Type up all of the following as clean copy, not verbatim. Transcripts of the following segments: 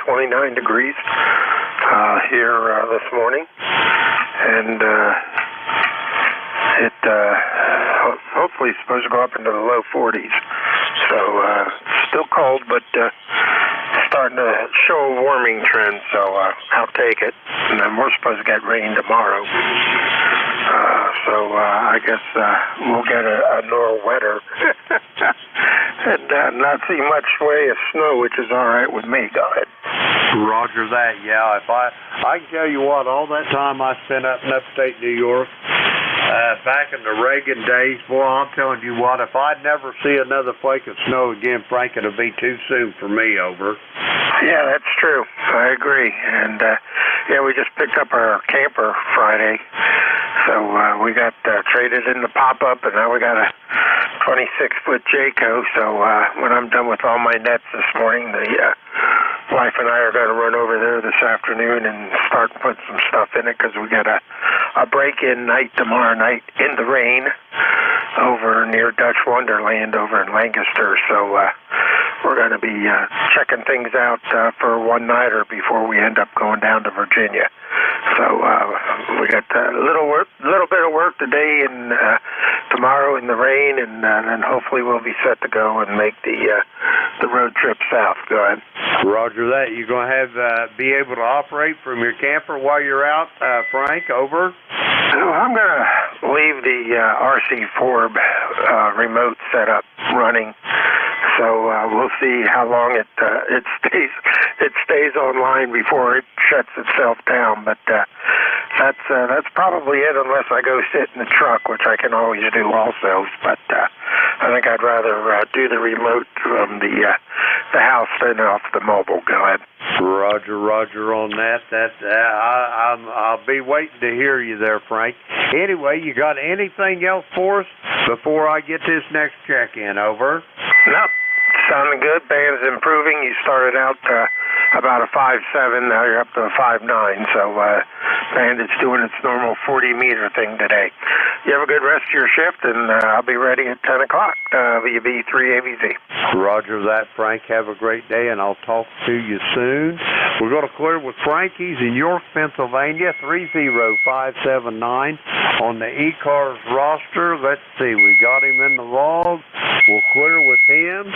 29 degrees here this morning, and it hopefully is supposed to go up into the low 40s. So still cold, but starting to show a warming trend, so I'll take it. And then we're supposed to get rain tomorrow. So I guess we'll get a nor wetter and not see much way of snow, which is all right with me. Go ahead. Roger that. Yeah, if I can tell you what, all that time I spent up in upstate New York, back in the Reagan days, boy, I'm telling you what, if I'd never see another flake of snow again, Frank, it'll be too soon for me. Over. Yeah, that's true. I agree. And yeah, we just picked up our camper Friday. So we got traded in the pop-up, and now we got a 26-foot Jayco. So when I'm done with all my nets this morning, the wife and I are going to run over there this afternoon and start putting some stuff in it, because we got a break-in night tomorrow night in the rain over near Dutch Wonderland over in Lancaster. So we're going to be checking things out for one-nighter before we end up going down to Virginia. So we got a little bit of work today and tomorrow in the rain, and then hopefully we'll be set to go and make the road trip south. Go ahead. Roger that. You're going to have be able to operate from your camper while you're out, Frank. Over. I'm going to leave the RC Forb remote setup running. So we'll see how long it stays online before it shuts itself down. But that's probably it, unless I go sit in the truck, which I can always do also. But I think I'd rather do the remote from the house than off the mobile. Go ahead. Roger on that. I'll be waiting to hear you there, Frank. Anyway, you got anything else for us before I get this next check-in? Over. Nope. Sounding good. Band's improving. You started out about a 5.7. Now you're up to a 5.9. So band is doing its normal 40-meter thing today. You have a good rest of your shift, and I'll be ready at 10 o'clock. VB 3AVZ. Roger that, Frank. Have a great day, and I'll talk to you soon. We're going to clear with Frank. He's in York, Pennsylvania, 30579 on the ECARS roster. Let's see. We got him in the log. We'll clear with him.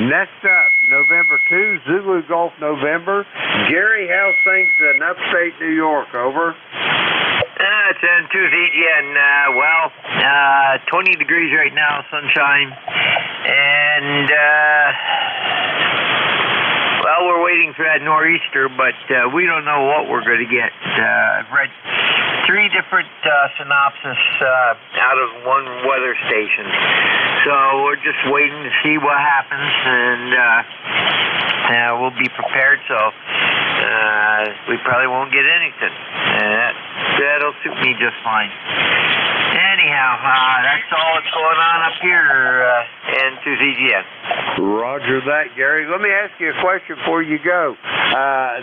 Next up, November 2, Zulu Golf November. Gary, how's things in upstate New York? Over. It's N2ZGN. 20 degrees right now, sunshine. And, we're waiting for that nor'easter, but we don't know what we're going to get. I've read 3 different synopsis out of one weather station. So we're just waiting to see what happens, and we'll be prepared. So we probably won't get anything. That'll suit me just fine. Anyhow, that's all that's going on up here in 2ZGN. Roger that, Gary. Let me ask you a question before you go.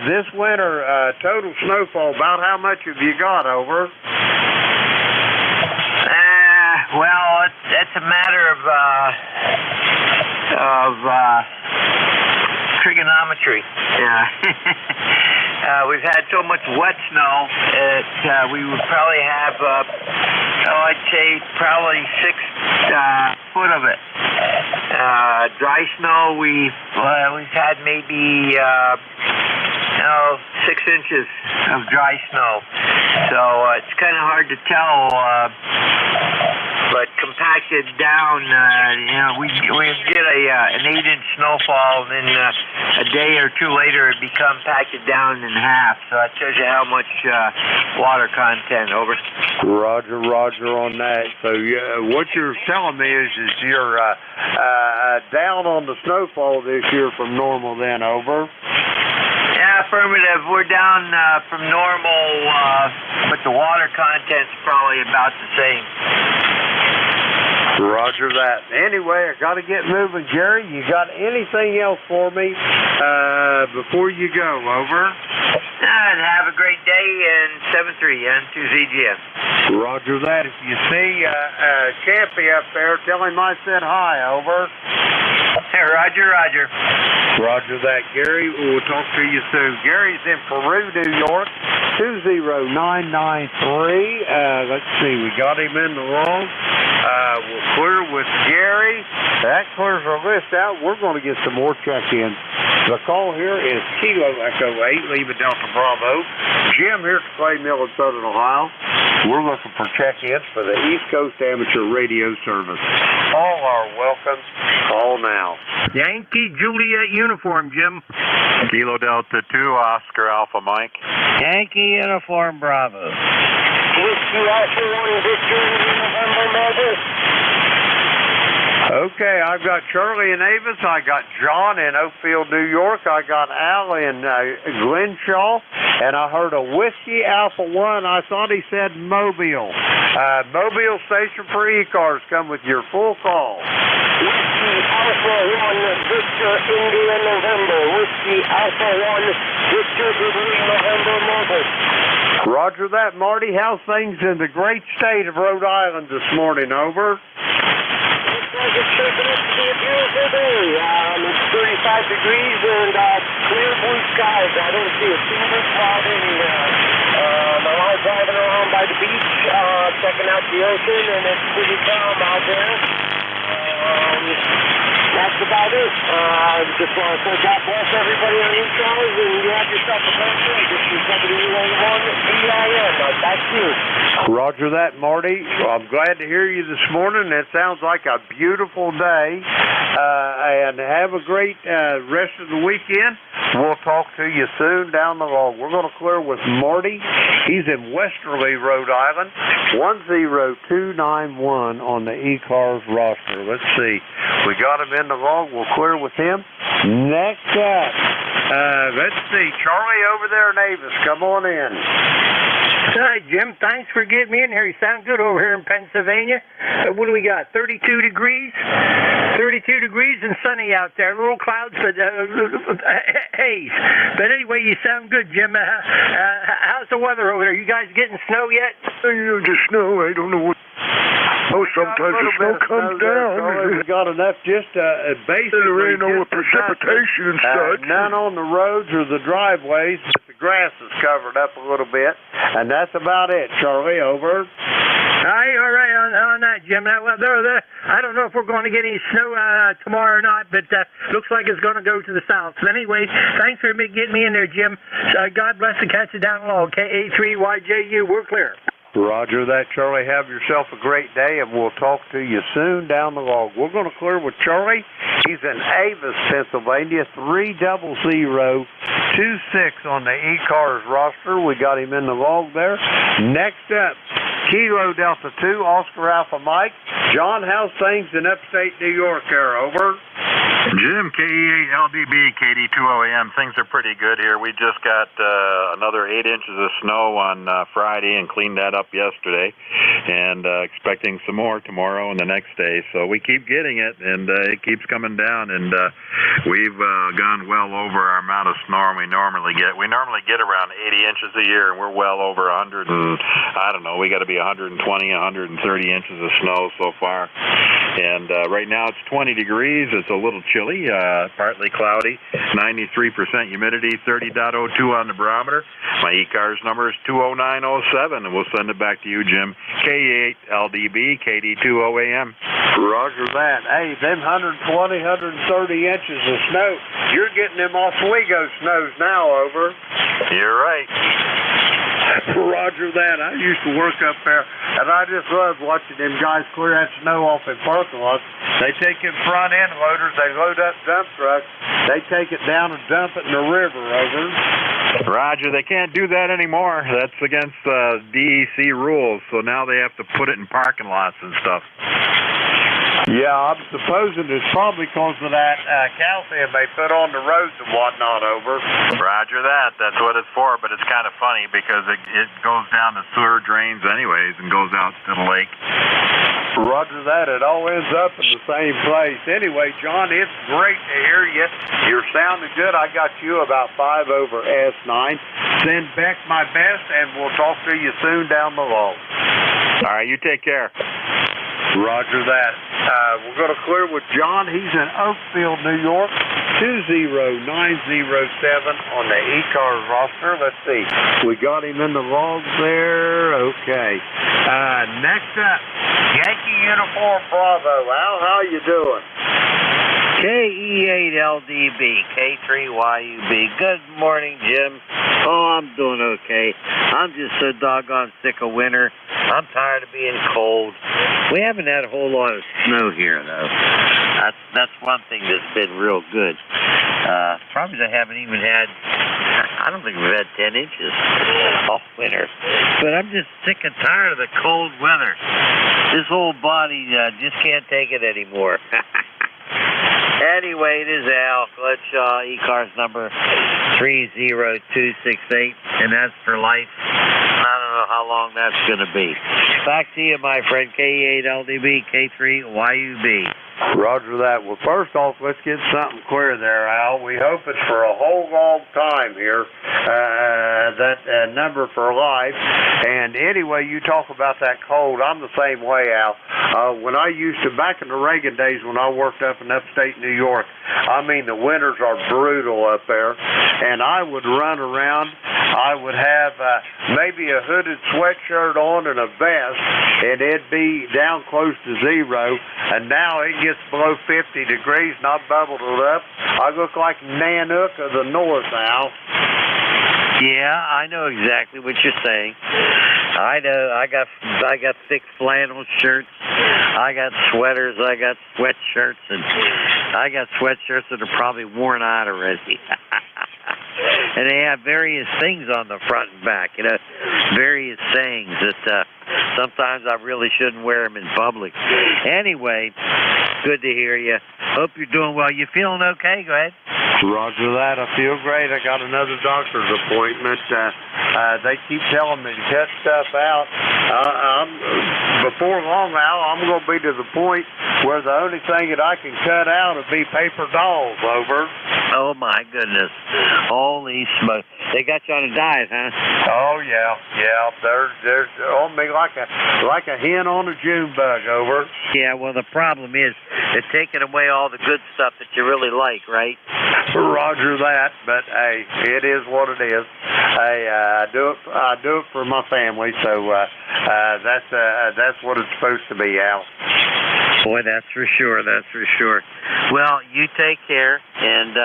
This winter, total snowfall, about how much have you got? Over. That's a matter of trigonometry. We've had so much wet snow that we would probably have, I'd say probably 6 foot of it. Dry snow, we've had maybe 6 inches of dry snow. So it's kind of hard to tell. But compacted down, we get an 8-inch snowfall, and then a day or two later it become compacted down in half. So that tells you how much water content. Over. Roger on that. So what you're telling me is you're down on the snowfall this year from normal. Then. Over. Yeah, affirmative. We're down from normal, but the water content's probably about the same. Roger that. Anyway, I got to get moving, Jerry. You got anything else for me before you go? Over. Have a great day, and 7-3 N2ZGN. Roger that. If you see Champy up there, tell him I said hi. Over. Roger, roger. Roger that, Gary. We'll talk to you soon. Gary's in Peru, New York, 20993. Let's see, we got him in the wrong. We'll clear with Gary. That clears our list out. We're going to get some more check-ins. The call here is Kilo Echo 8, Lima Delta Bravo. Jim here at the Clay Mill in Southern Ohio. We're looking for check-ins for the East Coast Amateur Radio Service. All are welcome. Call now. Yankee Juliet uniform, Jim. Kilo Delta 2, Oscar Alpha Mike. Yankee uniform, Bravo. Whiskey Alpha 1, Victor, November, Mother. Okay, I've got Charlie in Avis. I got John in Oakfield, New York. I got Al in Glenshaw. And I heard a Whiskey Alpha 1. I thought he said Mobile. Mobile station for ECARS. Come with your full call. Whiskey Alpha 1, Victor, India, November. Whiskey Alpha 1, Victor, Italy, November, Mother. Roger that, Marty. How's things in the great state of Rhode Island this morning? Over. It's shaping up to be a beautiful day. It's 35 degrees and clear blue skies. I don't see a single cloud anywhere. I'm out driving around by the beach, checking out the ocean, and it's pretty calm out there. That's about it. Just want to say God bless everybody on ECARS, and you have yourself a great day. This is W1 EIN. Back to you. Roger that, Marty. Well, I'm glad to hear you this morning. It sounds like a beautiful day. And have a great rest of the weekend. We'll talk to you soon down the road. We're going to clear with Marty. He's in Westerly, Rhode Island. 10291 on the ECARS roster. Let's see. We got him in the log. We'll clear with him. Next up, let's see. Charlie over there in Avis. Come on in. Hi, Jim. Thanks for getting me in here. You sound good over here in Pennsylvania. What do we got? 32 degrees? 32 degrees and sunny out there. Little clouds, but haze. But anyway, you sound good, Jim. How's the weather over there? You guys getting snow yet? The snow, I don't know what. Oh, sometimes the snow comes down. We got enough just basically. There ain't no precipitation and such. None on the roads or the driveways, but the grass is covered up a little bit. And that's about it. Charlie, over. All right on that, Jim. Well, I don't know if we're going to get any snow tomorrow or not, but looks like it's going to go to the south. So anyway, thanks for getting me in there, Jim. God bless the catch you down low. KA3YJU, we're clear. Roger that, Charlie. Have yourself a great day, and we'll talk to you soon down the log. We're going to clear with Charlie. He's in Avis, Pennsylvania, 30026 on the ECARS roster. We got him in the log there. Next up, Kilo Delta 2, Oscar Alpha Mike. John, how's things in upstate New York there? Over. Jim, KE8LDB, KD2OAM. Things are pretty good here. We just got another 8 inches of snow on Friday and cleaned that up yesterday, and expecting some more tomorrow and the next day. So we keep getting it, and it keeps coming down, and we've gone well over our amount of snow we normally get. We normally get around 80 inches a year, and we're well over 100, and I don't know, we got to be 120, 130 inches of snow so far. And right now it's 20 degrees. It's a little chilly, partly cloudy, 93% humidity, 30.02 on the barometer. My ECARS number is 20907, and we'll send it back to you, Jim. K8LDB, KD2OAM. Roger that. Hey, them 120, 130 inches of snow, you're getting them Oswego snows now, over. You're right. Roger that. I used to work up there, and I just loved watching them guys clear that snow off in parking lots. They take in front end loaders, they load up dump trucks, they take it down and dump it in the river, over. Roger, they can't do that anymore. That's against DEC rules, so now they have to put it in parking lots and stuff. Yeah, I'm supposing it's probably because of that calcium they put on the roads and whatnot, over. Roger that. That's what it's for, but it's kind of funny because it goes down the sewer drains anyways and goes out to the lake. Roger that. It all ends up in the same place. Anyway, John, it's great to hear you. You're sounding good. I got you about 5 over S9. Send Beck my best, and we'll talk to you soon down the road. All right, you take care. Roger that. We're going to clear with John. He's in Oakfield, New York, 20907 on the ECARS roster. Let's see. We got him in the logs there. Okay. Next up, Yankee Uniform Bravo. Al, how you doing? KE8LDB, K3YUB. Good morning, Jim. Oh, I'm doing okay. I'm just so doggone sick of winter. I'm tired of being cold. We haven't had a whole lot of snow here, though. That's one thing that's been real good. Probably they haven't even had, I don't think we've had 10 inches all winter. But I'm just sick and tired of the cold weather. This whole body just can't take it anymore. Anyway, it is Al Gletshaw, ECARS number 30268, and that's for life. I don't know how long that's going to be. Back to you, my friend, KE8LDB, K3YUB. Roger that. Well, first off, let's get something clear there, Al. We hope it's for a whole long time here, that number for life. And anyway, you talk about that cold. I'm the same way, Al. When I used to, back in the Reagan days when I worked up in upstate New York, I mean, the winters are brutal up there. And I would run around. I would have maybe a hooded sweatshirt on and a vest, and it'd be down close to zero. And now it gets below 50 degrees, and I've bubbled it up. I look like Nanook of the North, Al. Yeah, I know exactly what you're saying. I know. I got thick flannel shirts. I got sweaters. I got sweatshirts, and I got sweatshirts that are probably worn out already. And they have various things on the front and back, you know, various sayings that sometimes I really shouldn't wear them in public. Anyway, good to hear you. Hope you're doing well. You feeling okay? Go ahead. Roger that. I feel great. I got another doctor's appointment. They keep telling me to cut stuff out. Before long, Al, I'm going to be to the point where the only thing that I can cut out will be paper dolls. Over. Oh, my goodness. Holy smoke. They got you on a diet, huh? Oh, yeah. They're on me like a hen on a June bug. Over. Yeah, well, the problem is they're taking away all the good stuff that you really like, right? Roger that, but hey, it is what it is. Hey, I do it for my family, so that's what it's supposed to be, Al. Boy, that's for sure. That's for sure. Well, you take care, and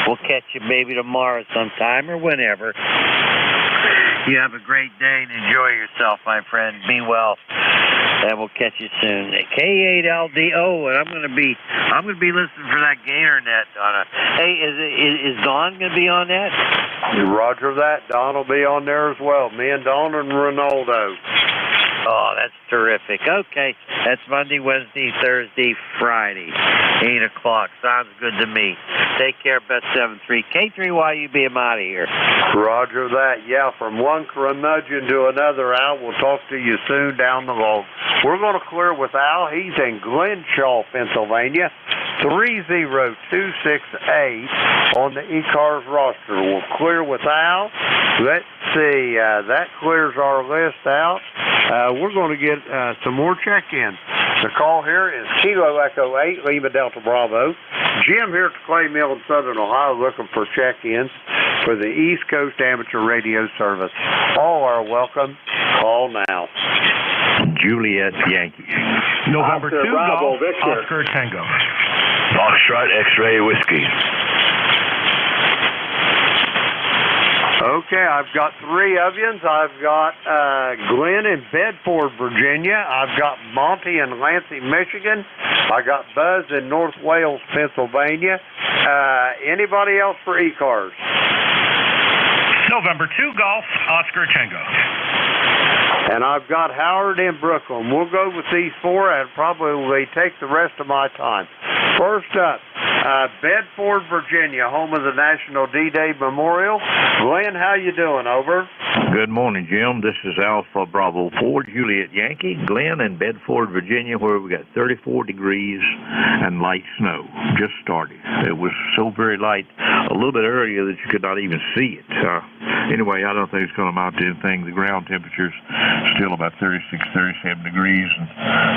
we'll catch you maybe tomorrow sometime or whenever. You have a great day and enjoy yourself, my friend. Be well, and we'll catch you soon. K8LDO, and I'm gonna be listening for that Gator net, Donna. Hey, is Don gonna be on that? Roger that. Don will be on there as well. Me and Don and Ronaldo. Oh, that's terrific. Okay, that's Monday, Wednesday, Thursday, Friday, 8 o'clock. Sounds good to me. Take care, Best 7-3. K3YUB, I'm out of here. Roger that. Yeah, from one curmudgeon to another, Al. We'll talk to you soon down the road. We're going to clear with Al. He's in Glenshaw, Pennsylvania, 30268 on the ECARS roster. We'll clear with Al. Let's see. That clears our list out. We're going to get some more check-ins. The call here is Kilo Echo 8, Lima Delta Bravo. Jim here at the Clay Mill in Southern Ohio looking for check-ins for the East Coast Amateur Radio Service. All are welcome. Call now. Juliet Yankee. November 2 Bravo, Golf, Victor. Oscar Tango. Foxtrot X-Ray Whiskey. Okay, I've got three Ovians. I've got Glenn in Bedford, Virginia. I've got Monty in Lansing, Michigan. I got Buzz in North Wales, Pennsylvania. Anybody else for ECARS? November 2 Golf, Oscar Tango. And I've got Howard in Brooklyn. We'll go with these four and probably take the rest of my time. First up, Bedford, Virginia, home of the National D-Day Memorial. Glenn, how you doing? Over. Good morning, Jim. This is Alpha Bravo 4, Juliet Yankee. Glenn in Bedford, Virginia, where we got 34 degrees and light snow. Just started. It was so very light a little bit earlier that you could not even see it. anyway, I don't think it's going to amount to anything. The ground temperature's still about 36, 37 degrees, and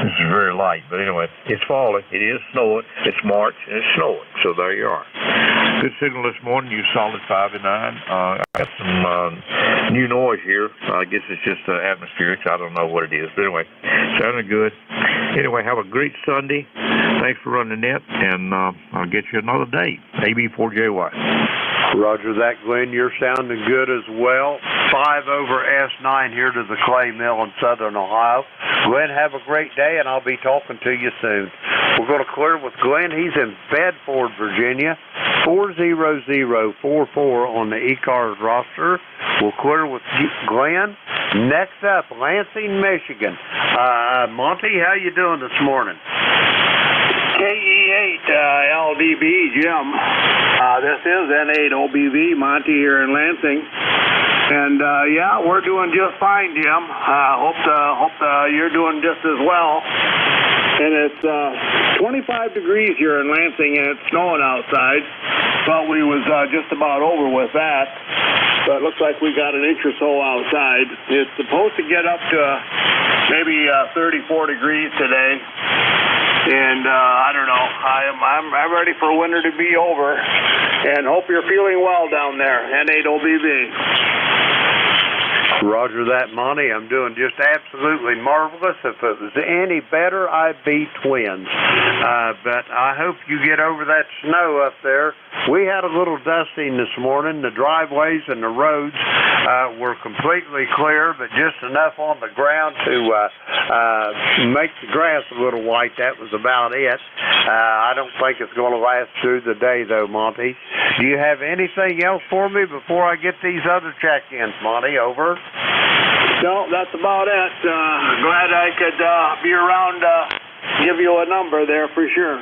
this is very light. But anyway, it's falling. It is snowing. It's March, and it's snowing. So there you are. Good signal this morning. You solid 5 and 9. I got some new noise here. I guess it's just atmospheric. I don't know what it is. But anyway, sounding good. Anyway, have a great Sunday. Thanks for running the net, and I'll get you another day. AB4JY. Roger that, Glenn. You're sounding good as well. 5 over S9 here to the Clay Mill in Southern Ohio. Glenn, have a great day, and I'll be talking to you soon. We're going to clear with Glenn. He's in Bedford, Virginia. 40044 on the ECARS roster. We'll clear with Glenn. Next up, Lansing, Michigan. Monty, how you doing this morning? KE8 LDB, Jim. This is N8OBV, Monty here in Lansing. And, yeah, we're doing just fine, Jim. Hope you're doing just as well. And it's 25 degrees here in Lansing, and it's snowing outside. Thought we was just about over with that. But it looks like we got an inch or so outside. It's supposed to get up to maybe 34 degrees today. And I don't know. I'm ready for winter to be over. And hope you're feeling well down there. N8OBV. Roger that, Monty. I'm doing just absolutely marvelous. If it was any better, I'd be twins. But I hope you get over that snow up there. We had a little dusting this morning. The driveways and the roads were completely clear, but just enough on the ground to make the grass a little white. That was about it. I don't think it's going to last through the day, though, Monty. Do you have anything else for me before I get these other check-ins, Monty? Over. No, that's about it. Glad I could be around, give you a number there for sure.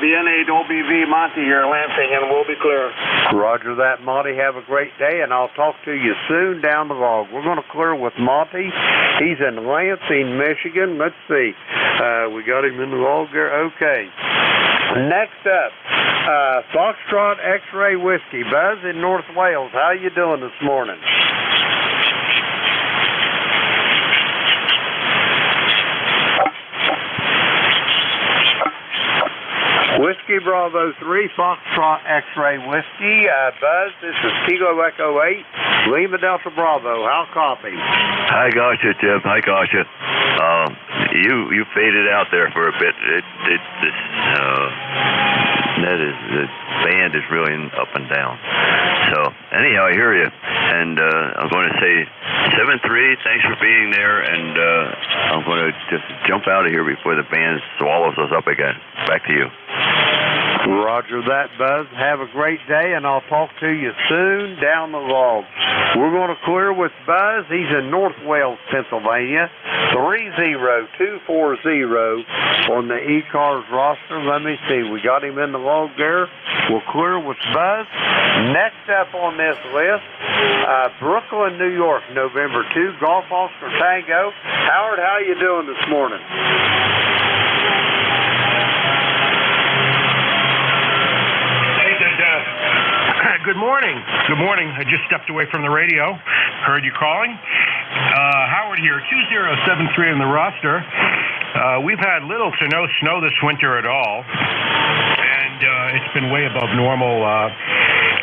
Be N8OBV Monty here in Lansing, and we'll be clear. Roger that, Monty. Have a great day, and I'll talk to you soon down the log. We're going to clear with Monty. He's in Lansing, Michigan. Let's see. We got him in the log there. Okay. Next up, Foxtrot X-Ray Whiskey. Buzz in North Wales. How you doing this morning? Whiskey Bravo 3, Foxtrot X-Ray Whiskey. Buzz, this is Kilo Echo 8, Lima Delta Bravo. How copy? I got you, Tim. I got you. You faded out there for a bit. The band is really up and down. So anyhow, I hear you, and I'm going to say 7-3. Thanks for being there, and I'm going to just jump out of here before the band swallows us up again. Back to you. Roger that, Buzz. Have a great day, and I'll talk to you soon down the log. We're going to clear with Buzz. He's in North Wales, Pennsylvania. 30240 on the ECARS roster. Let me see. We got him in the log there. We'll clear with Buzz. Next up on this list, Brooklyn, New York, November 2, Golf Oscar Tango. Howard, how you doing this morning? Good morning. Good morning. I just stepped away from the radio. Heard you calling. Howard here, 2073 on the roster. We've had little to no snow this winter at all, and it's been way above normal.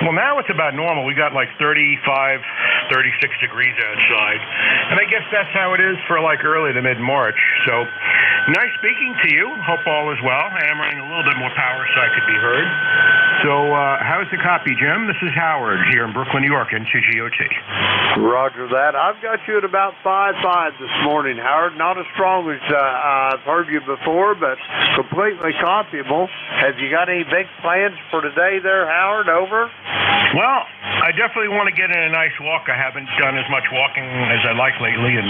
Well, now it's about normal. We got like 35, 36 degrees outside, and I guess that's how it is for like early to mid-March. So, nice speaking to you. Hope all is well. I am running a little bit more power so I could be heard. So, how's the copy, Jim? This is Howard here in Brooklyn, New York, N2GOT. Roger that. I've got you at about 5.5 this morning, Howard. Not as strong as I've heard you before, but completely copyable. Have you got any big plans for today there, Howard? Over? Well, I definitely want to get in a nice walk. I haven't done as much walking as I like lately, and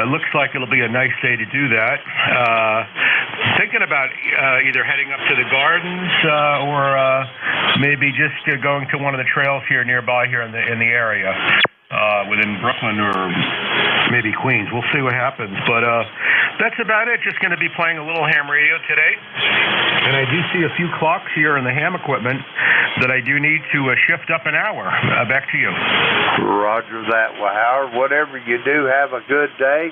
it looks like it'll be a nice day to do that. Thinking about either heading up to the gardens or maybe just going to one of the trails here nearby here in the area. within Brooklyn or maybe Queens. We'll see what happens. But that's about it. Just going to be playing a little ham radio today. And I do see a few clocks here in the ham equipment that I do need to shift up an hour. Back to you. Roger that. Well, Howard, whatever you do, have a good day.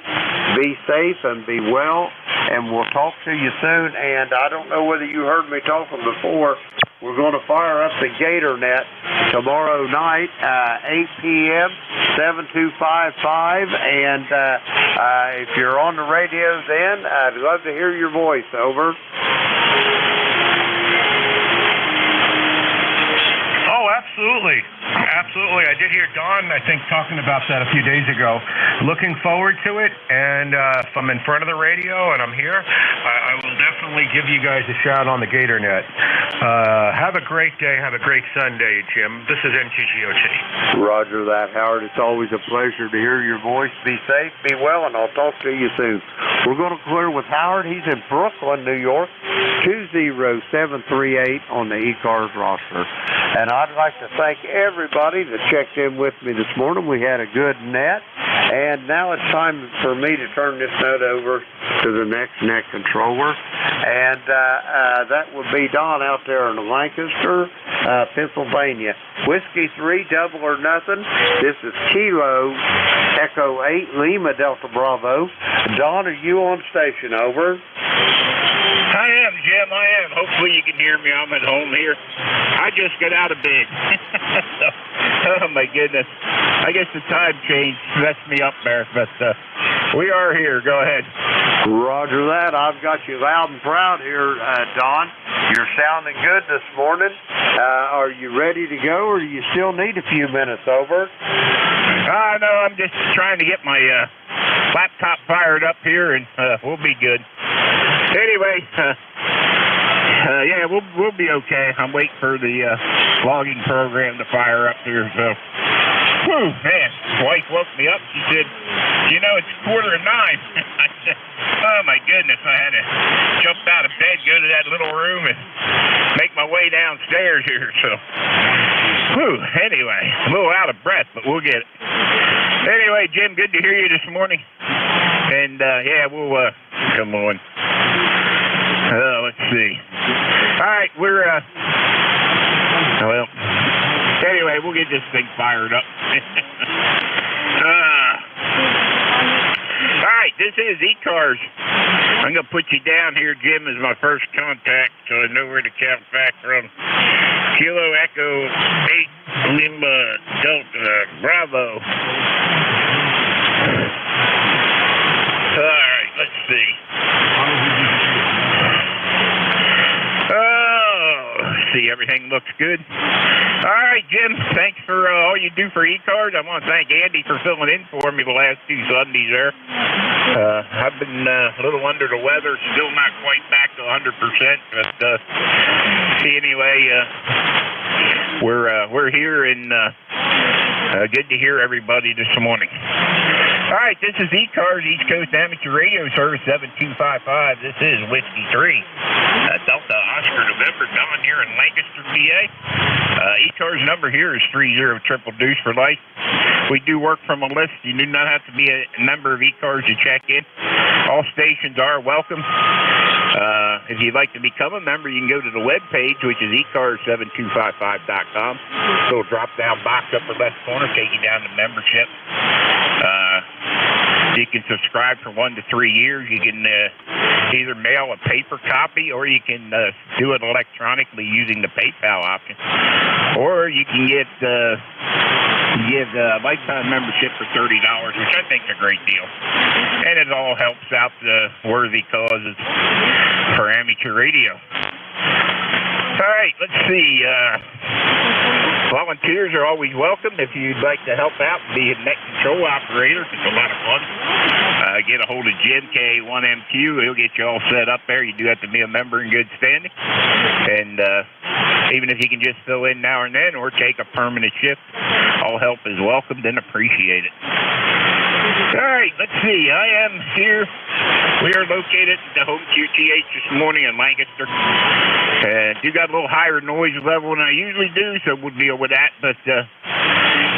Be safe and be well. And we'll talk to you soon. And I don't know whether you heard me talking before. We're going to fire up the Gator Net tomorrow night, 8 p.m., 7255. And if you're on the radio then, I'd love to hear your voice. Over. Oh, absolutely. Absolutely. I did hear Don, I think, talking about that a few days ago. Looking forward to it. And if I'm in front of the radio and I'm here, I will definitely give you guys a shout on the Gator Net. Have a great day. Have a great Sunday, Jim. This is NTGOT. Roger that, Howard. It's always a pleasure to hear your voice. Be safe, be well, and I'll talk to you soon. We're going to clear with Howard. He's in Brooklyn, New York, 20738 on the ECARS roster. And I'd like to thank everybody that checked in with me this morning. We had a good net. And now it's time for me to turn this net over to the next net controller. And that would be Don out there in Lancaster, Pennsylvania. Whiskey 3, double or nothing. This is Kilo Echo 8, Lima Delta Bravo. Don, are you on station? Over. I am, Jim. I am. Hopefully you can hear me. I'm at home here. I just got out of bed. Oh, my goodness. I guess the time change messed me up there, but we are here. Go ahead. Roger that. I've got you loud and proud here, Don. You're sounding good this morning. Are you ready to go, or do you still need a few minutes? Over. No, I'm just trying to get my laptop fired up here, and we'll be good. Anyway, yeah, we'll be okay. I'm waiting for the logging program to fire up here. So, whew, man, my wife woke me up. She said, "You know, it's 8:45." I said, "Oh my goodness!" I had to jump out of bed, go to that little room, and make my way downstairs here. So, whew. Anyway, a little out of breath, but we'll get it. Anyway, Jim, good to hear you this morning. And yeah, we'll come on. Let's see. All right, we're well. Anyway, we'll get this thing fired up. All right, this is ECARS. I'm gonna put you down here, Jim, as my first contact, so I know where to count back from. Kilo Echo 8 Lima Delta Bravo. All right, let's see. See, everything looks good. All right, Jim, thanks for all you do for ECARS. I want to thank Andy for filling in for me the last 2 Sundays there. I've been a little under the weather, still not quite back to 100%, but see, anyway, we're here, and good to hear everybody this morning. All right, this is ECARS, East Coast Amateur Radio Service 7255. This is Whiskey 3, Delta Oscar November, Don here in Lancaster, PA. ECARS number here is 30-triple-deuce for life. We do work from a list. You do not have to be a member of ECARS to check in. All stations are welcome. If you'd like to become a member, you can go to the webpage, which is ECARS7255.com. Little drop-down box upper left corner, take you down to membership. You can subscribe for 1 to 3 years. You can either mail a paper copy, or you can do it electronically using the PayPal option. Or you can get lifetime membership for $30, which I think is a great deal. And it all helps out the worthy causes for amateur radio. All right, let's see. Volunteers are always welcome if you'd like to help out and be a net control operator. It's a lot of fun. Get a hold of Jim, K1MQ. He'll get you all set up there. You do have to be a member in good standing. And even if you can just fill in now and then or take a permanent shift, all help is welcomed and appreciated. All right, let's see. I am here. We are located at the home QTH this morning in Lancaster. You got a little higher noise level than I usually do, so we'll deal with that. But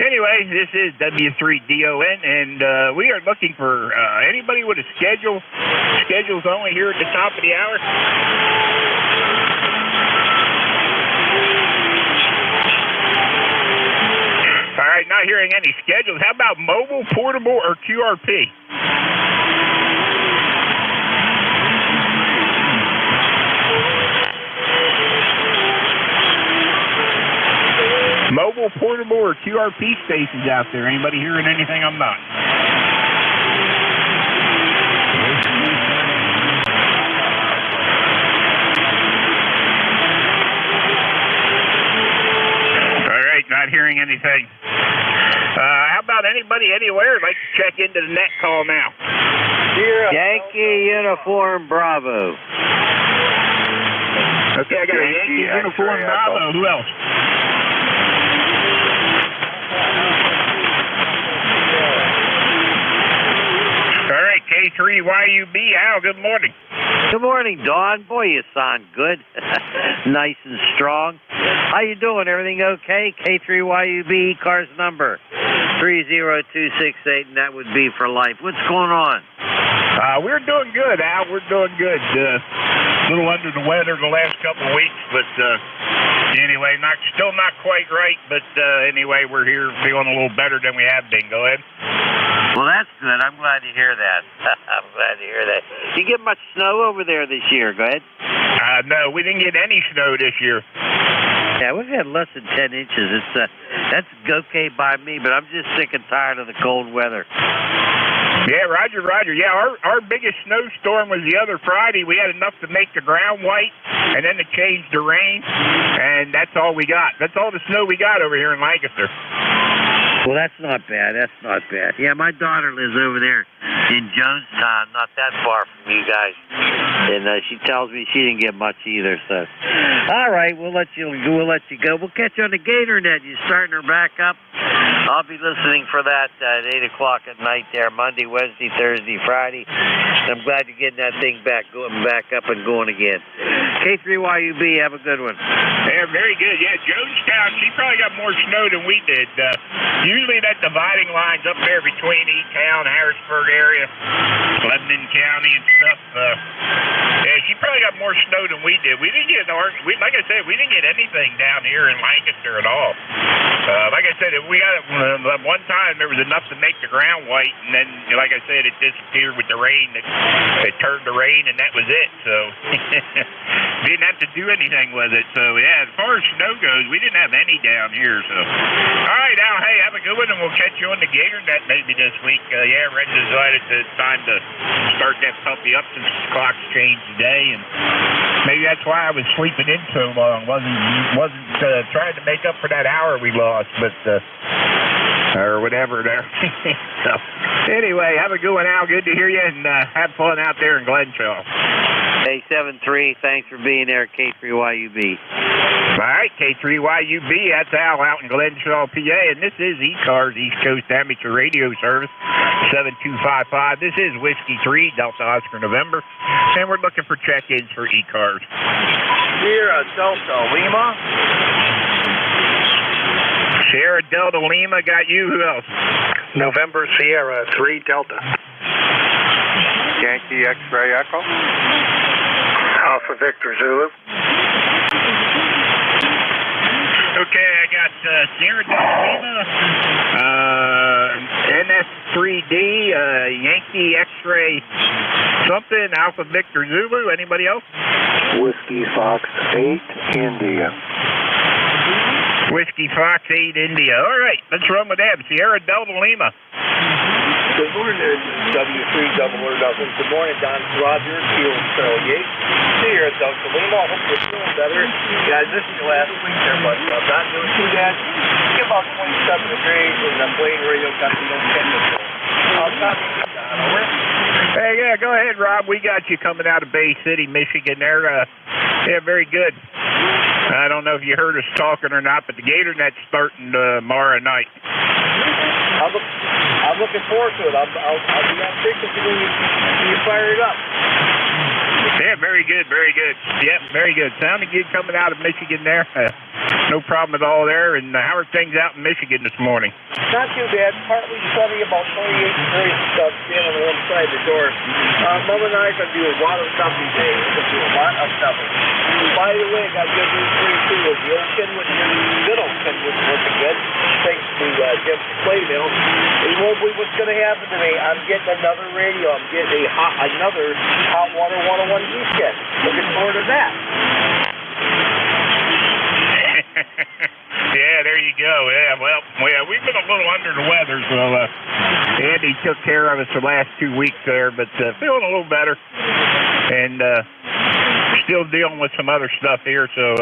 anyway, anyway, this is W3DON, and we are looking for anybody with a schedule. Schedule's only here at the top of the hour. All right, not hearing any schedules. How about mobile, portable, or QRP? Mobile, portable, or QRP stations out there. Anybody hearing anything? I'm not. All right, not hearing anything. How about anybody anywhere? I'd like to check into the net call now. Yankee Uniform Bravo. Okay, I got a Yankee Uniform Bravo. Who else? All right, K3YUB, Al, good morning. Good morning, Dawn. Boy, you sound good. Nice and strong. How you doing? Everything okay? K3YUB, ECARS number 30268, and that would be for life. What's going on? We're doing good, Al. We're doing good. A little under the weather the last couple of weeks, but anyway, still not quite right. But anyway, we're here feeling a little better than we have been. Go ahead. Well, that's good. I'm glad to hear that. I'm glad to hear that. You get much snow over there this year? Go ahead. No, we didn't get any snow this year. Yeah, we've had less than 10 inches. That's okay by me, but I'm just sick and tired of the cold weather. Yeah, Roger. Yeah, our biggest snowstorm was the other Friday. We had enough to make the ground white, and then to change the rain, and that's all we got. That's all the snow we got over here in Lancaster. Well, that's not bad. Yeah, my daughter lives over there in Jonestown, not that far from you guys, and she tells me she didn't get much either. So, all right, we'll let you go. We'll catch you on the GatorNet. You starting her back up? I'll be listening for that at 8 o'clock at night there, Monday, Wednesday, Thursday, Friday. I'm glad you're getting that thing back up and going again. K3YUB, have a good one. Yeah, very good. Yeah, Jonestown, she probably got more snow than we did. Usually that dividing line's up there between E-Town, Harrisburg area, Lebanon County and stuff. Yeah, she probably got more snow than we did. We didn't get, like I said, we didn't get anything down here in Lancaster at all. Like I said, we got it one time. There was enough to make the ground white, and then, like I said, it disappeared with the rain. It turned to rain, and that was it. So didn't have to do anything with it. So yeah, as far as snow goes, we didn't have any down here. So all right, Al. Hey, have a good one, and we'll catch you on the GatorNet maybe this week. Yeah, Red decided it's time to start that puppy up since the clock's changed today, and maybe that's why I was sleeping in so long. Wasn't trying to make up for that hour we lost, but or whatever there. So anyway, have a good one, Al. Good to hear you, and have fun out there in Glenshaw. Hey, 7-3, thanks for being there, K3YUB. All right, K3YUB, that's Al out in Glenshaw, PA, and this is ECARS, East Coast Amateur Radio Service, 7255. This is Whiskey 3, Delta Oscar November, and we're looking for check-ins for ECARS. Sierra Delta Lima. Sierra Delta Lima, got you. Who else? November Sierra 3 Delta. Yankee X-Ray Echo. Alpha Victor Zulu. Okay, I got Sierra Delta Lima, NS3D, Yankee X-Ray something, Alpha Victor Zulu. Anybody else? Whiskey Fox 8 India. Whiskey Fox 8 India. All right, let's run with them. Sierra Delta Lima. Good morning, W3 Double Order Dozen. Good morning, Don Roger, Keel Carol Yates. Sierra Delta Lima. I hope you're feeling better. Yeah, I missed you last week there, but I'm not doing too bad. It's about 27 degrees, and I'm waiting radio got the temperature. I'll talk to you, Don. Over. Hey, yeah, go ahead, Rob. We got you coming out of Bay City, Michigan there. Yeah, very good. I don't know if you heard us talking or not, but the GatorNet's starting tomorrow night. I'm looking forward to it. I'll be on frequency when you fire it up. Yeah, very good, very good. Yep, very good. Sounding good coming out of Michigan there. no problem at all there. And how are things out in Michigan this morning? Not too bad. Partly sunny, about 28 degrees and stuff, standing on one side of the door. Mom and I are going to do a lot of stuffing today. We're going to do a lot of stuffing. By the way, I got good news for you, too. The old Kenwood, good old Kenwood's working good. Thanks to Jim Playmill. You won't believe what's going to happen to me. I'm getting another radio. I'm getting another Hot Water 101 use kit. Looking forward to that. Yeah, there you go. Yeah, well, we've been a little under the weather, so Andy took care of us the last 2 weeks there, but feeling a little better, and still dealing with some other stuff here. So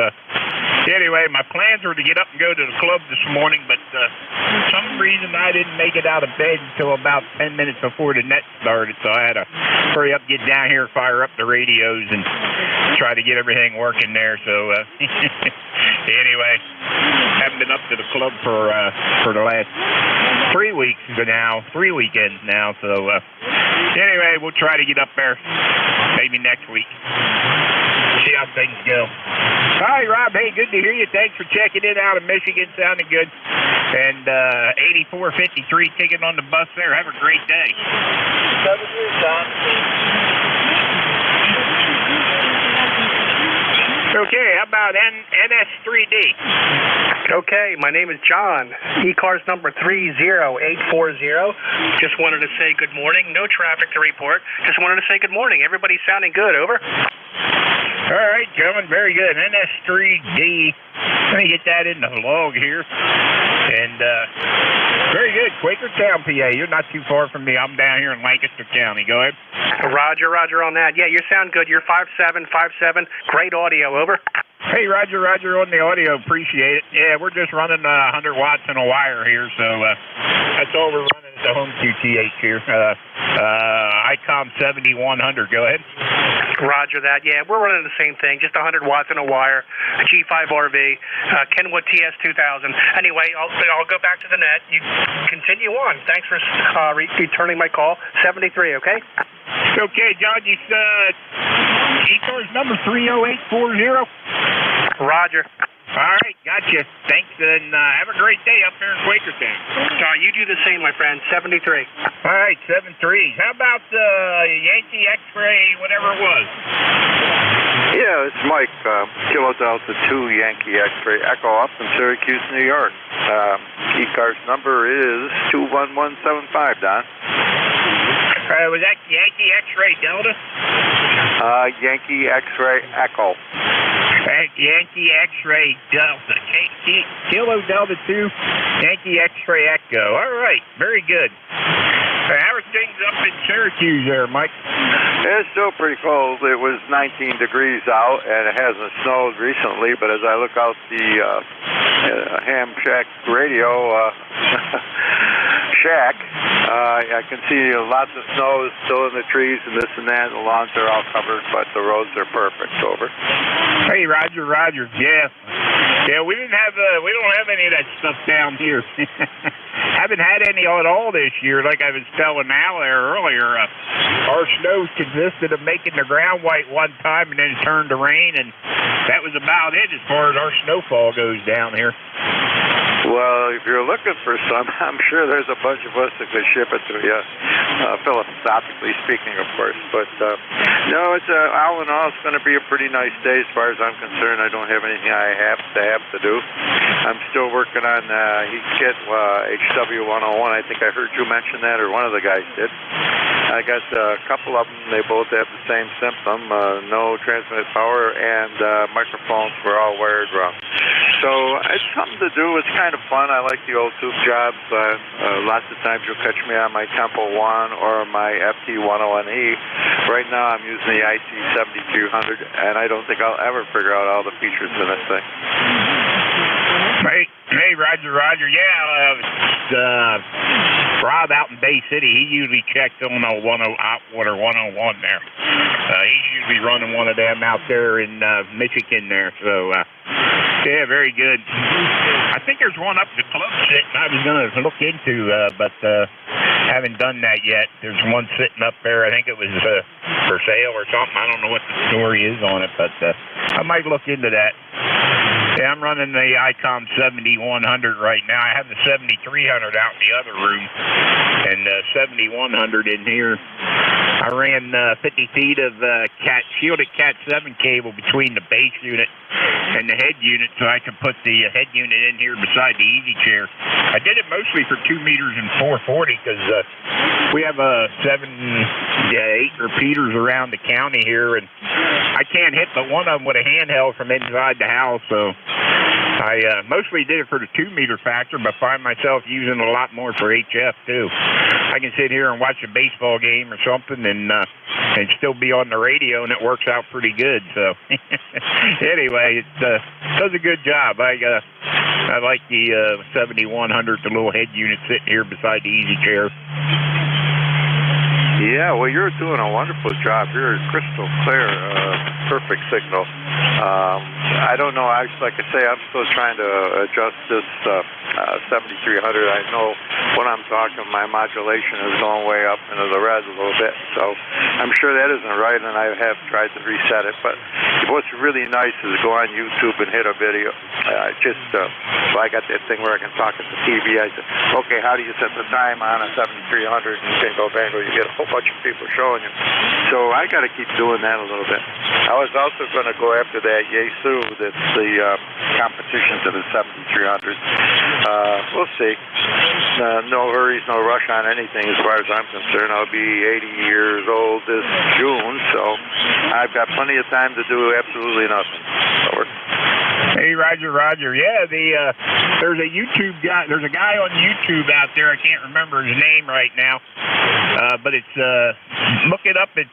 anyway, my plans were to get up and go to the club this morning, but for some reason I didn't make it out of bed until about 10 minutes before the net started, so I had to hurry up, get down here, fire up the radios, and try to get everything working there. So anyway, haven't been up to the club for the last 3 weeks now, 3 weekends now. So anyway, we'll try to get up there maybe next week. See how things go. All right, Rob. Hey, good to hear you. Thanks for checking in out of Michigan. Sounding good. And 8453 ticket on the bus there. Have a great day. 7 years, Don. Okay, how about NS3D? Okay, my name is John. ECARS number 30840. Just wanted to say good morning. No traffic to report. Just wanted to say good morning. Everybody's sounding good. Over. All right, gentlemen, very good. NS3D. Let me get that in the log here. And very good. Quakertown, PA. You're not too far from me. I'm down here in Lancaster County. Go ahead. Roger on that. Yeah, you sound good. You're 5757. Great audio. Over. Hey, Roger on the audio. Appreciate it. Yeah, we're just running 100 watts in a wire here, so that's all we're running at the home QTH here. ICOM 7100. Go ahead. Roger that. Yeah, we're running the same thing, just 100 watts in a wire, a G5RV, Kenwood TS2000. Anyway, I'll go back to the net. You continue on. Thanks for returning my call. 73, okay? Okay, John, you ECARS number 30840. Roger. All right, gotcha. Thanks, and have a great day up there in Quakertown. You do the same, my friend. 73. All right, 73. How about Yankee X-Ray, whatever it was? Yeah, it's Mike, Kilo Delta 2 Yankee X-Ray Echo up in Syracuse, New York. ECARS number is 21175, Don. Was that Yankee X-Ray Delta? Yankee X-Ray Echo. Yankee X-Ray Delta. Kilo Delta 2, Yankee X-Ray Echo. All right, very good. How are things up in Syracuse there, Mike? It's still pretty cold. It was 19 degrees out, and it hasn't snowed recently, but as I look out the ham shack radio shack, I can see lots of snow is still in the trees and this and that. The lawns are all covered, but the roads are perfect. Over. Hey, Roger. Yeah, we don't have any of that stuff down here. Haven't had any at all this year. Like I was telling Al there earlier, our snow consisted of making the ground white one time and then it turned to rain, and that was about it as far as our snowfall goes down here. Well, if you're looking for some, I'm sure there's a bunch of us that could ship it to you, philosophically speaking, of course. But no, it's all in all, it's going to be a pretty nice day as far as I'm concerned. I don't have anything I have to do. I'm still working on heat kit HW101. I think I heard you mention that, or one of the guys did. I got a couple of them. They both have the same symptom: no transmitted power, and microphones were all wired wrong. So it's something to do. It's kind of fun. I like the old tube jobs. Lots of times you'll catch me on my Temple 1 or my FT101E. Right now I'm using the IC7200, and I don't think I'll ever figure out all the features in this thing. Hey, Roger. Yeah, Rob out in Bay City, he usually checks on the Hot Water 101 there. He's usually running one of them out there in Michigan there. So, yeah, very good. I think there's one up at the club sitting I was going to look into, but haven't done that yet. There's one sitting up there. I think it was for sale or something. I don't know what the story is on it, but I might look into that. Yeah, I'm running the ICOM 7100 right now. I have the 7300 out in the other room and 7100 in here. I ran 50 feet of shielded Cat 7 cable between the base unit and the head unit so I could put the head unit in here beside the easy chair. I did it mostly for 2 meters and 440 because we have 8 repeaters around the county here, and I can't hit but one of them with a handheld from inside the house, so I mostly did it for the 2 meter factor, but find myself using a lot more for HF too. I can sit here and watch a baseball game or something and still be on the radio, and it works out pretty good. So anyway, it does a good job. I like the 7100, the little head unit sitting here beside the easy chair. Yeah, well, you're doing a wonderful job. You're crystal clear, perfect signal. I don't know. Like I say, I'm still trying to adjust this 7300. I know when I'm talking, my modulation is going way up into the red a little bit. So I'm sure that isn't right, and I have tried to reset it. But what's really nice is go on YouTube and hit a video. So I got that thing where I can talk at the TV. I said, okay, how do you set the time on a 7300? And bingo, bango, you get a whole bunch of people showing you. So I got to keep doing that a little bit. I was also going to go after that Yaesu, that's the competition to the 7300. We'll see. No hurries, no rush on anything as far as I'm concerned. I'll be 80 years old this June, so I've got plenty of time to do absolutely nothing. Hey, Roger. Yeah, there's a YouTube guy. There's a guy on YouTube out there. I can't remember his name right now, but it's look it up. It's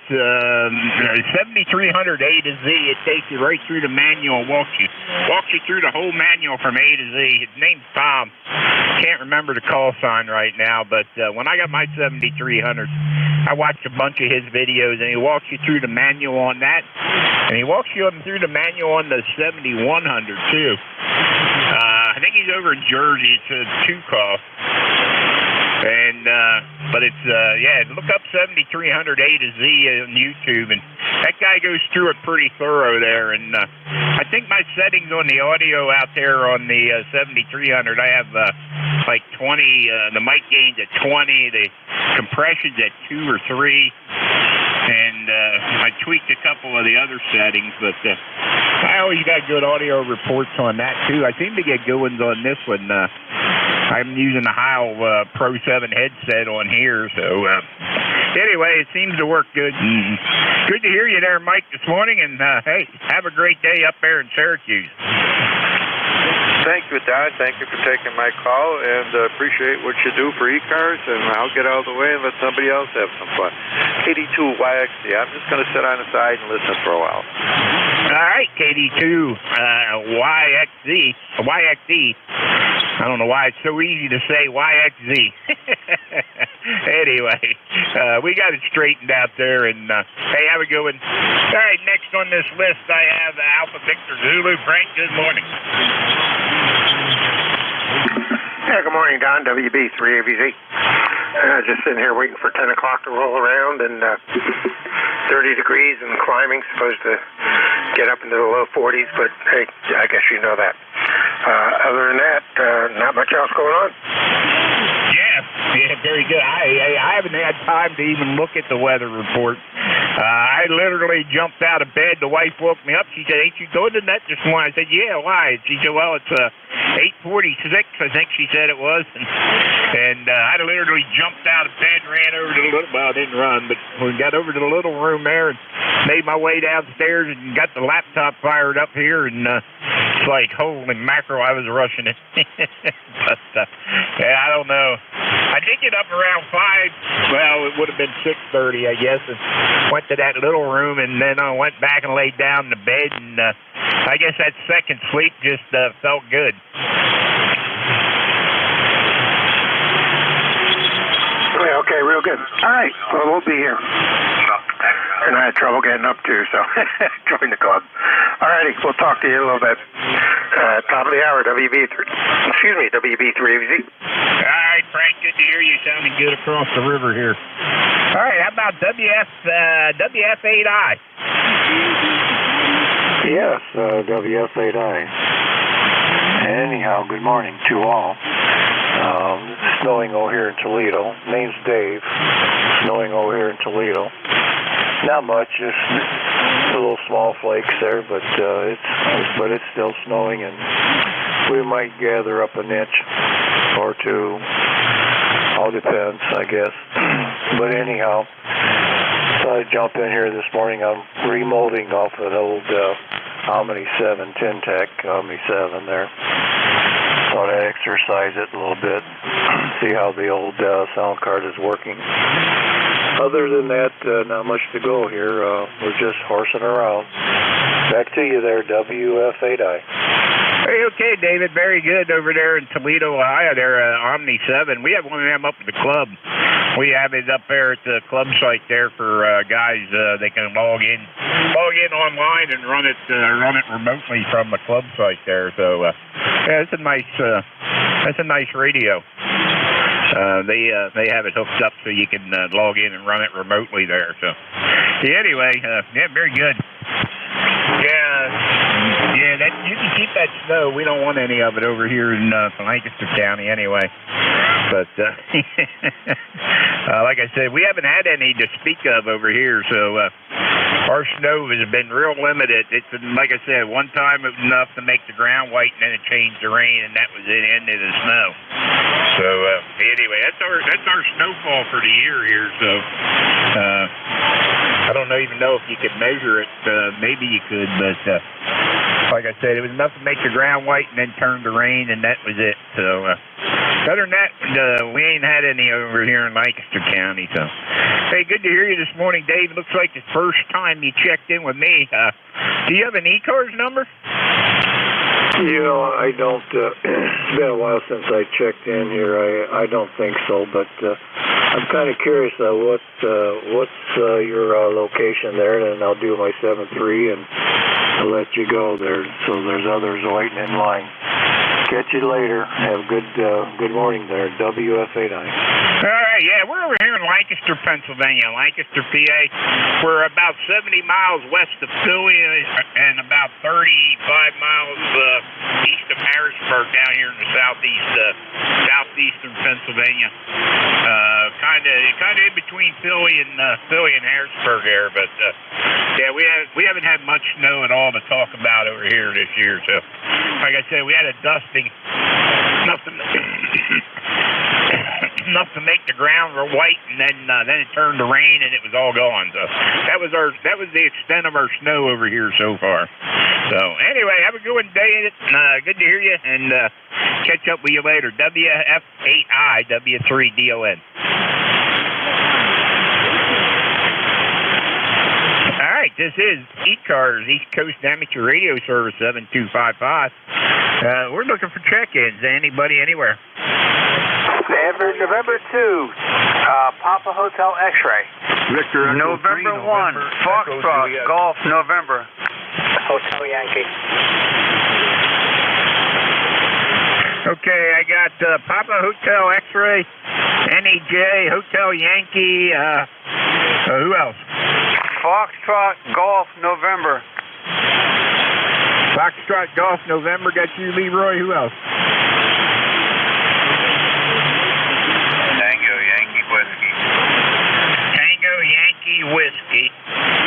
7300 A to Z. It takes you right through the manual, walks you through the whole manual from A to Z. His name's Tom. Can't remember the call sign right now, but when I got my 7300, I watched a bunch of his videos, and he walks you through the manual on that, and he walks you through the manual on the 7100 too. I think he's over in Jersey. It's a 2-call. And but it's look up 7300 A to Z on YouTube, and that guy goes through it pretty thorough there. And I think my settings on the audio out there on the 7300, I have like 20. The mic gain's at 20. The compression's at 2 or 3. And I tweaked a couple of the other settings, but I always got good audio reports on that too. I seem to get good ones on this one. I'm using the Heil Pro 7 headset on here, so anyway, it seems to work good. Good to hear you there, Mike, this morning, and hey, have a great day up there in Syracuse. Thank you, Don. Thank you for taking my call, and appreciate what you do for ECARS, and I'll get out of the way and let somebody else have some fun. 82YXZ. I'm just going to sit on the side and listen for a while. All right, YXZ. I don't know why it's so easy to say YXZ. Anyway, we got it straightened out there, and hey, have a good one. All right, next on this list, I have Alpha Victor Zulu. Frank, good morning. Yeah, good morning, Don. WB3AVZ. Just sitting here waiting for 10 o'clock to roll around, and 30 degrees and climbing, supposed to get up into the low 40s, but hey, I guess you know that. Other than that, not much else going on. Yeah, very good. I haven't had time to even look at the weather report. I literally jumped out of bed. The wife woke me up. She said, "Ain't you going to net this morning?" I said, "Yeah, why?" She said, "Well, it's 8:46, I think she said it was." And I literally jumped out of bed, ran over to the little, well, I didn't run, but we got over to the little room there and made my way downstairs and got the laptop fired up here. And it's like, holy mackerel, I was rushing it. But, yeah, I don't know. I did get up around 5. Well, it would have been 6:30, I guess, and went to that little room, and then I went back and laid down in the bed, and I guess that second sleep just felt good. Okay, real good. All right, well, we'll be here. And I had trouble getting up too, so join the club. All righty, we'll talk to you a little bit. Top of the hour, WB3AVZ. All right, Frank, good to hear you sounding good across the river here. All right, how about WF8I? Yes, WF8I. Anyhow, good morning to all. Snowing over here in Toledo. Name's Dave. Snowing over here in Toledo. Not much, just a little small flakes there, but it's still snowing, and we might gather up an inch or two. All depends, I guess. But anyhow, so I jump in here this morning. I'm remolding off an old Omni 7 Tech Omni 7 there. Thought I'd exercise it a little bit, see how the old sound card is working. Other than that, not much to go here. We're just horsing around. Back to you there, WF8I. Hey, okay, David. Very good over there in Toledo, Ohio. There, Omni 7. We have one of them up at the club. We have it up there at the club site there for guys. They can log in online and run it remotely from the club site there. So, yeah, it's a nice radio. They have it hooked up so you can log in and run it remotely there. So, yeah, anyway, yeah, very good. Yeah, you can keep that snow. We don't want any of it over here in Lancaster County anyway. But like I said, we haven't had any to speak of over here, so our snow has been real limited. It's like I said, one time it was enough to make the ground white, and then it changed to rain, and that was the end of the snow. So anyway, that's our snowfall for the year here. So I don't even know if you could measure it. Maybe you could, but like I said, it was enough to make the ground white and then turn to rain, and that was it. So other than that, we ain't had any over here in Lancaster County. So hey, good to hear you this morning, Dave. Looks like the first time you checked in with me. Do you have an ECARS number? You know, I don't. It's been a while since I checked in here. I don't think so, but I'm kind of curious. What's your location there? And I'll do my 7-3 and I'll let you go there. So there's others waiting in line. Catch you later. Have a good morning there, WF8I. All right, yeah, we're over here in Lancaster, Pennsylvania, Lancaster, PA. We're about 70 miles west of Philly and about 35 miles east of Harrisburg down here in the southeastern Pennsylvania. Kind of in between Philly and Harrisburg there, but yeah, we haven't had much snow at all to talk about over here this year. So, like I said, we had a dusting, enough to make the ground white, and then it turned to rain, and it was all gone. So that was the extent of our snow over here so far. So anyway, have a good one, David. Good to hear you, and catch up with you later. WF8I W3DON. All right, this is ECARS, East Coast Amateur Radio Service 7255. We're looking for check-ins. Anybody, anywhere? November 2, Papa Hotel X-Ray. Victor, November 1, Foxtrot, Golf, November. Hotel Yankee. Okay, I got Papa Hotel X-Ray, NEJ, Hotel Yankee, who else? Foxtrot, Golf, November. Foxtrot, Golf, November, got you, Leroy, who else? Yankee Whiskey.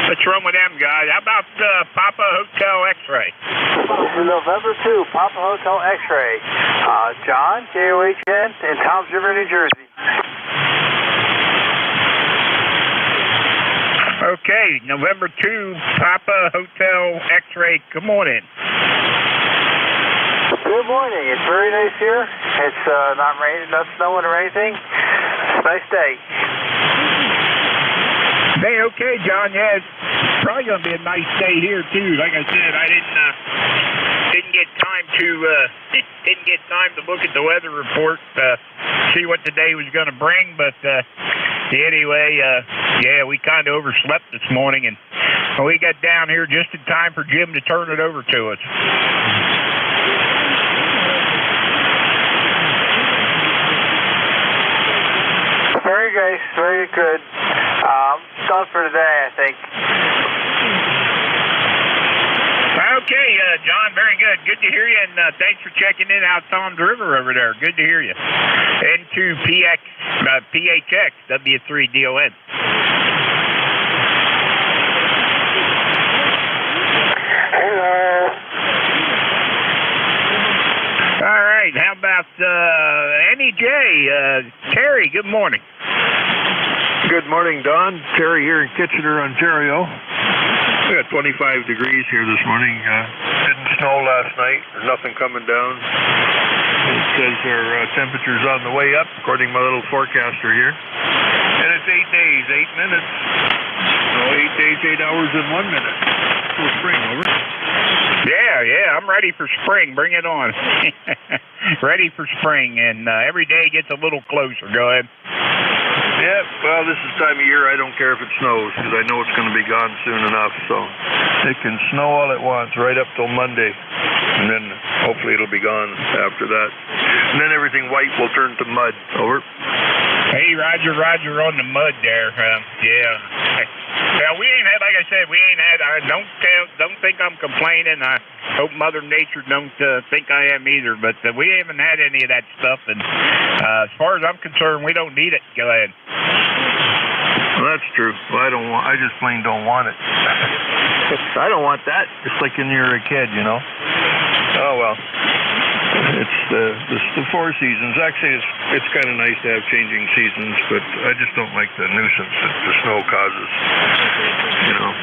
What's wrong with them guys? How about Papa Hotel X-Ray? November 2, Papa Hotel X-Ray. John, JOHN, in Toms River, New Jersey. Okay, November 2, Papa Hotel X-Ray. Come on in. Good morning. It's very nice here. It's not raining, not snowing or anything. It's a nice day. Hey, okay, John. Yeah, it's probably going to be a nice day here too. Like I said, I didn't get time to look at the weather report, see what the day was going to bring. But anyway, yeah, we kind of overslept this morning, and we got down here just in time for Jim to turn it over to us. Very nice, very good. Done for today, I think. John, very good. Good to hear you, and thanks for checking in out Tom's River over there. Good to hear you. N2PHX, W3DON. Hello. All right, how about NJ? Terry, good morning. Good morning, Don. Terry here in Kitchener, Ontario. We got 25 degrees here this morning. Didn't snow last night. There's nothing coming down. It says our temperature's on the way up, according to my little forecaster here. And it's 8 days, 8 minutes. No, 8 days, 8 hours, and 1 minute. So spring, over. Yeah, I'm ready for spring. Bring it on. Ready for spring, and every day gets a little closer. Go ahead. Yeah, well, this is the time of year I don't care if it snows, because I know it's going to be gone soon enough, so it can snow all it wants right up till Monday, and then hopefully it'll be gone after that. And then everything white will turn to mud. Over. Hey, Roger on the mud there. Yeah, we ain't had, like I said, I don't think I'm complaining. I hope Mother Nature don't think I am either, but we haven't had any of that stuff, and as far as I'm concerned, we don't need it. Go ahead. Well, that's true. Well, I just plain don't want it. I don't want that. Just like when you're a kid, you know. Oh, well. It's the 4 seasons. Actually, it's kind of nice to have changing seasons, but I just don't like the nuisance that the snow causes. You know,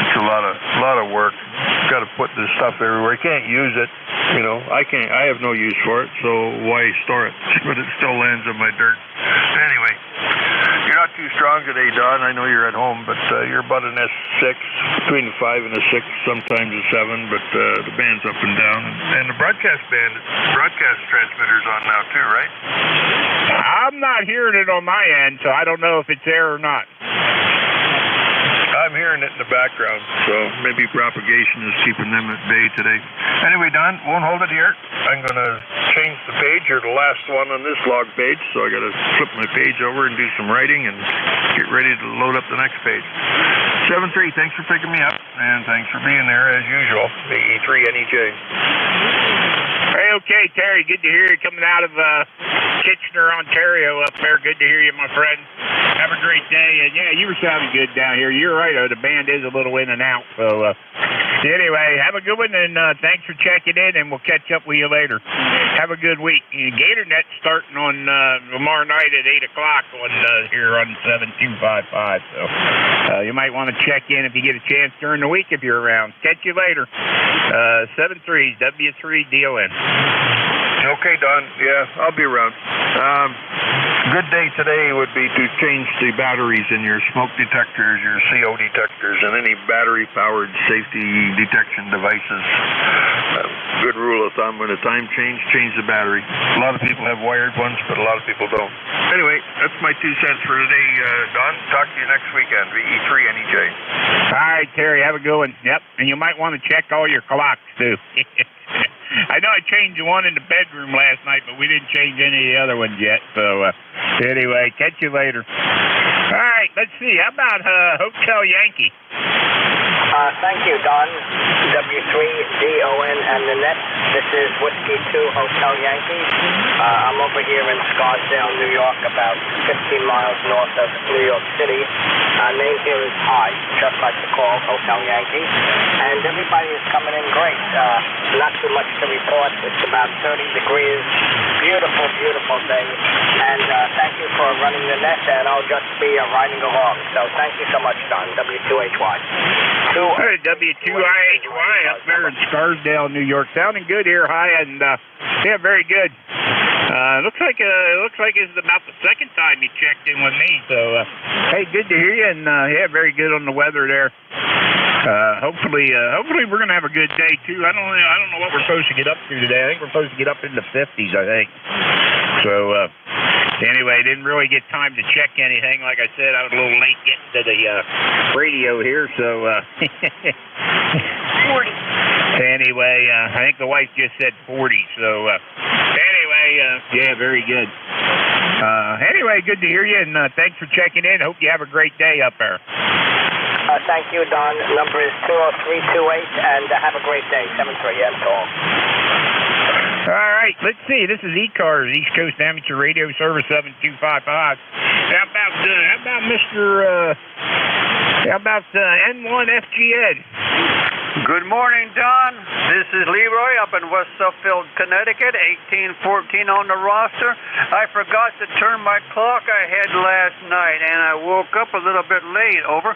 it's a lot of work. Got to put this stuff everywhere. I can't use it. You know, I have no use for it, so why store it? But it still lands on my dirt. Anyway, you're not too strong today, Don. I know you're at home, but you're about an S6, between a 5 and a 6, sometimes a 7, but the band's up and down. And the broadcast transmitter's on now too, right? I'm not hearing it on my end, so I don't know if it's there or not. I'm hearing it in the background, so maybe propagation is keeping them at bay today. Anyway, Don, won't hold it here. I'm going to change the page. You're the last one on this log page, so I got to flip my page over and do some writing and get ready to load up the next page. 7-3, thanks for picking me up, and thanks for being there as usual. The E3NEJ. Hey, okay, Terry, good to hear you coming out of Kitchener, Ontario up there. Good to hear you, my friend. Have a great day. And yeah, you were sounding good down here. You're right, the band is a little in and out. So anyway, have a good one, and thanks for checking in, and we'll catch up with you later. Have a good week. GatorNet's starting on tomorrow night at 8 o'clock on here on 7255. So you might want to check in if you get a chance during the week if you're around. Catch you later. 7-3 W3DON. Okay, Don. Yeah, I'll be around. Good day today would be to change the batteries in your smoke detectors, your CO detectors, and any battery-powered safety detection devices. Good rule of thumb, when a time change the battery. A lot of people have wired ones, but a lot of people don't. Anyway, that's my 2 cents for today, Don. Talk to you next weekend, VE3NEJ. All right, Terry, have a good one. Yep, and you might want to check all your clocks, too. I know I changed the one in the bedroom last night, but we didn't change any of the other ones yet. So anyway, catch you later. All right, let's see. How about Hotel Yankee? Thank you, Don. W3DON and the net. This is Whiskey 2 Hotel Yankee. I'm over here in Scarsdale, New York, about 15 miles north of New York City. Name here is High, just like the call, Hotel Yankee. And everybody is coming in great. Not too much to report. It's about 30 degrees. Beautiful, beautiful day. And thank you for running the net, and I'll just be riding along. So thank you so much, Don. W2HY. Hey, W2IHY up there in Scarsdale, New York. Sounding good here, High, and yeah, very good. Looks like it's about the second time you checked in with me. So, hey, good to hear you, and yeah, very good on the weather there. Hopefully we're gonna have a good day too. I don't know what we're supposed to get up to today. I think we're supposed to get up in the 50s. I think. So anyway, didn't really get time to check anything. Like I said, I was a little late getting to the radio here. So 40. Anyway, I think the wife just said 40. So anyway, yeah, very good. Anyway, good to hear you, and thanks for checking in. Hope you have a great day up there. Thank you, Don. Number is 20328, and have a great day. 73, yes, all. All right, let's see. This is ECARS, East Coast Amateur Radio Service 7255. How about N1FGN? Good morning, Don. This is Leroy up in West Suffield, Connecticut, 1814 on the roster. I forgot to turn my clock ahead last night, and I woke up a little bit late. Over.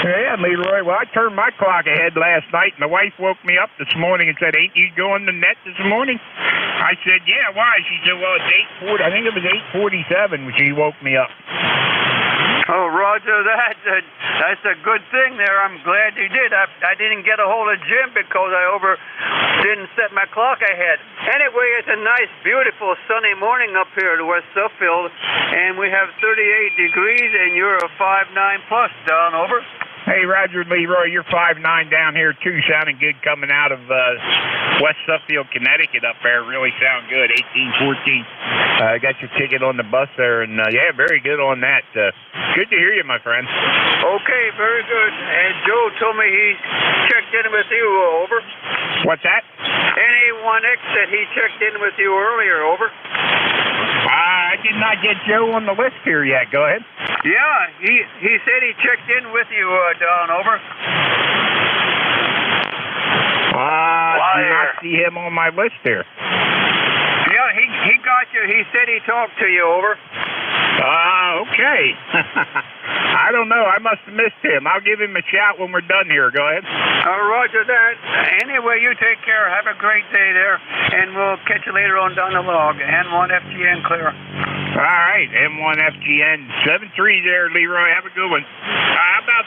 Yeah, Leroy. Well, I turned my clock ahead last night. My wife woke me up this morning and said, "Ain't you going to net this morning?" I said, "Yeah, why?" She said, "Well, it's 8:40. I think it was 8:47 when she woke me up." Oh, Roger, that's a good thing there. I'm glad you did. I didn't get a hold of Jim because I didn't set my clock ahead. Anyway, it's a nice, beautiful, sunny morning up here at West Suffield, and we have 38 degrees, and you're a 5'9 plus, Don. Over. Hey, Roger, Leroy, you're 5'9 down here, too. Sounding good coming out of West Suffield, Connecticut up there. Really sound good. 1814. Got your ticket on the bus there, and yeah, very good on that. Good to hear you, my friend. Okay, very good. And Joe told me he checked in with you. Over. What's that? NA1X said he checked in with you earlier. Over. I did not get Joe on the list here yet. Go ahead. Yeah, he said he checked in with you, Don. Over. I do not see him on my list here. Yeah, he got you. He said he talked to you. Over. Okay. I don't know. I must have missed him. I'll give him a shout when we're done here. Go ahead. Roger that. Anyway, you take care. Have a great day there, and we'll catch you later on down the log. N1FGN clear. All right, M1FGN 73 there, Leroy. Have a good one. How about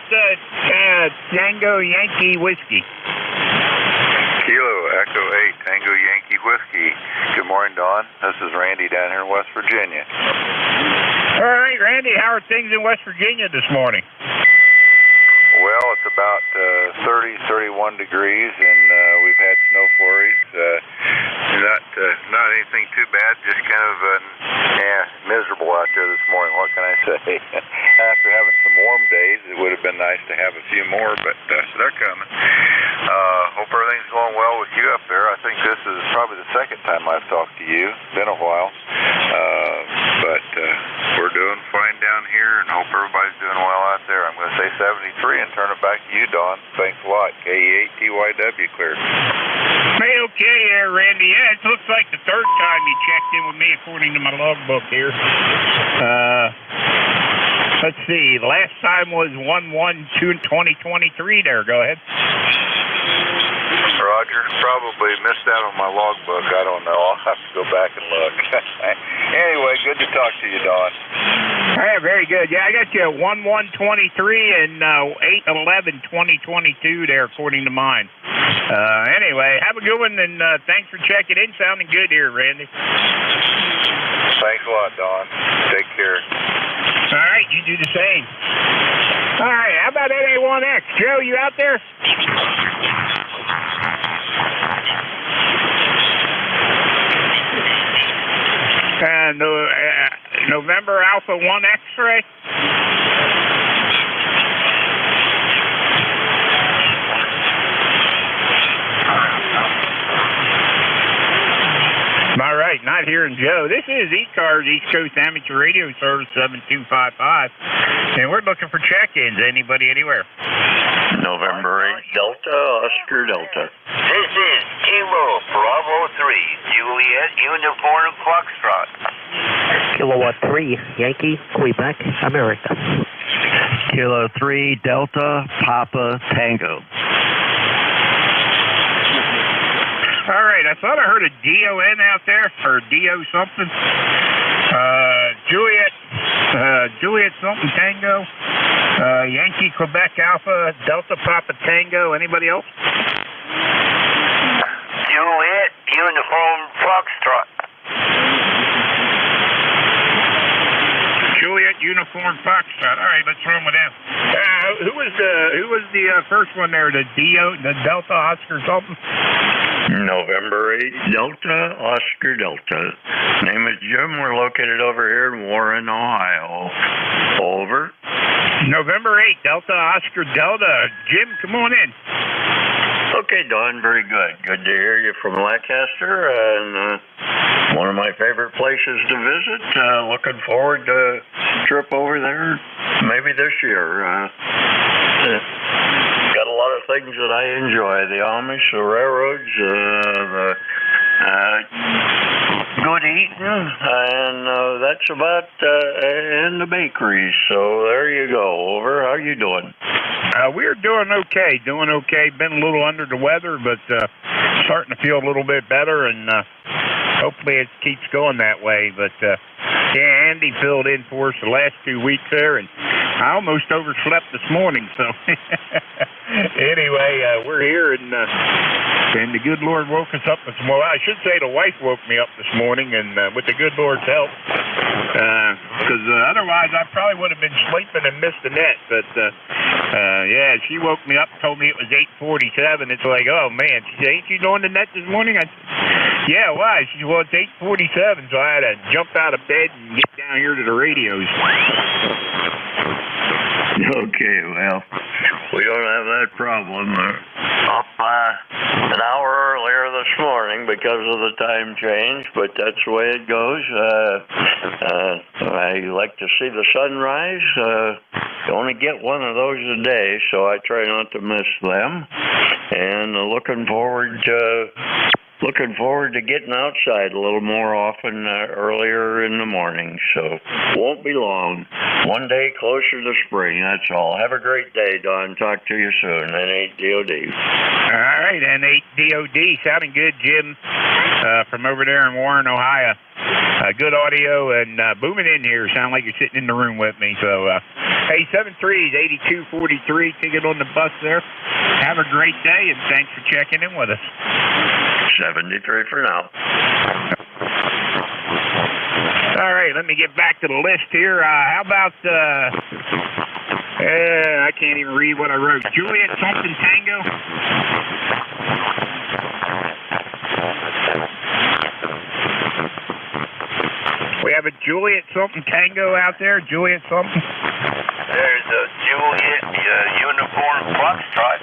Tango Yankee Whiskey? Kilo Echo 8 Tango Yankee Whiskey. Good morning, Don. This is Randy down here in West Virginia. All right, Randy, how are things in West Virginia this morning? Well, it's about 30, 31 degrees, and we've had snow flurries. Not anything too bad, just kind of miserable out there this morning. What can I say? After having some warm days, it would have been nice to have a few more, but they're coming. Hope everything's going well with you up there. I think this is probably the second time I've talked to you. It's been a while. But we're doing fine down here, and hope everybody's doing well out there. I'm going to say 73 and turn it back to you, Don. Thanks a lot. KE8TYW cleared. Hey, okay, Randy. Yeah, it looks like the third time you checked in with me, according to my logbook here. Let's see. The last time was 1/1/2023 there. Go ahead. Roger, probably missed out on my logbook. I don't know. I'll have to go back and look. Anyway, good to talk to you, Don. Hey, very good. Yeah, I got you 1/1/23 and 8/11/2022 there, according to mine. Anyway, have a good one, and thanks for checking in. Sounding good here, Randy. Thanks a lot, Don. Take care. All right, you do the same. All right, how about NA1X? Joe, you out there? November Alpha 1 X-ray. All right, not hearing Joe. This is ECARS, East Coast Amateur Radio Service 7255, and we're looking for check-ins. Anybody, anywhere? November 8 Delta, Oscar Delta. This is Kilo Bravo 3, Juliet Uniform Foxtrot. Kilowatt 3, Yankee, Quebec, America. Kilo 3 Delta, Papa Tango. All right, I thought I heard a DON out there, or DO something. Juliet something Tango. Yankee Quebec Alpha Delta Papa Tango. Anybody else? Juliet Uniform Foxtrot. Juliet Uniform Foxtrot. All right, let's run with them. Who was the first one there? The Delta Oscar something? November 8 Delta, Oscar Delta. Name is Jim. We're located over here in Warren, Ohio. Over. November 8, Delta, Oscar, Delta. Jim, come on in. Okay, Don, very good. Good to hear you from Lancaster, and one of my favorite places to visit. Looking forward to a trip over there maybe this year. Got a lot of things that I enjoy. The Amish, the railroads, the good eating, and that's about, and the bakeries. So there you go. Over. How you doing? We're doing okay. Been a little under the weather, but starting to feel a little bit better, and hopefully it keeps going that way. But yeah, Andy filled in for us the last 2 weeks there, and I almost overslept this morning. So anyway, we're here, and the good Lord woke us up this morning. I should say the wife woke me up this morning, and with the good Lord's help, because otherwise I probably would have been sleeping and missed the net. But yeah, she woke me up and told me it was 8:47. It's like, oh man, she said, ain't you doing the net this morning? I said, yeah, why? She said, well, it's 8:47, so I had to jump out of bed and get down here to the radios. Okay, well, we don't have that problem. Up an hour earlier this morning because of the time change, but that's the way it goes. I like to see the sunrise. You only get one of those a day, so I try not to miss them. And looking forward to getting outside a little more often earlier in the morning, so won't be long. One day closer to spring, that's all. Have a great day, Don. Talk to you soon. N8DOD. All right, N8DOD. Sounding good, Jim, from over there in Warren, Ohio. Good audio and booming in here. Sound like you're sitting in the room with me. So, hey, 73-8243, ticket on the bus there. Have a great day, and thanks for checking in with us. 73 for now. All right, let me get back to the list here. How about, I can't even read what I wrote. Juliet something Tango? We have a Juliet something Tango out there? Juliet something? There's a Juliet uniform Foxtrot.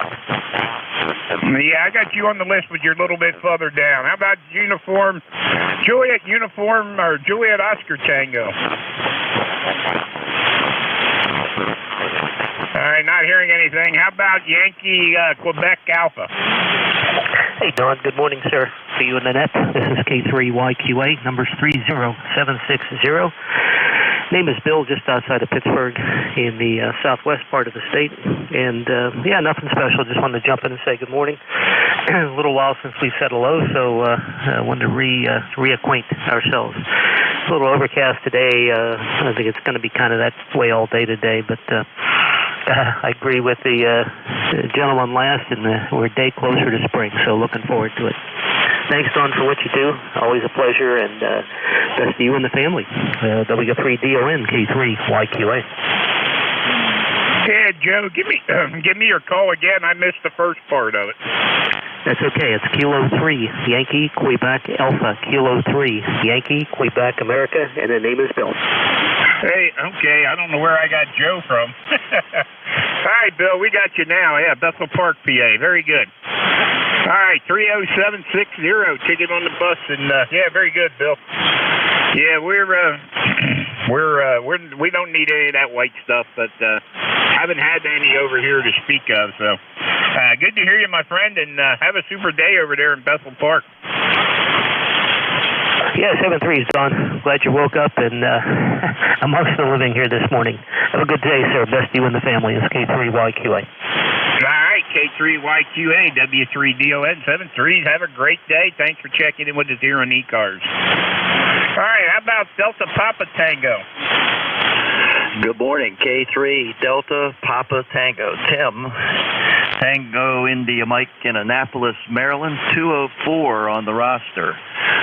Yeah, I got you on the list, but you're a little bit further down. How about uniform, Juliet uniform, or Juliet Oscar Tango? All right, not hearing anything. How about Yankee Quebec Alpha? Hey, Don. Good morning, sir. For you in the net, this is K3YQA, number's 30760. Name is Bill, just outside of Pittsburgh in the southwest part of the state. And, yeah, nothing special. Just wanted to jump in and say good morning. A little while since we said hello, so I wanted to reacquaint ourselves. A little overcast today. I think it's going to be kind of that way all day today, but I agree with the gentleman last, and we're a day closer to spring, so looking forward to it. Thanks, Don, for what you do. Always a pleasure, and best to you and the family. W3DON, K3YQA. Yeah, Joe, give me your call again. I missed the first part of it. That's okay. It's Kilo 3, Yankee, Quebec, Alpha, Kilo 3, Yankee, Quebec, America, and the name is Bill. Hey, okay, I don't know where I got Joe from. All right, Bill, we got you now. Yeah, Bethel Park, PA. Very good. All right, 30760, ticket on the bus, and yeah, very good, Bill. Yeah, we don't need any of that white stuff, but haven't had any over here to speak of. So good to hear you, my friend, and have a super day over there in Bethel Park. Yeah, 7-3's Don. Glad you woke up and amongst the living here this morning. Have a good day, sir. Best you and the family. It's K3YQA. All right, K3YQA, W3DON, 7-3's. Have a great day. Thanks for checking in with us here on ECARS. All right, how about Delta Papa Tango? Good morning, K3 Delta Papa Tango. Tim, Tango India Mike in Annapolis, Maryland, 204 on the roster.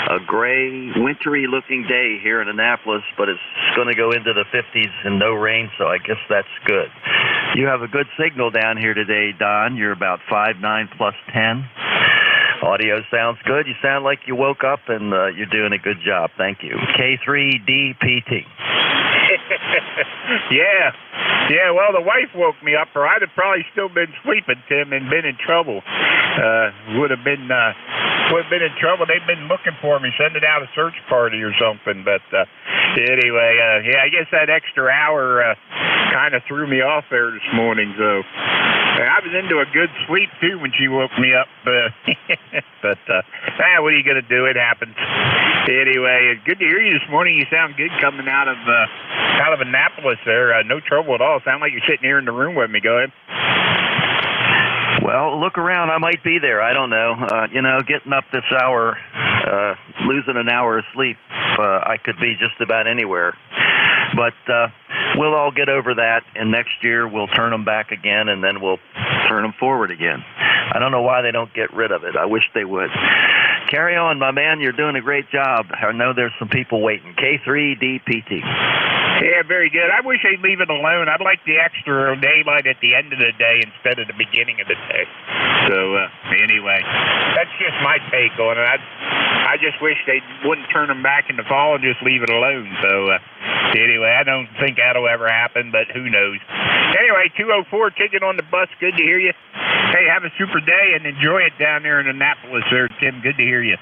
A gray, wintry-looking day here in Annapolis, but it's going to go into the 50s and no rain, so I guess that's good. You have a good signal down here today, Don. You're about 5'9 plus 10. Audio sounds good. You sound like you woke up, and you're doing a good job. Thank you. K3DPT. Yeah, well, the wife woke me up, or I'd have probably still been sleeping, Tim, and been in trouble. Would have been in trouble. They've been looking for me, sending out a search party or something. But anyway, yeah, I guess that extra hour kind of threw me off there this morning. So I was into a good sleep too when she woke me up. But what are you gonna do? It happens. Anyway, good to hear you this morning. You sound good coming out of Annapolis there. No trouble at all. Sound like you're sitting here in the room with me. Go ahead. Well, look around. I might be there. I don't know. Getting up this hour, losing an hour of sleep, I could be just about anywhere. But we'll all get over that, and next year we'll turn them back again, and then we'll turn them forward again. I don't know why they don't get rid of it. I wish they would. Carry on, my man. You're doing a great job. I know there's some people waiting. K3DPT. Yeah, very good. I wish they'd leave it alone. I'd like the extra daylight at the end of the day instead of the beginning of the day. So, anyway, that's just my take on it. I just wish they wouldn't turn them back in the fall and just leave it alone. So, anyway, I don't think that'll ever happen, but who knows. Anyway, 204, ticket on the bus. Good to hear you. Hey, have a super day and enjoy it down there in Annapolis there, Tim. Good to hear you.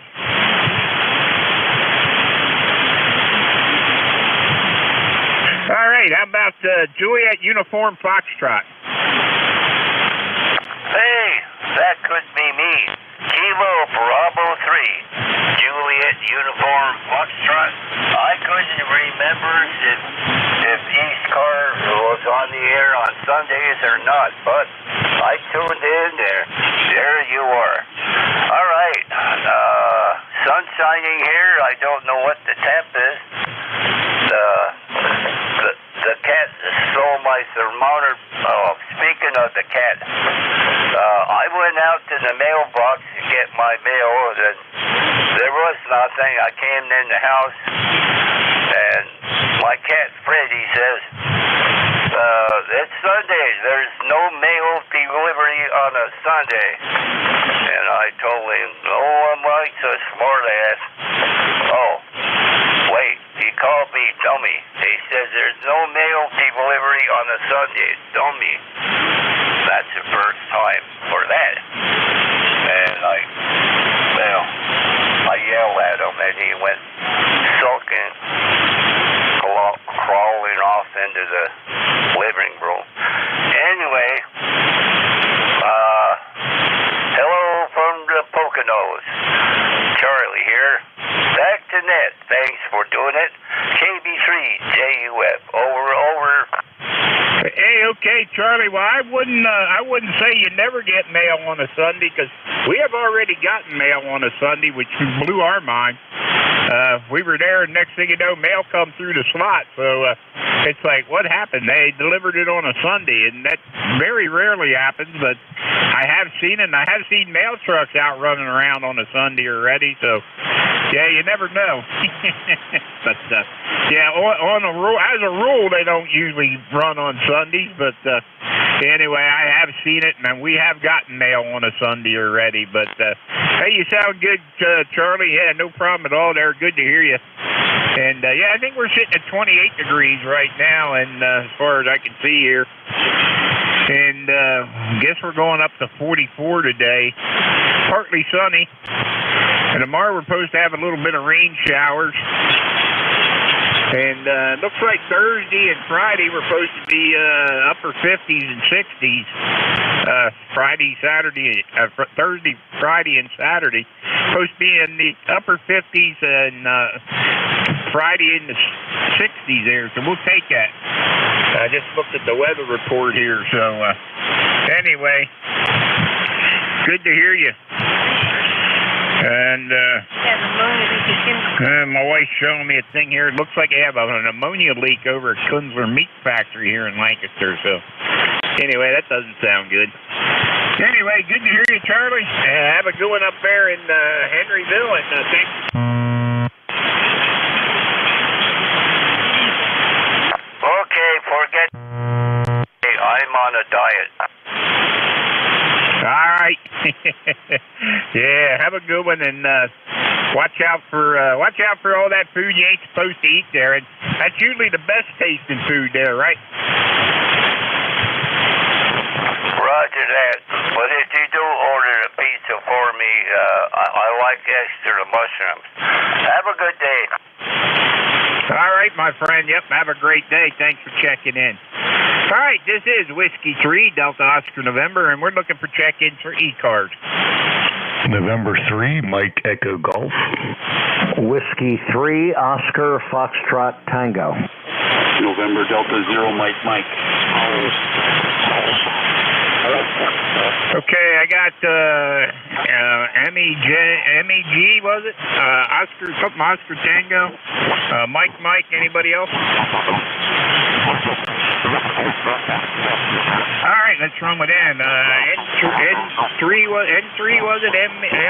All right, how about Juliet Uniform Foxtrot? Hey, that could be me. Kilo Bravo 3, Juliet Uniform Foxtrot. I couldn't remember if ECARS was on the air on Sundays or not, but I tuned in there. There you are. All right, sun shining here. I don't know what the temp is. The cat stole my thermometer. Oh, speaking of the cat, I went out to the mailbox to get my mail, and there was nothing. I came in the house, and my cat Freddy says, it's Sunday. There's no mail delivery on a Sunday. And I told him, no one likes a smart ass. Oh, wait, he called me dummy. He says there's no mail delivery on a Sunday. Dummy. That's the first time for that. And I yelled at him, and he went sulking, crawling off into the living room. Anyway, hello from the Poconos. Charlie here. Back to net. Thanks for doing it. KB3JUF. Over. Hey, okay, Charlie. Well, I wouldn't say you never get mail on a Sunday, because we have already gotten mail on a Sunday, which blew our mind. We were there, and next thing you know, mail come through the slot. So it's like, what happened? They delivered it on a Sunday, and that very rarely happens, but I have seen it, and I have seen mail trucks out running around on a Sunday already. So, yeah, you never know. But, yeah, as a rule, they don't usually run on Sundays, but anyway, I have seen it, and we have gotten mail on a Sunday already. But, hey, you sound good, Charlie. Yeah, no problem at all there. Good to hear you. And, yeah, I think we're sitting at 28 degrees right now, and as far as I can see here. And I guess we're going up to 44 today. Partly sunny. And tomorrow we're supposed to have a little bit of rain showers. And looks like Thursday and Friday we're supposed to be upper 50s and 60s. Thursday, Friday, and Saturday. Supposed to be in the upper 50s and Friday in the 60s there. So we'll take that. I just looked at the weather report here. So anyway, good to hear you. And my wife's showing me a thing here. It looks like they have an ammonia leak over at Kunzler Meat Factory here in Lancaster. So anyway, that doesn't sound good. Anyway, good to hear you, Charlie. Have a good one up there in Henryville. And thanks. Okay, forget. I'm on a diet. All right. Yeah, have a good one, and watch out for all that food you ain't supposed to eat there, and that's usually the best tasting food there, right? Roger that. But if you do order a pizza for me, I like extra mushrooms. Have a good day. All right, my friend. Yep, have a great day. Thanks for checking in. All right, this is Whiskey 3, Delta Oscar November, and we're looking for check-ins for ECARS. November 3, Mike Echo Golf. Whiskey 3, Oscar Foxtrot Tango. November Delta 0, Mike. Okay, I got MEG, was it? Oscar Tango. Mike, anybody else? All right, let's run with N. N3 was it?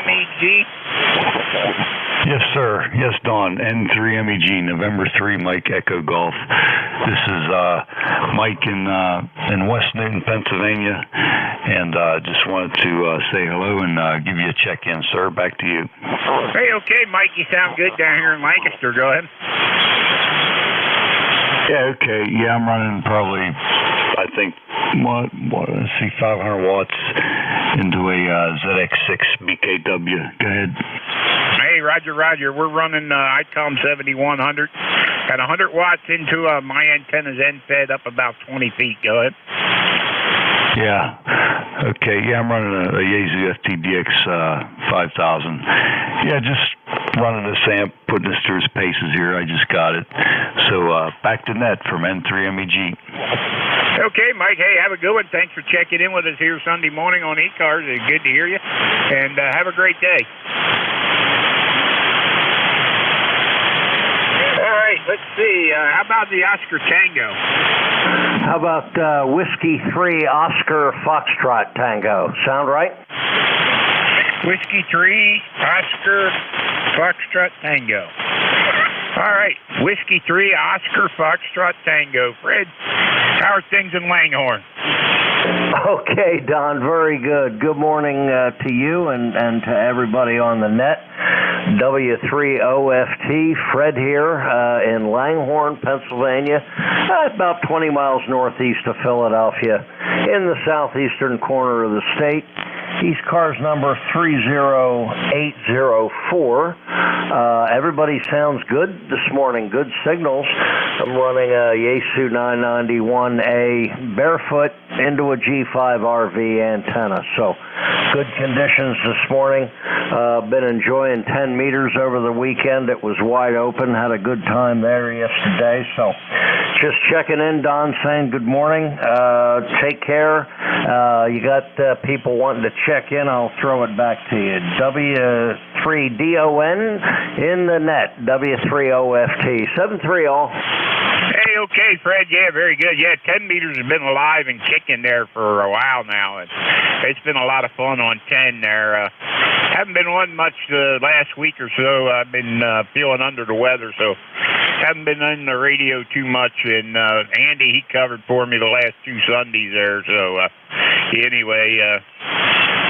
MEG? Yes, sir. Yes, Don. N3 MEG, November 3, Mike Echo Golf. This is Mike in West Newton, Pennsylvania, and just wanted to say hello and give you a check-in, sir. Back to you. Hey, okay, Mike, you sound good down here in Lancaster. Go ahead. Yeah, okay. Yeah, I'm running probably, I think, let's see, 500 watts into a ZX6 BKW. Go ahead. Hey, Roger. We're running ICOM 7100 at 100 watts into my antenna's end fed up about 20 feet. Go ahead. Yeah. Okay. Yeah, I'm running a Yaesu FTDX 5000. Yeah, just running this amp, putting this through its paces here. I just got it. So back to net from N3MEG. Okay, Mike. Hey, have a good one. Thanks for checking in with us here Sunday morning on ECARS. It's good to hear you. And have a great day. All right, let's see. How about the Oscar Tango? How about Whiskey 3, Oscar Foxtrot Tango? Sound right? Whiskey 3, Oscar Foxtrot Tango. All right, Whiskey 3, Oscar Foxtrot Tango. Fred, how are things in Langhorne? Okay, Don, very good. Good morning to you and to everybody on the net. W3OFT, Fred here in Langhorne, Pennsylvania, about 20 miles northeast of Philadelphia, in the southeastern corner of the state. ECARS number 30804. Everybody sounds good this morning. Good signals. I'm running a Yaesu 991A barefoot into a G5 RV antenna. So good conditions this morning. Been enjoying 10 meters over the weekend. It was wide open. Had a good time there yesterday. So just checking in, Don, saying good morning. Take care. You got people wanting to check in. I'll throw it back to you. W3DON in the net. W3OFT. 7-3 all. Hey, okay, Fred. Yeah, very good. Yeah, 10 meters has been alive and kicking there for a while now. And it's been a lot of fun on 10 there. Haven't been on much the last week or so. I've been feeling under the weather, so haven't been on the radio too much. And Andy, he covered for me the last 2 Sundays there. So anyway,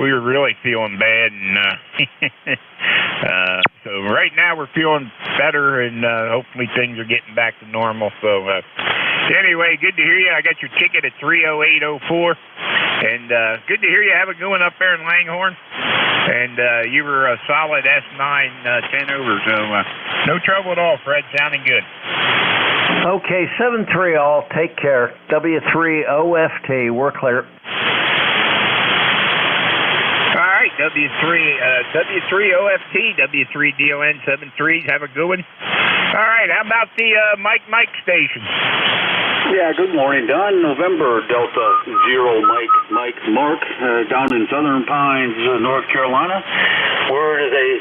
we were really feeling bad. And so right now we're feeling better, and hopefully things are getting back to normal. So anyway, good to hear you. I got your ticket at 30804. And good to hear you. Have a good one up there in Langhorne. And you were a solid S9 10 over, so no trouble at all, Fred. Sounding good. Okay, 7-3 all. Take care. W3OFT. We're clear. All right, W3OFT, W3DON 73s. Have a good one. All right, how about the Mike station? Yeah, good morning, Don. November Delta 0 Mike Mark, down in Southern Pines, North Carolina. We're at a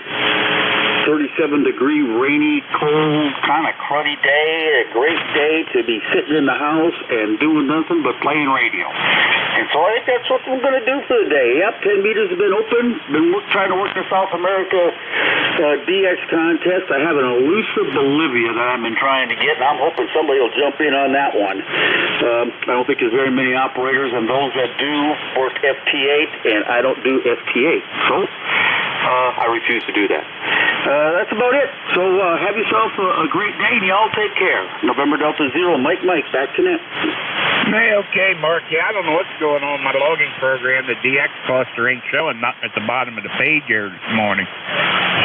37-degree, rainy, cold, kind of cruddy day. A great day to be sitting in the house and doing nothing but playing radio. And so I think that's what we're going to do for the day. Yep, 10 meters have been open. Been trying to work the South America DX contest. I have an elusive Bolivia that I've been trying to get, and I'm hoping somebody will jump in on that one. I don't think there's very many operators, and those that do work FT8, and I don't do FT8. So I refuse to do that. That's about it. So have yourself a great day, and y'all take care. November Delta Zero, Mike, back to net. Hey, okay, Mark. Yeah, I don't know what's going on in my logging program. The DX cluster ain't showing nothing at the bottom of the page here this morning.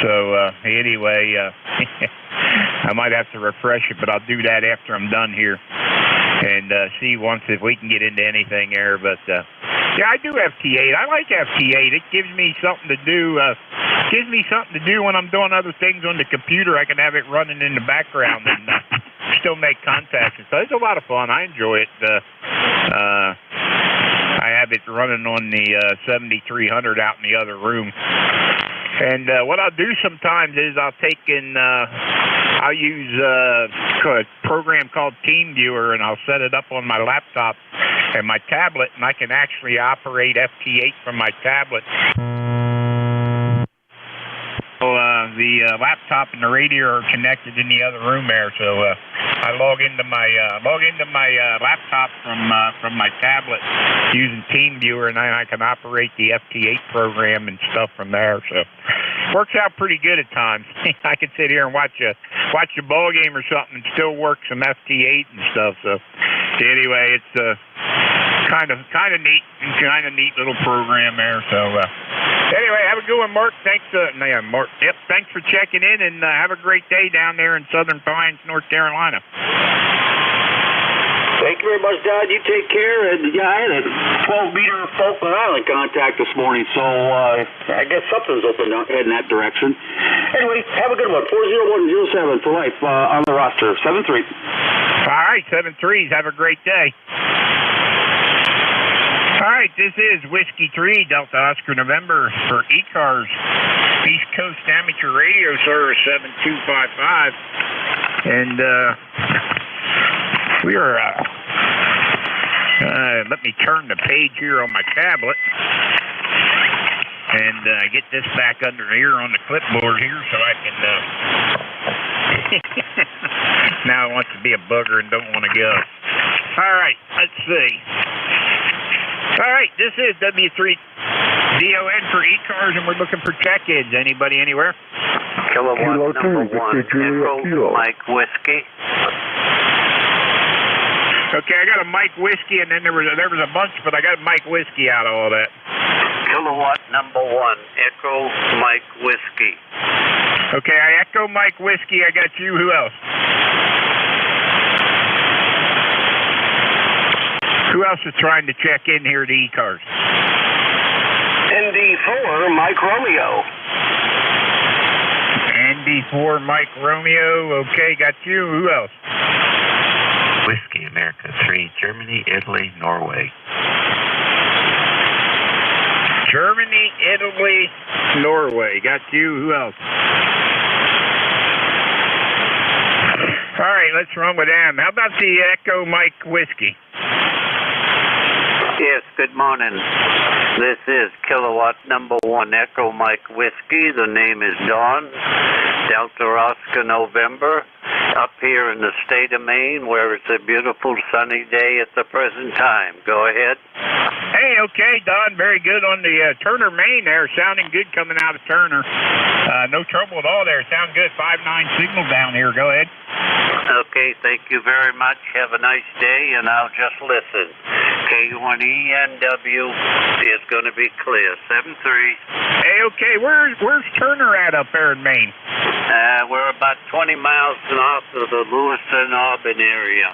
So anyway, I might have to refresh it, but I'll do that after I'm done here and see once if we can get into anything there. But yeah, I do FT8. I like FT8. It gives me something to do. When I'm doing other things on the computer. I can have it running in the background and still make contacts. So it's a lot of fun. I enjoy it. I have it running on the 7300 out in the other room. And what I'll do sometimes is I'll use a program called TeamViewer, and I'll set it up on my laptop and my tablet, and I can actually operate FT8 from my tablet. So the laptop and the radio are connected in the other room there. So I log into my laptop from my tablet using TeamViewer, and then I can operate the FT8 program and stuff from there. So works out pretty good at times. I could sit here and watch a ball game or something and still work some FT8 and stuff. So anyway, it's kind of neat little program there. So anyway, have a good one, Mark. Thanks, Mark. Yep, thanks for checking in, and have a great day down there in Southern Pines, North Carolina. Thank you very much, Don. You take care. And yeah, I had a 12-meter Falkland Island contact this morning, so I guess something's open in that direction. Anyway, have a good one. 40107 for life on the roster. 7-3. All right, 7-3s. Have a great day. All right, this is Whiskey 3, Delta Oscar November for ECARS, East Coast Amateur Radio Service 7255. And we are, let me turn the page here on my tablet and get this back under here on the clipboard here so I can, now it wants to be a bugger and don't want to go. All right, let's see. All right, this is W3DON for ECARS, and we're looking for check-ins. Anybody, anywhere? Kilowatt number 1, Echo Mike Whiskey. Okay, I got a Mike Whiskey, and then there was a bunch, but I got Mike Whiskey out of all that. Kilowatt number 1, Echo Mike Whiskey. Okay, I echo Mike Whiskey. I got you. Who else? Who else is trying to check in here to ECARS? ND4, Mike Romeo. ND4, Mike Romeo. Okay, got you. Who else? Whiskey America 3, Germany, Italy, Norway. Germany, Italy, Norway. Got you. Who else? All right, let's run with them. How about the Echo Mike Whiskey? Yes, good morning. This is Kilowatt number 1, Echo Mike Whiskey. The name is Dawn, Delta Oscar November, up here in the state of Maine, where it's a beautiful sunny day at the present time. Go ahead. Hey, okay, Don, very good on the Turner, Maine there. Sounding good coming out of Turner. No trouble at all there. Sound good. 5-9 signal down here. Go ahead. Okay, thank you very much. Have a nice day, and I'll just listen. K1ENW is going to be clear. 7-3. Hey, okay, where's Turner at up there in Maine? We're about 20 miles north of the Lewiston, Auburn area.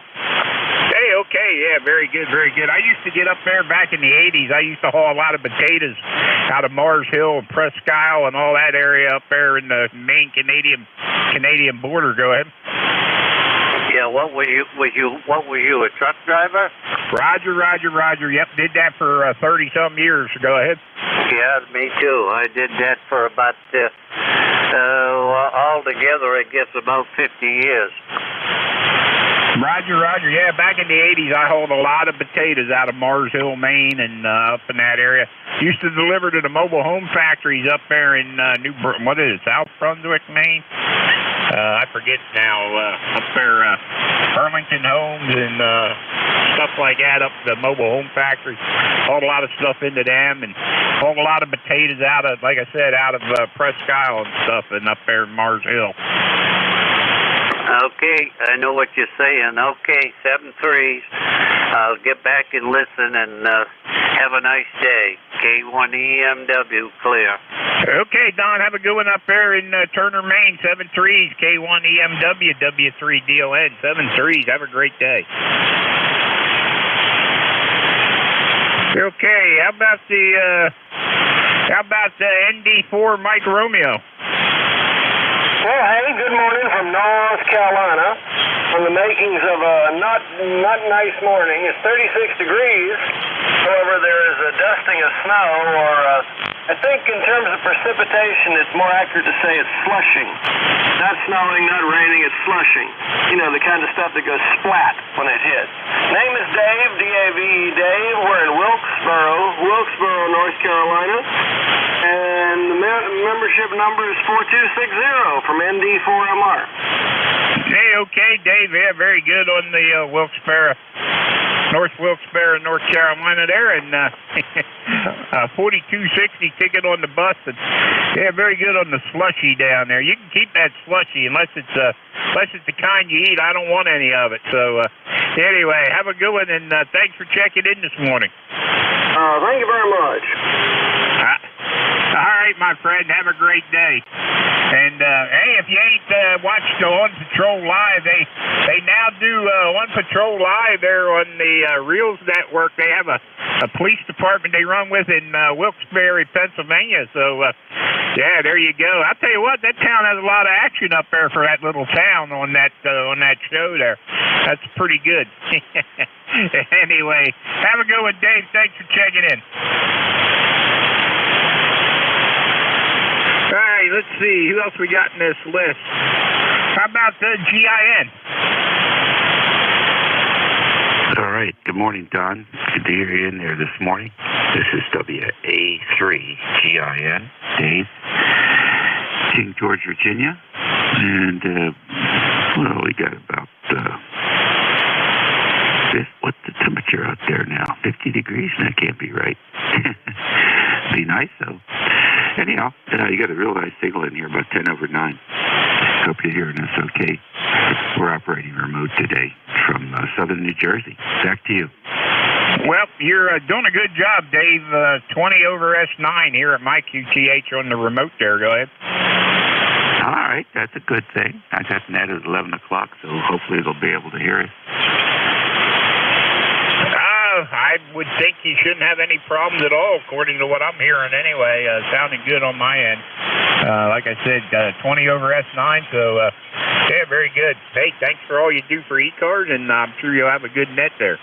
Hey, okay, yeah, very good, very good. I used to get up there back in the 80s. I used to haul a lot of potatoes out of Mars Hill and Presque Isle and all that area up there in the Maine-Canadian border. Go ahead. Yeah, what were you, a truck driver? Roger. Yep, did that for 30-some years. Go ahead. Yeah, me too. I did that for about, altogether, I guess, about 50 years. Roger. Yeah, back in the 80s, I hauled a lot of potatoes out of Mars Hill, Maine, and up in that area. Used to deliver to the mobile home factories up there in South Brunswick, Maine? I forget now. Up there, Burlington Homes and stuff like that up the mobile home factory. Hauled a lot of stuff into them and hauled a lot of potatoes out of, like I said, out of Presque Isle and stuff and up there in Mars Hill. Okay, I know what you're saying. Okay, 7-3. I'll get back and listen and have a nice day. K1EMW, clear. Okay, Don, have a good one up there in Turner, Maine. 7-3s, K1EMW, W3DON. 7-3s, have a great day. Okay, how about the ND4 Mike Romeo? Well, hey, good morning from North Carolina. On the makings of a not nice morning. It's 36 degrees. However, there is a dusting of snow, or I think in terms of precipitation, it's more accurate to say it's slushing. Not snowing, not raining, it's slushing. You know, the kind of stuff that goes splat when it hits. Name is Dave, D-A-V-E, Dave. We're in Wilkesboro, North Carolina. And the membership number is 4260 from ND4MR. Hey, okay, Dave. Yeah, very good on the North Wilkesboro, North Carolina there, and 4260 ticket on the bus. And, yeah, very good on the slushy down there. You can keep that slushy unless it's the kind you eat. I don't want any of it. So anyway, have a good one, and thanks for checking in this morning. Thank you very much. All right, my friend. Have a great day. And hey, if you ain't watched On Patrol Live, they now do On Patrol Live there on the Reels Network. They have a police department they run with in Wilkes-Barre, Pennsylvania. So yeah, there you go. I'll tell you what, that town has a lot of action up there for that little town on that show there. That's pretty good. Anyway, have a good one, Dave. Thanks for checking in. All right, let's see. Who else we got in this list? How about the GIN? All right. Good morning, Don. Good to hear you in there this morning. This is WA3GIN, Dave, King George, Virginia. And, well, we got about, what's the temperature out there now? 50 degrees? That can't be right. Be nice, though. Anyhow, you got a real nice signal in here, about 10 over 9. Hope you're hearing us okay. We're operating remote today from southern New Jersey. Back to you. Well, you're doing a good job, Dave. 20 over S9 here at my QTH on the remote there. Go ahead. All right, that's a good thing. I got net at 11 o'clock, so hopefully they'll be able to hear us. I would think you shouldn't have any problems at all, according to what I'm hearing anyway. Sounding good on my end. Like I said, 20 over S9, so yeah, very good. Hey, thanks for all you do for ECARS, and I'm sure you'll have a good net there.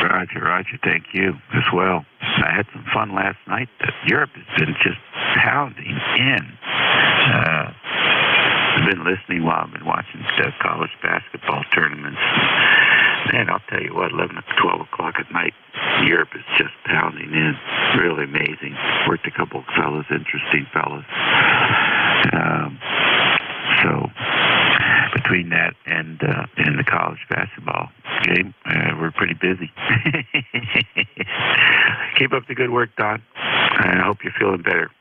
Roger, thank you as well. I had some fun last night. Europe has been just pounding in. I've been listening while I've been watching the college basketball tournaments. Man, I'll tell you what, 11 to 12 o'clock at night, Europe is just pounding in. Really amazing. Worked a couple of fellas, interesting fellas. So between that and the college basketball game, we're pretty busy. Keep up the good work, Don. I hope you're feeling better.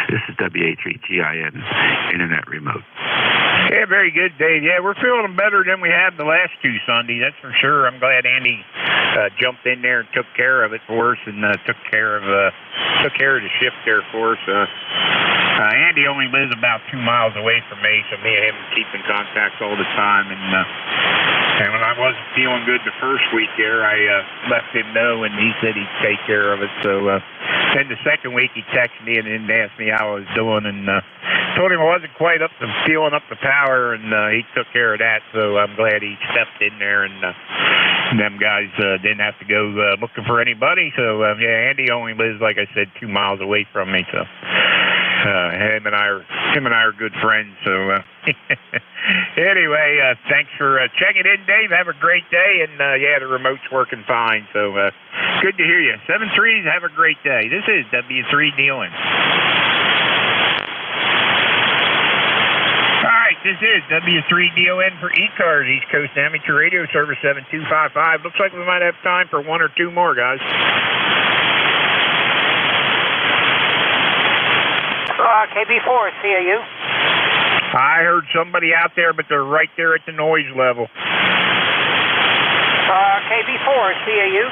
This is WA3GIN, Internet Remote. Yeah, very good, Dave. Yeah, we're feeling better than we had the last two Sundays, that's for sure. I'm glad Andy jumped in there and took care of it for us, and took care of the shift there for us. Andy only lives about 2 miles away from me, so me and him keep in contact all the time. And when I wasn't feeling good the first week there, I left him know, and he said he'd take care of it. So then the second week he texted me and then asked me how I was doing, and told him I wasn't quite feeling up the power, and he took care of that. So I'm glad he stepped in there, and them guys didn't have to go looking for anybody. So yeah, Andy only lives, like I said, 2 miles away from me. So him and I are good friends. So anyway, thanks for checking in, Dave. Have a great day, and yeah, the remote's working fine. So good to hear you. 7-3s. Have a great day. This is W3 Dealing. All right, this is W3DON for ECARS, East Coast Amateur Radio Service 7255. Looks like we might have time for one or two more, guys. KB4, CAU. I heard somebody out there, but they're right there at the noise level. KB4, CAU.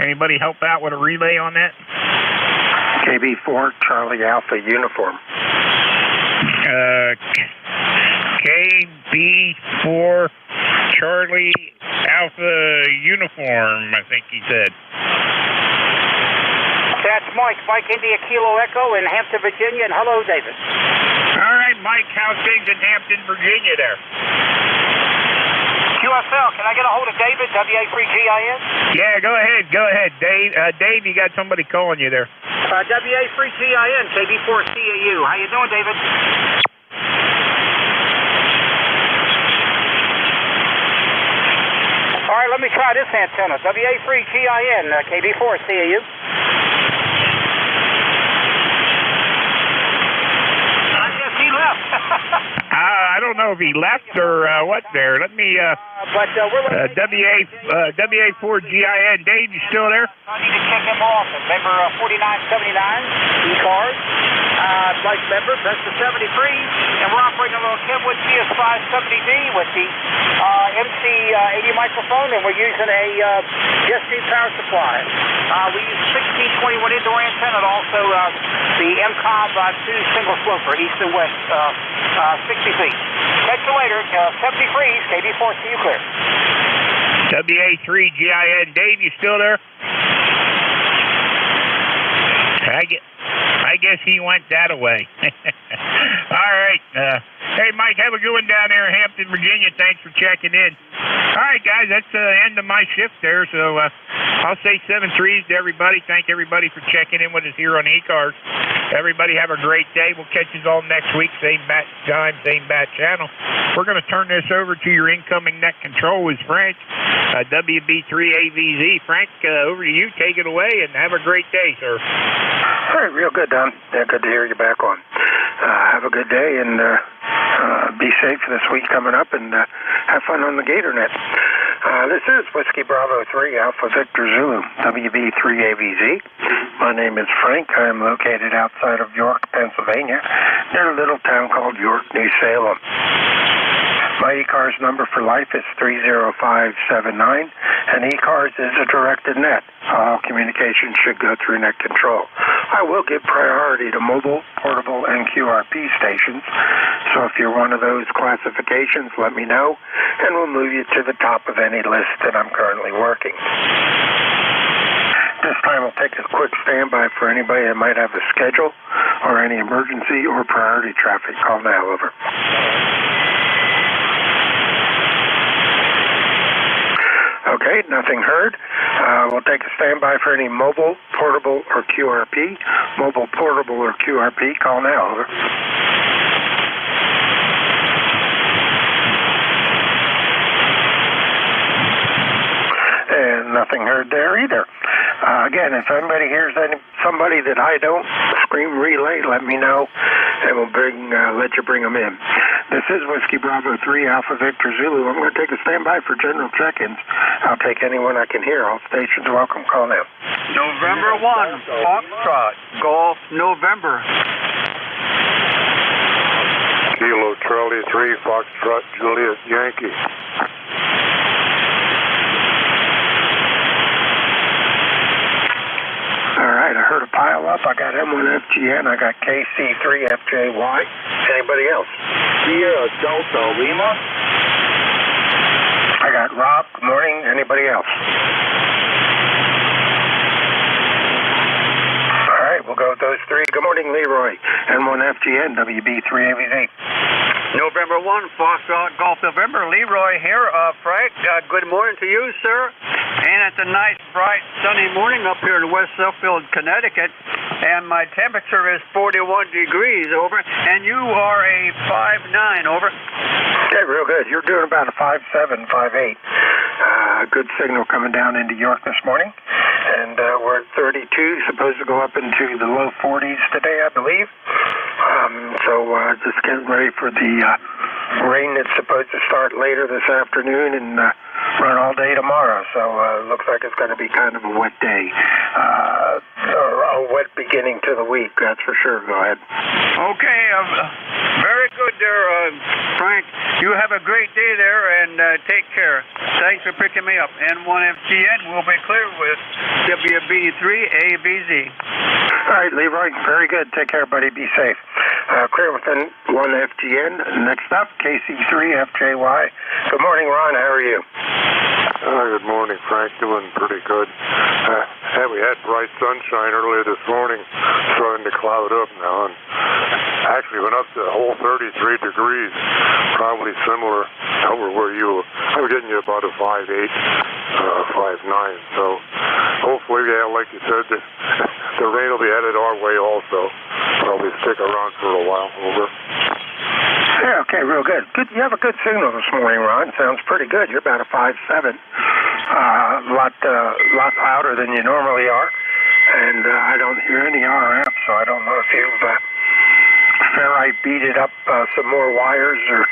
Anybody help out with a relay on that? KB4, Charlie Alpha Uniform. KB4, Charlie Alpha Uniform, I think he said. That's Mike. Mike India Kilo Echo in Hampton, Virginia. And hello, David. All right, Mike, how's things in Hampton, Virginia there? QSL, can I get a hold of David, WA3GIN? Yeah, go ahead. Dave, you got somebody calling you there. WA3GIN, KB4CAU. How you doing, David? All right, let me try this antenna. WA3GIN, KB4CAU. I guess he left. I don't know if he left or what there. Let me, WA4GIN. Dave, you still there? I need to check him off. Member 4979, ECARS. Vice member, that's the 73. And we're operating a little Kenwood CS570D with the MC80 microphone, and we're using a Just power supply. We use a 1621 indoor antenna and also the MCOM 2 single sloper, east and west, 60 feet. Catch you later, 73s, KB4, see you clear. WA3GIN. Dave, you still there? I guess he went that away. All right. Hey, Mike, have a good one down there in Hampton, Virginia. Thanks for checking in. All right, guys, that's the end of my shift there. So I'll say 7-3s to everybody. Thank everybody for checking in with us here on ECARS. Everybody have a great day. We'll catch you all next week. Same bat time, same bat channel. We're going to turn this over to your incoming net control with Frank, WB3AVZ. Frank, over to you. Take it away and have a great day, sir. All right, real good, Don. Yeah, good to hear you back on. Have a good day and be safe this week coming up and have fun on the GatorNet. This is Whiskey Bravo 3 Alpha Victor Zulu, WB3AVZ. My name is Frank. I am located outside of York, Pennsylvania, near a little town called York, New Salem. My ECARS number for life is 30579, and ECARS is a directed net. All communication should go through net control. I will give priority to mobile, portable, and QRP stations, so if you're one of those classifications, let me know, and we'll move you to the top of any list that I'm currently working. This time I'll take a quick standby for anybody that might have a schedule or any emergency or priority traffic. Call now, over. Okay, nothing heard. We'll take a standby for any mobile, portable, or QRP. Mobile, portable, or QRP. Call now, over. And nothing heard there either. Again, if anybody hears somebody that I don't, scream relay, let me know, and we'll let you bring them in. This is Whiskey Bravo 3 Alpha Victor Zulu. I'm going to take a standby for general check-ins. I'll take anyone I can hear. All stations welcome. Call now. November 1, Foxtrot, Golf, November. Kilo Charlie 3, Foxtrot, Juliet, Yankee. All right, I heard a pile up. I got M1FGN. I got KC3FJY. Anybody else? Sierra Delta Lima. I got Rob. Good morning. Anybody else? All right, we'll go with those three. Good morning, Leroy. M1FGN, WB3AVZ. November 1, Foxtrot, Golf, November. Leroy here. Frank, good morning to you, sir. And it's a nice, bright, sunny morning up here in West Suffield, Connecticut. And my temperature is 41 degrees, over. And you are a 5'9", over. Okay, real good. You're doing about a 5'7", 5'8". Good signal coming down into York this morning. And we're at 32, supposed to go up into the low 40s today, I believe. So just getting ready for the rain that's supposed to start later this afternoon and run all day tomorrow. So looks like it's going to be kind of a wet day, or a wet beginning to the week. That's for sure. Go ahead. Okay, very good there, Frank. You have a great day there, and take care. Thanks for picking me up. N1FGN will be clear with WB3ABZ. All right, Leroy. Very good. Take care, buddy. Be safe. Clear with N1FGN. Next up, KC3FJY. Good morning, Ron. How are you? Good morning, Frank. Doing pretty good. We had bright sunshine earlier this morning, starting to cloud up now, and actually went up to a whole 33 degrees, probably similar over where you were. I was getting you about a 5'8", 5'9", so hopefully, yeah, like you said, the rain will be headed our way also. Probably stick around for a while. Over. Yeah, okay, real good. Good. You have a good signal this morning, Ron. Sounds pretty good. You're about a 5'7", a lot louder than you normally are, and I don't hear any RF, so I don't know if you've ferrite beaded up some more wires or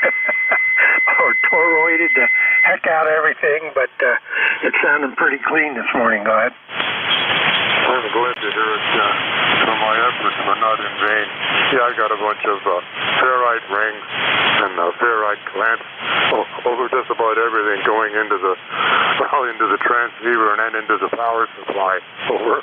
or toroided the heck out of everything, but it's sounding pretty clean this morning. Go ahead. I'm glad to hear it. So my efforts were not in vain. Yeah, I got a bunch of ferrite rings and ferrite clamps over just about everything going into the transceiver and then into the power supply. Over.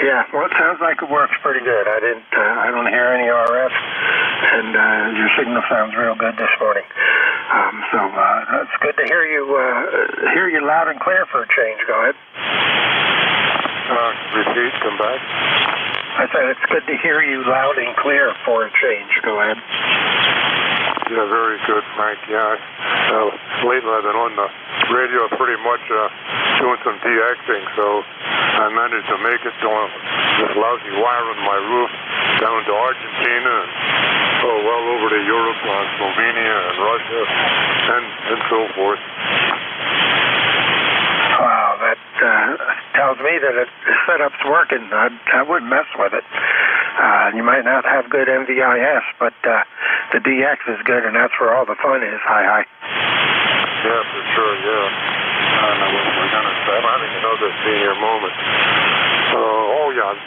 Yeah, well, it sounds like it works pretty good. I don't hear any RF, and your signal sounds real good this morning. So it's good to hear you loud and clear for a change. Go ahead. Repeat, come back. I said it's good to hear you loud and clear for a change. Go ahead. Yeah, very good, Frank. Yeah, lately I've been on the radio pretty much doing some DXing, so I managed to make it going this lousy wire on my roof down to Argentina and well over to Europe, Slovenia and Russia and so forth. Wow, that tells me that the setup's working. I wouldn't mess with it. You might not have good MVIS, but the DX is good, and that's where all the fun is. Hi. Yeah, for sure, yeah. I don't know what we're going to say. I'm having another senior moment.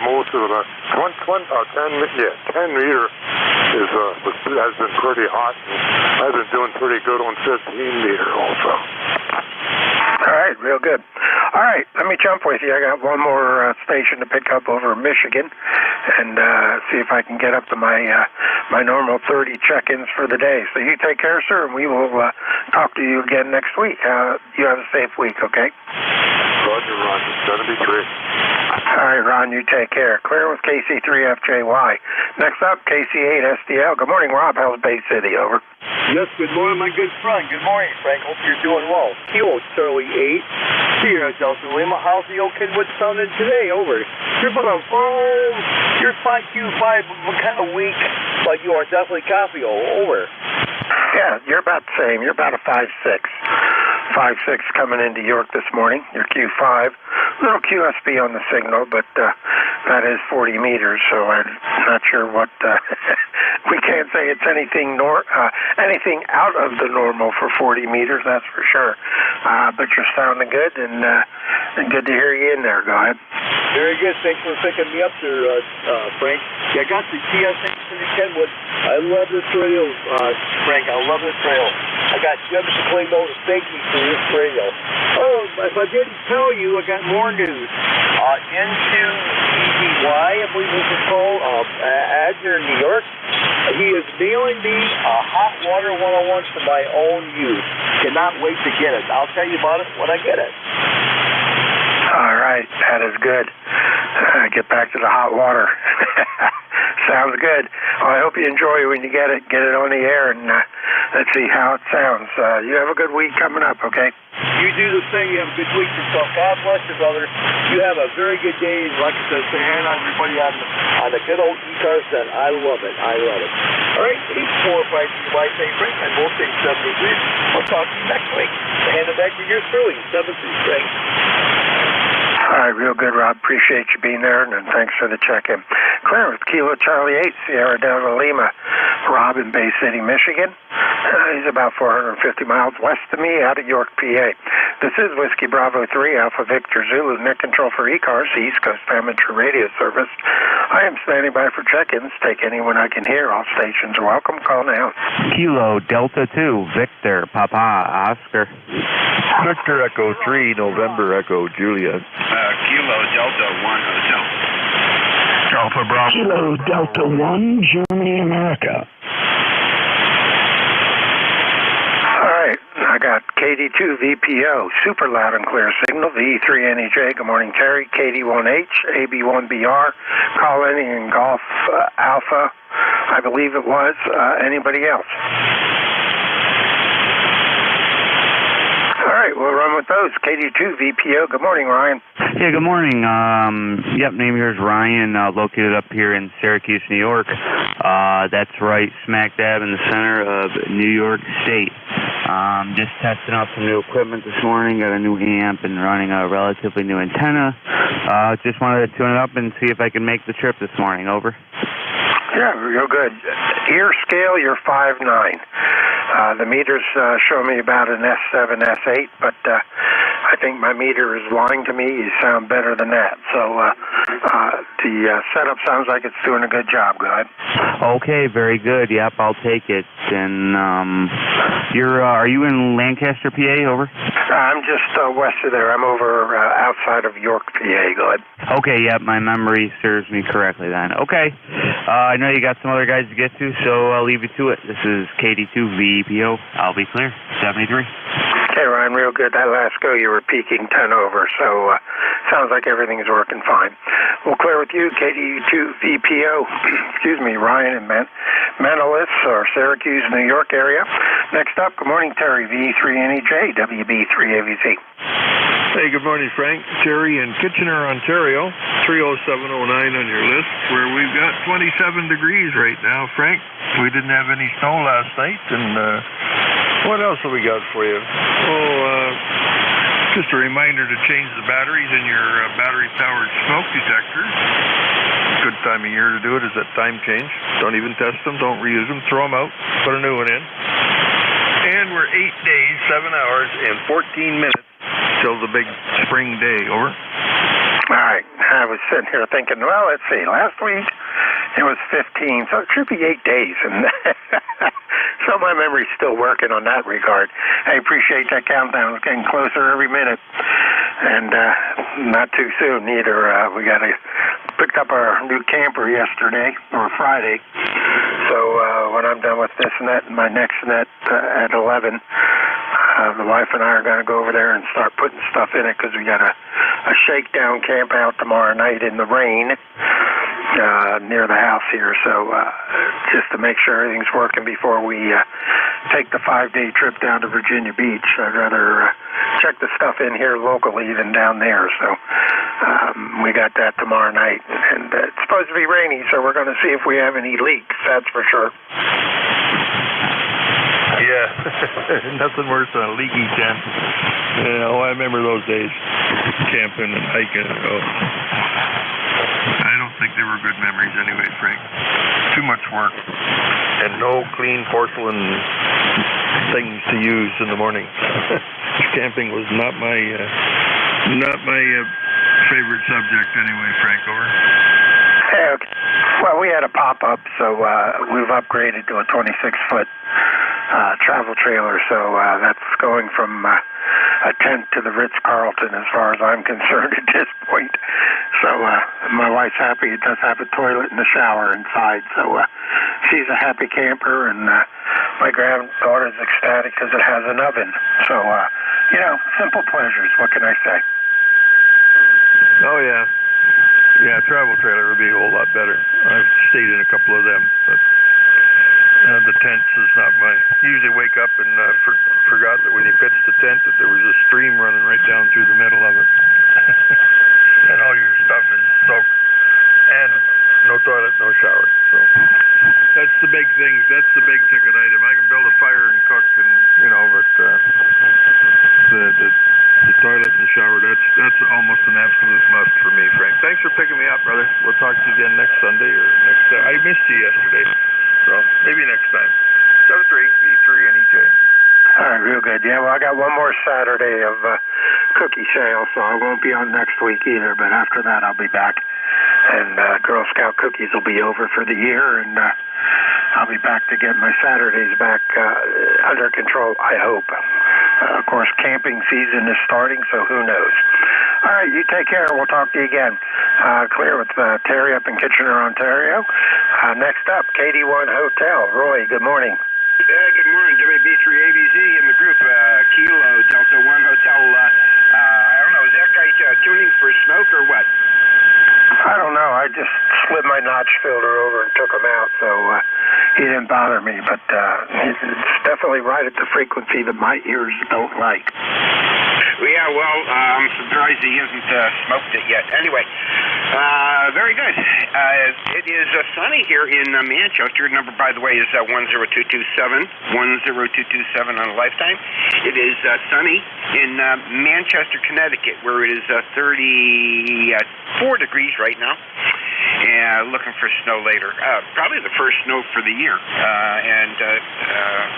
Most of the 10 meter has been pretty hot. And I've been doing pretty good on 15 meter also. All right, real good. All right, let me jump with you. I got one more station to pick up over in Michigan, and see if I can get up to my normal 30 check-ins for the day. So you take care, sir, and we will talk to you again next week. You have a safe week, okay? Roger, 73. All right, Ron, you take care. Clear with KC3FJY. Next up, KC8STL. Good morning, Rob. How's Bay City? Over. Yes, good morning, my good friend. Good morning, Frank. Hope you're doing well. Kilo Charlie 8, Sierra Delta Lima. How's the old Kenwood sounding today? Over. You're about a you're 5Q5 kind of weak, but you are definitely copy. Over. Yeah, you're about the same. You're about a 5'6". 5'6" coming into York this morning. Your Q5. Little QSB on the signal, but that is 40 meters, so I'm not sure what... we can't say it's anything out of the normal for 40 meters, that's for sure. But you're sounding good, and good to hear you in there. Go ahead. Very good. Thanks for picking me up there, Frank. Yeah, I got the TSX in the Kenwood. I love this radio, Frank. I love this radio. I got Jim Chiquino to thank me for this radio. Oh, if I didn't tell you, I got more news. N2UY, I believe this is called, Adler, New York. He is mailing me a hot water 101 for my own use. Cannot wait to get it. I'll tell you about it when I get it. All right, that is good. Get back to the hot water. Sounds good. Well, I hope you enjoy it when you get it. Get it on the air, and let's see how it sounds. You have a good week coming up, okay? You do the same. You have a good week yourself. God bless you, brother. You have a very good day. Like I said, say hi to everybody on the good old ECARS, and I love it. I love it. All right, 8452 by Frank, and we'll say 73. We'll talk to you next week. I'll hand it back to yours truly, 73 Frank. All right, real good, Rob. Appreciate you being there, and thanks for the check-in. Clear with Kilo Charlie 8, Sierra Delta Lima. Rob in Bay City, Michigan. He's about 450 miles west of me out of York, PA. This is Whiskey Bravo 3, Alpha Victor Zulu, net control for ECARS, East Coast Amateur Radio Service. I am standing by for check-ins. Take anyone I can hear. All stations are welcome. Call now. Kilo Delta 2, Victor, Papa, Oscar. Victor Echo 3, November Echo Juliet. Kilo Delta 1 Hotel. Alpha Bravo. Kilo Delta 1, Germany, America. All right, I got KD2 VPO, super loud and clear signal, VE3NEJ, good morning Terry, KD1H, AB1BR, call any in Golf Alpha, I believe it was, anybody else? All right, we'll run with those. KD2 VPO. Good morning, Ryan. Yeah, good morning. Yep, name here is Ryan, located up here in Syracuse, New York. That's right, smack dab in the center of New York State. Just testing out some new equipment this morning. Got a new amp and running a relatively new antenna. Just wanted to tune it up and see if I can make the trip this morning. Over. Yeah, real good. Ear scale, you're 5'9". The meters show me about an S7, S8, but I think my meter is lying to me. You sound better than that. So the setup sounds like it's doing a good job. Go ahead. Okay, very good. Yep, I'll take it. And are you in Lancaster, PA? Over. I'm just west of there. I'm over outside of York, PA. Go ahead. Okay, yep, my memory serves me correctly then. Okay, I know you got some other guys to get to, so I'll leave you to it. This is KD2 VPO. I'll be clear. 73. Okay, Ryan, real good. That last go, you were peaking 10 over, so sounds like everything's working fine. We'll clear with you, KD2 VPO. Excuse me, Ryan in Manalius or Syracuse, New York area. Next up, good morning, Terry, VE3NEJ, WB3AVZ. Hey, good morning, Frank. Terry in Kitchener, Ontario, 30709 on your list, where we've got 27 degrees right now, Frank. We didn't have any snow last night, and what else have we got for you? Just a reminder to change the batteries in your battery-powered smoke detectors. Good time of year to do it is that time change. Don't even test them, don't reuse them, throw them out, put a new one in. And we're 8 days, 7 hours, and 14 minutes till the big spring day. Over. All right. I was sitting here thinking, well, let's see. Last week it was 15, so it should be 8 days. And so my memory's still working on that regard. I appreciate that countdown. It's getting closer every minute. And not too soon either. We picked up our new camper yesterday, or Friday. So when I'm done with this net and my next net at 11, the wife and I are going to go over there and start putting stuff in it because we got a shakedown camp out tomorrow night in the rain near the house here. So just to make sure everything's working before we take the 5-day trip down to Virginia Beach. I'd rather check the stuff in here locally than down there. So we got that tomorrow night. And it's supposed to be rainy, so we're going to see if we have any leaks, that's for sure. Yeah, nothing worse than a leaky tent. I remember those days, camping and hiking. I don't think they were good memories anyway, Frank. Too much work and no clean porcelain things to use in the morning. Camping was not my favorite subject anyway, Frank. Over. Hey, okay. Well, we had a pop-up, so we've upgraded to a 26-foot travel trailer, so that's going from a tent to the Ritz-Carlton as far as I'm concerned at this point. So my wife's happy. It does have a toilet and a shower inside, so she's a happy camper, and my granddaughter's ecstatic because it has an oven. So, simple pleasures. What can I say? Oh, yeah. Yeah, travel trailer would be a whole lot better. I've stayed in a couple of them, but the tents is not my... You usually wake up and forgot that when you pitched the tent that there was a stream running right down through the middle of it. And all your stuff is soaked. And no toilet, no shower. So that's the big thing. That's the big ticket item. I can build a fire and cook, and but the the toilet and the shower, that's almost an absolute must for me, Frank. Thanks for picking me up, brother. We'll talk to you again next Sunday or next. I missed you yesterday, so maybe next time. 73B3NEJ. All right, real good. Yeah, well, I got one more Saturday of cookie sale, so I won't be on next week either. But after that, I'll be back, and Girl Scout cookies will be over for the year, and I'll be back to get my Saturdays back under control, I hope. Of course, camping season is starting, so who knows. All right, you take care. We'll talk to you again. Clear with Terry up in Kitchener, Ontario. Next up, KD1 Hotel. Roy, good morning. Yeah, good morning. WB3ABZ in the group. Kilo Delta 1 Hotel. I don't know, is that guy tuning for smoke or what? I don't know. I just slid my notch filter over and took him out, so he didn't bother me. But it's definitely right at the frequency that my ears don't like. Yeah, well, I'm surprised he hasn't smoked it yet. Anyway, very good. It is sunny here in Manchester. Number, by the way, is 10227. 10227 on a lifetime. It is sunny in Manchester, Connecticut, where it is 34 degrees right now. And looking for snow later. Probably the first snow for the year. And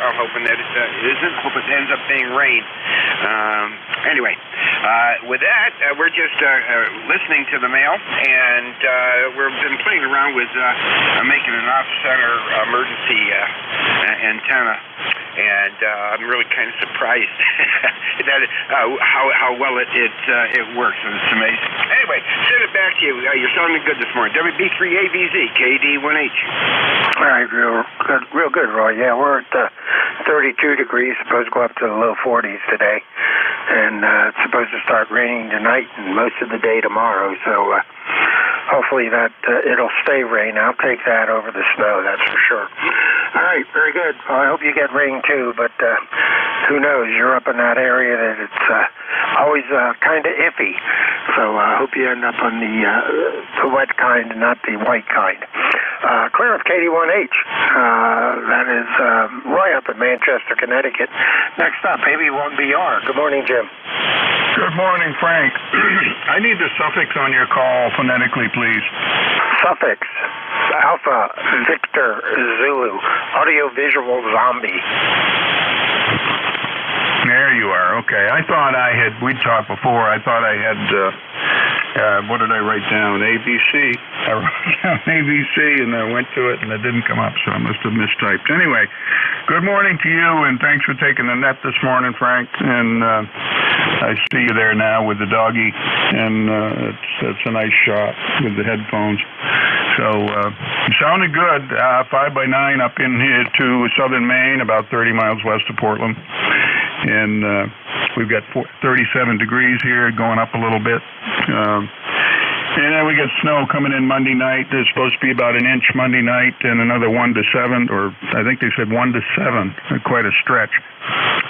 I'm hoping that it isn't. Hope it ends up being rain. Anyway, with that, we're just listening to the mail, and we've been playing around with making an off-center emergency antenna. And I'm really kind of surprised that how well it works. And it's amazing. Anyway, send it back to you. You're sounding good this morning. WB3ABZ, KD1H. All right, real good, Roy. Yeah, we're at 32 degrees. Supposed to go up to the low 40s today. And it's supposed to start raining tonight and most of the day tomorrow. So hopefully that it'll stay rain. I'll take that over the snow, that's for sure. All right, very good. Well, I hope you get rain too, but who knows? You're up in that area that it's always kind of iffy. So I hope you end up on the wet kind and not the white kind. Clear with KD1H. That is Roy up in Manchester, Connecticut. Next up, AB1BR. Good morning, Jim. Good morning, Frank. I need the suffix on your call phonetically, please. Suffix. Alpha, Victor, Zulu, audio-visual zombie. There you are. Okay. I thought we'd talked before. I thought I had, what did I write down? ABC. I wrote down ABC and I went to it and it didn't come up, so I must have mistyped. Anyway, good morning to you and thanks for taking the net this morning, Frank. And I see you there now with the doggy, and it's a nice shot with the headphones. So you sounded good. 5x9 up in here to southern Maine, about 30 miles west of Portland. And we've got 37 degrees here, going up a little bit. And then we get snow coming in Monday night. There's supposed to be about an inch Monday night and another 1 to 7, or I think they said 1 to 7, quite a stretch,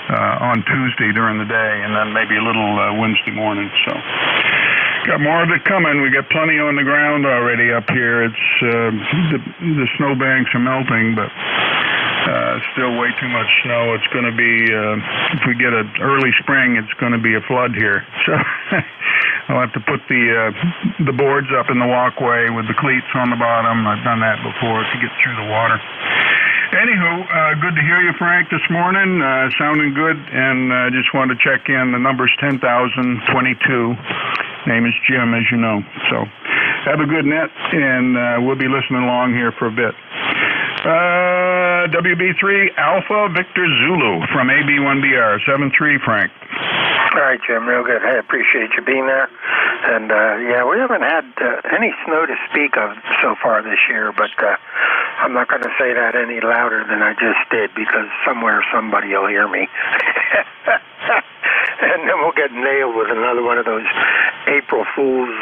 on Tuesday during the day, and then maybe a little Wednesday morning. So got more of it coming. We got plenty on the ground already up here. It's the snowbanks are melting, but still way too much snow. It's going to be, if we get an early spring, it's going to be a flood here. So I'll have to put the boards up in the walkway with the cleats on the bottom. I've done that before to get through the water. Anywho, good to hear you, Frank, this morning. Sounding good, and I just wanted to check in. The number's 10,022. Name is Jim, as you know. So have a good net, and we'll be listening along here for a bit. WB3 Alpha Victor Zulu from AB1BR 73, Frank. All right, Jim, real good. I appreciate you being there. And, yeah, we haven't had any snow to speak of so far this year, but I'm not going to say that any louder than I just did because somewhere somebody will hear me. And then we'll get nailed with another one of those April Fool's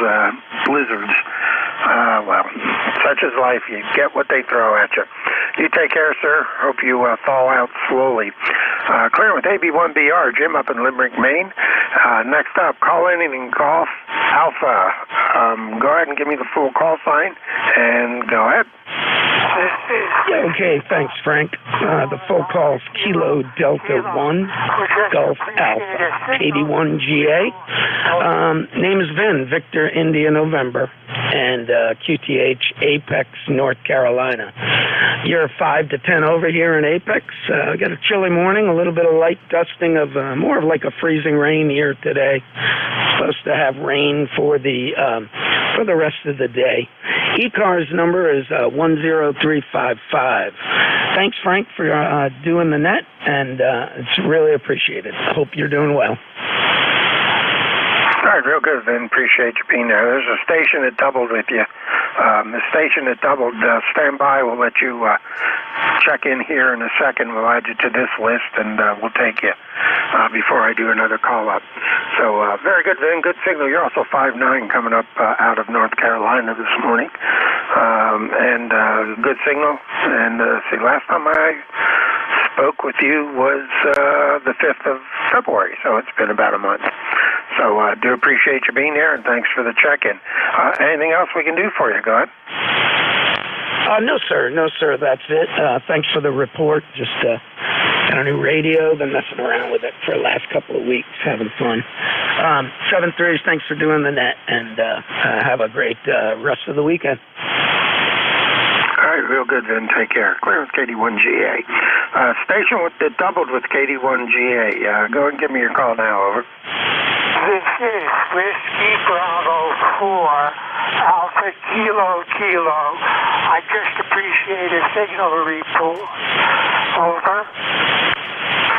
blizzards. Well, such is life. You get what they throw at you. You take care, sir. Hope you thaw out slowly. Clear with AB1BR, Jim up in Limerick, Maine. Next up, call in and golf Alpha. Go ahead and give me the full call sign, and go ahead. Yeah, okay, thanks, Frank. The full call's Kilo Delta 1, Gulf Alpha, 81GA. Name is Vin, Victor India November, and QTH Apex, North Carolina. You're 5 to 10 over here in Apex. Got a chilly morning, a little bit of light dusting of more of like a freezing rain here today. Supposed to have rain for the rest of the day. ECARS number is 10355. Thanks, Frank, for doing the net, and it's really appreciated. Hope you're doing well. All right, real good, Vin. Appreciate you being there. There's a station that doubled with you. The station that doubled, stand by. We'll let you check in here in a second. We'll add you to this list, and we'll take you before I do another call-up. So, very good, Vin. Good signal. You're also 5'9", coming up out of North Carolina this morning. And good signal. And see, last time I spoke with you was the 5th of February, so it's been about a month. So do appreciate you being here, and thanks for the check-in. Anything else we can do for you? Go ahead. No, sir. No, sir. That's it. Thanks for the report. Just got a new radio. Been messing around with it for the last couple of weeks, having fun. 7-3s, thanks for doing the net, and have a great rest of the weekend. All right, real good, then. Take care. Clear with KD1GA. Station that doubled with KD1GA. Go and give me your call now, over. This is Whiskey Bravo 4, Alpha Kilo Kilo. I just appreciate a signal report. Over.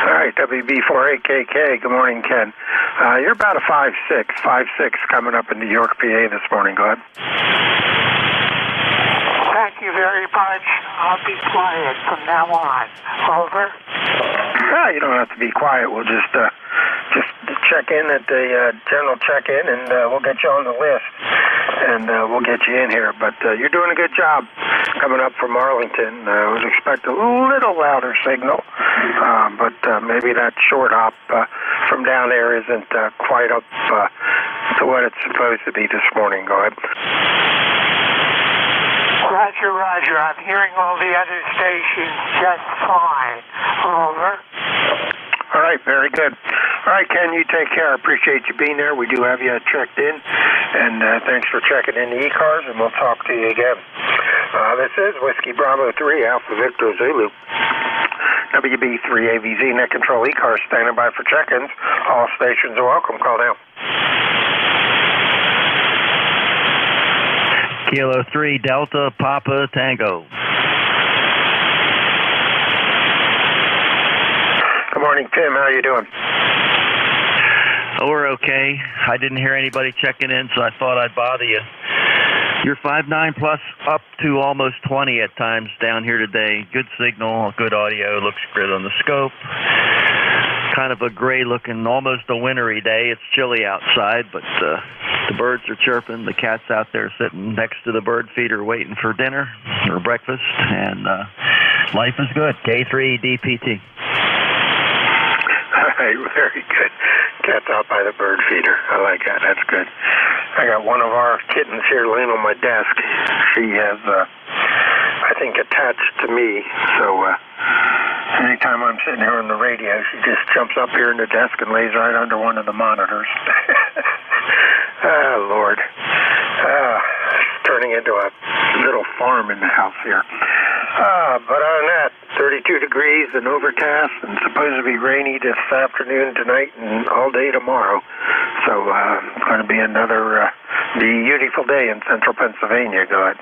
All right, WB48KK. Good morning, Ken. You're about a 5'6", coming up in New York, PA this morning. Go ahead. Thank you very much. I'll be quiet from now on. Over. You don't have to be quiet. We'll just check in at the general check-in, and we'll get you on the list, and we'll get you in here. But you're doing a good job coming up from Arlington. I was expecting a little louder signal, but maybe that short hop from down there isn't quite up to what it's supposed to be this morning. Go ahead. Roger, Roger. I'm hearing all the other stations just fine. Over. All right, very good. All right, Ken, you take care. I appreciate you being there. We do have you checked in, and thanks for checking in the ECARS, and we'll talk to you again. This is Whiskey Bravo 3, Alpha Victor Zulu. WB3AVZ, Net Control ECARS, standing by for check-ins. All stations are welcome. Call now. Kilo 3, Delta, Papa, Tango. Good morning, Tim. How are you doing? Oh, we're okay. I didn't hear anybody checking in, so I thought I'd bother you. You're 5'9", plus up to almost 20 at times down here today. Good signal, good audio, looks good on the scope. Kind of a gray-looking, almost a wintry day. It's chilly outside, but the birds are chirping. The cat's out there sitting next to the bird feeder waiting for dinner or breakfast, and life is good. K3 DPT. All right, very good. Cat's out by the bird feeder. I like that. That's good. I got one of our kittens here laying on my desk. She has, I think, attached to me. So anytime I'm sitting here on the radio, she just jumps up here in the desk and lays right under one of the monitors. Oh, Lord. It's turning into a little farm in the house here. But other than that, 32 degrees and overcast, and supposed to be rainy this afternoon, tonight, and all day tomorrow. So it's going to be another beautiful day in central Pennsylvania. Go ahead.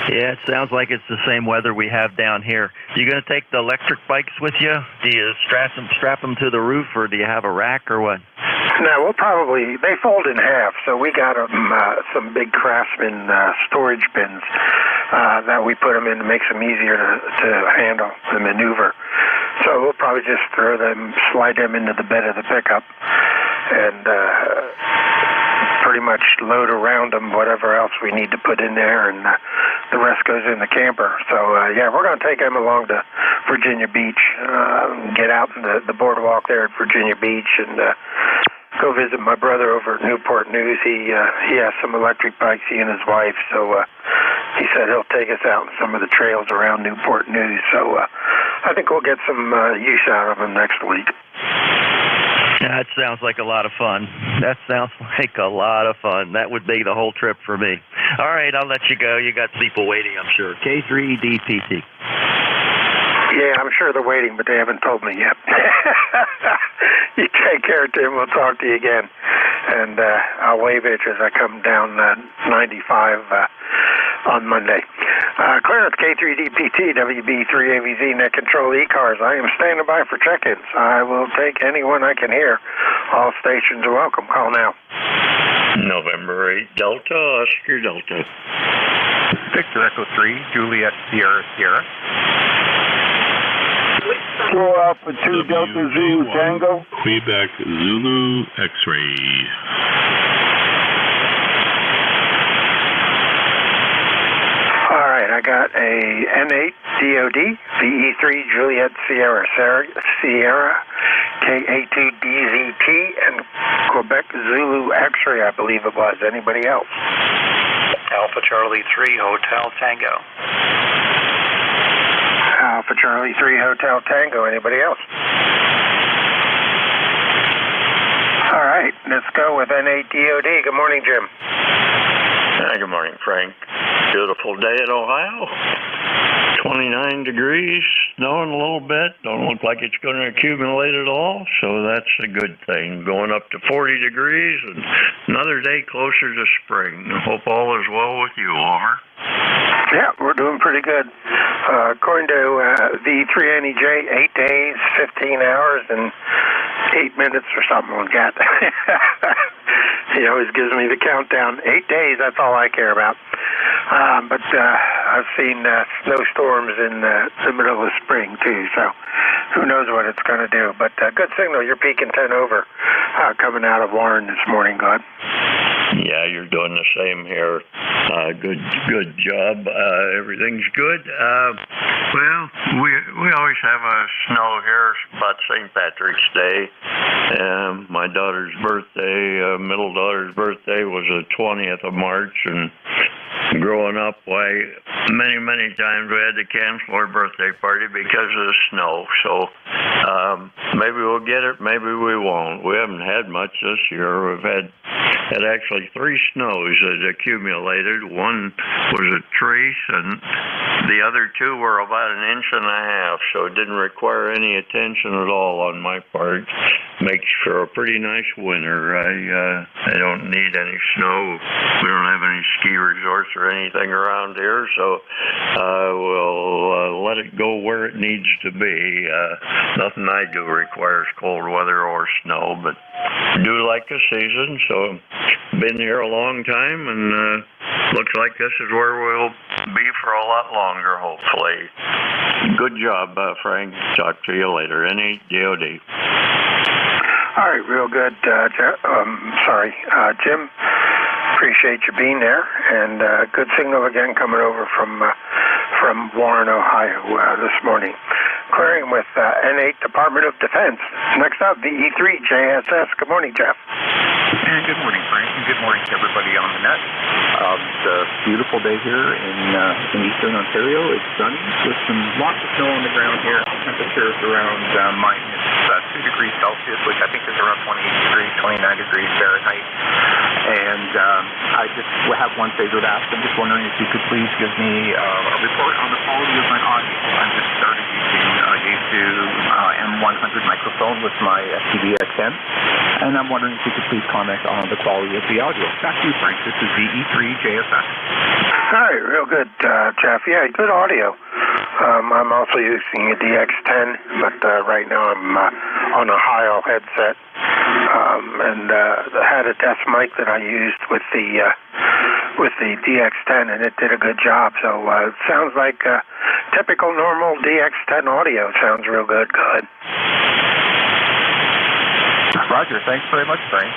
Yeah, it sounds like it's the same weather we have down here. You going to take the electric bikes with you? Do you strap them to the roof, or do you have a rack, or what? No, we'll probably, they fold in half, so we got some big Craftsman storage bins that we put them in to make them easier to handle, the maneuver. So we'll probably just slide them into the bed of the pickup, and pretty much load around them whatever else we need to put in there, and the rest goes in the camper. So, yeah, we're going to take them along to Virginia Beach, get out in the boardwalk there at Virginia Beach, and go visit my brother over at Newport News. He has some electric bikes, he and his wife, so he said he'll take us out in some of the trails around Newport News. So I think we'll get some use out of him next week. That sounds like a lot of fun. That sounds like a lot of fun. That would be the whole trip for me. All right, I'll let you go. You got people waiting, I'm sure. K3DPT. Yeah, I'm sure they're waiting, but they haven't told me yet. You take care, Tim. We'll talk to you again. And I'll wave at you as I come down 95 on Monday. Clarence, K3DPT, WB3AVZ, Net Control ECARS. I am standing by for check-ins. I will take anyone I can hear. All stations are welcome. Call now. November 8, Delta, Oscar Delta. Victor Echo 3, Juliet Sierra Sierra. Kilo Alpha 2, Delta Zulu Tango. Quebec Zulu X-ray. All right, I got a N8 DOD, VE3 Juliet Sierra KA2 DZT, and Quebec Zulu X-ray, I believe it was. Anybody else? Alpha Charlie 3 Hotel Tango. Alpha Charlie 3 Hotel Tango. Anybody else? All right, let's go with N8 DOD. Good morning, Jim. Good morning, Frank. Beautiful day in Ohio. 29 degrees, snowing a little bit. Don't look like it's going to accumulate at all, so that's a good thing. Going up to 40 degrees and another day closer to spring. I hope all is well with you, Homer. Yeah, we're doing pretty good. According to V3NEJ, 8 days, 15 hours, and 8 minutes or something like that. He always gives me the countdown. 8 days, that's all I care about. But I've seen snowstorms in the middle of spring, too, so who knows what it's going to do. But good signal. You're peaking 10 over coming out of Warren this morning, Glenn. Yeah, you're doing the same here. Good job. Everything's good. Well, we always have a snow here about St. Patrick's Day. My daughter's birthday, middle daughter's birthday, was the 20th of March, and growing up, many times we had to cancel our birthday party because of the snow. So maybe we'll get it, maybe we won't. We haven't had much this year. We've had actually 3 snows that accumulated. One was a trace, and the other 2 were about 1.5 inches, so it didn't require any attention at all on my part. Makes for a pretty nice winter. I don't need any snow. We don't have any ski resorts or anything around here, so we'll let it go where it needs to be. Nothing I do requires cold weather or snow, but I do like the season, so been here a long time, and looks like this is where we'll be for a lot longer, hopefully. Good job, Frank. Talk to you later. N8 DOD. All right, real good. Jim, appreciate you being there, and good signal again coming over from Warren, Ohio this morning. Clearing with N8 Department of Defense. Next up, VE3JSS. Good morning, Jeff. And good morning, Frank, and good morning to everybody on the net. It's a beautiful day here in eastern Ontario. It's sunny with lots of snow on the ground here. Temperatures around minus 2 degrees Celsius, which I think is around 28 degrees, 29 degrees Fahrenheit. And I just have one favor to ask. I'm just wondering if you could please give me a report on the quality of my audio. I'm just started using Yaesu M100 microphone with my FTV-X10, and I'm wondering if you could please comment on the quality of the audio. Back to you, Frank. This is VE3JSS. All right, real good, Jeff. Yeah, good audio. I'm also using a DX10, but right now I'm on a Heil headset, and I had a desk mic that I used with the DX10, and it did a good job. So it sounds like typical normal DX10 audio. Sounds real good. Go ahead. Roger. Thanks very much, Frank.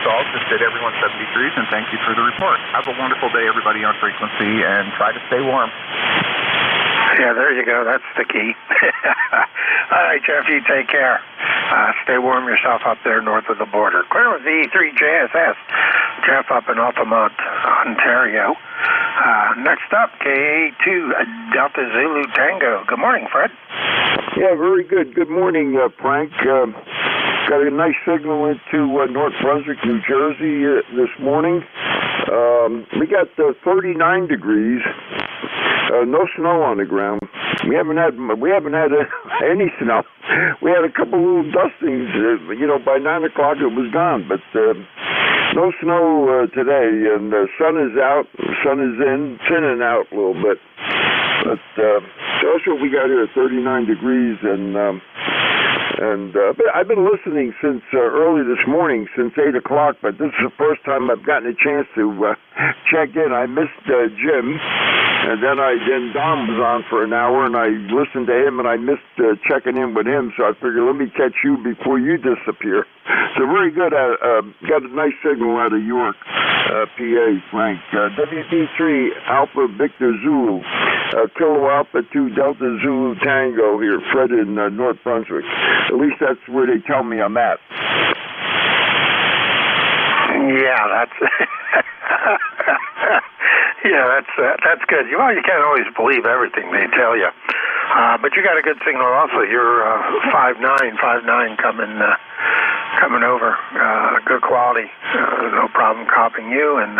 So I'll just bid everyone 73s, and thank you for the report. Have a wonderful day, everybody on frequency, and try to stay warm. Yeah, there you go. That's the key. All right, Jeff, you take care. Stay warm yourself up there north of the border. Clear with VE3JSS. Jeff up in Altamont, Ontario. Next up, KA2 Delta Zulu Tango. Good morning, Fred. Yeah, very good. Good morning, Frank. Got a nice signal into North Brunswick, New Jersey this morning. We got 39 degrees. No snow on the ground. We haven't had any snow. We had a couple little dustings. By 9 o'clock it was gone, but no snow today. And the sun is out. The sun is in, thinning out a little bit. But so that's what we got here, 39 degrees. And I've been listening since early this morning, since 8 o'clock, but this is the first time I've gotten a chance to check in. I missed Jim, and then Don was on for an hour, and I listened to him, and I missed checking in with him, so I figured let me catch you before you disappear. So very good. Got a nice signal out of York, PA, Frank. WB3 Alpha Victor Zulu, Kilo Alpha 2 Delta Zulu Tango here, Fred in North Brunswick. At least that's where they tell me I'm at. Yeah, that's that's good. Well, you can't always believe everything they tell you, but you got a good signal also. You're 5.9 coming over. Good quality, no problem copying you, and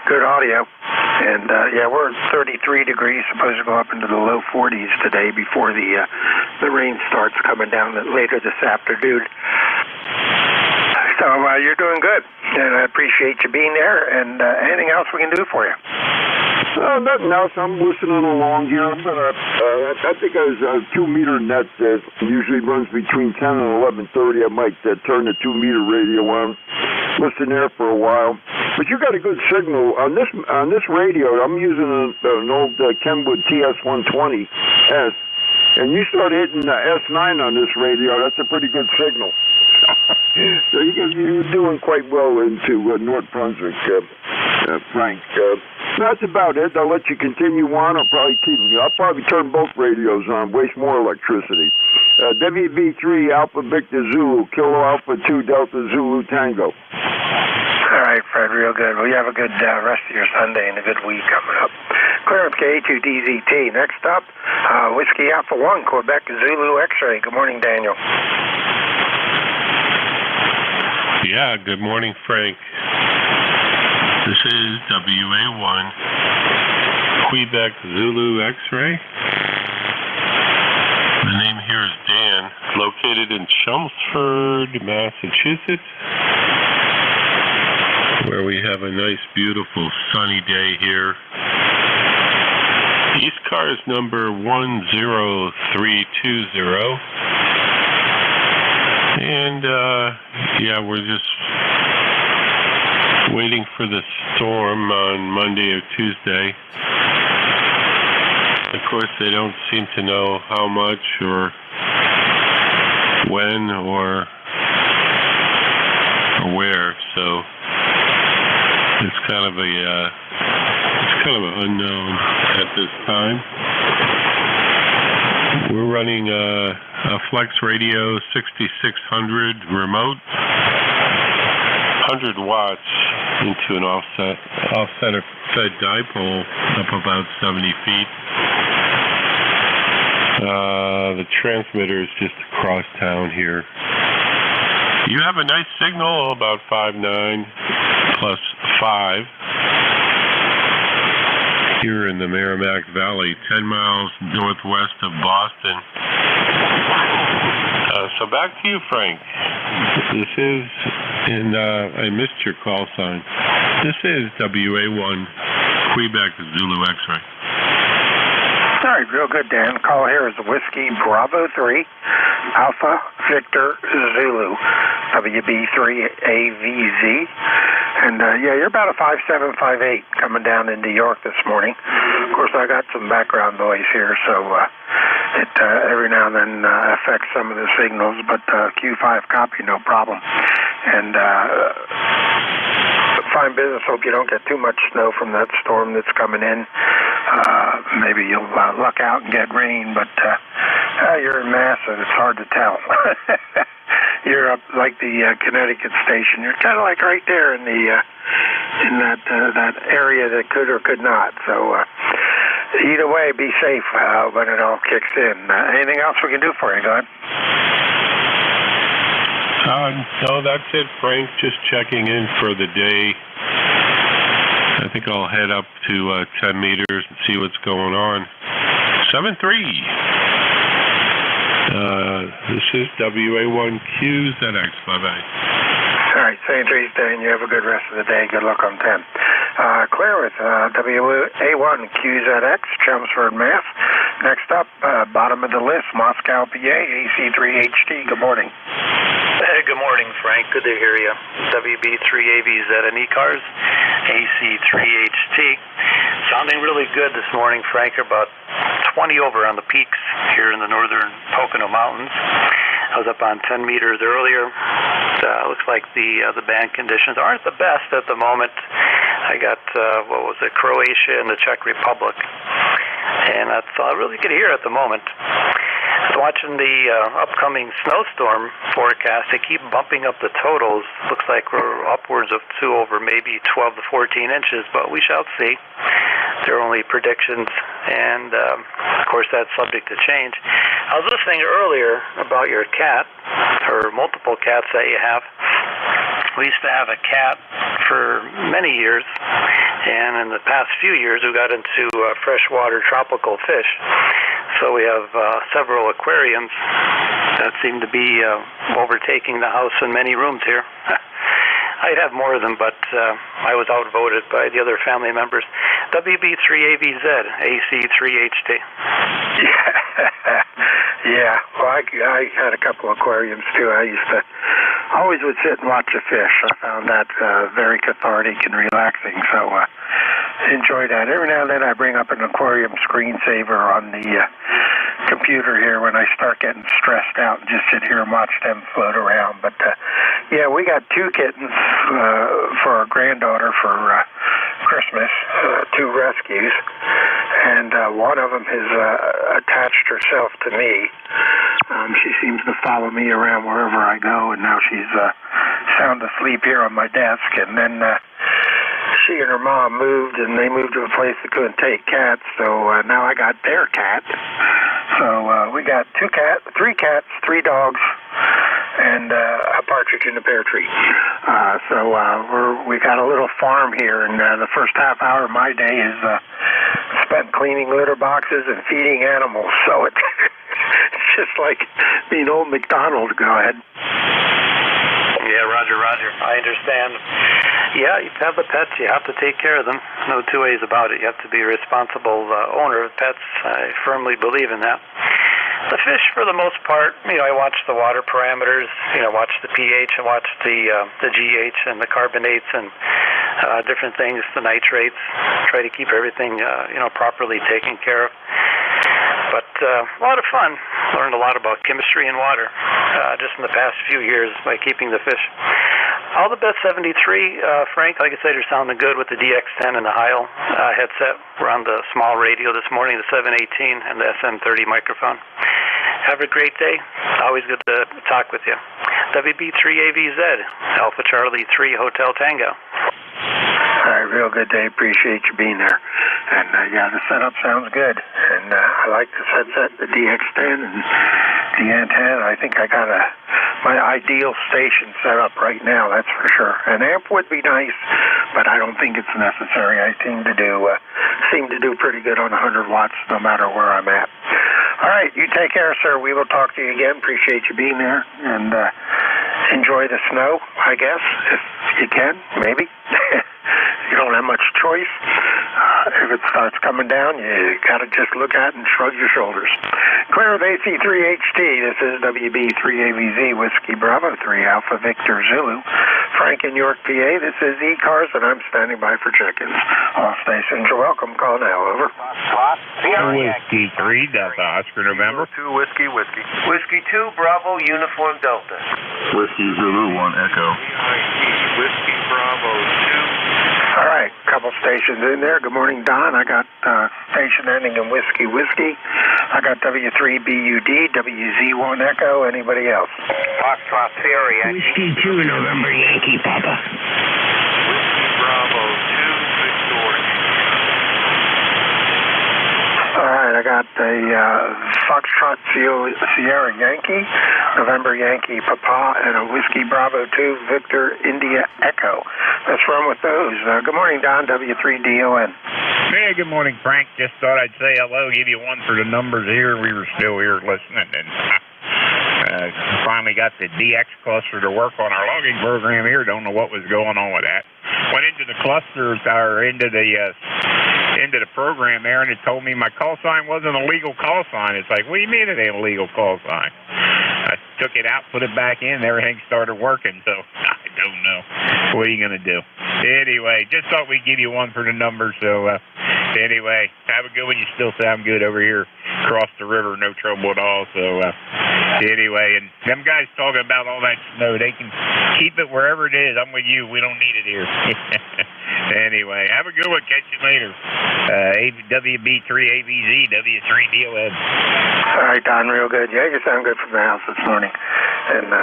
good audio. And we're at 33 degrees, supposed to go up into the low 40s today before the rain starts coming down later this afternoon. So you're doing good, and I appreciate you being there. And anything else we can do for you? Nothing else. I'm listening along here. I'm gonna. I think I was a 2-meter net that usually runs between 10 and 11:30. I might turn the 2-meter radio on. Listen there for a while. But you got a good signal on this radio. I'm using an old Kenwood TS120S, and you start hitting S9 on this radio. That's a pretty good signal. So you're doing quite well into North Brunswick, Frank. That's about it. I'll let you continue on. I'll probably turn both radios on. Waste more electricity. WB3 Alpha Victor Zulu, Kilo Alpha 2 Delta Zulu Tango. All right, Fred, real good. Well, you have a good rest of your Sunday and a good week coming up. Clearance K2DZT. Next up, Whiskey Alpha 1, Quebec Zulu X-Ray. Good morning, Daniel. Yeah, good morning, Frank. This is WA1, Quebec Zulu X-Ray. The name here is Dan, located in Chelmsford, Massachusetts, where we have a nice, beautiful, sunny day here. ECARS number 10320. And, we're just waiting for the storm on Monday or Tuesday. Of course, they don't seem to know how much or when or where, so it's kind of an unknown at this time. We're running a Flex Radio 6600 remote, 100 watts into an offcenter fed dipole up about 70 feet. The transmitter is just across town here. You have a nice signal, about 5.9 plus 5. Here in the Merrimack Valley, 10 miles northwest of Boston. So back to you, Frank. This is, and I missed your call sign. This is WA1, Quebec Zulu X-Ray. All right, real good, Dan. Call here is Whiskey Bravo 3, Alpha Victor Zulu, WB3AVZ. And, you're about a 5.7, 5.8 coming down into York this morning. Of course, I got some background noise here, so it every now and then affects some of the signals, but Q5 copy, no problem. And fine business. Hope you don't get too much snow from that storm that's coming in. Maybe you'll luck out and get rain, but you're in Mass, and it's hard to tell. you're up like the Connecticut station. You're kind of like right there in the in that area that could or could not. So either way, be safe when it all kicks in. Anything else we can do for you, Glenn? No, that's it, Frank. Just checking in for the day. I think I'll head up to 10 meters and see what's going on. 7-3. This is WA1QZX. Bye-bye. All right, St. Trees Day, and you have a good rest of the day. Good luck on 10. Clear with WA1QZX, Chelmsford, Mass. Next up, bottom of the list, Moscow, PA, AC3HT. Good morning. Hey, good morning, Frank. Good to hear you. WB3AVZ and ECARS, AC3HT. Sounding really good this morning, Frank. About 20 over on the peaks here in the northern Pocono Mountains. I was up on 10 meters earlier. Looks like the band conditions aren't the best at the moment. I got, Croatia and the Czech Republic. And that's all I really could hear at the moment. I was watching the upcoming snowstorm forecast. They keep bumping up the totals. Looks like we're upwards of 2 over maybe 12 to 14 inches, but we shall see. They're only predictions, and of course that's subject to change. I was listening earlier about your cat, or multiple cats that you have. We used to have a cat for many years, and in the past few years we got into freshwater tropical fish. So we have several aquariums that seem to be overtaking the house in many rooms here. I'd have more of them, but I was outvoted by the other family members. WB3AVZ, AC3HT. Yeah, well, I had a couple aquariums too. I used to always would sit and watch the fish. I found that very cathartic and relaxing, so enjoy that. Every now and then I bring up an aquarium screensaver on the computer here when I start getting stressed out and just sit here and watch them float around. But yeah, we got 2 kittens for our granddaughter for Christmas, 2 rescues, and one of them has attached herself to me. She seems to follow me around wherever I go, and now she's sound asleep here on my desk. And then she and her mom moved, and they moved to a place that couldn't take cats, so now I got their cat. So we got 3 cats, 3 dogs, and a partridge in a pear tree. So we got a little farm here, and the first half hour of my day is spent cleaning litter boxes and feeding animals. So it's just like being old McDonald. Go ahead. Yeah, Roger. I understand. Yeah, you have the pets. You have to take care of them. No 2 ways about it. You have to be a responsible owner of pets. I firmly believe in that. The fish, for the most part, I watch the water parameters, watch the pH and watch the GH and the carbonates and different things, the nitrates, try to keep everything, properly taken care of. But a lot of fun. Learned a lot about chemistry and water just in the past few years by keeping the fish. All the best, 73. Frank, like I said, you're sounding good with the DX10 and the Heil headset. We're on the small radio this morning, the 718 and the SM30 microphone. Have a great day. Always good to talk with you. WB3AVZ, Alpha Charlie 3 Hotel Tango. All right, real good day. Appreciate you being there. And yeah, the setup sounds good. And I like this headset, the DX10 and the antenna. I think I got my ideal station set up right now, that's for sure. An amp would be nice, but I don't think it's necessary. I seem to do pretty good on 100 watts no matter where I'm at. All right, you take care, sir. We will talk to you again. Appreciate you being there. And enjoy the snow, I guess, if you can, maybe. You don't have much choice. If it starts coming down, you got to just look at it and shrug your shoulders. Clear with AC3HT. This is WB3AVZ, Whiskey Bravo 3, Alpha Victor Zulu. Frank in York, PA. This is ECARS, and I'm standing by for check-ins. All stations are welcome. Call now. Over. Whiskey 3, Delta Oscar November. 2 Whiskey. Whiskey 2, Bravo, Uniform Delta. Whiskey Zulu 1 Echo. Whiskey Bravo 2. All right. couple stations in there. Good morning, Don. I got station ending in Whiskey. I got W3BUD, WZ1 Echo. Anybody else? Foxtrot Sierra Yankee. Whiskey 2, November Yankee, Papa. Bravo 2, Victoria. All right, I got a Foxtrot Sierra Yankee, November Yankee Papa, and a Whiskey Bravo 2, Victor India Echo. Let's run with those. Good morning, Don, W3DON. Hey, good morning, Frank. Just thought I'd say hello, give you one for the numbers here. We were still here listening, and finally got the DX cluster to work on our logging program here. Don't know what was going on with that. Went into the clusters, or into the program there, and it told me my call sign wasn't a legal call sign. It's like, what do you mean it ain't a legal call sign? I took it out, put it back in, and everything started working, so I don't know. What are you going to do? Anyway, just thought we'd give you one for the numbers, so anyway, have a good one. You still sound good over here across the river, no trouble at all, so anyway, and them guys talking about all that snow, they can keep it wherever it is. I'm with you. We don't need it here. Anyway, have a good one. Catch you later. WB3AVZ, W3DON. All right, Don, real good. Yeah, you sound good from the house this morning, and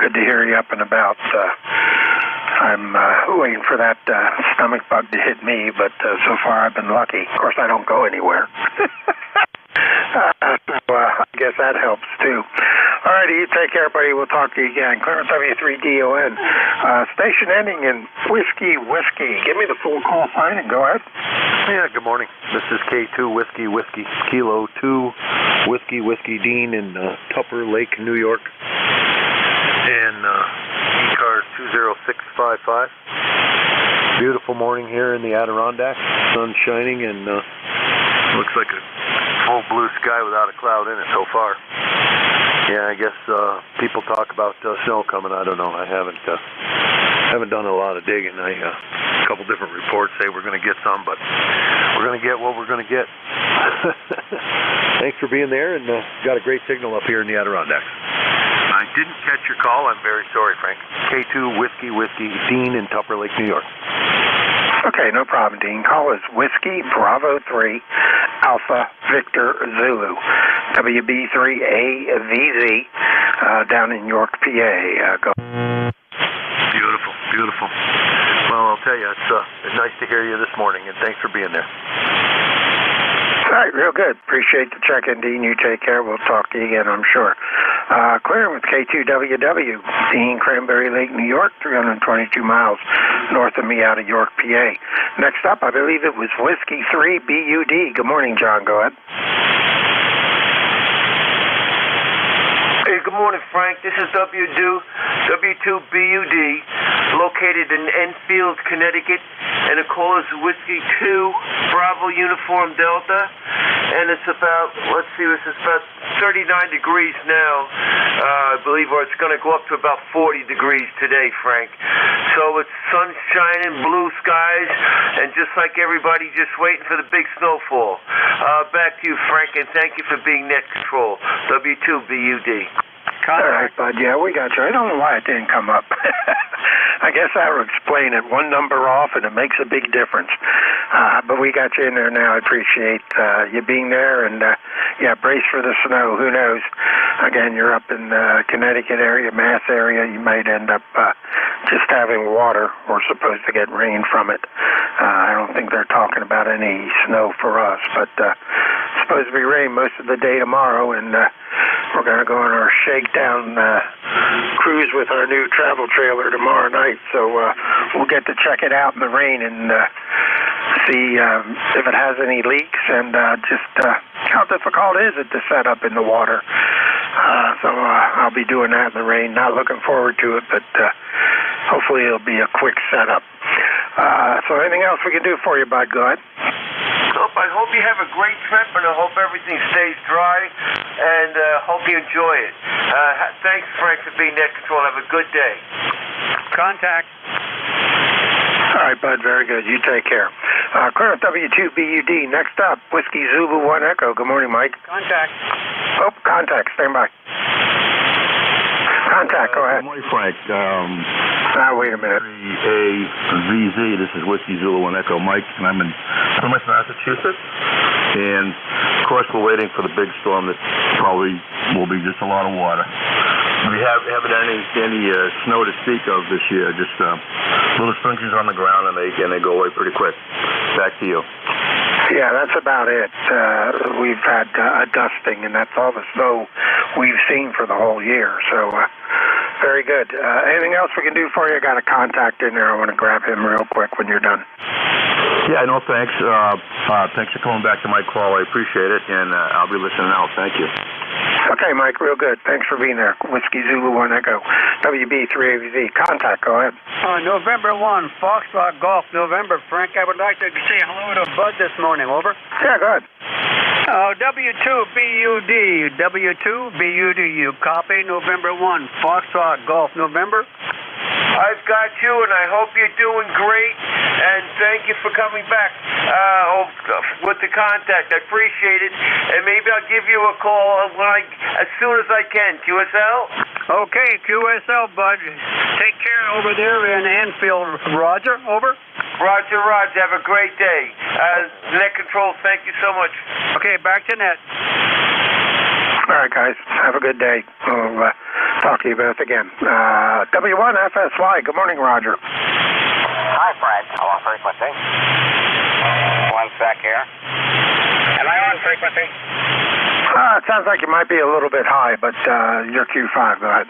good to hear you up and about. I'm waiting for that stomach bug to hit me, but so far I've been lucky. Of course, I don't go anywhere. So I guess that helps, too. All righty, you take care, buddy. We'll talk to you again. Clarence W3DON. Station ending in Whiskey. Give me the full call sign and go ahead. Yeah, good morning. This is K2 Whiskey, Kilo 2, Whiskey Dean in Tupper Lake, New York. And ECARS 20655. Beautiful morning here in the Adirondack. Sun shining and looks like a full blue sky without a cloud in it so far. Yeah, I guess people talk about snow coming. I don't know. I haven't done a lot of digging. A couple different reports say we're going to get some, but we're going to get what we're going to get. Thanks for being there, and got a great signal up here in the Adirondacks. I didn't catch your call. I'm very sorry, Frank. K2 Whiskey, Dean in Tupper Lake, New York. Okay, no problem, Dean. Call is Whiskey Bravo 3 Alpha Victor Zulu, WB3AVZ, down in York, PA. Go. Beautiful. Well, I'll tell you, it's nice to hear you this morning, and thanks for being there. All right, real good. Appreciate the check-in, Dean. You take care. We'll talk to you again, I'm sure. Clearing with K2WW, Dean, Cranberry Lake, New York, 322 miles north of me out of York, PA. Next up, I believe it was Whiskey 3 BUD. Good morning, John. Go ahead. Hey, good morning, Frank. This is W2BUD, located in Enfield, Connecticut, and the call is Whiskey 2 Bravo Uniform Delta, and it's about, it's about 39 degrees now, I believe, or it's going to go up to about 40 degrees today, Frank. So it's sun shining, blue skies, and just like everybody, just waiting for the big snowfall. Back to you, Frank, and thank you for being net control. W2BUD. All right, bud. Yeah, we got you. I don't know why it didn't come up. I guess I would explain it. One number off, and it makes a big difference. But we got you in there now. I appreciate you being there. And, yeah, brace for the snow. Who knows? Again, you're up in the Connecticut area, Mass area. You might end up just having water. We're supposed to get rain from it. I don't think they're talking about any snow for us. But it's supposed to be rain most of the day tomorrow. And we're going to go on our shakedown cruise with our new travel trailer tomorrow night. So we'll get to check it out in the rain and see if it has any leaks and just how difficult is it to set up in the water. So I'll be doing that in the rain. Not looking forward to it, but hopefully it'll be a quick setup. So anything else we can do for you, bud? Go ahead. I hope you have a great trip, and I hope everything stays dry, and hope you enjoy it. Thanks, Frank, for being net control. Have a good day. Contact. All right, bud. Very good. You take care. Clear W2BUD. Next up, Whiskey Zulu 1 Echo. Good morning, Mike. Contact. Oh, contact. Stand by. Contact. Go ahead. Good morning, Frank. Wait a minute. AVZ, this is Whiskey Zulu and Echo Mike, and I'm in Plymouth, Massachusetts. And, of course, we're waiting for the big storm that probably will be just a lot of water. We haven't had any snow to speak of this year, just little sprinkles on the ground, and they go away pretty quick. Back to you. Yeah, that's about it. We've had a dusting, and that's all the snow we've seen for the whole year. So, very good. Anything else we can do for you? I got a contact in there. I want to grab him real quick when you're done. Yeah, no, thanks. Thanks for coming back to my call. I appreciate it, and I'll be listening out. Thank you. Okay, Mike, real good. Thanks for being there. Whiskey Zulu 1 Echo, WB3AVZ. Contact, go ahead. November 1, Foxtrot Golf, November. Frank, I would like to say hello to Bud this morning. Over. Yeah, go ahead. W2BUD, W2BUD, you copy? November 1, Foxtrot Golf, November. I've got you, and I hope you're doing great, and thank you for coming back with the contact. I appreciate it, and maybe I'll give you a call as soon as I can. QSL? Okay, QSL, Bud. Take care over there in Anfield. Roger, over. Roger. Have a great day. Net Control, thank you so much. Okay, back to net. All right, guys. Have a good day. We'll talk to you both again. W1FSY. Good morning, Roger. Hi, Frank. I'm on frequency. 1 sec here. Am I on frequency? It sounds like you might be a little bit high, but you're Q5. Go ahead.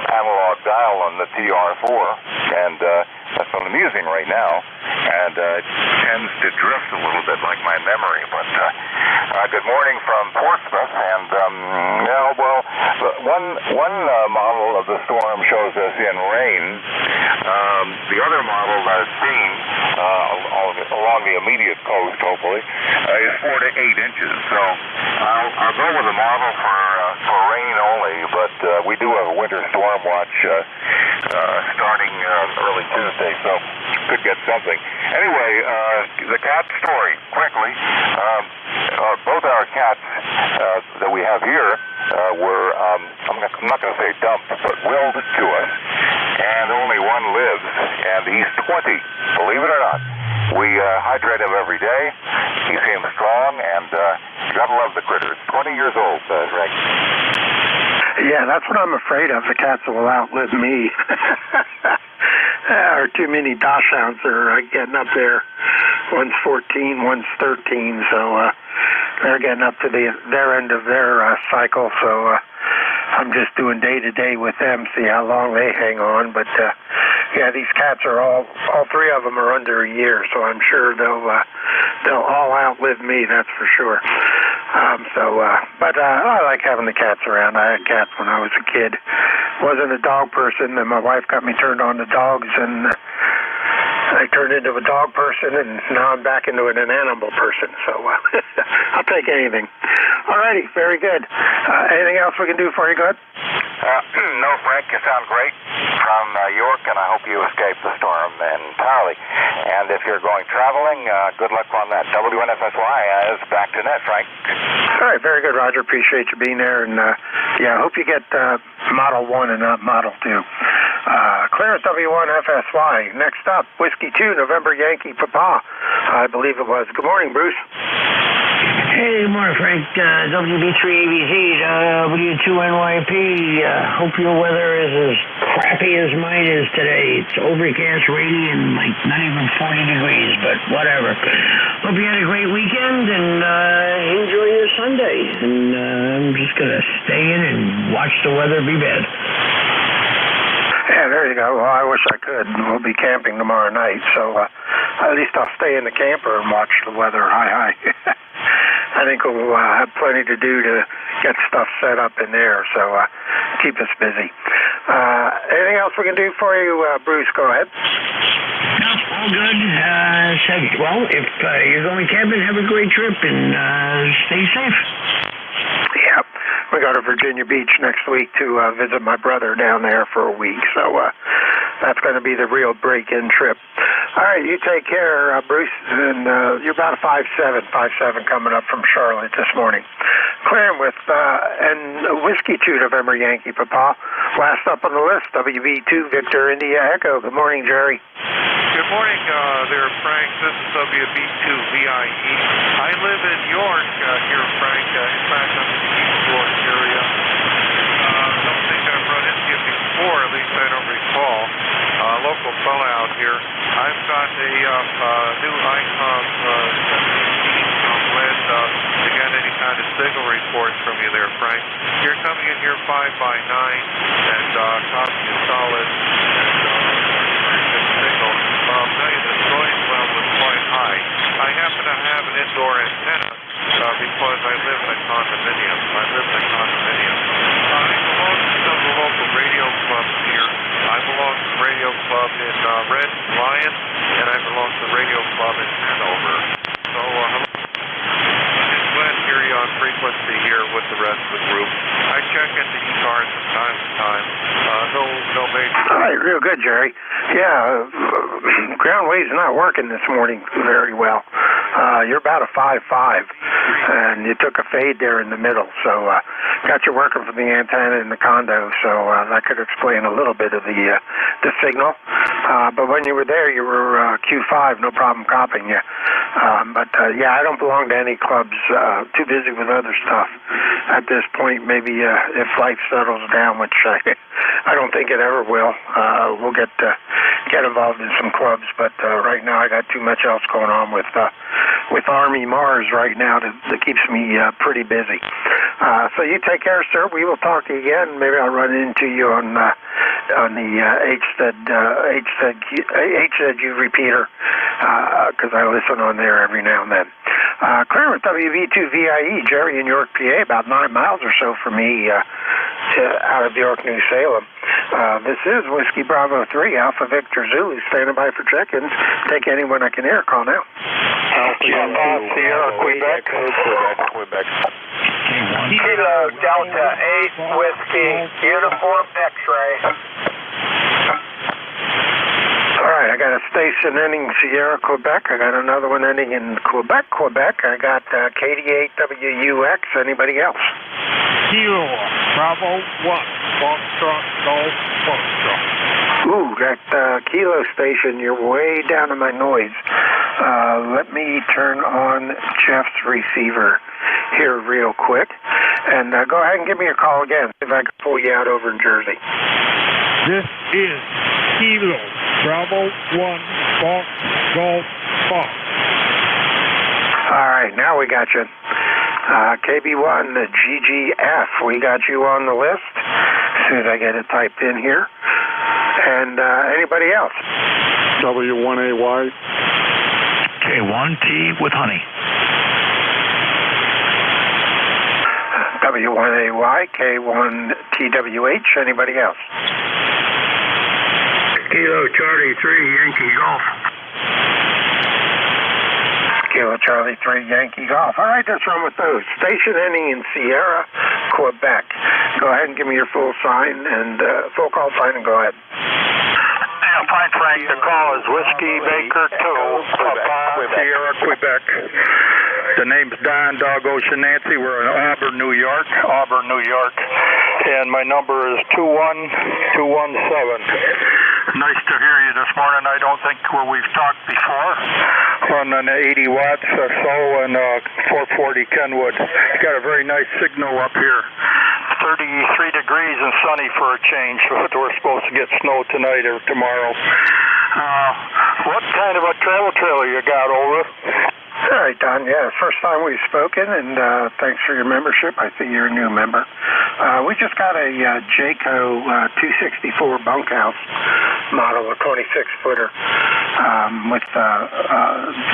Analog dial on the TR4, and that's what I'm using right now, and it tends to drift a little bit like my memory, but good morning from Portsmouth, and one model of the storm shows us in rain. The other model that I've seen along the immediate coast, hopefully, is 4 to 8 inches, so I'll go with a model for rain only, but we do have a winter storm watch starting early Tuesday, so could get something. Anyway, the cat story, quickly. Both our cats that we have here were, I'm not going to say dumped, but willed to us, and only one lives, and he's 20, believe it or not. We hydrate him every day. He seems strong, and you gotta love the critters. 20 years old, Greg. Yeah, that's what I'm afraid of. The cats will outlive me. There are too many dachshunds that are getting up there. One's 14, one's 13, so they're getting up to their end of their cycle, so I'm just doing day-to-day with them, see how long they hang on, but yeah, these cats are all three of them are under a year, so I'm sure they'll all outlive me, that's for sure. But I like having the cats around. I had cats when I was a kid. Wasn't a dog person, and my wife got me turned on to dogs, and I turned into a dog person, and now I'm back into an animal person, so I'll take anything. All righty, very good. Anything else we can do for you, good? No, Frank, you sound great from York, and I hope you escape the storm entirely. And if you're going traveling, good luck on that. W1FSY is back to net, Frank. All right, very good, Roger. Appreciate you being there, and yeah, I hope you get Model 1 and not Model 2. Clear at W1FSY. Next up, Whiskey 2, November Yankee Papa, I believe it was. Good morning, Bruce. Hey, good morning, Frank. WB3AVZ, W2NYP. Hope your weather is as crappy as mine is today. It's overcast, rainy, and like not even 40 degrees, but whatever. Hope you had a great weekend, and enjoy your Sunday. And I'm just going to stay in and watch the weather be bad. Yeah, there you go. Well, I wish I could. We'll be camping tomorrow night, so at least I'll stay in the camper and watch the weather. Hi. I think we'll have plenty to do to get stuff set up in there, so keep us busy. Anything else we can do for you, Bruce? Go ahead. No, all good. Well, if you're going camping, have a great trip and stay safe. Yep. We go to Virginia Beach next week to visit my brother down there for a week, so that's going to be the real break-in trip. All right, you take care, Bruce, and you're about a 5'7", 5'7" coming up from Charlotte this morning. Clearing with, and Whiskey 2 November Yankee Papa. Last up on the list, WB2 Victor India Echo. Good morning, Jerry. Good morning there, Frank. This is WB2VIE. I live in York here, Frank. In fact, I'm in the East York area. Don't think I've run into you before, at least I don't recall. Local fella out here. I've got a new ICOM 17 from lead to get any kind of signal reports from you there, Frank. You're coming in here 5 by 9 and copy is solid and good signal. I'll tell you the noise level is quite high. I happen to have an indoor antenna because I live in a condominium. I belong to some of the local radio clubs here. I belong to the radio club in Red Lion, and I belong to the radio club in Hanover. So, hello. I'm glad to hear you on frequency here with the rest of the group. I check into ECARS from time to time. No major... All right, real good, Jerry. Yeah, ground wave's not working this morning very well. You're about a 5'5", and you took a fade there in the middle, so got you working from the antenna in the condo, so that could explain a little bit of the signal. But when you were there, you were Q5, no problem copying you. Yeah, I don't belong to any clubs. Too busy with other stuff at this point. Maybe if life settles down, which I don't think it ever will, we'll get involved in some clubs. But right now, I got too much else going on with Army Mars right now that keeps me pretty busy. So you take care, sir. We will talk again. Maybe I'll run into you on the HZU repeater because I listen on there every now and then. Clear with WV2VIE, Jerry in York, PA, about 9 miles or so from me out of York, New Salem. This is Whiskey Bravo 3, Alpha Victor Zulu, standing by for check-ins. Take anyone I can hear. Call now. Sierra, Quebec. Kilo Delta 8 Whiskey, uniform X-ray. All right, I got a station ending Sierra, Quebec. I got another one ending in Quebec. I got KD8WUX. Anybody else? Kilo Bravo 1, Foxtrot Golf Foxtrot. Ooh, that Kilo station, you're way down in my noise. Let me turn on Jeff's receiver here real quick. And go ahead and give me a call again, if I can pull you out over in Jersey. This is Kilo Bravo 1, Fox Golf Fox. All right, now we got you. KB1, the GGF, we got you on the list. As soon as I get it typed in here. And anybody else? W1AY. K1T with honey. W1AY, K1TWH. Anybody else? Kilo Charlie 3, Yankee Golf. Kilo Charlie 3, Yankee Golf. All right, let's run with those. Station ending in Sierra, Quebec. Go ahead and give me your full sign and full call sign and go ahead. Fine, Frank. The call is Whiskey Baker 2, Papa, Sierra, Quebec. The name's Don Dog Ocean Nancy. We're in Auburn, New York. And my number is 21217. Nice to hear you this morning. I don't think we've talked before. Running 80 watts or so and 440 Kenwood. You got a very nice signal up here. 33 degrees and sunny for a change. We're supposed to get snow tonight or tomorrow. What kind of a travel trailer you got, over? All right, Don. Yeah, first time we've spoken, and thanks for your membership. I see you're a new member. We just got a Jayco 264 bunkhouse model, a 26-footer, with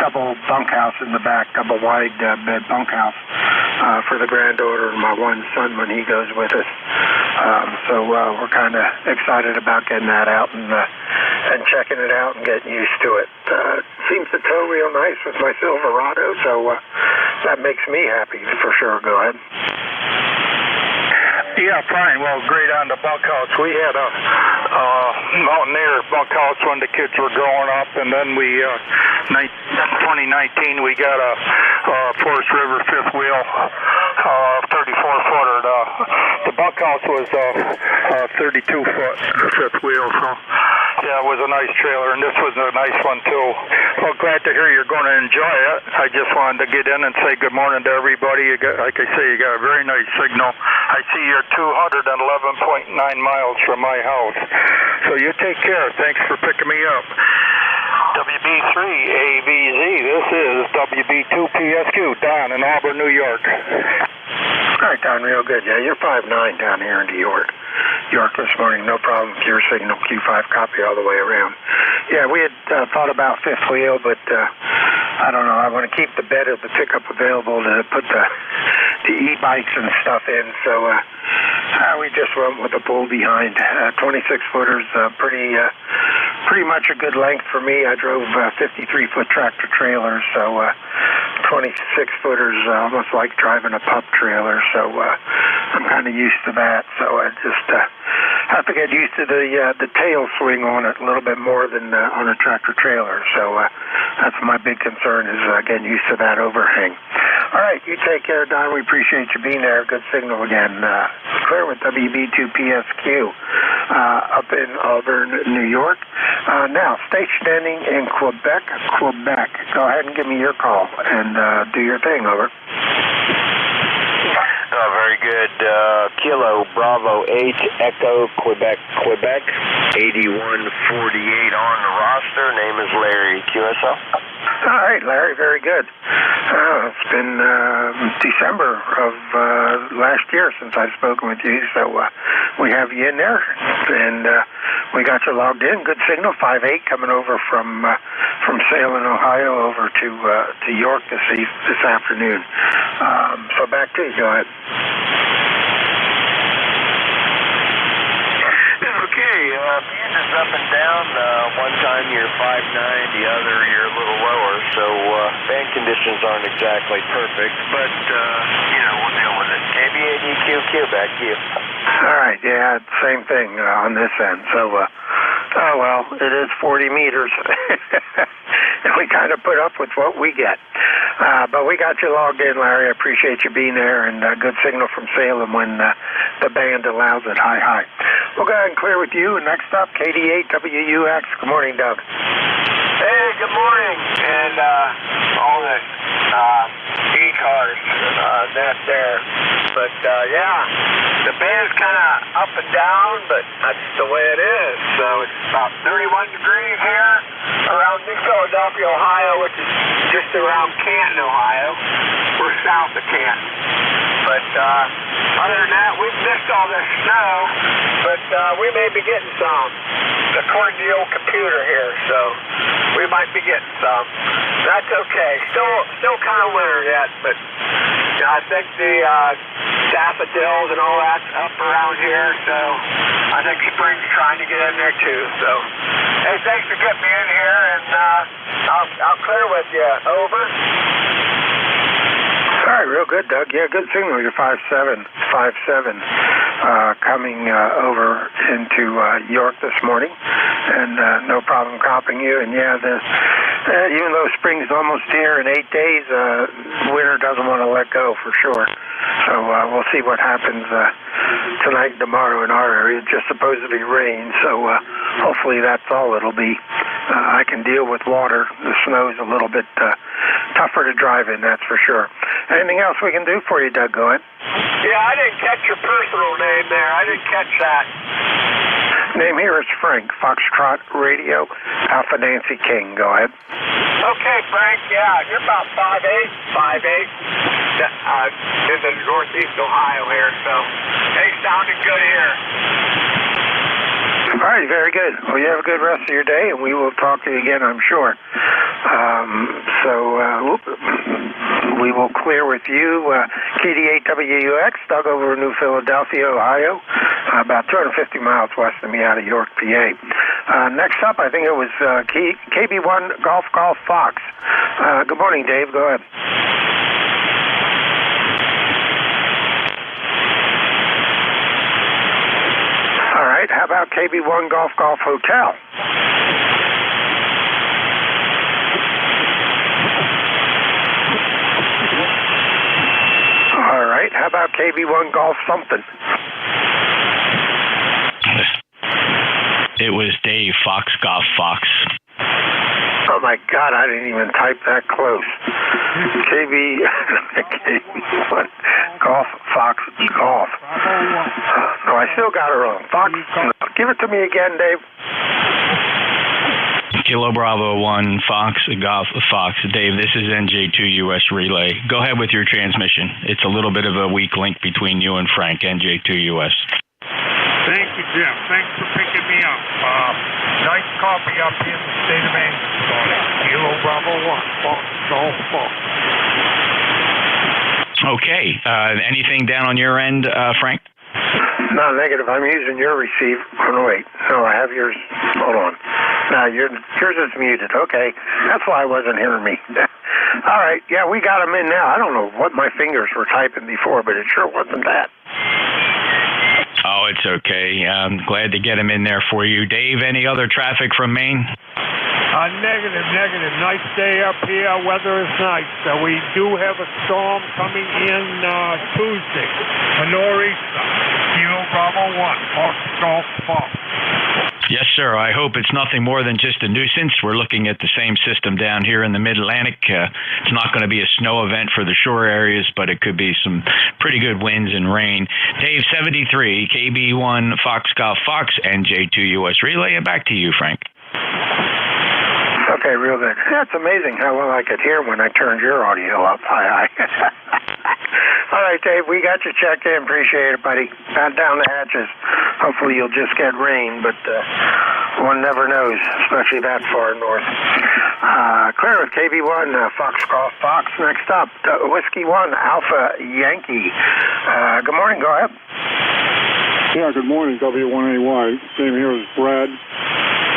double bunkhouse in the back, double wide bed bunkhouse for the granddaughter and my one son when he goes with us. So we're kind of excited about getting that out and checking it out and getting used to it. Seems to tow real nice with my Silverado, so that makes me happy for sure. Go ahead. Yeah, fine. Well, great on the bunkhouse. We had a Mountaineer bunkhouse when the kids were growing up, and then 2019 we got a Forest River fifth wheel, 34-footer. The bunkhouse was 32-foot fifth wheel, so yeah, it was a nice trailer, and this was a nice one too. Well, glad to hear you're going to enjoy it. I just wanted to get in and say good morning to everybody. Like I say, you got a very nice signal. I see you're 211.9 miles from my house. So you take care. Thanks for picking me up. WB3ABZ, this is WB2PSQ, Don in Auburn, New York. All right, Don, real good. Yeah, you're 5'9" down here in York this morning. No problem with your signal. Q5 copy all the way around. Yeah, we had thought about fifth wheel, but I don't know. I want to keep the bed of the pickup available to put the e-bikes and stuff in, so we just went with a pull behind. 26-footers, pretty much a good length for me. I drove 53-foot tractor trailers, so 26-footers almost like driving a pup trailer, so I'm kind of used to that. So I just have to get used to the tail swing on it a little bit more than on a tractor trailer. So that's my big concern, is getting used to that overhang. All right, you take care, Don. We appreciate you being there. Good signal again. Clear with WB2PSQ up in Auburn, New York. Now, stationing in Quebec. Go ahead and give me your call and do your thing. Over. Very good. Kilo Bravo 8 Echo Quebec 8148 on the roster. Name is Larry, QSO. All right, Larry, very good. It's been December of last year since I've spoken with you, so we have you in there, and we got you logged in. Good signal, 5'8", coming over from Salem, Ohio, over to York this afternoon. So back to you. Go ahead. Okay, band is up and down. One time you're 5'9", the other you're a little lower, so band conditions aren't exactly perfect, but we'll deal with it. KBADQQ, back to you. All right, yeah, same thing on this end. So, oh well, it is 40 meters. And we kind of put up with what we get. But we got you logged in, Larry. I appreciate you being there, and good signal from Salem when the band allows it. Hi. We'll go ahead and clear with you. Next up, KD8WUX. Good morning, Doug. Hey, good morning. And all the ECARS net there. But, yeah, the band's kind of up and down, but that's the way it is. So it's about 31 degrees here around New Philadelphia, Ohio, which is just around Canton, Ohio. We're south of Canton. But other than that, we've missed all this snow, but we may be getting some, according to the old computer here, so we might be getting some. That's okay. Still kind of winter yet, but I think the daffodils and all that's up around here, so I think spring's trying to get in there too. So, hey, thanks for getting me in here, and I'll clear with you. Over. All right, real good, Doug. Yeah, good signal. You're 5'7", coming over into York this morning, and no problem copying you. And yeah, even though spring's almost here in 8 days, winter doesn't want to let go for sure. So we'll see what happens tonight and tomorrow in our area. It's just supposed to be rain, so hopefully that's all it'll be. I can deal with water. The snow's a little bit tougher to drive in, that's for sure. Anything else we can do for you, Doug? Go ahead. Yeah, I didn't catch your personal name there. I didn't catch that. Name here is Frank, Foxtrot Radio, Alpha Nancy King. Go ahead. Okay, Frank, yeah, you're about 5'8", in the northeast Ohio here, so, hey, sounding good here. All right, very good. Well, you have a good rest of your day, and we will talk to you again, I'm sure. We will clear with you. KD8WUX, Doug over in New Philadelphia, Ohio, about 250 miles west of me out of York, PA. Next up, I think it was KB1 Golf Fox. Good morning, Dave. Go ahead. How about KB1 Golf Golf Hotel? All right. How about KB1 Golf something? It was Dave, Fox Golf Fox. Oh my God, I didn't even type that close. KB1 Golf Fox Golf. No, I still got it wrong. Fox, give it to me again, Dave. Kilo Bravo 1, Fox Golf Fox. Dave, this is NJ2US Relay. Go ahead with your transmission. It's a little bit of a weak link between you and Frank, NJ2US. Thank you, Jim. Thanks for picking me up. Nice coffee up here in the state of Maine this morning. Kilo Bravo 1, Fox Golf Fox. Okay. Anything down on your end, Frank? No, negative. I'm using your receive. Oh, no, wait. No, I have yours. Hold on. No, yours is muted. Okay. That's why I wasn't hearing me. All right. Yeah, we got them in now. I don't know what my fingers were typing before, but it sure wasn't that. Oh, it's okay. I'm glad to get him in there for you. Dave, any other traffic from Maine? Negative. Nice day up here. Weather is nice. We do have a storm coming in Tuesday. A nor'easter. Kilo Bravo 1, Fox Golf Fox. Yes, sir. I hope it's nothing more than just a nuisance. We're looking at the same system down here in the Mid-Atlantic. It's not going to be a snow event for the shore areas, but it could be some pretty good winds and rain. Dave, 73, KB1 Fox Golf Fox, NJ2US Relay. And back to you, Frank. Okay, real good. That's amazing how well I could hear when I turned your audio up. Hi. All right, Dave, we got you checked in. Appreciate it, buddy. Batten down the hatches. Hopefully you'll just get rain, but one never knows, especially that far north. Clear with KB1, Fox Golf Fox. Next up, Whiskey 1, Alpha Yankee. Good morning, go ahead. Yeah, good morning, W1AY. Same here as Brad.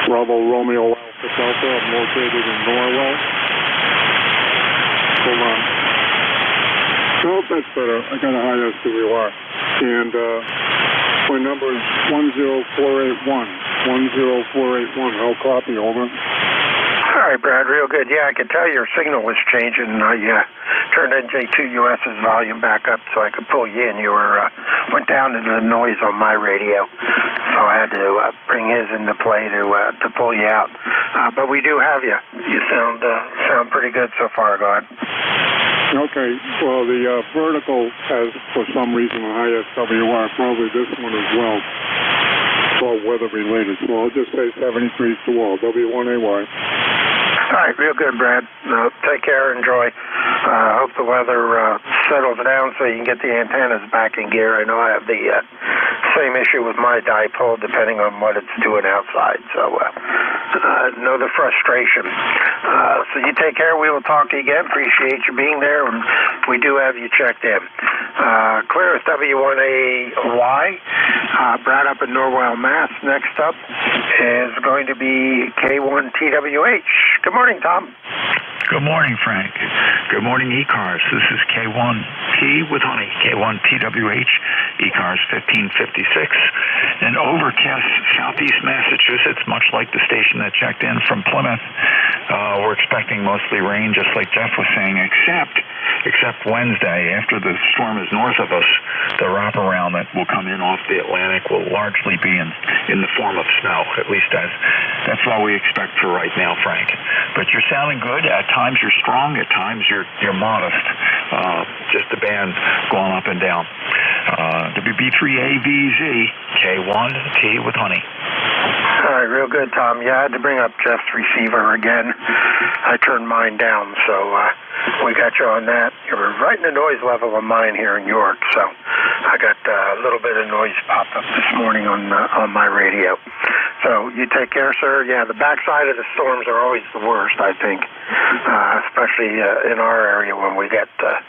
Bravo Romeo Alpha Delta. I'm located in Norway. Hold on. No, that's better. I got a high SWR. And my number is 10481. 10481. How copy, over? All right, Brad, real good. Yeah, I could tell your signal was changing. I turned NJ2US's volume back up so I could pull you in. You went down to the noise on my radio, so I had to bring his into play to pull you out. But we do have you. You sound pretty good so far. Go ahead. Okay. Well, the vertical has, for some reason, a high SWR. Probably this one as well. It's all weather related. So I'll just say 73 to all. W1AY. All right, real good, Brad. Take care, enjoy. Hope the weather settles down so you can get the antennas back in gear. I know I have the same issue with my dipole, depending on what it's doing outside. So, know the frustration. So you take care. We will talk to you again. Appreciate you being there, and we do have you checked in. Clear with W1AY. Brad up in Norwell, Mass. Next up is going to be K1TWH. Good morning, Tom. Good morning, Frank. Good morning, ECARS. This is K1T with honey, K1TWH, ECARS 1556. In overcast southeast Massachusetts, much like the station that checked in from Plymouth. We're expecting mostly rain, just like Jeff was saying, except Wednesday. After the storm is north of us, the wraparound that will come in off the Atlantic will largely be in the form of snow. At least that's what we expect for right now, Frank. But you're sounding good. At times you're strong. At times you're modest. Just the band going up and down. WB3AVZ, K1T with honey. All right, real good, Tom. Yeah, I had to bring up Jeff's receiver again. I turned mine down, so we got you on that. You were right in the noise level of mine here in York, so I got a little bit of noise popped up this morning on my radio. So you take care, sir. Yeah, the backside of the storms are always the worst, I think, especially in our area when we get a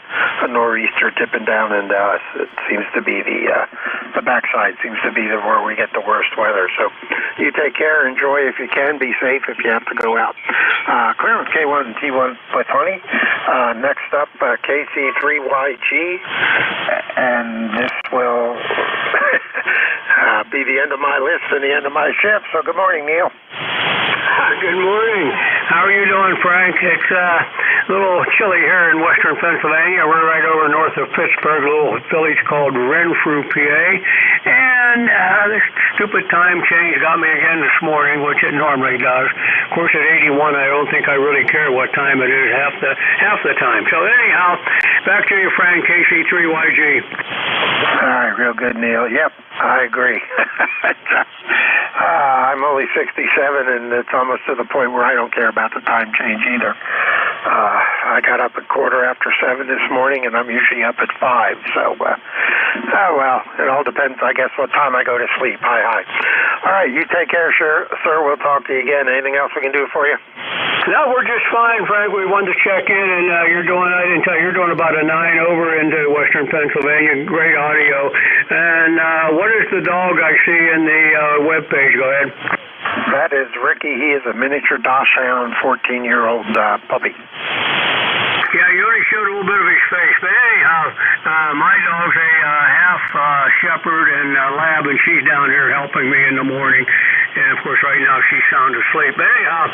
nor'easter tipping down into us. It seems to be the backside seems to be where we get the worst weather. So you take care, enjoy if you can, be safe if you have to go out. Clear with K1 and T1 with honey. Next up, KC3YG, and this will be the end of my list and the end of my shift. So good morning, Neil. Good morning. How are you doing, Frank? It's a little chilly here in western Pennsylvania. We're right over north of Pittsburgh, a little village called Renfrew, PA. And this stupid time change got me again this morning, which it normally does. Of course, at 81, I don't think I really care what time it is half the time. So anyhow, back to you, Frank, KC3YG. All right, real good, Neil. Yep, I agree. I'm only 67, and it's almost to the point where I don't care about the time change either. I got up at 7:15 this morning, and I'm usually up at 5. So, well, it all depends, I guess, what time I go to sleep. Hi. All right, you take care, sir. We'll talk to you again. Anything else we can do for you? No, we're just fine, Frank. We wanted to check in, and you're doing about a 9 over into western Pennsylvania. Great audio. And what is the dog I see in the webpage? Go ahead. That is Ricky. He is a miniature Dachshund, 14-year-old puppy. Yeah, you only showed a little bit of his face, but anyhow, my dog's a half shepherd and lab, and she's down here helping me in the morning. And of course, right now she's sound asleep. But anyhow,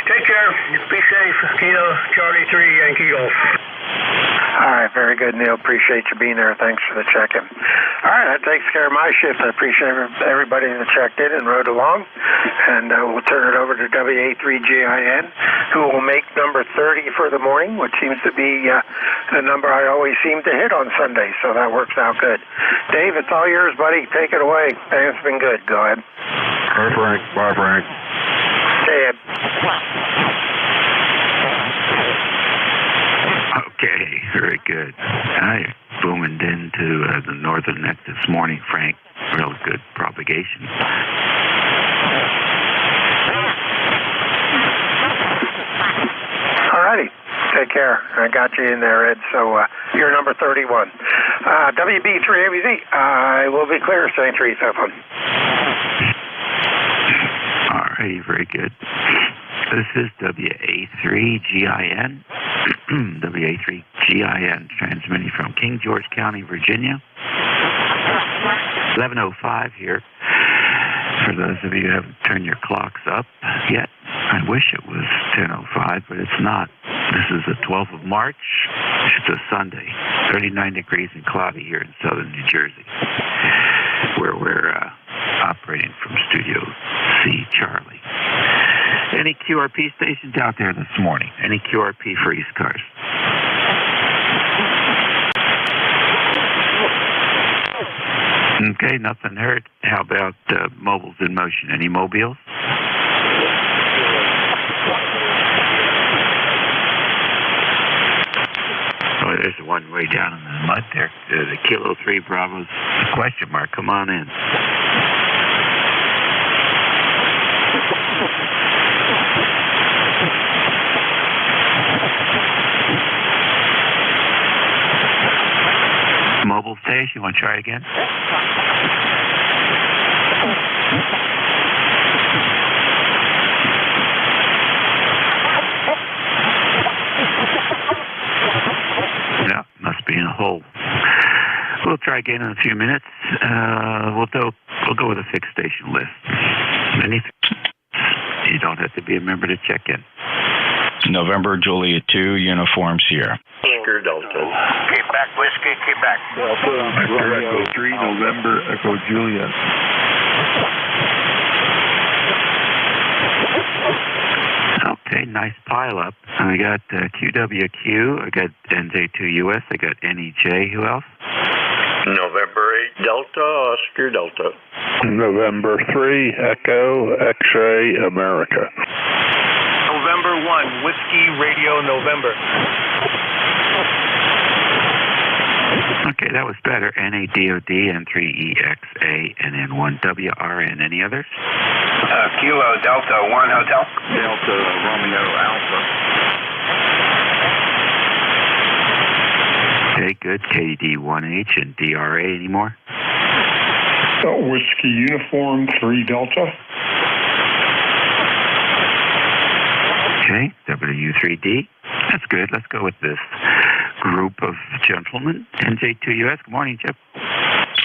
take care. Be safe. Kilo Charlie 3 Yankee Golf. All right, very good, Neil. Appreciate you being there. Thanks for the check-in. All right, that takes care of my shift. I appreciate everybody that checked in and rode along. And we'll turn it over to WA3GIN, who will make number 30 for the morning, which seems to be the number I always seem to hit on Sunday, so that works out good. Dave, it's all yours, buddy. Take it away. It's been good. Go ahead. Bye, Frank. Bye, Frank. Hey, Ed. Okay, very good. I boomed into the northern neck this morning, Frank. Real good propagation. All righty. Take care. I got you in there, Ed. So you're number 31. WB3ABZ. I will be clear. St. Teresa. All righty, very good. This is WA3GIN. WA3GIN transmitting from King George County, Virginia. 11:05 here. For those of you who haven't turned your clocks up yet, I wish it was 10:05, but it's not. This is the 12th of March. It's a Sunday. 39 degrees and cloudy here in southern New Jersey, where we're operating from Studio C, Charlie. Any QRP stations out there this morning? Any QRP for ECARS? Okay, nothing heard. How about mobiles in motion? Any mobiles? Oh, there's one way down in the mud there. The Kilo 3 Bravo's question mark. Come on in. Mobile station, you want to try again? Yeah, must be in a hole. We'll try again in a few minutes. We'll go with a fixed station list. You don't have to be a member to check in. November Juliet 2, Uniform Sierra. Oscar Delta. Quebec Whiskey, Quebec. Oscar Echo 3, November Echo Juliet. Okay, nice pile up. I got QWQ, I got NJ2US, I got NEJ. Who else? November 8 Delta, Oscar Delta. November 3, Echo X-Ray America. November 1, Whiskey Radio November. Okay, that was better. NADOD, N3EXA, and N1WRN. Any others? Kilo Delta 1 Hotel. Delta Romeo Alpha. Okay, good. KD1H and DRA. Any more? Whiskey Uniform 3 Delta. Okay, W3D. That's good. Let's go with this group of gentlemen. NJ2US. Good morning, Chip.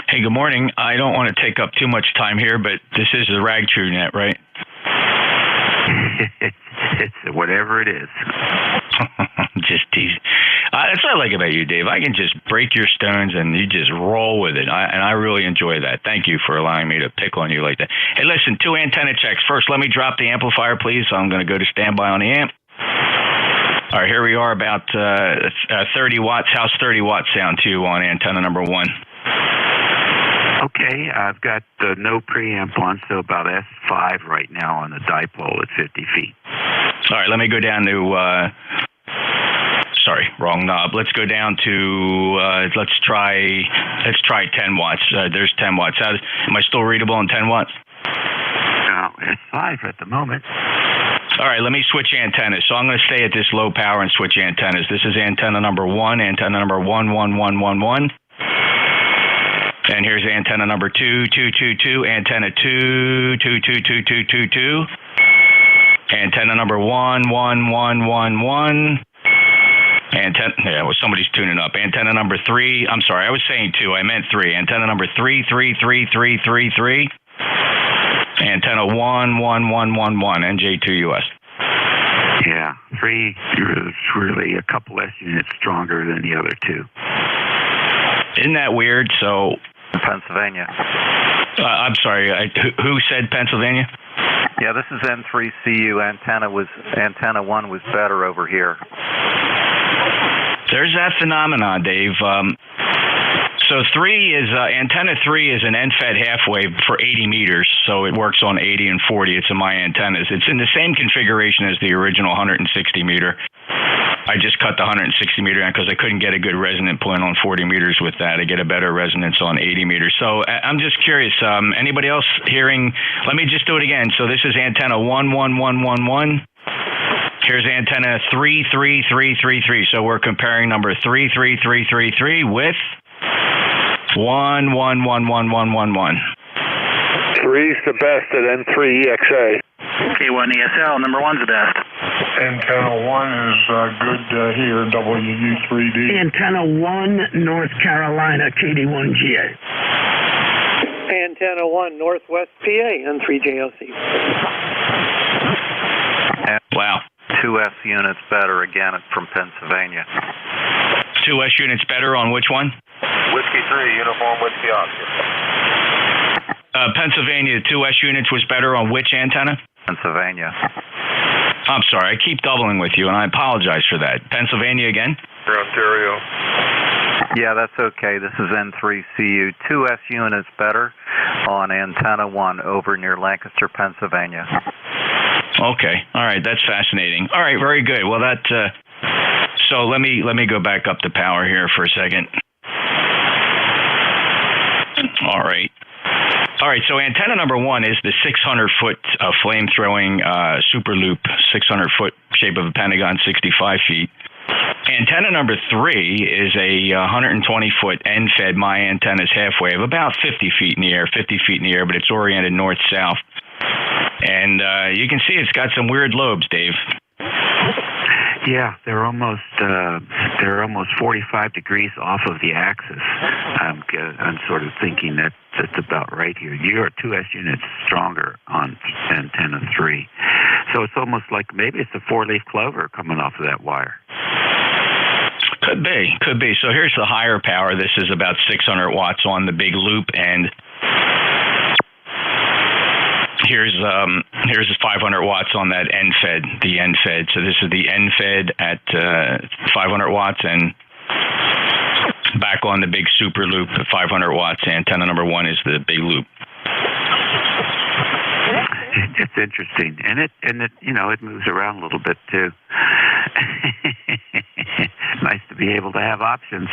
Hey, good morning. I don't want to take up too much time here, but this is the Rag True Net, right? It's whatever it is. Just teasing. That's what I like about you, Dave. I can just break your stones and you just roll with it. And I really enjoy that. Thank you for allowing me to pick on you like that. Hey, listen, 2 antenna checks. First, let me drop the amplifier, please. I'm going to go to standby on the amp. All right, here we are about 30 watts. How's 30 watts sound to you on antenna number 1? Okay, I've got no preamp on, so about S5 right now on the dipole at 50 feet. All right, let me go down to, sorry, wrong knob. Let's go down to, let's try 10 watts. There's 10 watts. Am I still readable on 10 watts? No, S5 at the moment. All right, let me switch antennas. So I'm going to stay at this low power and switch antennas. This is antenna number 1, antenna number 11111. And here's antenna number 22222, antenna 2222222, antenna number 11111. Somebody's tuning up. Antenna number 3. I'm sorry, I was saying 2. I meant 3. Antenna number 3333333. Antenna 11111, NJ2US. Yeah, 3 is really a couple S units stronger than the other 2. Isn't that weird? So, Pennsylvania. I'm sorry. Who said Pennsylvania? Yeah, this is N3CU. Antenna 1 was better over here. There's that phenomenon, Dave. So antenna 3 is an end-fed half wave for 80 meters, so it works on 80 and 40. It's in my antennas. It's in the same configuration as the original 160 meter. I just cut the 160 meter down because I couldn't get a good resonant point on 40 meters with that. I get a better resonance on 80 meters. So I'm just curious, anybody else hearing? Let me just do it again. So this is antenna 11111. Here's antenna 33333. So we're comparing number 33333 with 1111111. 3's the best at N3EXA. K1 ESL, number 1's the best. Antenna 1 is good here, WU3D. Antenna 1, North Carolina, KD1GA. Antenna 1, Northwest PA, N3JLC. Wow. 2S units better, again, from Pennsylvania. 2S units better on which one? Whiskey 3, Uniform Whiskey Oscar. Pennsylvania, 2S units was better on which antenna? Pennsylvania. I'm sorry, I keep doubling with you, and I apologize for that. Pennsylvania again? Ontario. Yeah, that's okay. This is N3CU. 2S units better on antenna 1 over near Lancaster, Pennsylvania. Okay, all right, that's fascinating. All right, very good. Well, so let me go back up to power here for a second. All right. All right, so antenna number 1 is the 600-foot flame-throwing super loop, 600-foot shape of a pentagon, 65 feet. Antenna number 3 is a 120-foot end-fed my antennas half wave, about 50 feet in the air, but it's oriented north-south. And you can see it's got some weird lobes, Dave. Yeah, they're almost 45 degrees off of the axis. I'm sort of thinking that's about right here. Your 2S unit's stronger on antenna 3, so it's almost like maybe it's a 4-leaf clover coming off of that wire. Could be. So here's the higher power. This is about 600 watts on the big loop, and here's 500 watts on that the end fed. So this is the end fed at 500 watts, and back on the big super loop at 500 watts. Antenna number 1 is the big loop. It's interesting, and it it moves around a little bit too. Nice to be able to have options.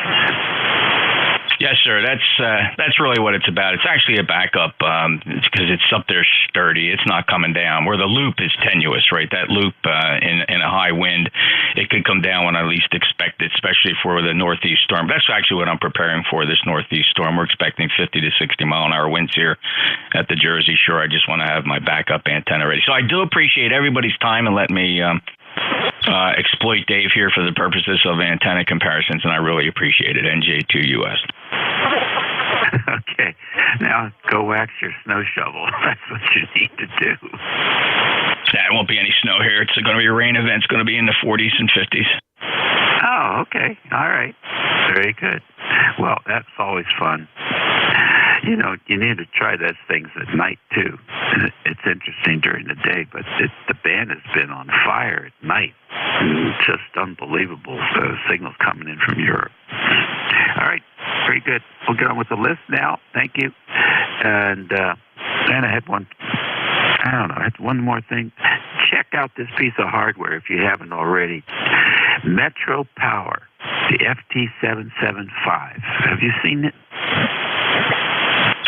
Yes, sir. That's really what it's about. It's actually a backup because it's up there sturdy. It's not coming down. Where the loop is tenuous, right? That loop in a high wind, it could come down when I least expect it, especially for the northeast storm. That's actually what I'm preparing for, this northeast storm. We're expecting 50 to 60 mile an hour winds here at the Jersey Shore. I just want to have my backup antenna ready. So I do appreciate everybody's time and let me exploit Dave here for the purposes of antenna comparisons, and I really appreciate it. NJ2US. Okay. Now go wax your snow shovel. That's what you need to do. Yeah, it won't be any snow here. It's going to be a rain event. It's going to be in the 40s and 50s. Oh, okay. All right. Very good. Well, that's always fun. You know, you need to try those things at night, too. It's interesting during the day, but the band has been on fire at night. It's just unbelievable. Signals coming in from Europe. All right. Very good. We'll get on with the list now. Thank you. And I had one more thing. Check out this piece of hardware if you haven't already. Metro Power, the FT775. Have you seen it?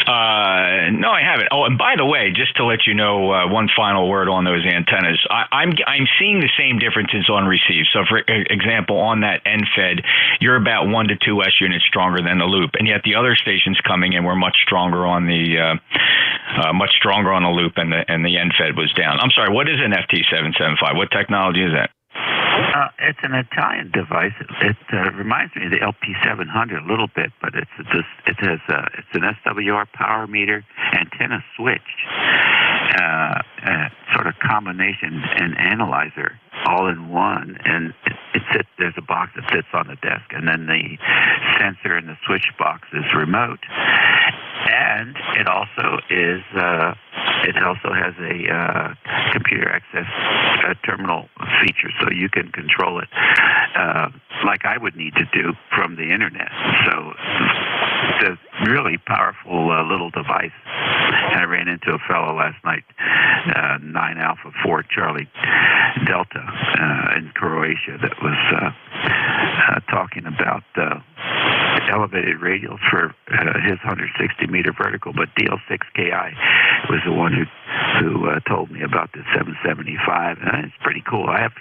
No, I haven't. Oh, and by the way, just to let you know, one final word on those antennas. I'm seeing the same differences on receive. So, for example, on that NFED, you're about 1 to 2S units stronger than the loop, and yet the other stations coming in were much stronger on the loop, and the NFED was down. I'm sorry. What is an FT775? What technology is that? It's an Italian device. It reminds me of the LP700 a little bit, but it's an SWR power meter antenna switch, sort of combination and analyzer all in one, and there's a box that sits on the desk, and then the sensor and the switch box is remote, and it also has a computer access terminal feature, so you can control it like I would need to do from the internet. So it's a really powerful little device. And I ran into a fellow last night, 9 Alpha 4 Charlie Delta in Croatia, that was talking about elevated radials for his 160-meter vertical, but DL6KI was the one who told me about the 775, and it's pretty cool. I've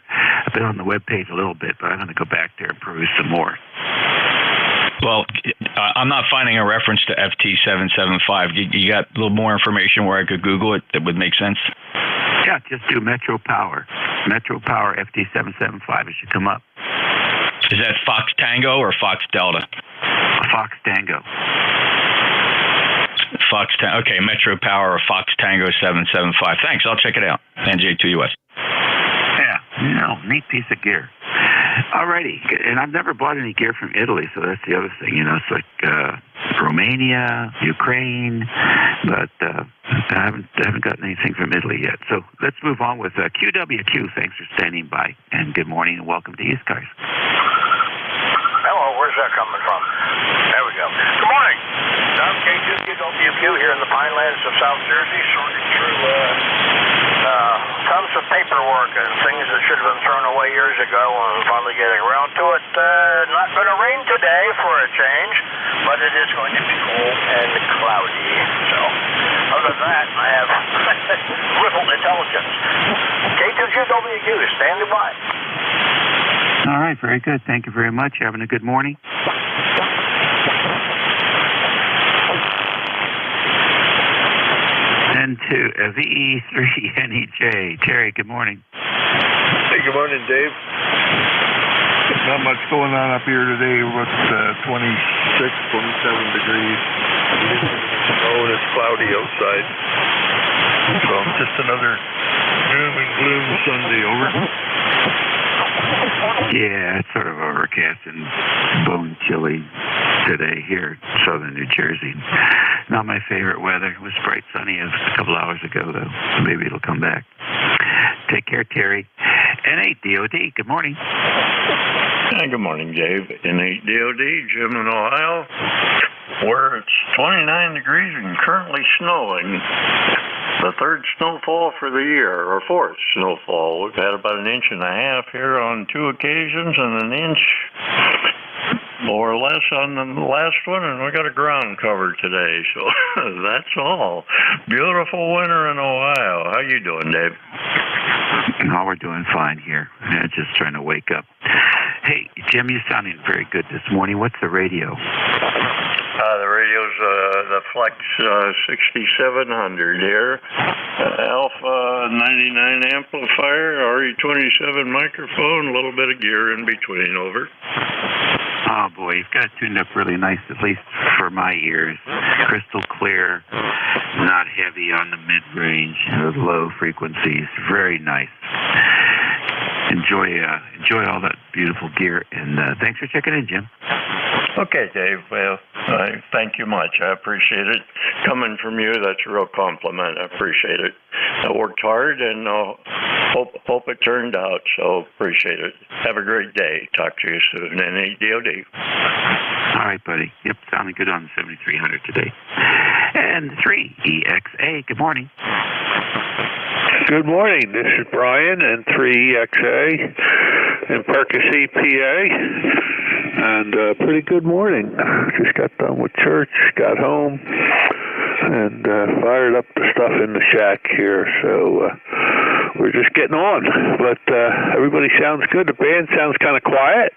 been on the webpage a little bit, but I'm going to go back there and peruse some more. Well, I'm not finding a reference to FT775. You got a little more information where I could Google it that would make sense? Yeah, just do Metro Power. Metro Power FT775. It should come up. Is that Fox Tango or Fox Delta? Fox Tango. Okay, Metro Power or Fox Tango 775. Thanks, I'll check it out. NJ2US. Yeah, neat piece of gear. Alrighty, and I've never bought any gear from Italy, so that's the other thing. You know, it's like Romania, Ukraine, but I haven't gotten anything from Italy yet. So let's move on with QWQ. Thanks for standing by, and good morning, and welcome to ECARS. Hello, where's that coming from? There we go. Good morning. I'm K2WQ here in the Pinelands of South Jersey, sorting through tons of paperwork and things that should have been thrown away years ago, and finally getting around to it. Not going to rain today for a change, but it is going to be cold and cloudy. So, other than that, I have little intelligence. K2WQ, standing by. All right, very good. Thank you very much. Having a good morning? And to VE3NEJ. Terry, good morning. Hey, good morning, Dave. Not much going on up here today. With 26, 27 degrees. Oh, and it's cloudy outside. So just another doom and gloom Sunday, over. Yeah, it's sort of overcast and bone chilly today here in southern New Jersey. Not my favorite weather. It was bright sunny a couple hours ago, though. Maybe it'll come back. Take care, Terry. N8DOD, good morning. Hi, good morning, Dave. N8DOD, Jim in Ohio, where it's 29 degrees and currently snowing. The third snowfall for the year, or fourth snowfall. We've had about 1.5 inches here on 2 occasions, and 1 inch more or less on the last one, and we got a ground cover today. So that's all. Beautiful winter in Ohio. How you doing, Dave? Oh, we're doing fine here. Just trying to wake up. Hey, Jim, you're sounding very good this morning. What's the radio? The radio's the Flex 6700 here. Alpha 99 amplifier, RE27 microphone, a little bit of gear in between, over. Oh boy, you've got it tuned up really nice, at least for my ears. Crystal clear, not heavy on the mid-range, low frequencies. Very nice. Enjoy all that beautiful gear, and thanks for checking in, Jim. Okay, Dave. Well, thank you much. I appreciate it. Coming from you, that's a real compliment. I appreciate it. I worked hard, and hope it turned out, so appreciate it. Have a great day. Talk to you soon. NADOD. All right, buddy. Yep, sounding good on the 7300 today. And 3EXA, good morning. Good morning. This is Brian and 3EXA in Percy, PA. And pretty good morning. Just got done with church, got home, and fired up the stuff in the shack here. So we're just getting on. But everybody sounds good. The band sounds kind of quiet.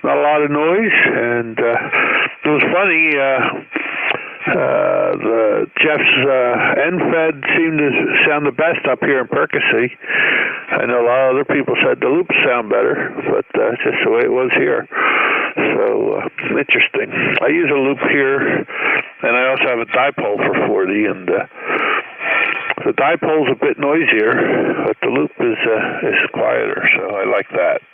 Not a lot of noise. And it was funny. The Jeff's NFED seemed to sound the best up here in Percy. I know a lot of other people said the loops sound better, but that's just the way it was here. So interesting. I use a loop here, and I also have a dipole for 40, and the dipole's a bit noisier, but the loop is quieter, so I like that.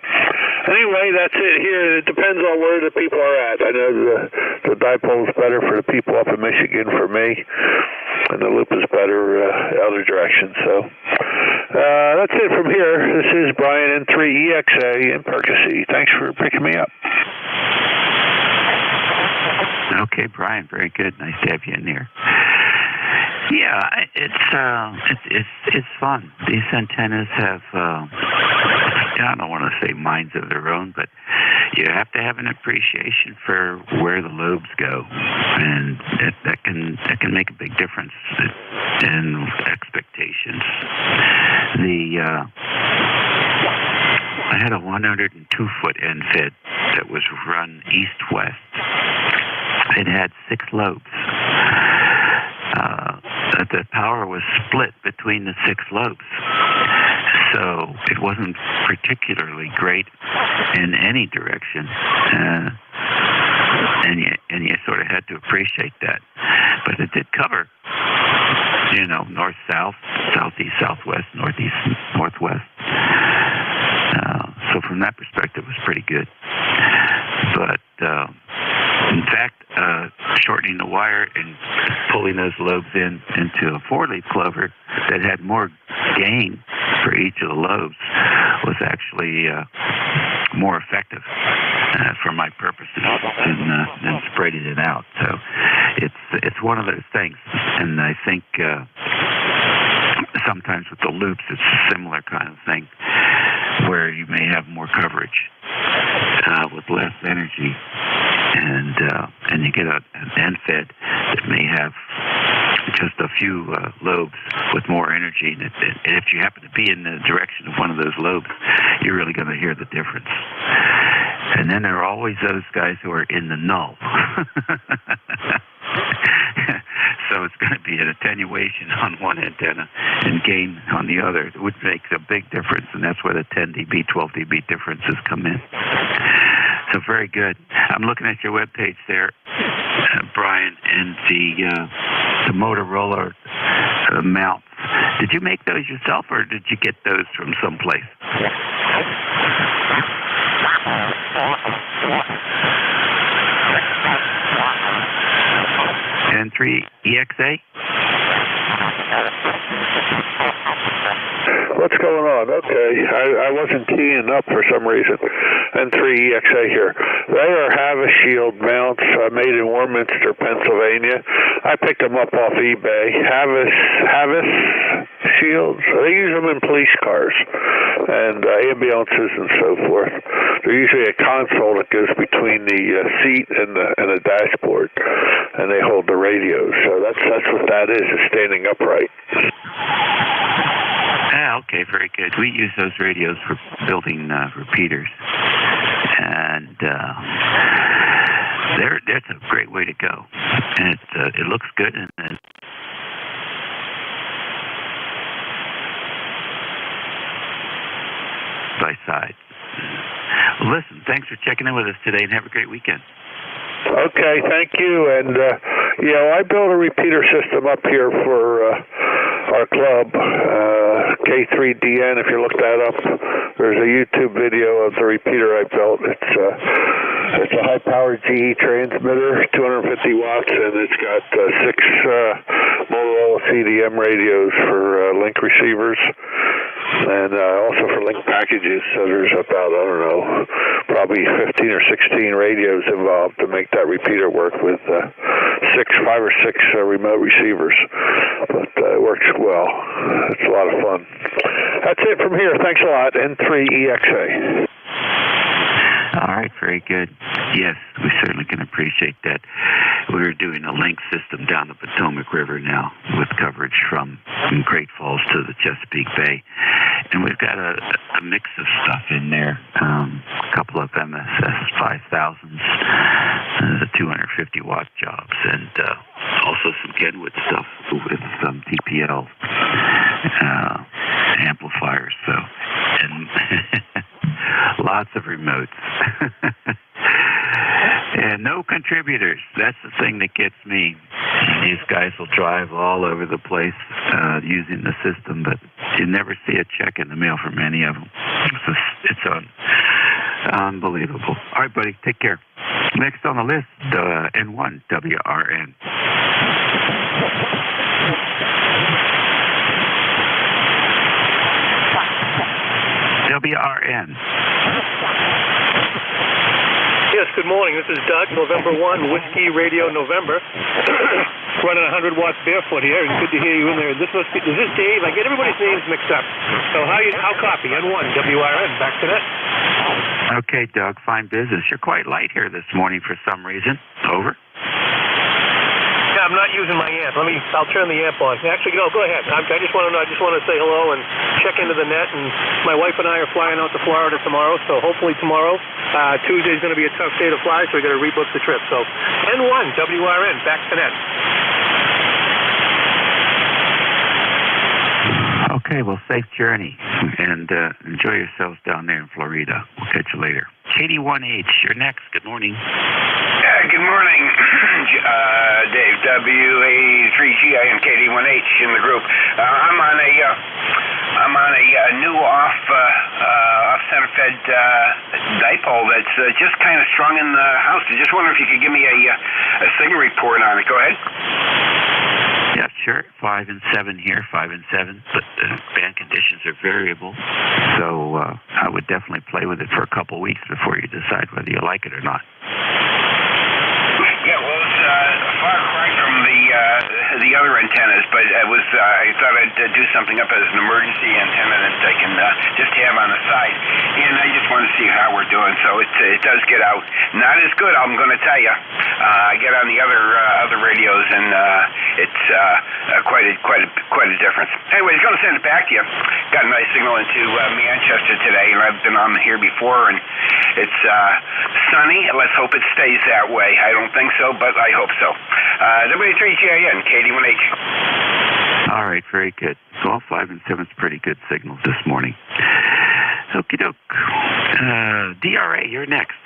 Anyway, that's it here. It depends on where the people are at. I know the dipole's better for the people up in Michigan for me, and the loop is better other direction. So that's it from here. This is Brian N3EXA in Percy. Thanks for picking me up. Okay, Brian, very good. Nice to have you in here. Yeah, it's fun. These antennas have I don't want to say minds of their own, but you have to have an appreciation for where the lobes go, and that can make a big difference in expectations. I had a 102-foot NFED that was run east-west. It had 6 lobes. The power was split between the 6 lobes. So it wasn't particularly great in any direction. And you sort of had to appreciate that. But it did cover, north-south, southeast, southwest, northeast, northwest. So from that perspective, it was pretty good. But in fact, shortening the wire and pulling those lobes into a 4-leaf clover that had more gain for each of the lobes was actually more effective for my purposes than spreading it out. So it's one of those things, and I think sometimes with the loops it's a similar kind of thing where you may have more coverage with less energy, and you get an NFED that may have just a few lobes with more energy, and if you happen to be in the direction of one of those lobes, you're really going to hear the difference. And then there are always those guys who are in the null. So it's going to be an attenuation on one antenna and gain on the other, which makes a big difference, and that's where the 10 dB, 12 dB differences come in. So very good. I'm looking at your webpage there, Brian, and the Motorola mounts. Did you make those yourself, or did you get those from someplace? N3EXA? What's going on? Okay, I wasn't keying up for some reason. N3EXA here. They are Havas-Shield mounts made in Warminster, Pennsylvania. I picked them up off eBay. Havas shields. They use them in police cars and ambulances and so forth. They're usually a console that goes between the seat and the dashboard, and they hold the radios. So that's what that is standing upright. Okay, very good. We use those radios for building repeaters, and that's a great way to go. And it looks good, and by side. Listen, thanks for checking in with us today, and have a great weekend. Okay, thank you. And, I built a repeater system up here for our club, K3DN. If you look that up, there's a YouTube video of the repeater I built. It's a high-powered GE transmitter, 250 watts, and it's got 6 Motorola CDM radios for link receivers, and also for link packages. So there's about, probably 15 or 16 radios involved to make that repeater work with 5 or 6 remote receivers. But it works well. It's a lot of fun. That's it from here. Thanks a lot. N3EXA. All right, very good. Yes, we certainly can appreciate that. We're doing a link system down the Potomac River now with coverage from Great Falls to the Chesapeake Bay. And we've got a mix of stuff in there, a couple of MSS 5000s, the 250-watt jobs, and also some Kenwood stuff with some TPL amplifiers. So, and lots of remotes. And no contributors. That's the thing that gets me. These guys will drive all over the place using the system, but you never see a check in the mail from any of them. It's unbelievable. All right, buddy, take care. Next on the list, N1 WRN. WRN. Yes, good morning. This is Doug, November 1, Whiskey Radio November. Running 100 watts barefoot here, and good to hear you in there. Is this Dave? I get everybody's names mixed up. So how copy? N1, WRN, back to that. Okay, Doug, fine business. You're quite light here this morning for some reason. Over. Yeah, I'm not using my amp. I'll turn the amp on. Actually, no, go ahead. I just want to say hello and check into the net. And my wife and I are flying out to Florida tomorrow, so hopefully tomorrow, Tuesday's going to be a tough day to fly, so we got to rebook the trip. So N1 WRN, back to net. Okay, well, safe journey, and enjoy yourselves down there in Florida. We'll catch you later. Katie1H, you're next. Good morning. Good morning, Dave. WA3GI and KD1H in the group. I'm on a new off-center fed dipole that's just kind of strung in the house. I just wonder if you could give me a signal report on it. Go ahead. Yeah, sure. 5 and 7 here, 5 and 7, but the band conditions are variable, so I would definitely play with it for a couple weeks before you decide whether you like it or not. Yeah, well, it's a far cry from the other antennas, but I thought I'd do something up as an emergency antenna that I can just have on the side, and I just want to see how we're doing. So it does get out. Not as good, I'm going to tell you. I get on the other radios, and it's quite a difference. Anyway, I was going to send it back to you. Got a nice signal into Manchester today, and I've been on here before, and it's sunny. Let's hope it stays that way. I don't think so, but I hope so. W3GIN, KD1H. All right, very good. So all 5 and 7's pretty good signals this morning. Okie doke. DRA, you're next.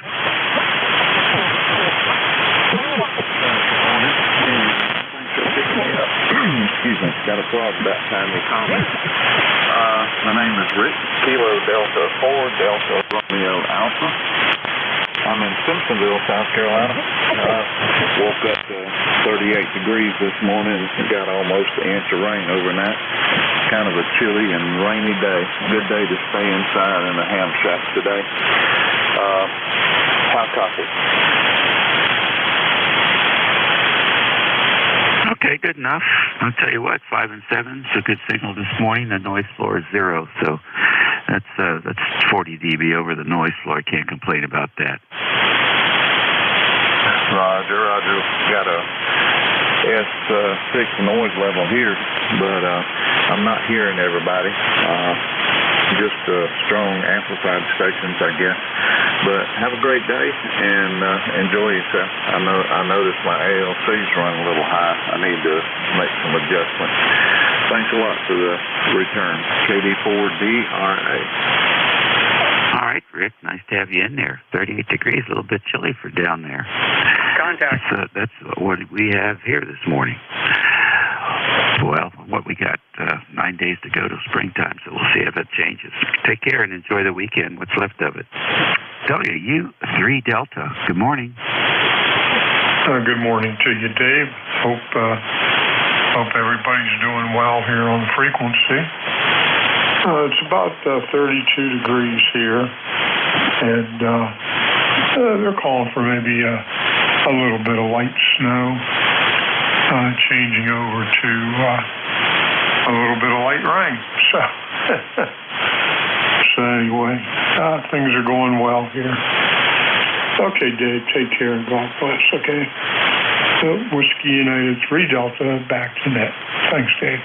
Excuse me, got a frog about time to comment. My name is Rick, Kilo Delta 4, Delta Romeo Alpha. I'm in Simpsonville, South Carolina. Woke up to 38 degrees this morning and got almost an inch of rain overnight. Kind of a chilly and rainy day. Good day to stay inside in a ham shack today. How copy? Okay, good enough. I'll tell you what, 5 and 7's a good signal this morning. The noise floor is 0, so that's 40 dB over the noise floor. I can't complain about that. Roger. Got a S6 noise level here, but I'm not hearing everybody. Just strong amplified stations, I guess. But have a great day and enjoy yourself. I noticed my ALC's run a little high. I need to make some adjustments. Thanks a lot for the return. KD4DRA. All right, Rick. Nice to have you in there. 38 degrees, a little bit chilly for down there. Contact. That's what we have here this morning. Well, what we got, 9 days to go to springtime, so we'll see if it changes. Take care and enjoy the weekend, what's left of it. WU3 Delta, good morning. Good morning to you, Dave. Hope everybody's doing well here on the frequency. It's about 32 degrees here, and they're calling for maybe a little bit of light snow, changing over to a little bit of light rain. So anyway, things are going well here. Okay, Dave, take care and God bless, okay? Whiskey United 3 Delta, back to net. Thanks, Dave.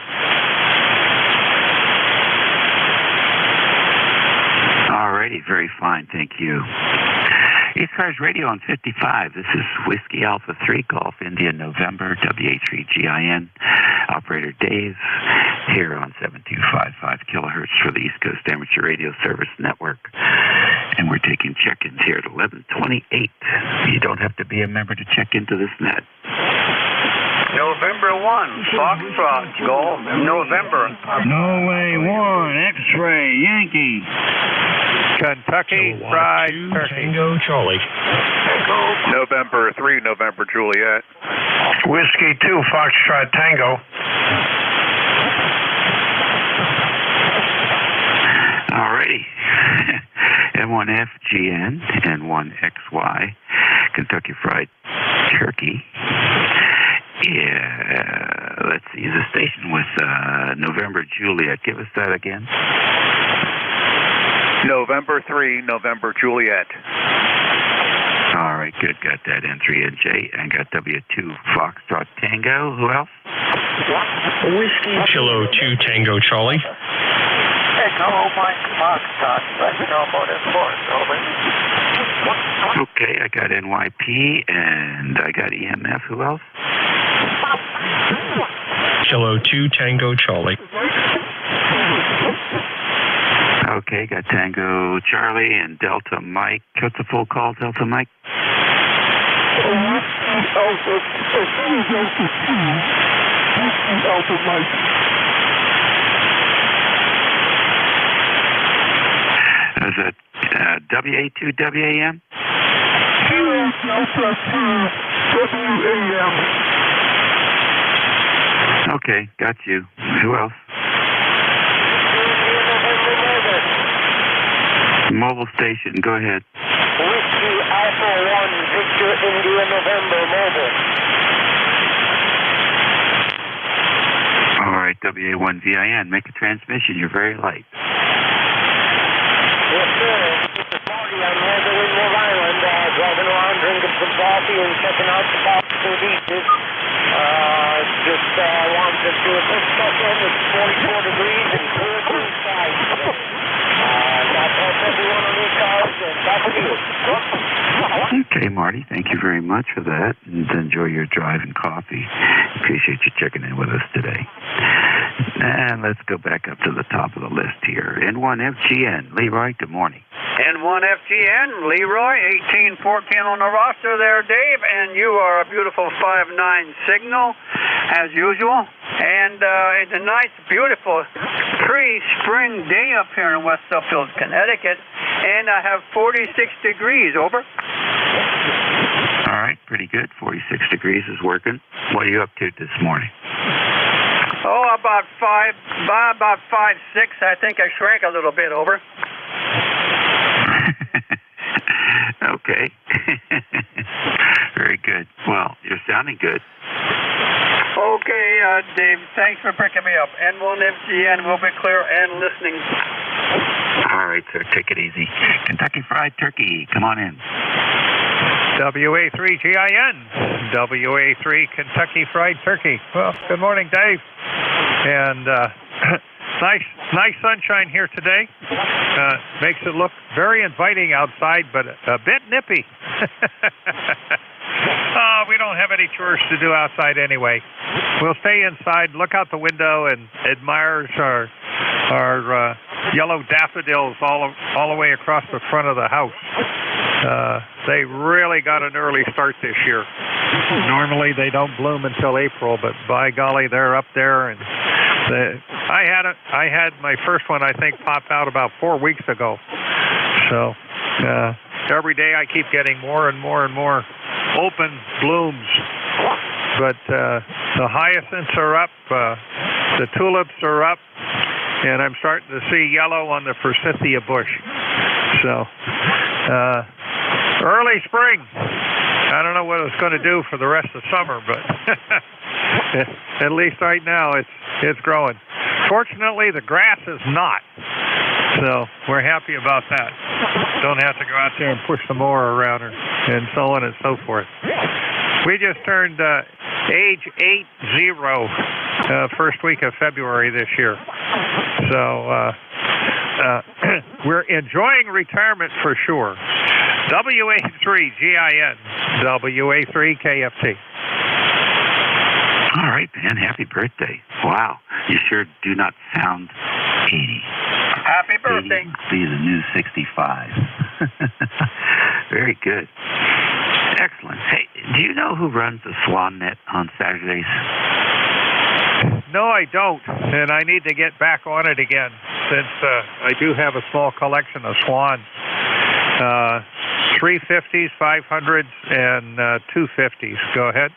All righty, very fine, thank you. ECARS Radio on 55. This is Whiskey Alpha 3 Golf India November, WA3GIN. Operator Dave here on 7255 kilohertz for the East Coast Amateur Radio Service Network. And we're taking check-ins here at 11:28. You don't have to be a member to check into this net. November 1, Foxtrot, Golf, November. Norway 1, X-Ray, Yankee. Kentucky Fried Turkey. Tango Charlie. November 3, November Juliet. Whiskey 2, Foxtrot Tango. Alrighty. N1FGN, N1XY, Kentucky Fried Turkey. Yeah, let's see, the station with November Juliet. Give us that again. November 3, November Juliet. All right, good. Got that N3NJ and got W2 Foxtrot Tango. Who else? Whiskey Kilo 2 Tango Charlie. Echo Mike Foxtrot. Let me know about this course, over. Okay, I got NYP and I got EMF. Who else? Kilo 2 Tango Charlie. Okay, got Tango Charlie and Delta Mike. What's the full call, Delta Mike? Delta Mike. Is that WA2WAM? Okay, got you. Who else? Mobile station, go ahead. Whiskey Alpha 1, Victor India November, mobile. All right, WA1VIN, make a transmission. You're very light. Yes, sir. It's a party. I'm headed in Rhode Island, driving around, drinking some coffee and checking out the boxes and beaches. Just wanted to do a quick check-in. It's 44 degrees and clear blue skies today. God bless everyone on ECARS, and back to you. Okay, Marty, thank you very much for that, and enjoy your drive and coffee. Appreciate you checking in with us today. And let's go back up to the top of the list here. N1FGN, Leroy, good morning. N1FGN, Leroy, 1814 on the roster there, Dave, and you are a beautiful 5-9 signal, as usual. And it's a nice, beautiful pre-spring day up here in West Suffield, Connecticut, and I have 46 degrees, over. All right, pretty good. 46 degrees is working. What are you up to this morning? Oh, about 5'6". I think I shrank a little bit, over. Okay. Very good. Well, you're sounding good. Okay, Dave, thanks for picking me up. N1FGN will be clear and listening. All right, sir, take it easy. Kentucky Fried Turkey, come on in. WA3GIN, WA3 Kentucky Fried Turkey. Well, good morning, Dave. And nice sunshine here today. Makes it look very inviting outside, but a bit nippy. We don't have any chores to do outside anyway. We'll stay inside, look out the window, and admire our yellow daffodils all the way across the front of the house. They really got an early start this year. Normally they don't bloom until April, but by golly, they're up there. And I had my first one, I think, pop out about 4 weeks ago. So every day I keep getting more and more and more open blooms. But the hyacinths are up, the tulips are up, and I'm starting to see yellow on the forsythia bush. So early spring. I don't know what it's going to do for the rest of summer, but at least right now it's growing. Fortunately, the grass is not, so we're happy about that. Don't have to go out there and push the mower around her and so on and so forth. We just turned age 80 first week of February this year, so we're enjoying retirement for sure. WA3GIN, WA3KFT. All right, man. Happy birthday. Wow. You sure do not sound 80. Happy birthday. 80 be the new 65. Very good. Excellent. Hey, do you know who runs the Swan Net on Saturdays? No, I don't, and I need to get back on it again since I do have a small collection of swans. 350s, 500s, and 250s. Go ahead.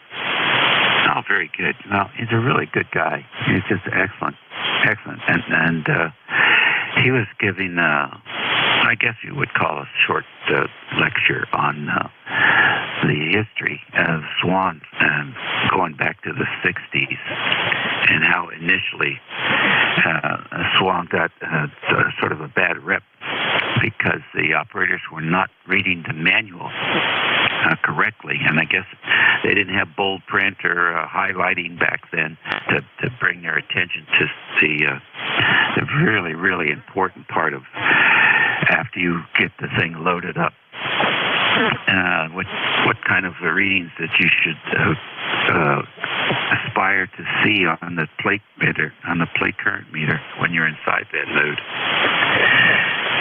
Oh, very good. Well, he's a really good guy. He's just excellent. Excellent. And he was giving, I guess you would call a short lecture on the history of swans and going back to the 60s and how initially a swan got sort of a bad rep because the operators were not reading the manual correctly, and I guess they didn't have bold print or highlighting back then to bring their attention to the really, really important part of after you get the thing loaded up. What kind of readings that you should aspire to see on the plate meter, on the plate current meter when you're in sideband mode.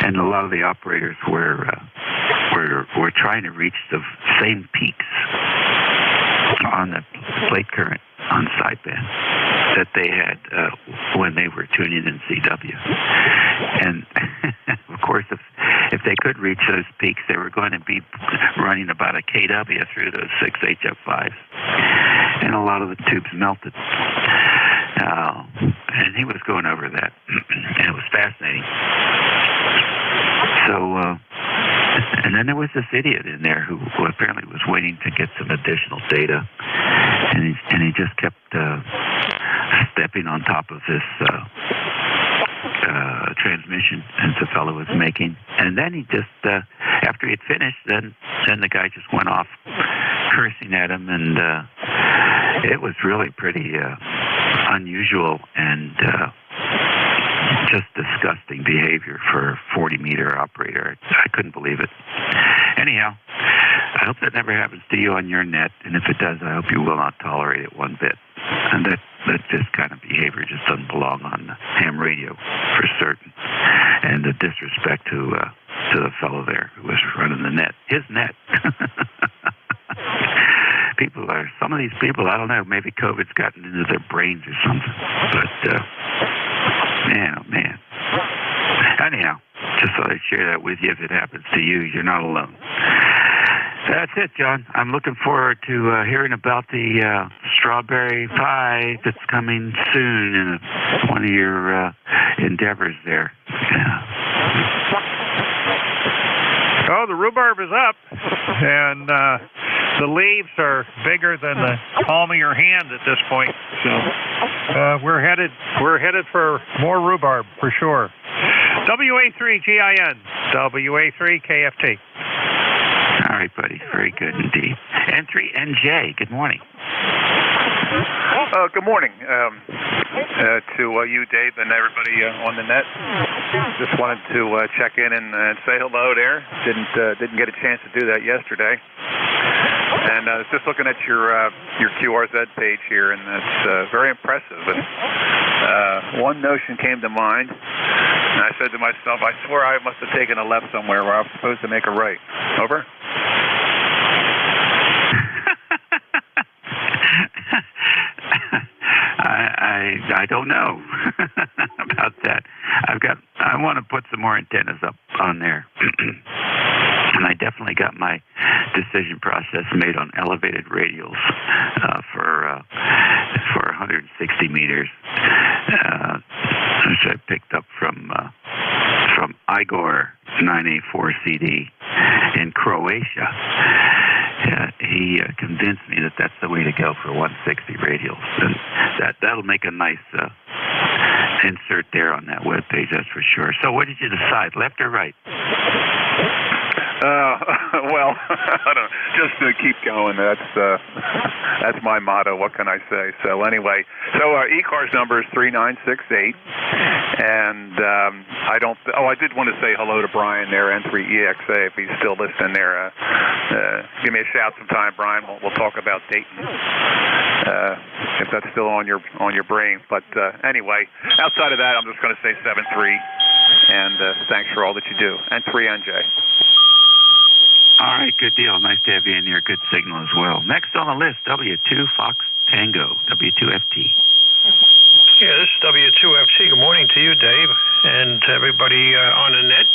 And a lot of the operators were trying to reach the same peaks on the plate current on sideband that they had when they were tuning in CW. And of course, if they could reach those peaks, they were going to be running about a kW through those 6 HF5s. And a lot of the tubes melted. And he was going over that. And it was fascinating. So, and then there was this idiot in there who apparently was waiting to get some additional data. And he just kept stepping on top of this transmission as the fellow was making. And then he just, after he had finished, then the guy just went off cursing at him. And it was really pretty unusual and just disgusting behavior for a 40-meter operator. I couldn't believe it. Anyhow, I hope that never happens to you on your net, and if it does, I hope you will not tolerate it one bit. And that this kind of behavior just doesn't belong on ham radio for certain. And the disrespect to the fellow there who was running the net, his net. Some of these people, I don't know, maybe COVID's gotten into their brains or something. But, man, oh man. Anyhow, just thought I'd share that with you. If it happens to you, you're not alone. That's it, John. I'm looking forward to hearing about the strawberry pie that's coming soon in one of your endeavors there. Yeah. Oh, the rhubarb is up, and the leaves are bigger than the palm of your hand at this point. So we're headed for more rhubarb for sure. WA3GIN, WA3KFT. All right, buddy. Very good indeed. N3NJ, good morning. Good morning to you, Dave, and everybody on the net. Just wanted to check in and say hello there. Didn't get a chance to do that yesterday. And I was just looking at your QRZ page here, and it's very impressive. And one notion came to mind, and I said to myself, I swear I must have taken a left somewhere where I was supposed to make a right. Over? I don't know about that. I want to put some more antennas up on there. And I definitely got my decision process made on elevated radials for 160 meters, which I picked up from Igor 9A4CD in Croatia. He convinced me that that's the way to go for 160 radials, and that'll make a nice insert there on that webpage, that's for sure. So what did you decide, left or right? Well, I don't know. Just to keep going. That's my motto. What can I say? So anyway, ECARS number is 3968, and I did want to say hello to Brian there, N3EXA, if he's still listening there. Give me a shout sometime, Brian. We'll talk about Dayton if that's still on your brain. But anyway, outside of that, I'm just going to say 7-3, and thanks for all that you do. N3NJ. All right, good deal. Nice to have you in here. Good signal as well. Next on the list, W2 Fox Tango, W2FT. Yeah, this is W2FT. Good morning to you, Dave, and to everybody on the net.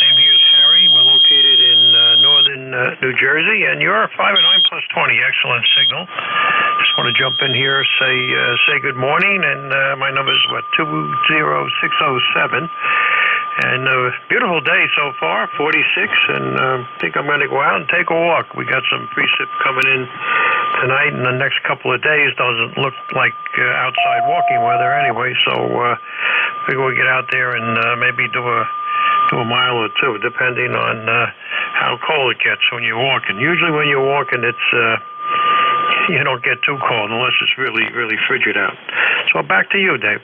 Name here is Harry. We're located in northern New Jersey, and you're 5 and 9 plus 20. Excellent signal. Just want to jump in here, say good morning, and my number is 20607. And beautiful day so far, 46, and I think I'm going to go out and take a walk. We got some precip coming in tonight, and the next couple of days doesn't look like outside walking weather anyway, so figure we'll get out there and maybe do a mile or two, depending on how cold it gets when you're walking. Usually when you're walking, it's you don't get too cold unless it's really, really frigid out. So back to you, Dave.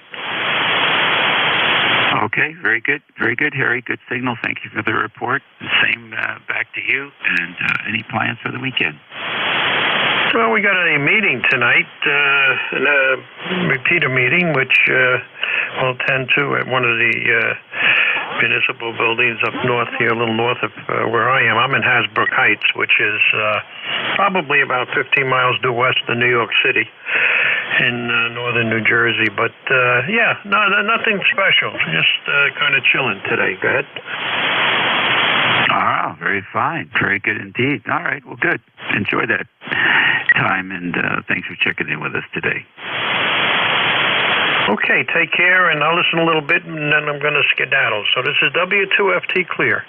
Okay, very good, Harry. Good signal. Thank you for the report. Same back to you. And any plans for the weekend? Well, we got a meeting tonight, a repeater meeting, which we'll attend to at one of the municipal buildings up north here, a little north of where I am. I'm in Hasbrook Heights, which is probably about 15 miles due west of New York City in northern New Jersey. But, nothing special. Just kind of chilling today. Go ahead. Ah, very fine. Very good indeed. All right, well, good. Enjoy that time, and thanks for checking in with us today. Okay, take care, and I'll listen a little bit, and then I'm going to skedaddle. So this is W2FT Clear.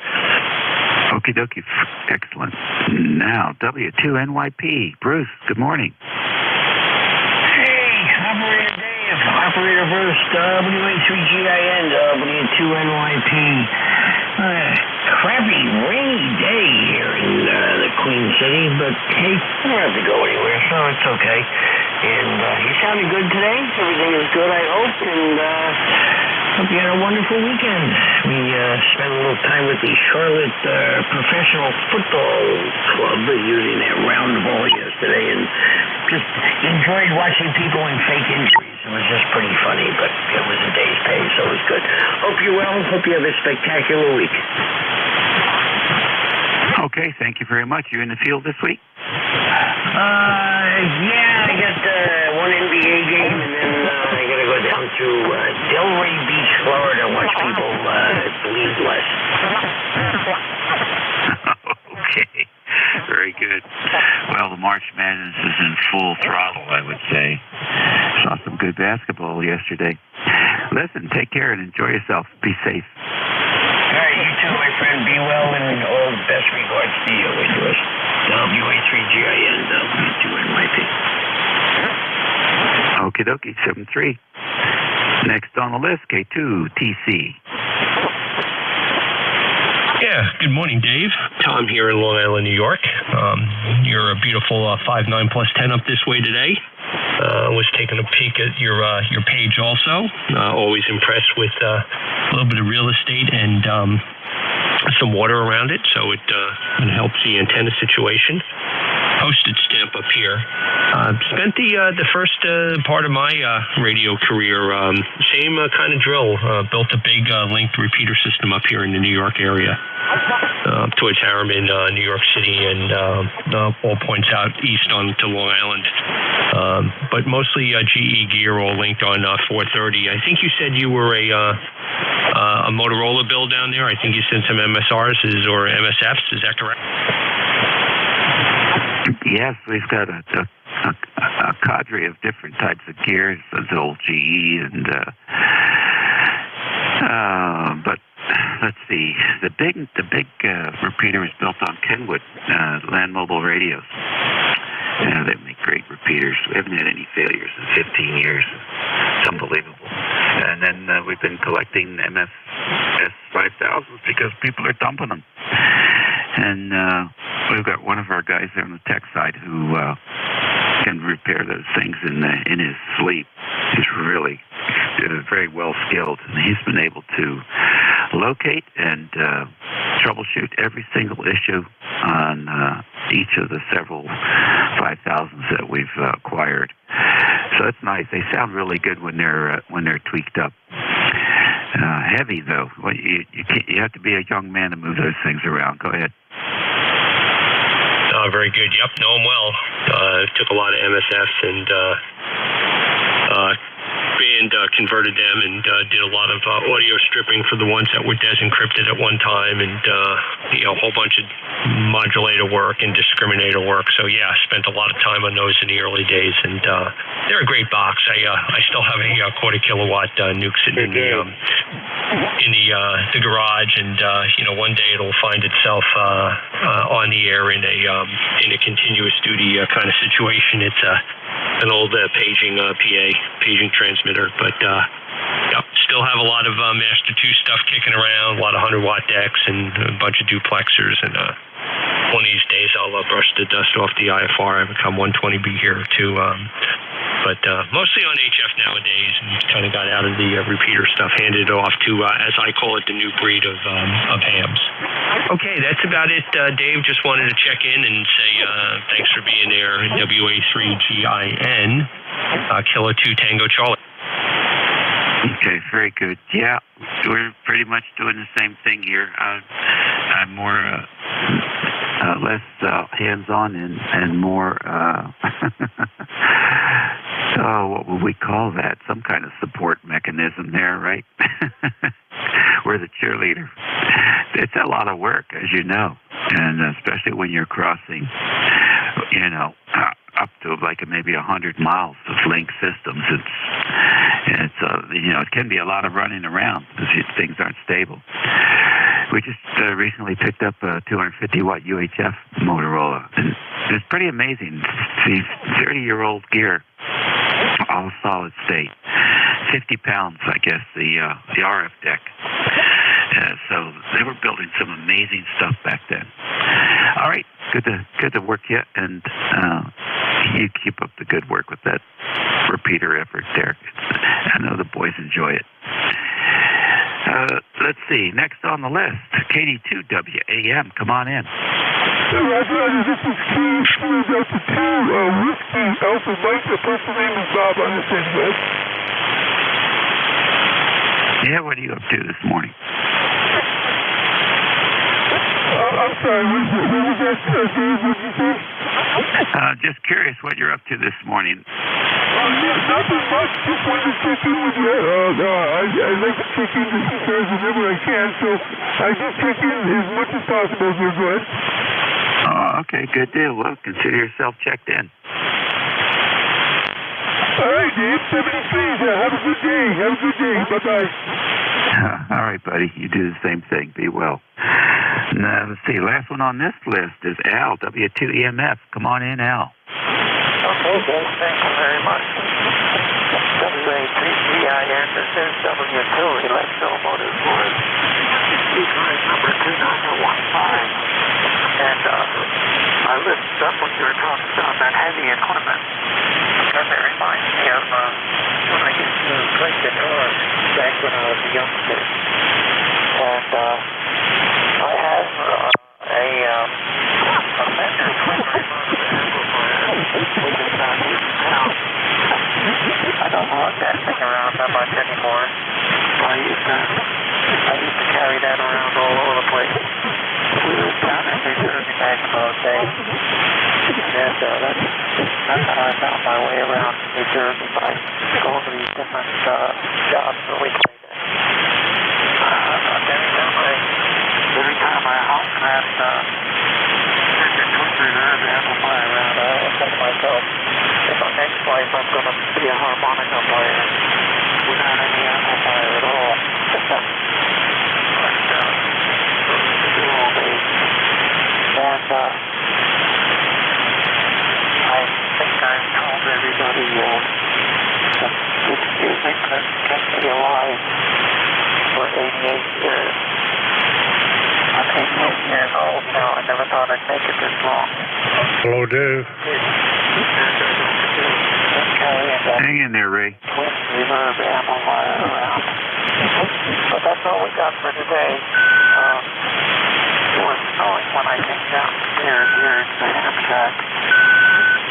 Okie dokie. Excellent. Now, W2NYP. Bruce, good morning. Hey, Operator Dave. Operator Bruce, WA3GIN, W2NYP. Crappy, rainy day here in the Queen City, but hey, I don't have to go anywhere, so it's okay. And you sounded good today. Everything is good, I hope, and hope you had a wonderful weekend. We spent a little time with the Charlotte Professional Football Club using that round ball yesterday, and just enjoyed watching people in fake injuries. It was just pretty funny, but it was a day's pay, so it was good. Hope you're well. Hope you have a spectacular week. Okay, thank you very much. You in the field this week? Yeah, I got one NBA game, and then I got to go down to Delray Beach, Florida, and watch people bleed less. Okay, very good. Well, the March Madness is in full throttle, I would say. Saw some good basketball yesterday. Listen, take care and enjoy yourself. Be safe. All right, you too, my friend. Be well, and all the best regards to you. It was WA3GIN, W2NYP. Okie dokie, 7-3. Next on the list, K2TC. Yeah, good morning, Dave. Tom here in Long Island, New York. You're a beautiful 5-9 plus 10 up this way today. Was taking a peek at your page also. Always impressed with a little bit of real estate and some water around it, so it helps the antenna situation. postage stamp up here. Spent the first part of my radio career, same kind of drill. Built a big linked repeater system up here in the New York area, towards Harriman, New York City, and all points out east on to Long Island. But mostly GE gear, all linked on 430. I think you said you were a Motorola build down there. I think you sent some MSRs or MSFs. Is that correct? Yes, we've got a cadre of different types of gears. There's old GE and but let's see. The big repeater is built on Kenwood Land Mobile radios. They make great repeaters. We haven't had any failures in 15 years. It's unbelievable. And then we've been collecting MFS 5000s because people are dumping them. And we've got one of our guys there on the tech side who can repair those things in his sleep. He's really very well skilled, and he's been able to locate and troubleshoot every single issue on each of the several 5000s that we've acquired. So it's nice. They sound really good when they're tweaked up. Heavy though. You have to be a young man to move those things around. Go ahead. Very good. Yep, know them well. Took a lot of MSFs and converted them and did a lot of audio stripping for the ones that were desencrypted at one time, and a whole bunch of modulator work and discriminator work. So yeah, spent a lot of time on those in the early days, and they're a great box. I still have a quarter kilowatt nuke sitting in the garage, and one day it'll find itself on the air in a continuous duty kind of situation. It's an old paging paging transmitter, but still have a lot of Master 2 stuff kicking around, a lot of 100-watt decks and a bunch of duplexers, and one of these days I'll brush the dust off the IFR and become 120B here too. But mostly on HF nowadays, and kind of got out of the repeater stuff, handed it off to, as I call it, the new breed of hams. Okay, that's about it, Dave. Just wanted to check in and say thanks for being there. WA3GIN, Kilo 2 Tango Charlie. Okay, very good. Yeah, we're pretty much doing the same thing here. I'm more less hands-on and more what would we call that? Some kind of support mechanism there, right? We're the cheerleader. It's a lot of work, as you know, and especially when you're crossing, up to like maybe 100 miles of link systems. It can be a lot of running around because things aren't stable. We just recently picked up a 250-watt UHF Motorola, and it's pretty amazing. See, 30-year-old gear, all solid state, 50 pounds, I guess, the RF deck. So they were building some amazing stuff back then. All right, good to work you, and you keep up the good work with that repeater effort there. I know the boys enjoy it. Let's see, next on the list, KD2WAM, come on in. This is Steve, Delta 2, Whiskey, Alpha Mike, the person name is Bob, I understand, right? Yeah, what are you up to this morning? I'm sorry, what was that, Dave? What did you say? Just curious what you're up to this morning. Nothing much, just wanted to check in with you. I like to check in with you guys whenever I can, so I just check in as much as possible, dear Glenn. Okay, good deal. Well, consider yourself checked in. All right, Dave, 73. Have a good day. Bye-bye. All right, buddy. You do the same thing. Be well. Now, let's see. Last one on this list is Al, W2EMF. Come on in, Al. Okay, Dave. Thank you very much. WA3GIN, this is W2 Electromotive Board. ECARS number 2915. And I listened up when you were talking about that heavy equipment. Because it reminds me of when I used to play guitar back when I was a youngster. And I have a Fender 12 Okay. And that's how I found my way around New Jersey by going to these different jobs the weekly day. Every time I honk that twister there, the amplifier around, I always think to myself, in my next life I'm going to be a harmonica player without any amplifier at all. And I think I've told everybody it's music that kept me alive for 88 years. I'm 88 years old now. I never thought I'd make it this long. Hello, Dave. Hang in there, Ray. Twin reverb amplifier around. But that's all we got for today. It was snowing when I came downstairs here at the ham shack.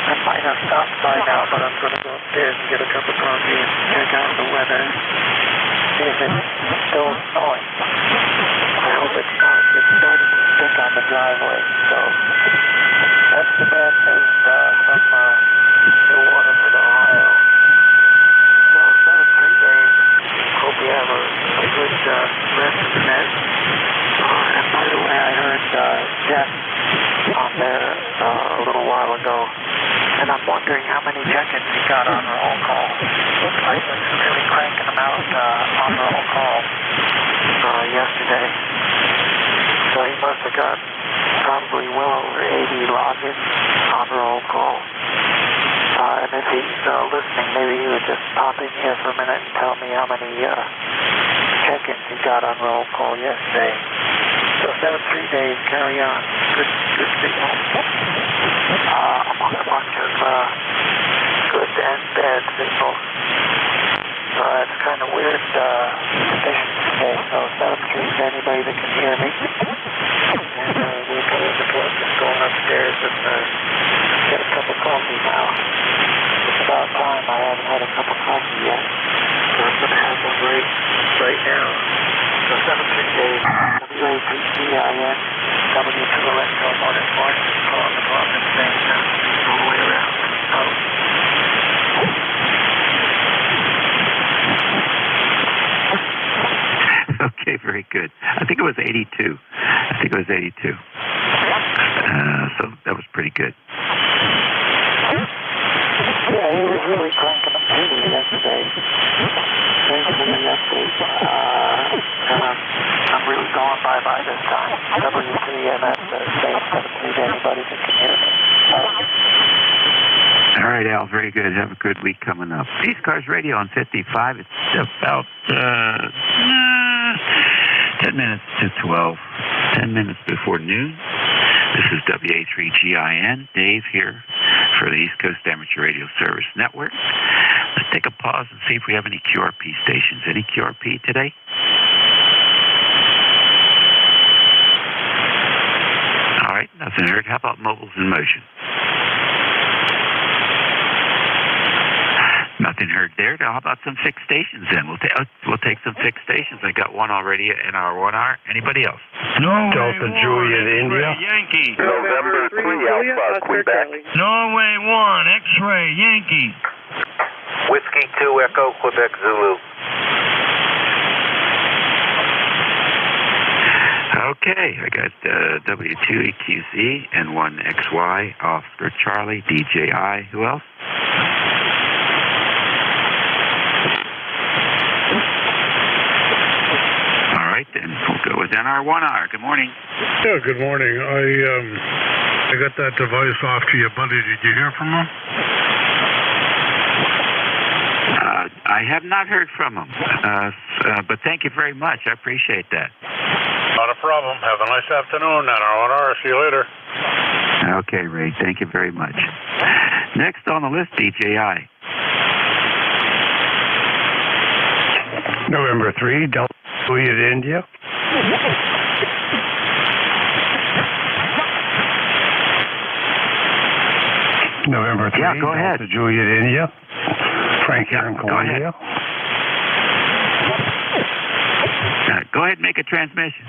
I might have stopped by now, but I'm going to go upstairs and get a cup of coffee and check out the weather. See if it's still snowing. I hope it's not. It's starting to stick on the driveway. So that's the bad news from New Waterford, Ohio. So it's been 3 days. Hope you have a good rest of the night. And by the way, I heard Jeff on there a little while ago, and I'm wondering how many check-ins he got on roll call. Looks like he was really cranking them out on roll call yesterday. So he must have got probably well over 80 logins on roll call. And if he's listening, maybe he would just pop in here for a minute and tell me how many check-ins he got on roll call yesterday. So 7 3 days, carry on. Good signal. Among a bunch of good and bad signals. It's kind of weird conditions today. So 7 3 to anybody that can hear me. And we'll go to the club, just going upstairs and get a cup of coffee now. It's about time. I haven't had a cup of coffee yet. So I'm going to have one right now. So 7 3 days. WAPCIN, W2US, Morning Morning, calling the clock and saying all the way around. Okay, very good. I think it was 82. So that was pretty good. Yeah, he was really cranking them through yesterday. I'm really going bye-bye this time. W3MS saying 7 3 to anybody that can hear me. All right, Al, very good. Have a good week coming up. ECARS Radio on 55. It's about 10 minutes to 12. 10 minutes before noon. This is WA3GIN. Dave here for the East Coast Amateur Radio Service Network. Let's take a pause and see if we have any QRP stations. Any QRP today? All right, nothing heard. How about mobiles in motion? Nothing heard there. Now, how about some fixed stations then? We'll take some fixed stations. I got one already in our 1 hour. Anybody else? Delta Juliet, India. Yankee. November 3 Alpha, Quebec. Norway 1, X-ray, Yankee. Whiskey 2 Echo, Quebec Zulu. Okay, I got W2EQZ and 1XY, Oscar Charlie, DJI. Who else? All right, then we'll go with NR 1 hour. Good morning. Yeah, good morning. I got that device off to your buddy. Did you hear from him? I have not heard from him, but thank you very much. I appreciate that. Not a problem. Have a nice afternoon, NR1R. See you later. Okay, Ray. Thank you very much. Next on the list, DJI. November 3, Delta Juliet, India. November 3, yeah, go ahead. Delta Juliet, India. Frank here in Columbia. Go ahead and make a transmission.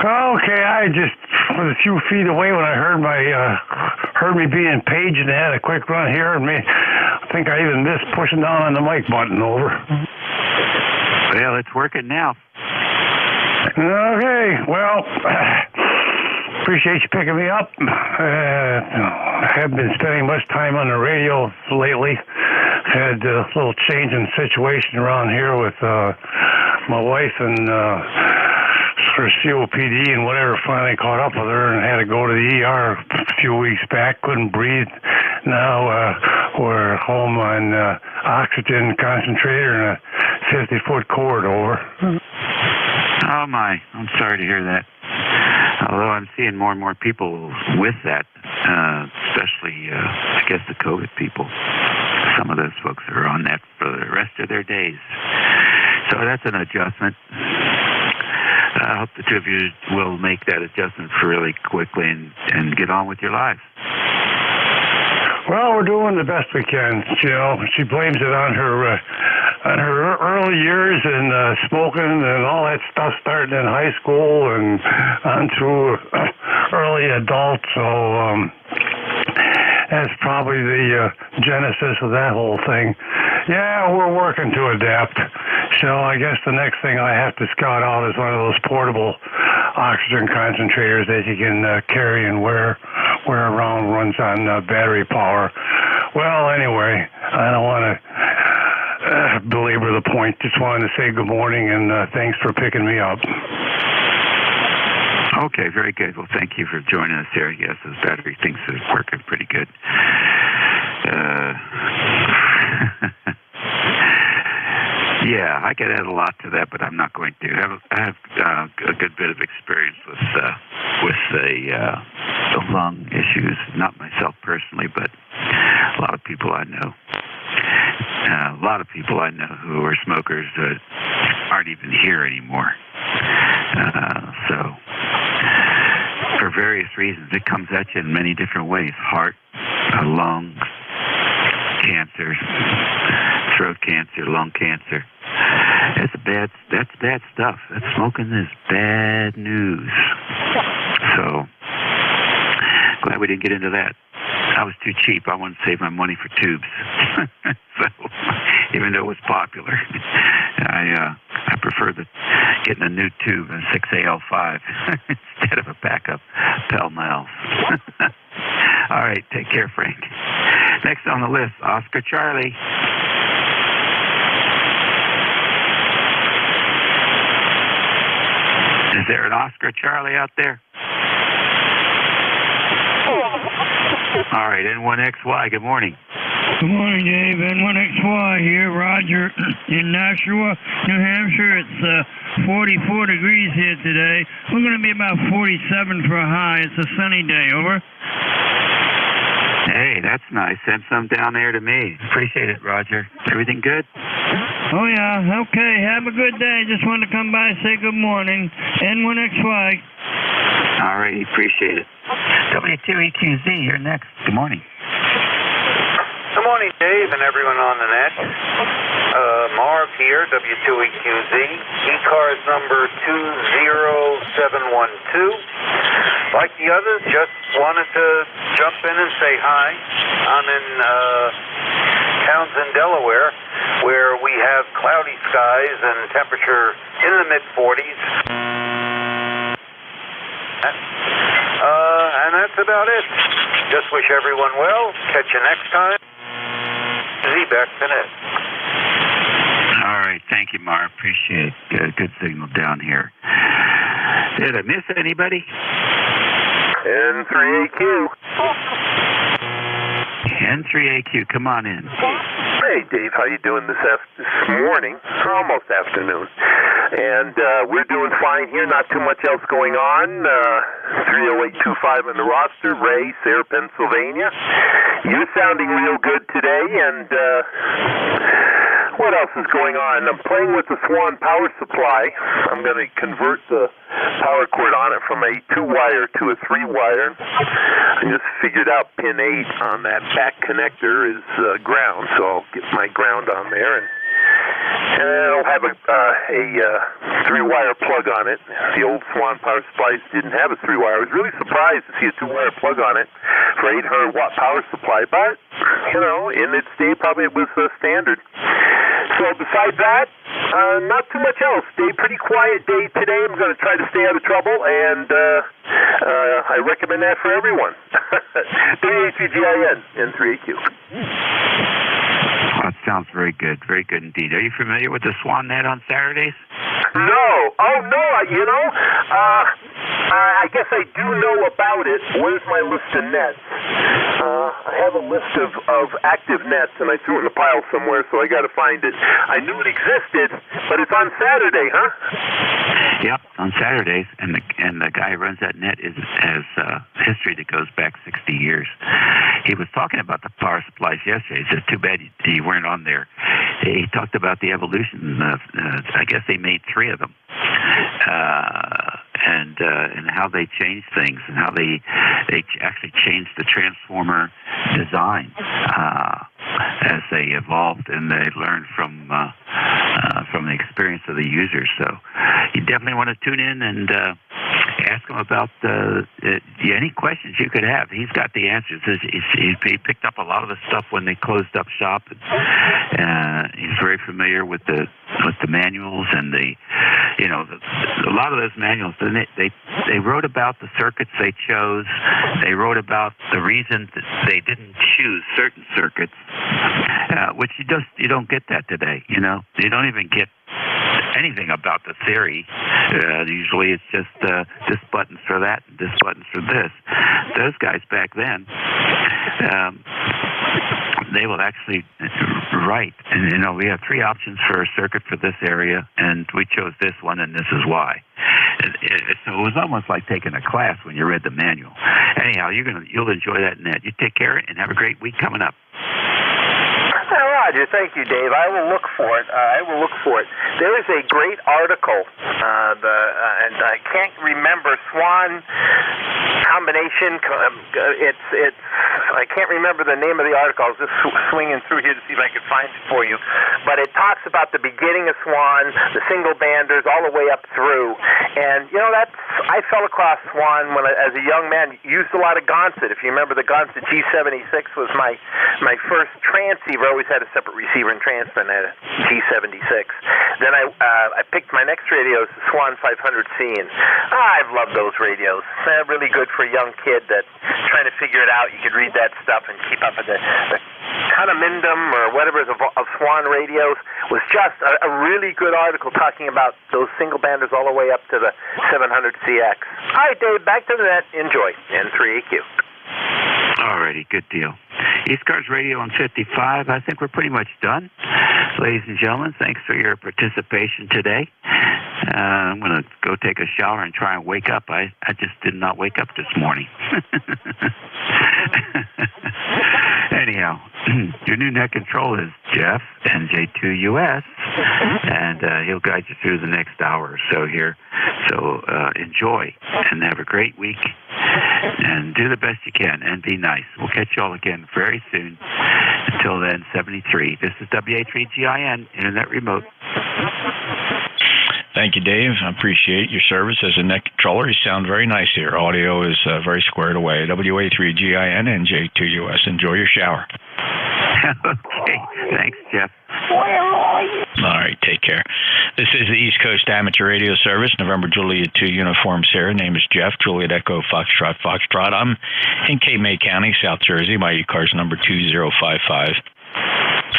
Okay, I just was a few feet away when I heard me being paged, and I had a quick run here, and I think I even missed pushing down on the mic button. Over. Well, it's working now. Okay, well, appreciate you picking me up. I haven't been spending much time on the radio lately. Had a little change in situation around here with my wife and her COPD and whatever finally caught up with her and had to go to the ER a few weeks back. Couldn't breathe. Now we're home on oxygen concentrator and a 50-foot cord over. Oh, my. I'm sorry to hear that. Although I'm seeing more and more people with that, especially, I guess, the COVID people. Some of those folks are on that for the rest of their days. So that's an adjustment. I hope the two of you will make that adjustment really quickly and get on with your lives. Well, we're doing the best we can. You know, she blames it on her early years and smoking and all that stuff starting in high school and on through early adult. So that's probably the genesis of that whole thing. Yeah, we're working to adapt. So I guess the next thing I have to scout out is one of those portable oxygen concentrators that you can carry and wear around, runs on battery power. Well, anyway, I don't want to belabor the point. Just wanted to say good morning and thanks for picking me up. Okay, very good. Well, thank you for joining us here. Yes, this battery thing's working pretty good. Yeah, I could add a lot to that, but I'm not going to. I have a good bit of experience with the lung issues. Not myself personally, but a lot of people I know. A lot of people I know who are smokers that aren't even here anymore. So, for various reasons, it comes at you in many different ways. Heart, lungs, cancer, throat cancer, lung cancer. That's bad stuff. That smoking is bad news. So, glad we didn't get into that. I was too cheap. I wanted to save my money for tubes. So, even though it was popular, I prefer getting a new tube, a 6AL5, instead of a backup Pell-Mell. All right, take care, Frank. Next on the list, Oscar Charlie. Is there an Oscar Charlie out there? All right, N1XY, good morning. Good morning, Dave. N1XY here, Roger, in Nashua, New Hampshire. It's 44 degrees here today. We're going to be about 47 for a high. It's a sunny day, over. Hey, that's nice. Send some down there to me. Appreciate it, Roger. Everything good? Oh, yeah. Okay, have a good day. Just wanted to come by and say good morning. N1XY. All right, appreciate it. W2EQZ, you're next. Good morning. Good morning, Dave, and everyone on the net. Marv here, W2EQZ. ECARS number 20712. Like the others, just wanted to jump in and say hi. I'm in Townsend, Delaware, where we have cloudy skies and temperature in the mid-40s. And that's about it. Just wish everyone well. Catch you next time. Z-Beck to net. All right. Thank you, Mar. Appreciate it. Good signal down here. Did I miss anybody? N3AQ. N3AQ, come on in. Hey, Dave, how you doing this morning? Almost afternoon. And we're doing fine here. Not too much else going on. 30825 in the roster. Ray, Sayre, Pennsylvania. You're sounding real good today. And what else is going on? I'm playing with the Swan power supply. I'm going to convert the power cord on it from a 2-wire to a 3-wire. I just figured out pin 8 on that back connector is ground, so I'll get my ground on there and and it'll have a 3-wire plug on it. The old Swan power supplies didn't have a 3-wire. I was really surprised to see a 2-wire plug on it for 800-watt power supply, but, in its day, probably it was standard. So besides that, not too much else. Pretty quiet day today. I'm going to try to stay out of trouble, and I recommend that for everyone. WA3GIN and 3AQ. That sounds very good indeed. Are you familiar with the Swan Net on Saturdays? No. Oh, no. I guess I do know about it. Where's my list of nets? I have a list of active nets, and I threw it in a pile somewhere, so I got to find it. I knew it existed, but it's on Saturday, huh? Yep, on Saturdays, and the guy who runs that net has history that goes back 60 years. He was talking about the power supplies yesterday. He said, too bad you weren't on there. He talked about the evolution of, I guess they made 3 of them, and how they changed things, and how they actually changed the transformer design as they evolved, and they learned from the experience of the users. So you definitely want to tune in and ask him about any questions you could have. He's got the answers. He picked up a lot of the stuff when they closed up shop. He's very familiar with the manuals and a lot of those manuals. They wrote about the circuits they chose. They wrote about the reason that they didn't choose certain circuits, which you don't get that today. You don't even get anything about the theory. Usually it's just this button's for that, this button's for this. Those guys back then, they will actually write, and we have 3 options for a circuit for this area, and we chose this one, and this is why. So it was almost like taking a class when you read the manual. Anyhow, you'll enjoy that net. You take care and have a great week coming up. Roger, thank you, Dave. I will look for it. There is a great article, and I can't remember Swan combination. I can't remember the name of the article. I was just swinging through here to see if I could find it for you. But it talks about the beginning of Swan, the single banders, all the way up through. And I fell across Swan when as a young man. Used a lot of Gonset. If you remember, the Gonset G76 was my first transceiver. I always had a separate receiver and transmitter, and I had a G76. Then I picked my next radio, the Swan 500C, and I've loved those radios. They're really good for a young kid that's trying to figure it out. You could read that stuff and keep up with the Conamindum or whatever of Swan radios. Was just a really good article talking about those single banders all the way up to the 700CX. All right, Dave, back to the net. Enjoy. N3AQ. Alrighty, good deal. ECARS Radio on 55. I think we're pretty much done. Ladies and gentlemen, thanks for your participation today. I'm going to go take a shower and try and wake up. I just did not wake up this morning. Anyhow, your new net control is Jeff, NJ2US, and he'll guide you through the next hour or so here. So enjoy and have a great week, and do the best you can, and be nice. We'll catch you all again very soon. Until then, 73. This is WA3GIN, Internet Remote. Thank you, Dave. I appreciate your service as a net controller. You sound very nice here. Audio is very squared away. WA3GIN, NJ2US. Enjoy your shower. Okay. Thanks, Jeff. All right, take care. This is the East Coast Amateur Radio Service, November Juliet 2 uniforms here. Name is Jeff, Juliet Echo Foxtrot Foxtrot. I'm in Cape May County, South Jersey. My ECARS number 2055.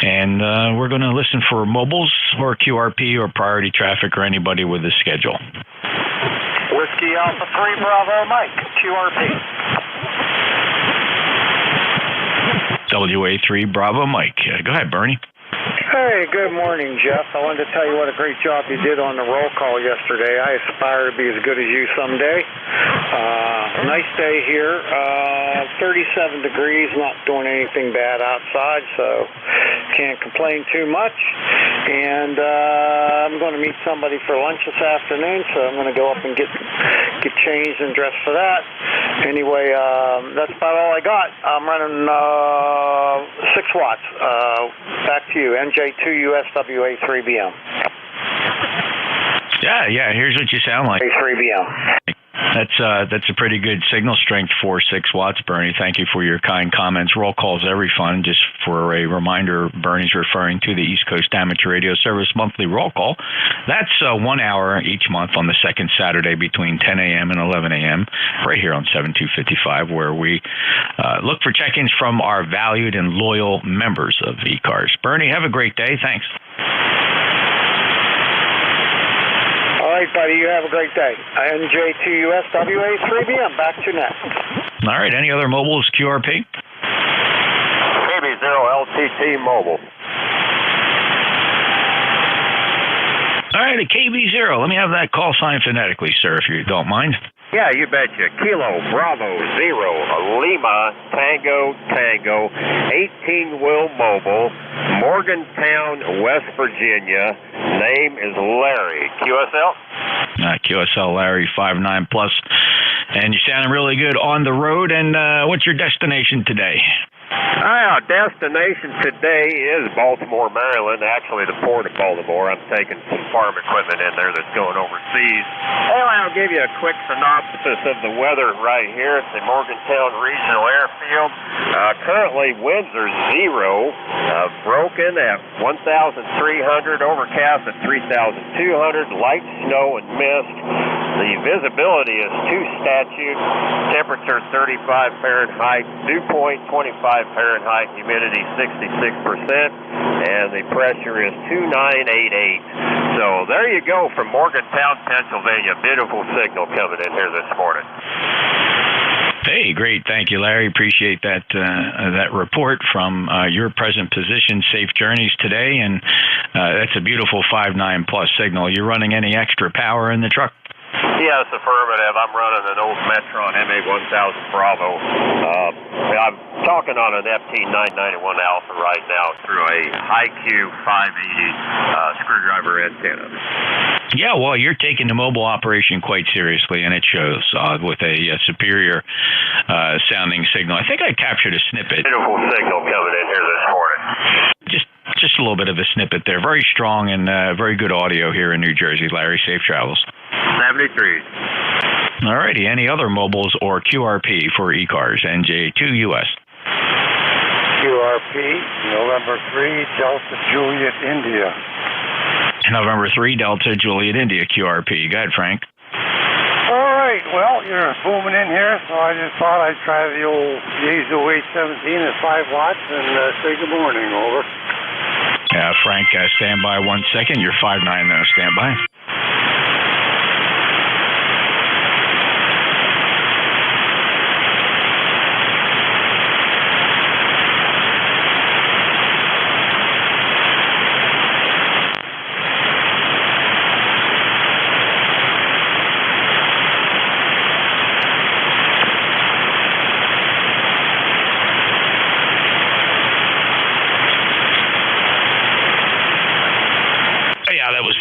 And we're going to listen for mobiles or QRP or priority traffic or anybody with a schedule. Whiskey Alpha 3 Bravo Mike, QRP. WA3 Bravo Mike. Go ahead, Bernie. Hey, good morning, Jeff. I wanted to tell you what a great job you did on the roll call yesterday. I aspire to be as good as you someday. Nice day here. 37 degrees, not doing anything bad outside, so can't complain too much. And I'm going to meet somebody for lunch this afternoon, so I'm going to go up and get changed and dressed for that. Anyway, that's about all I got. I'm running 6 watts. Back to you, NJ2US WA3BM. Yeah, here's what you sound like. A3BM. That's a pretty good signal strength for 6 watts, Bernie. Thank you for your kind comments. Roll call's every fun. Just for a reminder, Bernie's referring to the East Coast Amateur Radio Service monthly roll call. That's 1 hour each month on the second Saturday between 10 a.m. and 11 a.m. right here on 7255, where we look for check-ins from our valued and loyal members of ECARS. Bernie, have a great day. Thanks. All right, buddy, you have a great day. NJ2US WA3BM, back to next. All right, any other mobiles, QRP? KB0LTT mobile. All right, a KB0. Let me have that call sign phonetically, sir, if you don't mind. Yeah, you betcha. Kilo Bravo Zero Lima Tango Tango 18-wheel mobile, Morgantown, West Virginia. Name is Larry. QSL? QSL Larry 59 plus, and you're sounding really good on the road. And what's your destination today? Our destination today is Baltimore, Maryland, actually the port of Baltimore. I'm taking some farm equipment in there that's going overseas. Anyway, I'll give you a quick synopsis of the weather right here at the Morgantown Regional Airfield. Currently, winds are 0, broken at 1,300, overcast at 3,200, light snow and mist. The visibility is 2 statute, temperature 35 Fahrenheit, dew point 25 Fahrenheit, humidity 66%, and the pressure is 2988. So there you go from Morgantown, Pennsylvania. Beautiful signal coming in here this morning. Hey, great. Thank you, Larry. Appreciate that report from your present position. Safe journeys today, and that's a beautiful 5.9 plus signal. You're running any extra power in the truck? Yes, affirmative. I'm running an old Metron MA1000 Bravo. I'm talking on an FT991 Alpha right now through a HiQ 580 screwdriver antenna. Yeah, well, you're taking the mobile operation quite seriously, and it shows with a superior sounding signal. I think I captured a snippet. Beautiful signal coming in here this morning. Just a little bit of a snippet there. Very strong and very good audio here in New Jersey. Larry, safe travels. 73. All righty. Any other mobiles or QRP for ECARS, NJ2US? QRP, November 3, Delta Juliet, India. November 3, Delta Juliet, India, QRP. Go ahead, Frank. All right. Well, you're booming in here, so I just thought I'd try the old Yaesu 817 at 5 watts and say good morning. Over. Yeah, Frank, stand by 1 second. You're 5.9 now. Stand by.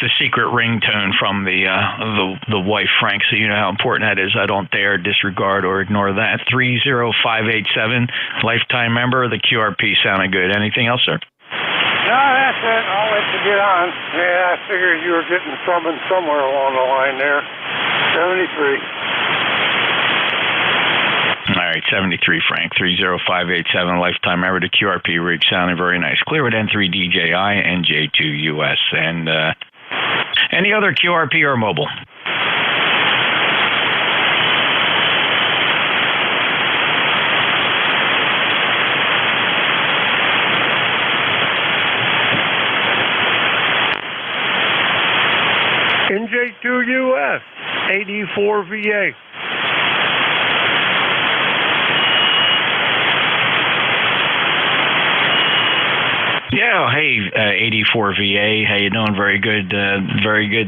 The secret ringtone from the wife, Frank, so you know how important that is. I don't dare disregard or ignore that. 30587, lifetime member. The QRP sounded good. Anything else, sir? No, that's it. I'll let you get on. Yeah, I figured you were getting something somewhere along the line there. 73. All right, 73, Frank. 30587, lifetime member. The QRP rig sounded very nice. Clear with N3DJI, NJ2US, and any other QRP or mobile? NJ2US, 84 VA. Yeah, hey, 84 VA, how you doing? Very good,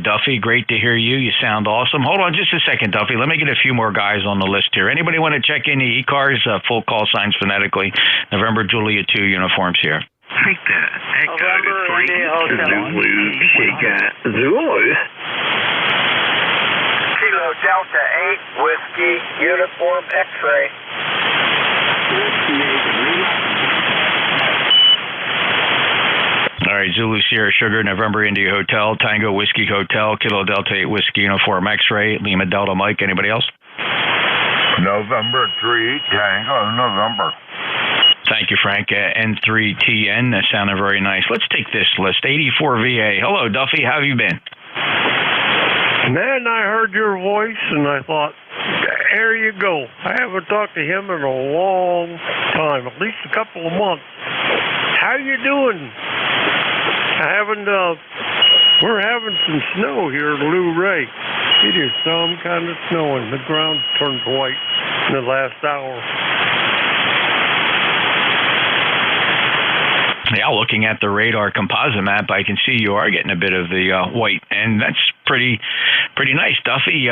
Duffy. Great to hear you. You sound awesome. Hold on just a second, Duffy. Let me get a few more guys on the list here. Anybody want to check in the ECARS, full call signs phonetically? November Julia 2 uniforms here. Take that. Echo 3 Zulu, Sugar Zulu. Kilo Delta Delta 8 Whiskey Uniform X-ray. All right, Zulu Sierra Sugar, November India Hotel, Tango Whiskey Hotel, Kilo Delta 8 Whiskey Uniform X-ray, Lima Delta Mike. Anybody else? November 3 Tango November. Thank you, Frank. N3TN, that sounded very nice. Let's take this list. 84 VA. Hello, Duffy. How have you been? Man, I heard your voice, and I thought, there you go. I haven't talked to him in a long time, at least a couple of months. How you doing? We're having some snow here in Luray. It is some kind of snowing. The ground turned white in the last hour. Yeah, looking at the radar composite map, I can see you are getting a bit of the white, and that's pretty nice, Duffy.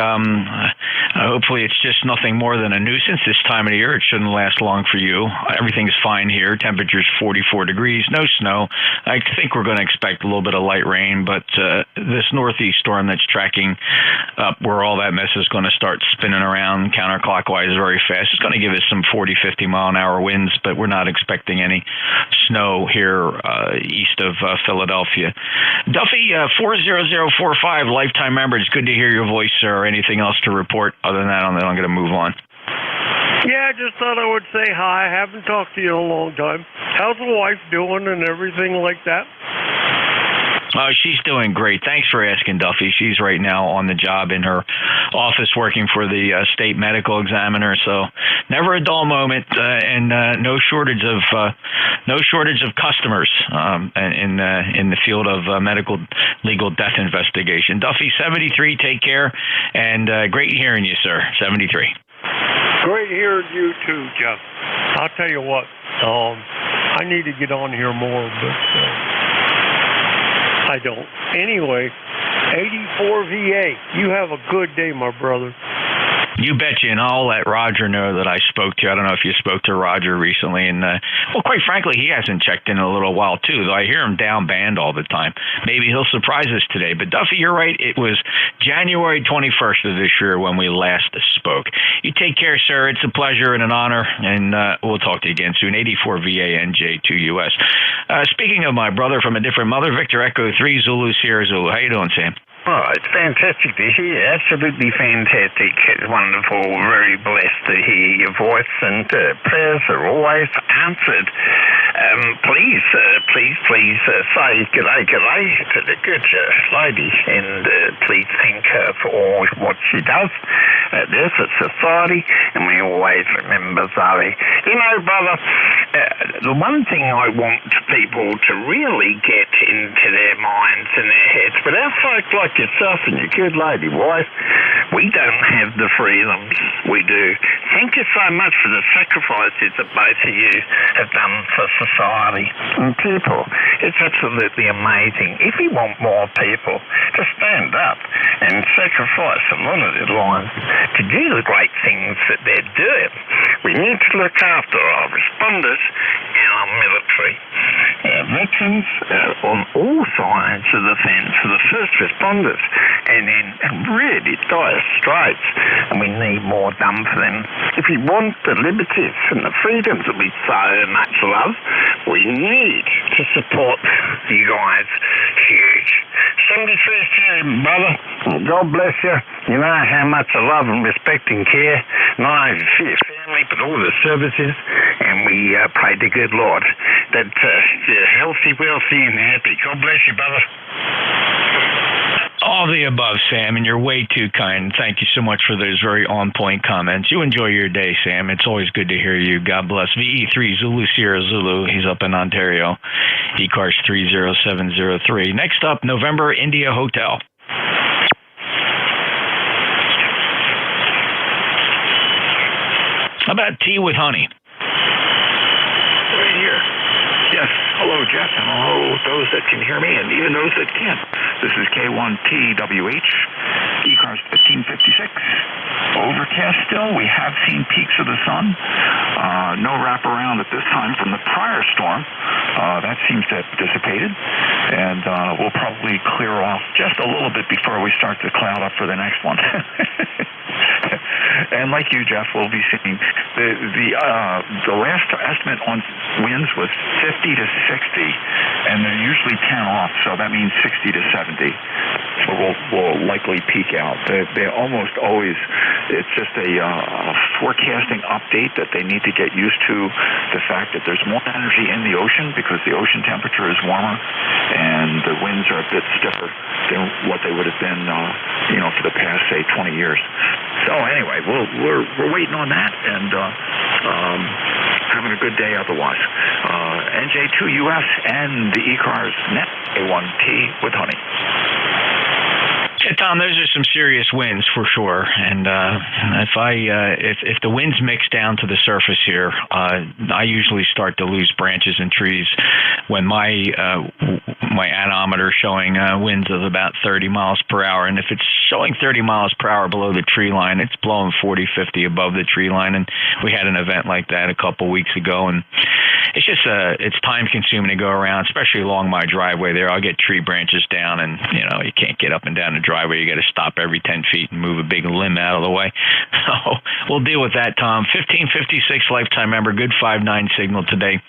Hopefully it's just nothing more than a nuisance this time of the year. It shouldn't last long for you. Everything's fine here. Temperature's 44 degrees, no snow. I think we're going to expect a little bit of light rain, but this northeast storm that's tracking up where all that mess is going to start spinning around counterclockwise very fast. It's going to give us some 40, 50 mile an hour winds, but we're not expecting any snow here east of Philadelphia. Duffy, 40045, lifetime member. It's good to hear your voice, sir. Anything else to report? Other than that, I'm going to move on. Yeah, I just thought I would say hi. I haven't talked to you in a long time. How's the wife doing and everything like that? Oh, she's doing great. Thanks for asking, Duffy. She's right now on the job in her office working for the state medical examiner. So never a dull moment, and no shortage of customers in the field of medical legal death investigation. Duffy, 73. Take care, and great hearing you, sir. 73. Great hearing you too, Jeff. I'll tell you what. I need to get on here more, but I don't. Anyway, 84 VA. You have a good day, my brother. You betcha, and I'll let Roger know that I spoke to you. I don't know if you spoke to Roger recently, and well, quite frankly, he hasn't checked in a little while too. Though I hear him down band all the time. Maybe he'll surprise us today. But Duffy, you're right. It was January 21st of this year when we last spoke. You take care, sir. It's a pleasure and an honor, and we'll talk to you again soon. 84 VA NJ2US. Speaking of my brother from a different mother, Victor Echo 3 Zulu Sierra Zulu. How you doing, Sam? Oh, it's fantastic to hear. Absolutely fantastic. It's wonderful. Very blessed to hear your voice, and prayers are always answered. Please say g'day to the good lady, and please thank her for all what she does at this at society, and we always remember Zoe. You know, brother, the one thing I want people to really get into their minds and their heads, but our folk like yourself and your good lady wife, we don't have the freedoms we do. Thank you so much for the sacrifices that both of you have done for society and people. It's absolutely amazing. If we want more people to stand up and sacrifice a lot of their lives to do the great things that they're doing, we need to look after our responders and our military. Our veterans on all sides of the fence for the first responders, and in really dire straits, and we need more done for them. If we want the liberties and the freedoms that we so much love, we need to support you guys huge. 73 to you, brother. God bless you. You know how much I love and respect and care, not only for your family, but all the services, and we pray to good Lord that you're healthy, wealthy, and happy. God bless you, brother. All the above, Sam, and you're way too kind. Thank you so much for those very on-point comments. You enjoy your day, Sam. It's always good to hear you. God bless. VE3 Zulu Sierra Zulu. He's up in Ontario. ECARS 30703. Next up, November India Hotel. How about tea with honey? Right here. Yes. Hello, Jeff, and hello those that can hear me, and even those that can't. This is K1PWH, ECARS 1556. Overcast still. We have seen peaks of the sun. No wraparound at this time from the prior storm. That seems to have dissipated. and we'll probably clear off just a little bit before we start to cloud up for the next one. And like you, Jeff, we'll be seeing the last estimate on winds was 50 to 60, and they're usually 10 off, so that means 60 to 70. So we'll likely peak out. They almost always, it's just a forecasting update that they need to get used to the fact that there's more energy in the ocean because the ocean temperature is warmer, and the winds are a bit stiffer than what they would have been, for the past, say, 20 years. So anyway, we're waiting on that and having a good day otherwise. NJ2US and the ECARS net A1T with honey. Yeah, Tom, those are some serious winds for sure. And if the winds mix down to the surface here, I usually start to lose branches and trees when my anemometer is showing winds of about 30 miles per hour. And if it's showing 30 miles per hour below the tree line, it's blowing 40, 50 above the tree line. And we had an event like that a couple weeks ago, and it's just it's time consuming to go around, especially along my driveway there. I'll get tree branches down, and you can't get up and down the driveway. You got to stop every 10 feet and move a big limb out of the way. So we'll deal with that, Tom. 1556 lifetime member, good 5.9 signal today,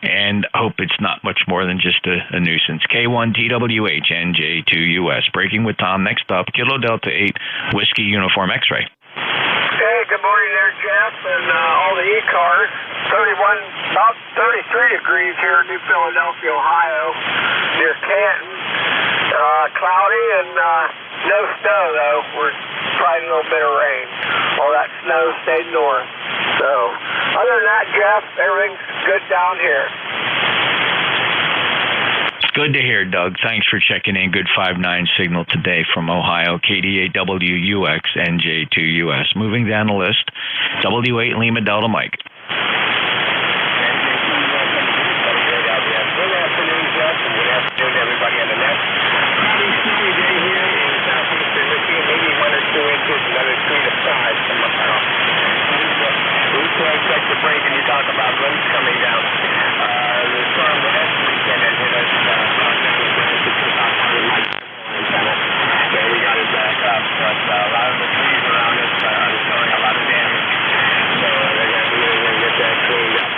and hope it's not much more than just a nuisance. K1TWH NJ2US. Breaking with Tom. Next up, Kilo Delta 8 Whiskey Uniform X-ray. Hey, good morning there, Jeff, and all the ECARS. about 33 degrees here in New Philadelphia, Ohio, near Canton. Cloudy and no snow, though. We're probably a little bit of rain. All that snow stayed north. So, other than that, Jeff, everything's good down here. Good to hear, Doug. Thanks for checking in. Good 5.9 signal today from Ohio. KDAWUX NJ2US. Moving down the list, W8 Lima Delta Mike. Everybody on the net. Probably snowy day here in southeastern Michigan, maybe 1 or 2 inches, another 3 to 5 from up out. We still expect to break, and you talk about winds coming down. The storm last weekend has hit us brought down the branch that took off part of my antenna, and we got it back up. But a lot of the trees around us are showing a lot of damage, so they're going to do anything to get that cleaned up.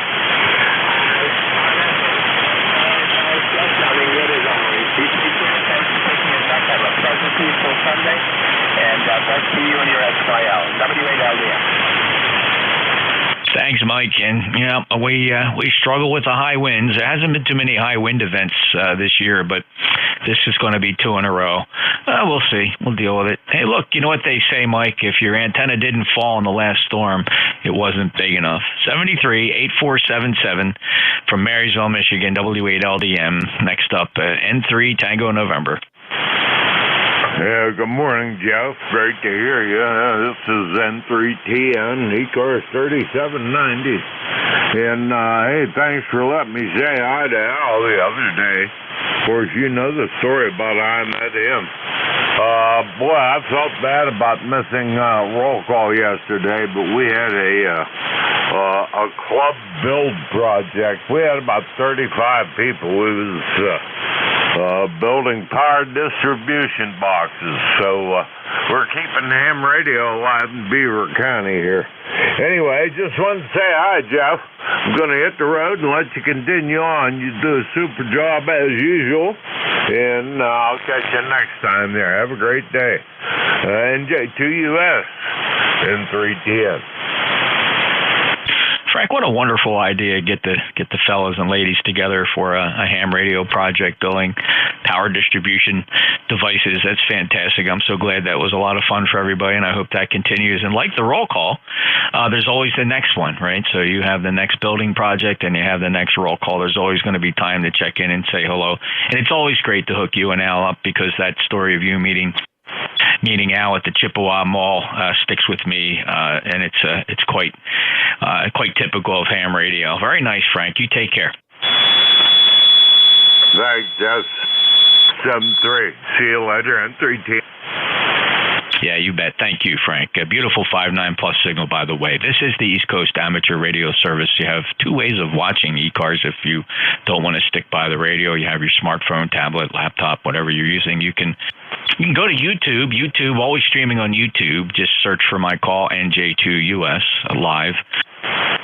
Sounding good as always. Be careful. Thanks for taking us back. Have a pleasant, peaceful Sunday. And best to you and your SYL. W8LDM. Thanks, Mike. And we struggle with the high winds. There hasn't been too many high wind events this year, but this is going to be 2 in a row. We'll see. We'll deal with it. Hey, look, you know what they say, Mike? If your antenna didn't fall in the last storm, it wasn't big enough. 73-8477 from Marysville, Michigan, W8LDM. Next up, N3 Tango November. Yeah, good morning, Jeff. Great to hear you. This is N3TN, ECARS 3790. And, hey, thanks for letting me say hi to Al the other day. Of course, you know the story about I met him. Boy, I felt bad about missing roll call yesterday, but we had a club build project. We had about 35 people. It was building power distribution boxes. So we're keeping the ham radio alive in Beaver County here. Anyway, just wanted to say hi, Jeff. I'm going to hit the road and let you continue on. You do a super job as usual. And I'll catch you next time there. Have a great day. NJ2US N3TN. Frank, what a wonderful idea. Get the fellas and ladies together for a ham radio project, building power distribution devices. That's fantastic. I'm so glad that was a lot of fun for everybody, and I hope that continues. And like the roll call, there's always the next one, right? So you have the next building project and you have the next roll call. There's always going to be time to check in and say hello. And it's always great to hook you and Al up, because that story of you meeting Al at the Chippewa Mall sticks with me, and it's quite typical of ham radio. Very nice, Frank. You take care. Thanks, Jeff. 7-3. See you later. N3T. Yeah, you bet. Thank you, Frank. A beautiful 5.9 plus signal, by the way. This is the East Coast Amateur Radio Service. You have two ways of watching ECARS. If you don't want to stick by the radio, you have your smartphone, tablet, laptop, whatever you're using. You can go to YouTube. YouTube, always streaming on YouTube. Just search for my call, NJ2US, live.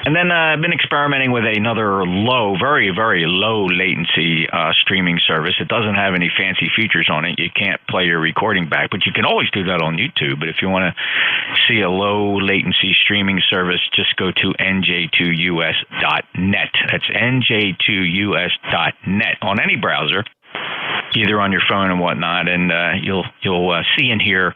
And then I've been experimenting with another low, very, very low latency streaming service. It doesn't have any fancy features on it. You can't play your recording back, but you can always do that on YouTube. But if you want to see a low latency streaming service, just go to NJ2US.net. That's NJ2US.net on any browser, either on your phone and whatnot, and you'll see and hear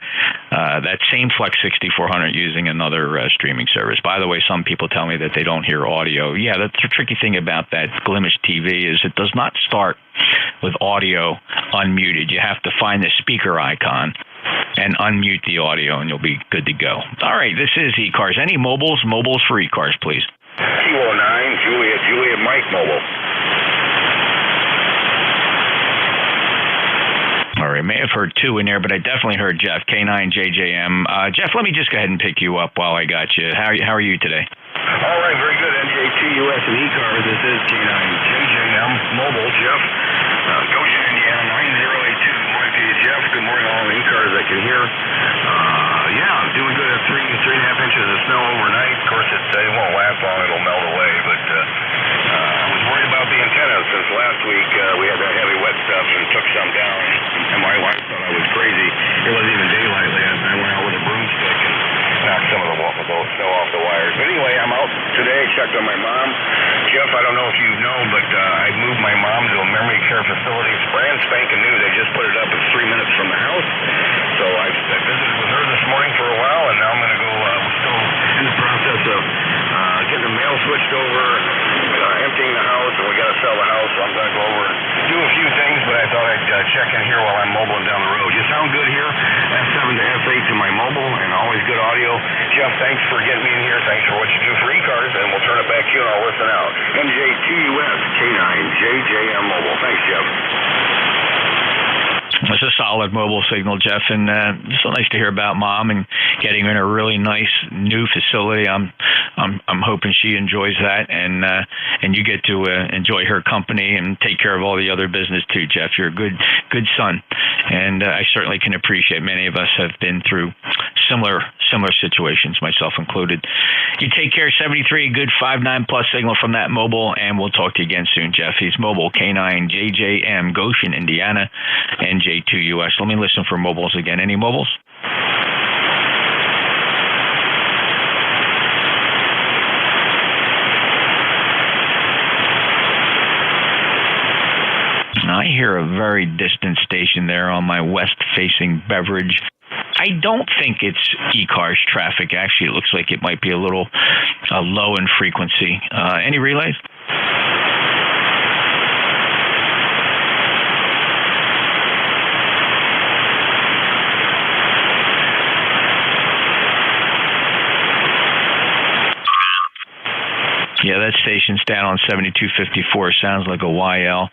that same Flex 6400 using another streaming service. By the way, some people tell me that they don't hear audio. Yeah, that's the tricky thing about that Glimish TV is it does not start with audio unmuted. You have to find the speaker icon and unmute the audio, and you'll be good to go. All right, this is ECARS. Any mobiles? Mobiles for ECARS, please. 209, Juliet, Mike Mobile. All right, may have heard two in there, but I definitely heard Jeff, K9JJM. Jeff, let me just go ahead and pick you up while I got you. How are you today? All right, very good. NJ2US and ECARS. This is K9JJM Mobile, Jeff. Goshen, Indiana, 9082. Good morning to you, Jeff. Good morning to all the ECARS I can hear. Yeah, doing good at 3.5 inches of snow overnight. Of course, it won't last long. It'll melt away, but I was worried about the antennas since last week we had that heavy wet stuff and took some down, and my wife thought I was crazy. It wasn't even daylight last night. I went out with a broomstick and knocked some of the snow off the wires. But anyway, I'm out today, checked on my mom. Jeff, I don't know if you know, but I moved my mom to a memory care facility. It's brand spanking new. They just put it up. It's 3 minutes from the house. So I visited with her this morning for a while, and now I'm going to go, we're still in the process of getting the mail switched over, emptying the house, and we got to sell the house, so I'm going to go over and do a few things, but I thought I'd check in here while I'm mobiling down the road. You sound good here, S7 to S8 to my mobile, and always good audio. Jeff, thanks for getting me in here. Thanks for what you do for ECARS, and we'll turn it back to you, and I'll listen out. NJ2US, K9JJM Mobile. Thanks, Jeff. It's a solid mobile signal, Jeff, and it's so nice to hear about Mom and getting her in a really nice new facility. I'm hoping she enjoys that, and you get to enjoy her company and take care of all the other business too, Jeff. You're a good son, and I certainly can appreciate. Many of us have been through similar situations, myself included. You take care. 73, good 5.9 plus signal from that mobile, and we'll talk to you again soon, Jeff. He's mobile K9JJM, Goshen, Indiana, NJ2US. Let me listen for mobiles again. Any mobiles? I hear a very distant station there on my west-facing Beverage. I don't think it's ECARS traffic. Actually, it looks like it might be a little low in frequency. Any relays? Yeah, that station's down on 7254. Sounds like a YL.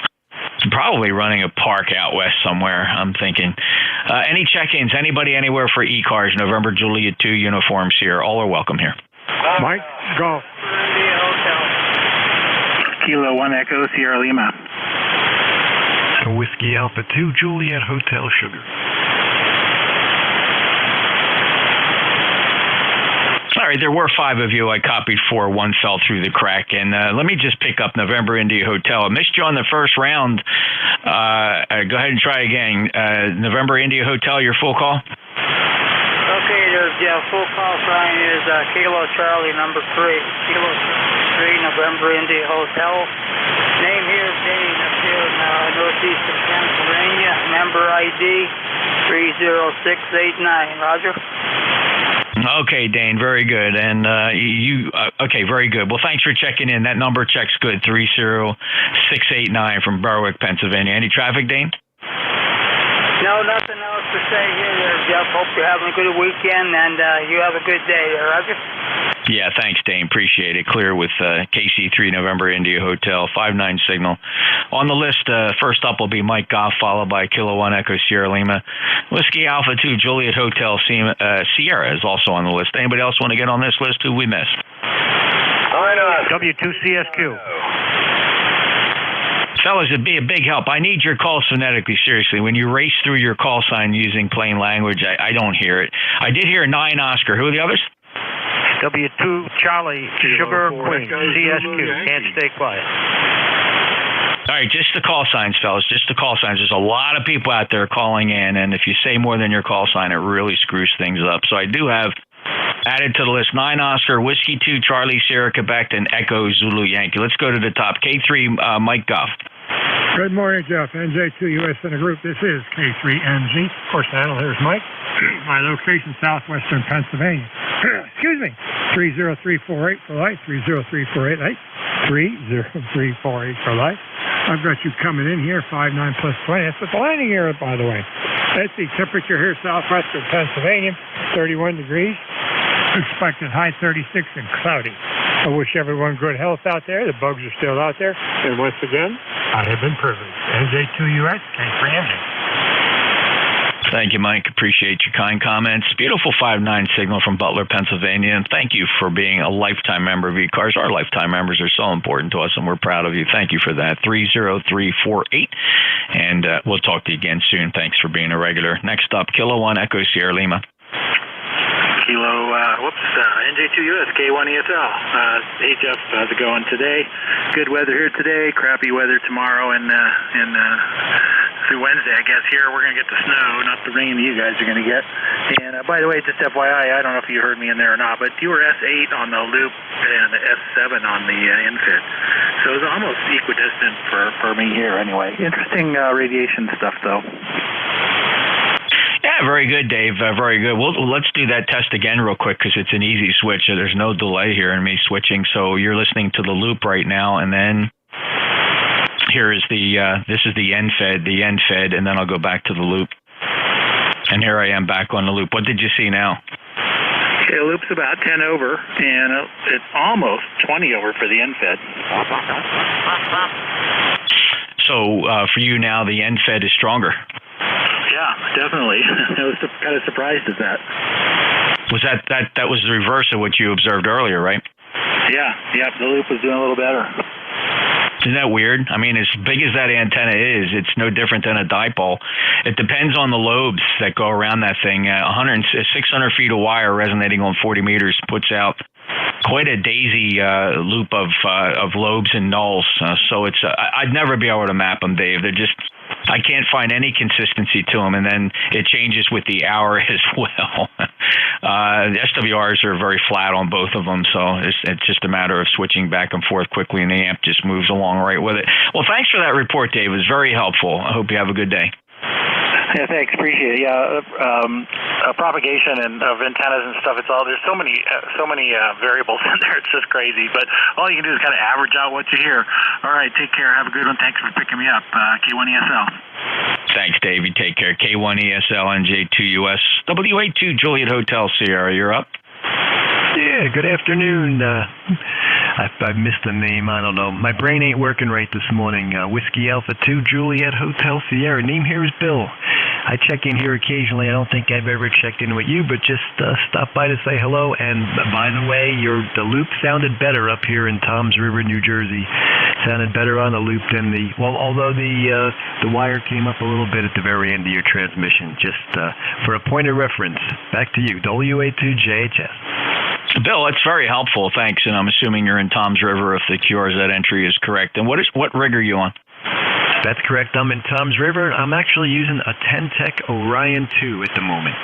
Probably running a park out west somewhere, I'm thinking. Any check-ins? Anybody anywhere for ECARS? November Juliet 2 uniforms here. All are welcome here. Mike, go. Kilo 1 Echo Sierra Lima. Whiskey Alpha 2 Juliet Hotel Sugar. All right, there were 5 of you. I copied 4. 1 fell through the crack. And let me just pick up November India Hotel. I missed you on the first round. Go ahead and try again. November India Hotel, your full call? Okay, there's full call sign is Kilo Charlie number 3. Kilo 3, November India Hotel. Name here is Dane up here in northeast of Pennsylvania. Member ID 30689. Roger. Okay, Dane, very good. And okay, very good. Well, thanks for checking in. That number checks good, 30689 from Berwick, Pennsylvania. Any traffic, Dane? No, nothing else to say here, Jeff. Hope you're having a good weekend, and you have a good day, Roger. Yeah, thanks, Dane. Appreciate it. Clear with KC3 November India Hotel, 5-9 signal. On the list, first up will be Mike Goff, followed by Kilo 1 Echo Sierra Lima. Whiskey Alpha 2 Juliet Hotel Sierra is also on the list. Anybody else want to get on this list who we missed? W2CSQ. Fellas, it'd be a big help. I need your calls phonetically, seriously. When you race through your call sign using plain language, I don't hear it. I did hear 9 Oscar. Who are the others? W2 Charlie Sugar Queen CSQ. Can't stay quiet. All right, just the call signs, fellas. Just the call signs. There's a lot of people out there calling in, and if you say more than your call sign, it really screws things up. So I do have added to the list 9 Oscar, Whiskey 2 Charlie Sierra Quebec, and Echo Zulu Yankee. Let's go to the top. K3 Mike Goff. Good morning, Jeff. NJ2US in a group. This is K3NG. Of course, Daniel, here's Mike. My location, southwestern Pennsylvania. Excuse me. 30348 for life. 30348. 30348 for life. I've got you coming in here, 59 plus 20. That's with the landing area, by the way. That's the temperature here, southwestern Pennsylvania, 31 degrees. Expected high 36 and cloudy. I wish everyone good health out there. The bugs are still out there. And once again, I have been privileged. NJ2US, K3NG. Thank you, Mike. Appreciate your kind comments. Beautiful 5-9 signal from Butler, Pennsylvania. And thank you for being a lifetime member of ECARS. Our lifetime members are so important to us, and we're proud of you. Thank you for that. 30348. And we'll talk to you again soon. Thanks for being a regular. Next up, Kilo 1 Echo Sierra Lima. Kilo, NJ2US, K1ESL. Hey, Jeff, how's it going today? Good weather here today, crappy weather tomorrow, and through Wednesday, I guess. Here, we're going to get the snow, not the rain that you guys are going to get. And by the way, just FYI, I don't know if you heard me in there or not, but you were S8 on the loop and S7 on the infit. So it's almost equidistant for me here anyway. Interesting radiation stuff, though. Yeah, very good, Dave. Very good. Well, let's do that test again real quick because it's an easy switch. So there's no delay here in me switching. So you're listening to the loop right now, and then here is this is the end fed, and then I'll go back to the loop. And here I am back on the loop. What did you see now? Okay, the loop's about 10 over, and it's almost 20 over for the end fed. So for you now, the end fed is stronger. Yeah, definitely. I was kind of surprised at that. Was that was the reverse of what you observed earlier, right? Yeah, the loop was doing a little better. Isn't that weird? I mean, as big as that antenna is, it's no different than a dipole. It depends on the lobes that go around that thing. 600 feet of wire resonating on 40 meters puts out quite a daisy loop of lobes and nulls. So it's I'd never be able to map them, Dave. They're just, I can't find any consistency to them, and then it changes with the hour as well. The SWRs are very flat on both of them, so it's just a matter of switching back and forth quickly, and the amp just moves along right with it. Well, thanks for that report, Dave. It was very helpful. I hope you have a good day. Yeah, thanks. Appreciate it. Yeah, propagation and of antennas and stuff. It's all, there's so many variables in there. It's just crazy. But all you can do is kind of average out what you hear. All right, take care. Have a good one. Thanks for picking me up. K1ESL. Thanks, Dave. You take care. K1ESL, NJ2US, W82 Juliet Hotel Sierra. You're up. Yeah, good afternoon. I missed the name. I don't know. My brain ain't working right this morning. Whiskey Alpha 2, Juliet Hotel Sierra. Name here is Bill. I check in here occasionally. I don't think I've ever checked in with you, but just stop by to say hello. And by the way, the loop sounded better up here in Toms River, New Jersey. Sounded better on the loop than although the wire came up a little bit at the very end of your transmission. Just for a point of reference. Back to you, WA2JHS. Bill, that's very helpful. Thanks. And I'm assuming you're in Toms River if the QRZ entry is correct. And what rig are you on? That's correct. I'm in Toms River. I'm actually using a 10-Tech Orion 2 at the moment.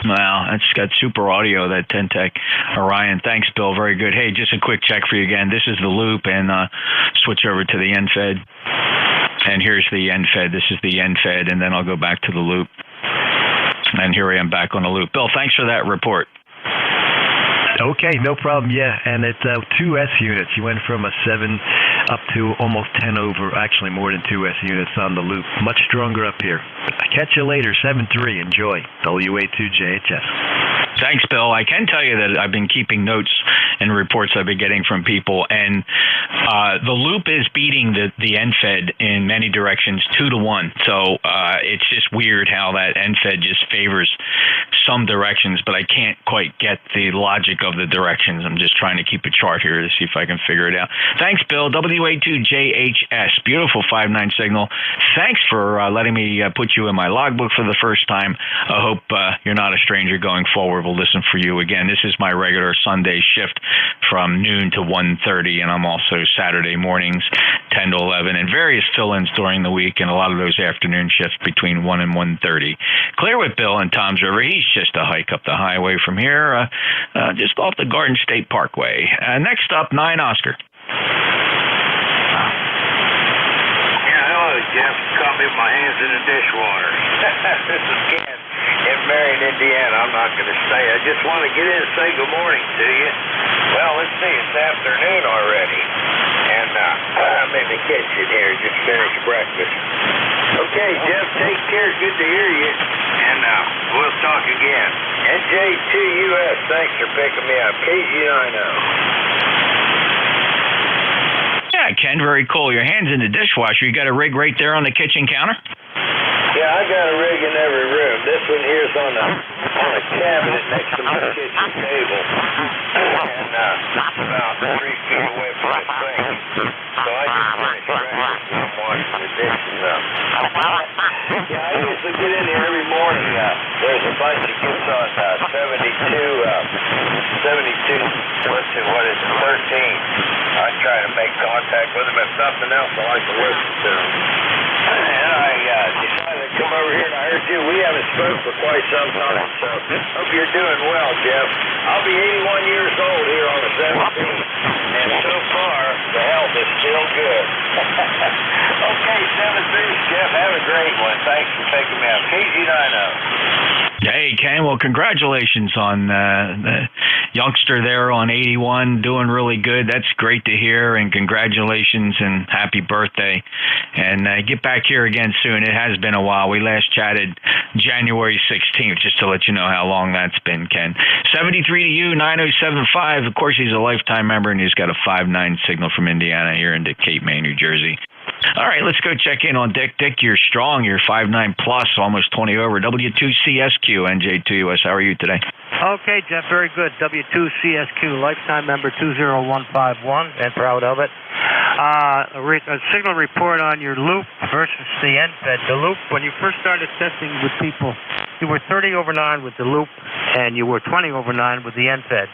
Wow, that's got super audio, that 10-Tech Orion. Thanks, Bill. Very good. Hey, just a quick check for you again. This is the loop, and switch over to the end fed. And here's the end fed. This is the end fed, and then I'll go back to the loop. And here I am back on the loop. Bill, thanks for that report. Okay, no problem. Yeah, and it's 2 S units. You went from a 7 up to almost 10 over, actually more than 2 S units on the loop. Much stronger up here. Catch you later, 7-3. Enjoy. WA2JHS. Thanks, Bill. I can tell you that I've been keeping notes, and reports I've been getting from people. And the loop is beating the NFED in many directions 2-1. So it's just weird how that NFED just favors some directions, but I can't quite get the logic of the directions. I'm just trying to keep a chart here to see if I can figure it out. Thanks, Bill. WA2JHS. Beautiful 5-9 signal. Thanks for letting me put you in my logbook for the first time. I hope you're not a stranger going forward. We'll listen for you again. This is my regular Sunday shift from noon to 1:30, and I'm also Saturday mornings 10 to 11, and various fill-ins during the week, and a lot of those afternoon shifts between 1 and 1:30. Clear with Bill and Tom's River. He's just a hike up the highway from here, just off the Garden State Parkway. Next up, 9 Oscar. Jeff, caught me with my hands in the dishwater. This is Ken in Marion, Indiana. I'm not going to stay. I just want to get in and say good morning to you. Well, let's see. It's afternoon already. And I'm in the kitchen here. Just finished breakfast. Okay, Jeff, take care. Good to hear you. And we'll talk again. NJ2US, thanks for picking me up. KG90. Yeah, Ken, very cool. Your hand's in the dishwasher. You got a rig right there on the kitchen counter? Yeah, I got a rig in every room. This one here's on a cabinet next to my kitchen table. And about 3 feet away from the sink. So I just finished breakfast and I'm washing the dishes up. Yeah, I usually get in here every morning. There's a bunch that gets on 72, what is it, 13. I try to make contact with them. If nothing else, I like to listen to them. And I decided to come over here, and I heard you. We haven't spoken for quite some time, so hope you're doing well, Jeff. I'll be 81 years old here on the 17th, and so far, the health is still good. Okay, 7-3, Jeff. Have a great one. Thanks for taking me out. KG90. Hey, Ken, well, congratulations on the youngster there on 81, doing really good. That's great to hear, and congratulations and happy birthday. And get back here again soon. It has been a while. We last chatted January 16th, just to let you know how long that's been, Ken. 73 to you, 9075. Of course, he's a lifetime member, and he's got a 5-9 signal from Indiana here into Cape May, New Jersey. All right, let's go check in on Dick. Dick, you're strong. You're 5'9 plus, almost 20 over. W2CSQ, NJ2US. How are you today? Okay, Jeff, very good. W2CSQ, lifetime member 20151, and proud of it. A signal report on your loop versus the NFED. The loop, when you first started testing with people, you were 30 over 9 with the loop, and you were 20 over 9 with the NFED.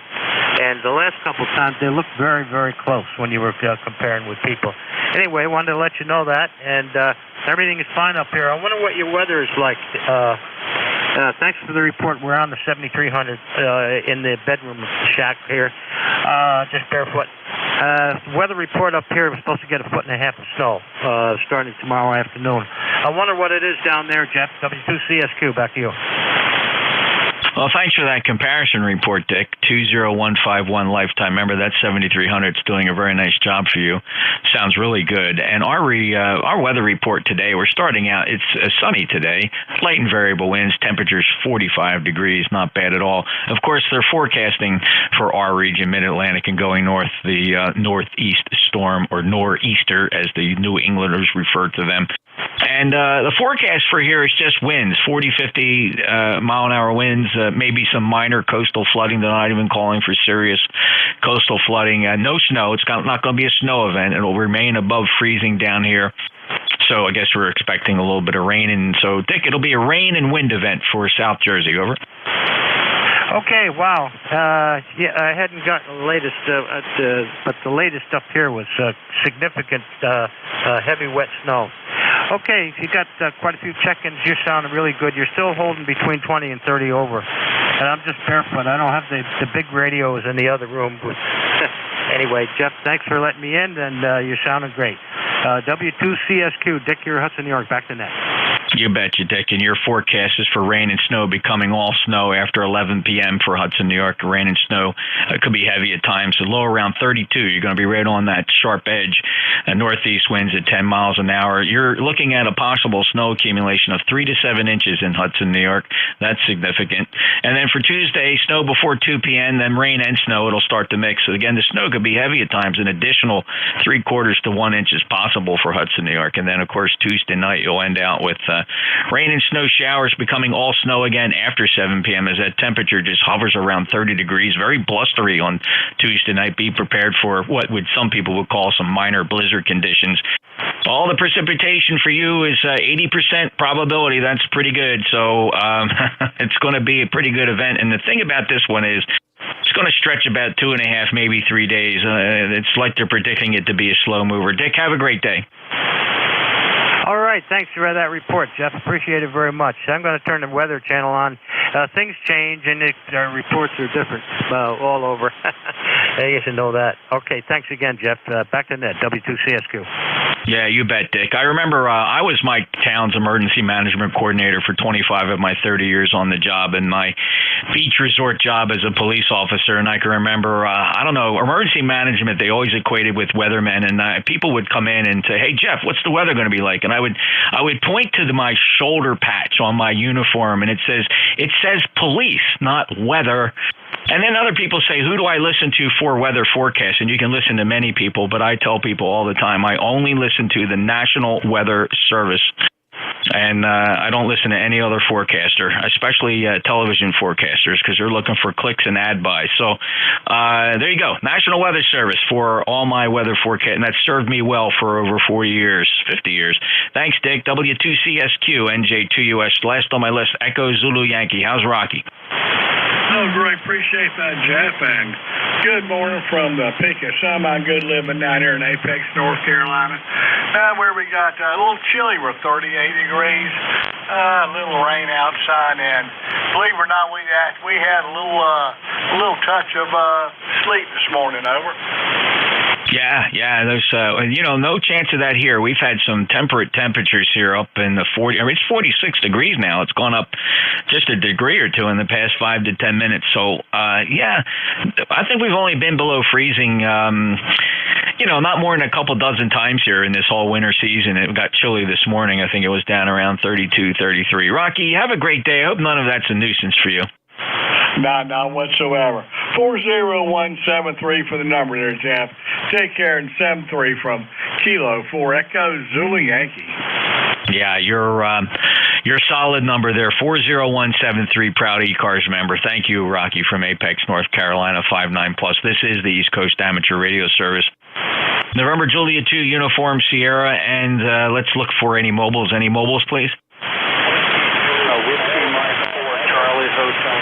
And the last couple of times, they looked very, very close when you were comparing with people. Anyway, I wanted to let you know that, and everything is fine up here. I wonder what your weather is like. Thanks for the report. We're on the 7300 in the bedroom shack here, just barefoot. Weather report up here, we're supposed to get 1.5 feet of snow starting tomorrow afternoon. I wonder what it is down there, Jeff. W2CSQ, back to you. Well, thanks for that comparison report, Dick. 20151 lifetime member. That's 7300. It's doing a very nice job for you. Sounds really good. And our weather report today, we're starting out, it's sunny today. Light and variable winds. Temperatures 45 degrees. Not bad at all. Of course, they're forecasting for our region, Mid-Atlantic, and going north, the northeast storm, or nor'easter, as the New Englanders refer to them. And the forecast for here is just winds, 40, 50 mile-an-hour winds, maybe some minor coastal flooding. They're not even calling for serious coastal flooding. No snow. It's not going to be a snow event. It'll remain above freezing down here. So I guess we're expecting a little bit of rain. And so, Dick, it'll be a rain and wind event for South Jersey. Over. Okay, wow. Yeah, I hadn't gotten the latest, but the latest up here was significant heavy wet snow. Okay, you got quite a few check-ins. You're sounding really good. You're still holding between 20 and 30 over. And I'm just barefoot. I don't have the big radios in the other room. Anyway, Jeff, thanks for letting me in, and you're sounding great. W2CSQ, Dick, you're Hudson, New York. Back to net. You betcha, Dick. And your forecast is for rain and snow becoming all snow after 11 p.m. for Hudson, New York. Rain and snow could be heavy at times. The low around 32. You're going to be right on that sharp edge. Northeast winds at 10 miles an hour. You're looking at a possible snow accumulation of 3 to 7 inches in Hudson, New York. That's significant. And then for Tuesday, snow before 2 p.m., then rain and snow. It'll start to mix. So again, the snow could be heavy at times. An additional 3/4 to 1 inch is possible for Hudson, New York. And then, of course, Tuesday night, you'll end out with rain and snow showers becoming all snow again after 7 p.m. as that temperature just hovers around 30 degrees. Very blustery on Tuesday night. Be prepared for what some people would call some minor blizzard conditions. All the precipitation for you is 80% probability. That's pretty good. So it's going to be a pretty good event. And the thing about this one is it's going to stretch about 2.5, maybe 3 days. It's like they're predicting it to be a slow mover. Dick, have a great day. All right, thanks for that report, Jeff. Appreciate it very much. I'm going to turn the Weather Channel on. Things change, and our reports are different all over. I guess you know that. Okay, thanks again, Jeff. Back to Ned, W2CSQ. Yeah, you bet, Dick. I remember I was my town's emergency management coordinator for 25 of my 30 years on the job, and my beach resort job as a police officer. And I can remember, emergency management, they always equated with weathermen. And people would come in and say, hey, Jeff, what's the weather going to be like? And I would point to my shoulder patch on my uniform, and it says police, not weather. And then other people say, who do I listen to for weather forecasts? And you can listen to many people, but I tell people all the time, I only listen to the National Weather Service. And I don't listen to any other forecaster, especially television forecasters, because they're looking for clicks and ad buys. So there you go. National Weather Service for all my weather forecast. And that's served me well for over 40 years, 50 years. Thanks, Dick. W2CSQ, NJ2US. Last on my list, Echo Zulu Yankee. How's Rocky? Oh, great. Appreciate that, Jeff. And good morning from the peak of sun. I'm good living down here in Apex, North Carolina, where we got a little chilly. We're 38 degrees, a little rain outside, and believe it or not, we had a little touch of sleet this morning. Over. Yeah. There's no chance of that here. We've had some temperate temperatures here up in the 40. I mean, it's 46 degrees now. It's gone up just a degree or two in the past 5 to 10 minutes. So I think we've only been below freezing. Not more than a couple dozen times here in this whole winter season. It got chilly this morning. I think it was down around 32, 33. Rocky, have a great day. I hope none of that's a nuisance for you. Not whatsoever. 40173 for the number there, Jeff. Take care, and 73 from Kilo 4 Echo Zulu Yankee. Yeah, your solid number there, 40173, proud ECARS member. Thank you, Rocky from Apex, North Carolina, 59+. This is the East Coast Amateur Radio Service. November Julia 2 Uniform Sierra, and let's look for any mobiles. Any mobiles, please? Whiskey Mike 4 Charlie Hotel.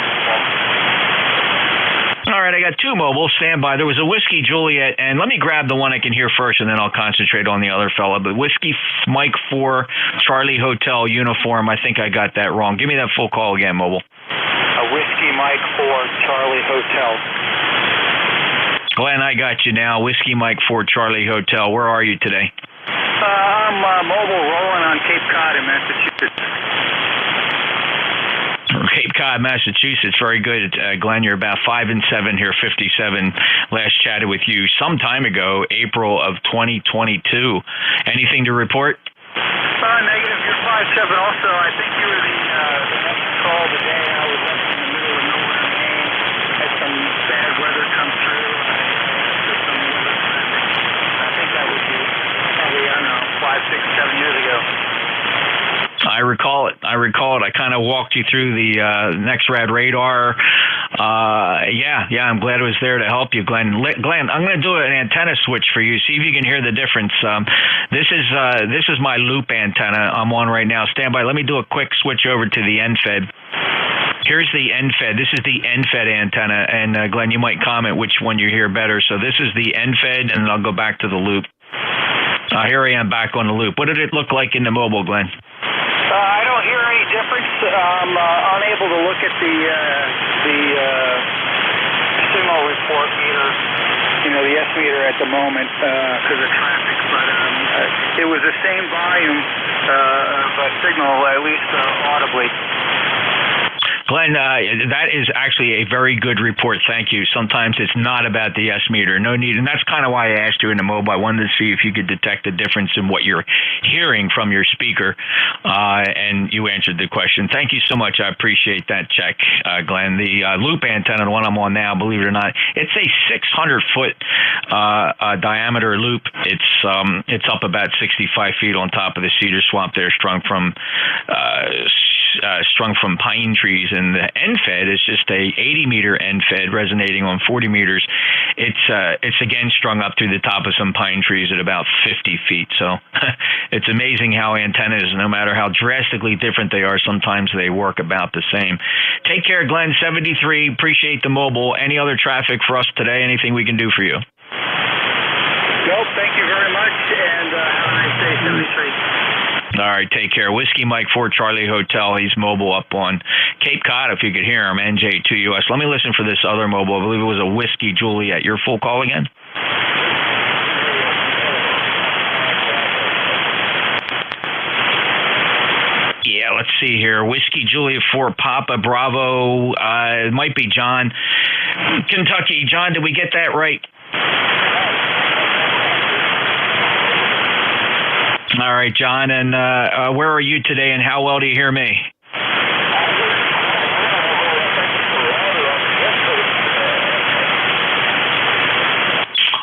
All right, I got two mobiles. Stand by. There was a Whiskey Juliet, and let me grab the one I can hear first, and then I'll concentrate on the other fella. But Whiskey Mike 4 Charlie Hotel Uniform, I think I got that wrong. Give me that full call again, mobile. Whiskey Mike 4 Charlie Hotel. Glenn, I got you now. Whiskey Mike 4 Charlie Hotel. Where are you today? I'm mobile rolling on Cape Cod in Massachusetts. Cape Cod, Massachusetts. Very good, Glenn. You're about 5 and 7 here, 57. Last chatted with you some time ago, April of 2022. Anything to report? Negative. You're 5-7. Also, I think you were the next call today. I was up in the middle of nowhere in Maine. Had some bad weather come through. I think that was probably, 5, 6, 7 years ago. I recall it. I kind of walked you through the NextRad radar. I'm glad it was there to help you, Glenn. Glenn, I'm going to do an antenna switch for you. See if you can hear the difference. This is my loop antenna I'm on right now. Stand by. Let me do a quick switch over to the NFED. Here's the NFED. This is the NFED antenna. And Glenn, you might comment which one you hear better. So this is the NFED, and then I'll go back to the loop. Here I am back on the loop. What did it look like in the mobile, Glenn? I don't hear any difference. I'm unable to look at the signal report meter. the S meter at the moment because of traffic, but it was the same volume of signal, at least audibly. Glenn, that is actually a very good report. Thank you. Sometimes it's not about the S meter. No need. And that's kind of why I asked you in the mobile. I wanted to see if you could detect the difference in what you're hearing from your speaker. And you answered the question. Thank you so much. I appreciate that check, Glenn. The loop antenna, the one I'm on now, believe it or not, it's a 600-foot diameter loop. It's up about 65 feet on top of the cedar swamp there, strung from pine trees. And the end fed is just a 80-meter end fed resonating on 40 meters. It's again strung up through the top of some pine trees at about 50 feet. So it's amazing how antennas, no matter how drastically different they are, sometimes they work about the same. Take care, Glenn. 73. Appreciate the mobile. Any other traffic for us today? Anything we can do for you? Nope. Thank you very much, and have a nice day, 73. All right, take care. Whiskey Mike 4 Charlie Hotel. He's mobile up on Cape Cod, if you could hear him, NJ2US. Let me listen for this other mobile. I believe it was a Whiskey Juliet. Your full call again? Yeah, let's see here. Whiskey Juliet 4 Papa Bravo. It might be John. Kentucky. John, did we get that right? All right, John, and where are you today, and how well do you hear me?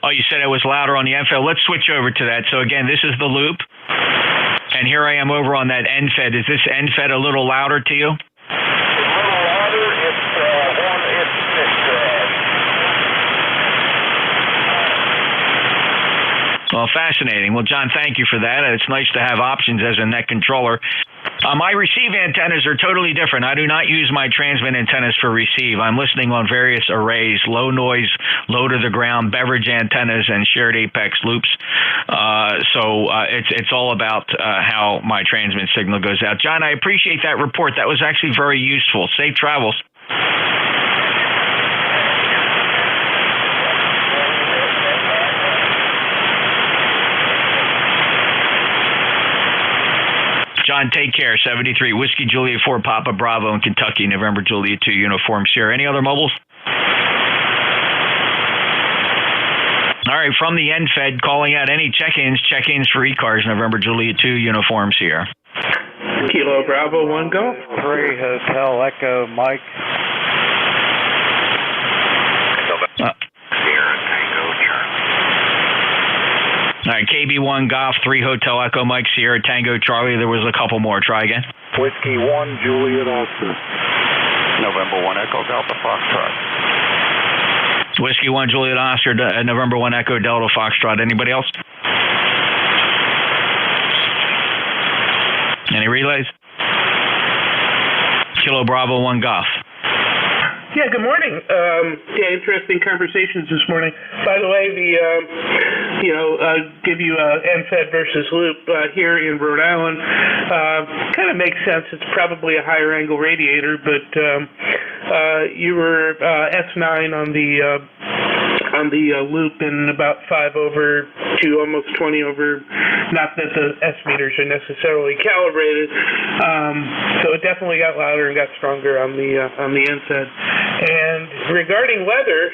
Oh, you said it was louder on the end fed. Let's switch over to that. So, again, this is the loop, and here I am over on that end fed. Is this end fed a little louder to you? Well, fascinating. Well, John, thank you for that. It's nice to have options as a net controller. My receive antennas are totally different. I do not use my transmit antennas for receive. I'm listening on various arrays, low noise, low to the ground, beverage antennas, and shared apex loops. So it's all about how my transmit signal goes out. John, I appreciate that report. That was actually very useful. Safe travels. John, take care. 73 Whiskey Juliet 4 Papa Bravo in Kentucky, November Juliet 2 Uniform Sierra. Any other mobiles? All right, from the end fed, calling out any check-ins for ECARS, November Juliet 2 Uniform Sierra. Kilo Bravo 1 Golf. 3 Hotel Echo Mike. All right, KB1 Golf 3 Hotel Echo Mike Sierra Tango Charlie. There was a couple more. Try again. Whiskey 1 Juliet Oscar. November 1 Echo Delta Foxtrot. Whiskey 1 Juliet Oscar, November 1 Echo Delta Foxtrot. Anybody else? Any relays? Kilo Bravo 1 Golf. Yeah, good morning. Interesting conversations this morning. By the way, give you NFED versus loop here in Rhode Island. Kind of makes sense. It's probably a higher angle radiator, but you were S9 on the loop and about 5 over to almost 20 over. Not that the S meters are necessarily calibrated, so it definitely got louder and got stronger on the NFED. And regarding weather,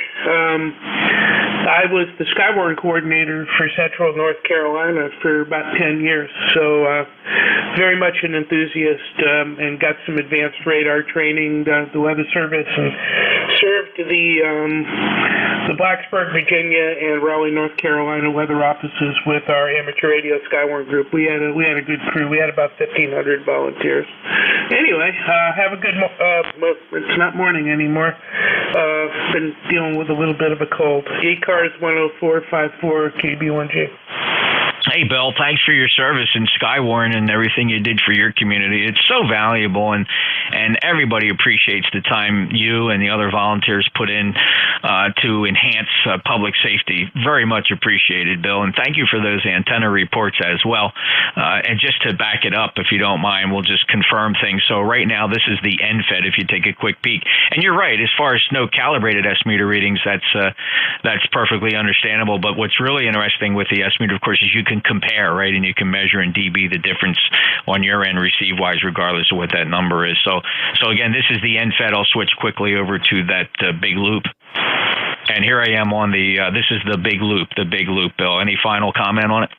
I was the Skywarn coordinator for Central North Carolina for about 10 years, so very much an enthusiast and got some advanced radar training, the Weather Service, and served the Blacksburg, Virginia, and Raleigh, North Carolina weather offices with our amateur radio Skywarn group. We had a good crew. We had about 1,500 volunteers. Anyway, have a good. It's not morning anymore. Been dealing with a little bit of a cold. ECARS 10454 KB1G. Hey, Bill, thanks for your service in Skywarn and everything you did for your community. It's so valuable, and everybody appreciates the time you and the other volunteers put in to enhance public safety. Very much appreciated, Bill, and thank you for those antenna reports as well. And just to back it up, if you don't mind, we'll just confirm things. So right now, this is the NFED, if you take a quick peek. And you're right, as far as snow-calibrated S-meter readings, that's perfectly understandable. But what's really interesting with the S-meter, of course, is you can compare, right? And you can measure in dB the difference on your end receive-wise, regardless of what that number is. So again, this is the NFED. I'll switch quickly over to that big loop. And here I am on this is the big loop, Bill. Any final comment on it?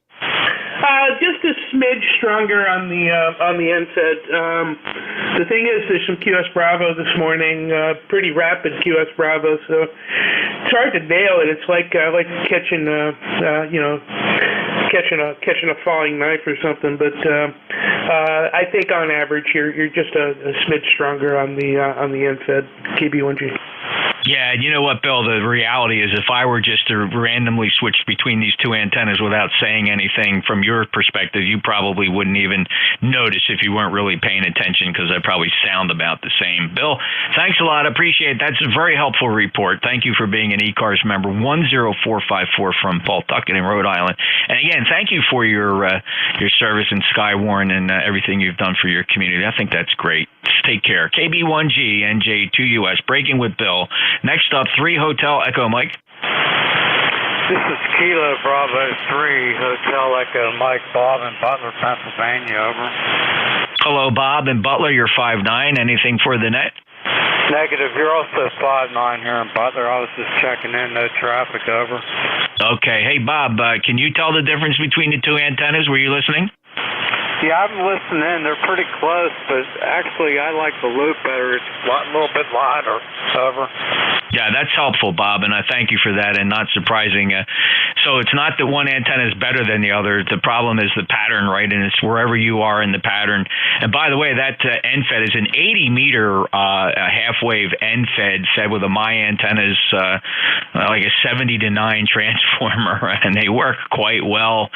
Just a smidge stronger on the NFED. The thing is, there's some QS Bravo this morning, pretty rapid QS Bravo, so it's hard to nail it. It's like catching a falling knife or something. But I think on average, you're just a smidge stronger on the NFED KB1G. Yeah, you know what, Bill? The reality is if I were just to randomly switch between these two antennas without saying anything from your perspective, you probably wouldn't even notice if you weren't really paying attention because I probably sound about the same. Bill, thanks a lot. Appreciate it. That's a very helpful report. Thank you for being an ECARS member, 10454 from Pawtucket in Rhode Island. And again, thank you for your service in Skywarn and everything you've done for your community. I think that's great. Take care. KB1G, NJ2US, breaking with Bill. Next up, 3 Hotel Echo Mike. This is Kilo Bravo 3 Hotel Echo Mike, Bob in Butler, Pennsylvania, over. Hello, Bob in Butler. You're 5'9". Anything for the net? Negative. You're also 5'9" here in Butler. I was just checking in. No traffic, over. Okay. Hey, Bob, can you tell the difference between the two antennas? Were you listening? Yeah, I'm listening. They're pretty close, but actually I like the loop better. It's a little bit lighter. Over. Yeah, that's helpful, Bob, and I thank you for that, and not surprising. So it's not that one antenna is better than the other. The problem is the pattern, right? And it's wherever you are in the pattern. And by the way, that NFED is an 80-meter half-wave NFED fed with a My Antennas, like a 70-to-9 transformer, and they work quite well.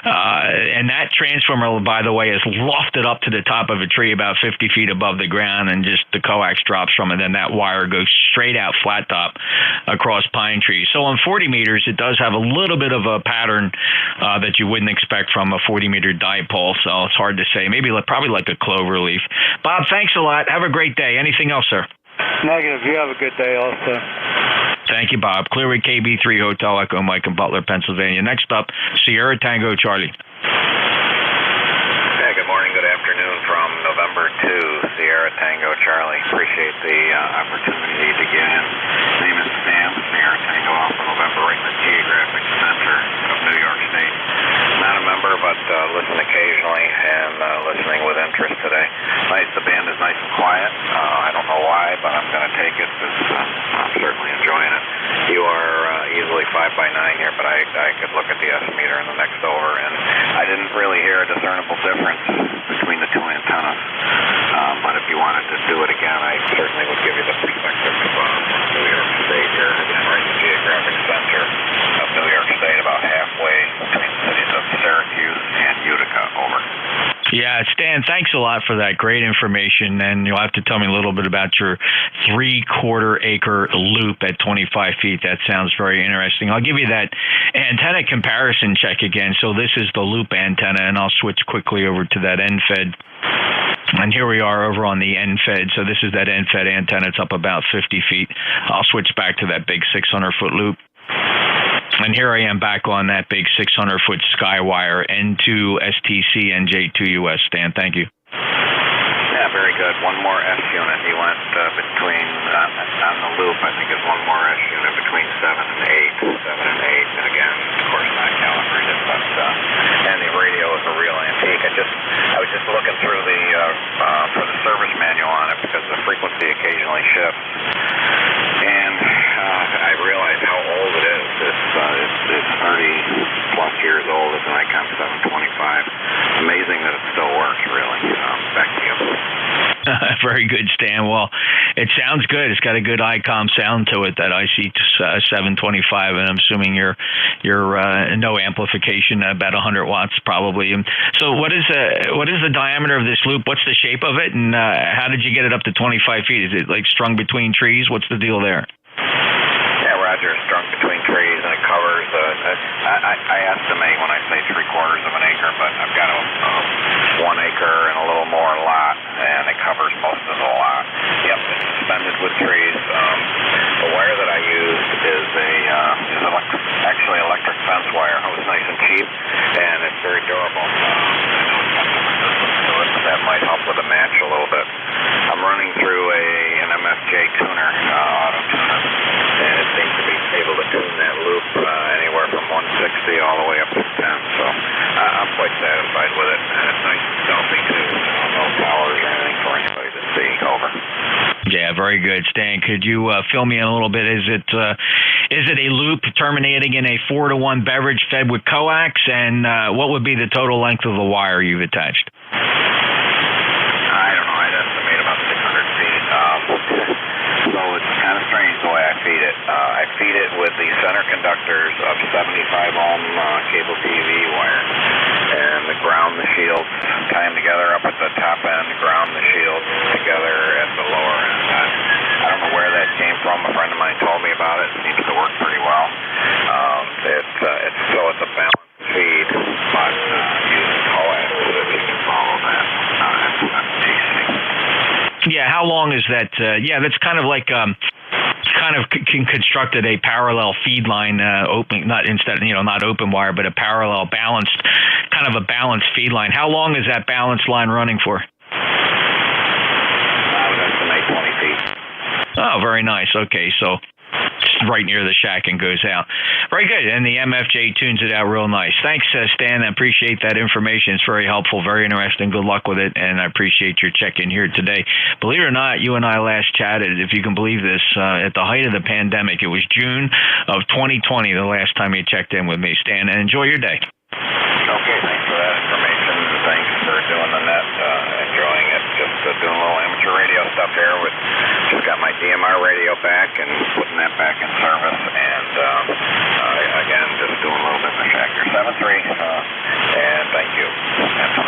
And that transformer, by the way, is lofted up to the top of a tree about 50 feet above the ground, and just the coax drops from it. Then that wire goes straight out flat top across pine trees. So on 40 meters, it does have a little bit of a pattern that you wouldn't expect from a 40-meter dipole. So it's hard to say. Probably like a clover leaf. Bob, thanks a lot. Have a great day. Anything else, sir? Negative. You have a good day also. Thank you, Bob. Clearway KB3 Hotel Echo Mike in Butler, Pennsylvania. Next up, Sierra Tango Charlie. Good morning, good afternoon from November 2, Sierra Tango Charlie. Appreciate the opportunity to get in. Name is Sam, Sierra Tango Alpha November, right in the geographic center of New York State. Not a member, but listen occasionally and listening with interest today. Nice, the band is nice and quiet. I don't know why, but I'm going to take it because I'm certainly enjoying it. You are easily 5x9 here, but I could look at the S-meter in the next over, and I didn't really hear a discernible difference between the two antennas. But if you wanted to do it again, I certainly would give you the perspective of New York State here. Again, right in the geographic center of New York State, about halfway between the cities of Syracuse and Utica. Over. Yeah, Stan, thanks a lot for that great information, and you'll have to tell me a little bit about your 3/4-acre loop at 25 feet. That sounds very interesting. I'll give you that antenna comparison check again. So this is the loop antenna, and I'll switch quickly over to that NFED. And here we are over on the NFED. So this is that NFED antenna. It's up about 50 feet. I'll switch back to that big 600-foot loop. And here I am back on that big 600-foot Skywire N2 STC NJ2US. Stan, thank you. Yeah, very good. One more S unit. He went between, on the loop, I think it's one more S unit between 7 and 8. 7 and 8. And again, of course, not calibrated, but, and the radio is a real antique. I was just looking through for the service manual on it because the frequency occasionally shifts. And I realized how old it is. It's 30-plus years old. It's an ICOM 725. Amazing that it still works, really. Back to you. Very good, Stan. Well, it sounds good. It's got a good ICOM sound to it, that IC 725, and I'm assuming you're no amplification, about 100 watts probably. So what is the diameter of this loop? What's the shape of it, and how did you get it up to 25 feet? Is it like strung between trees? What's the deal there? Yeah, Roger, strung between trees, and it covers, I estimate when I say 3/4 of an acre, but I've got a 1 acre and a little more lot, and it covers most of the lot. Yep, it's suspended with trees. The wire that I used is actually electric fence wire. It was nice and cheap, and it's very durable. I know it's got some resistance to it, but that might help with the match a little bit. I'm running through an MFJ tuner, auto tuner, and it seems to be able to tune that loop anywhere from 160 all the way up to 10. So I'm quite satisfied with it, and it's nice and stealthy too. So no towers or anything for anybody to see. Over. Yeah, very good, Stan. Could you fill me in a little bit? Is it a loop terminating in a 4-to-1 beverage fed with coax, and what would be the total length of the wire you've attached? I don't know. I'd estimate about 600 feet. So it's kind of strange the way I feed it. I feed it with the center conductors of 75 ohm cable TV wire, and ground the shields, tie them together up at the top end, ground the shields together at the lower end. I don't know where that came from. A friend of mine told me about it. It seems to work pretty well. It's a balanced feed, but using coax, if you can follow that. Yeah, how long is that? That's kind of like constructed a parallel feed line, not open wire, but a parallel balanced feed line. How long is that balanced line running for? I would estimate 20 feet. Oh, very nice. Okay, so right near the shack and goes out. Very good. And the MFJ tunes it out real nice. Thanks, Stan. I appreciate that information. It's very helpful, very interesting. Good luck with it, and I appreciate your check-in here today. Believe it or not, you and I last chatted, if you can believe this, at the height of the pandemic. It was June of 2020, the last time you checked in with me, Stan, and enjoy your day. Okay, thanks for that information. Thanks for doing the net, enjoying it. Just doing a little amateur radio stuff here. Just got my DMR radio back and putting that back in service. And again, just doing a little bit of the shack here. 7-3, and thank you. That's what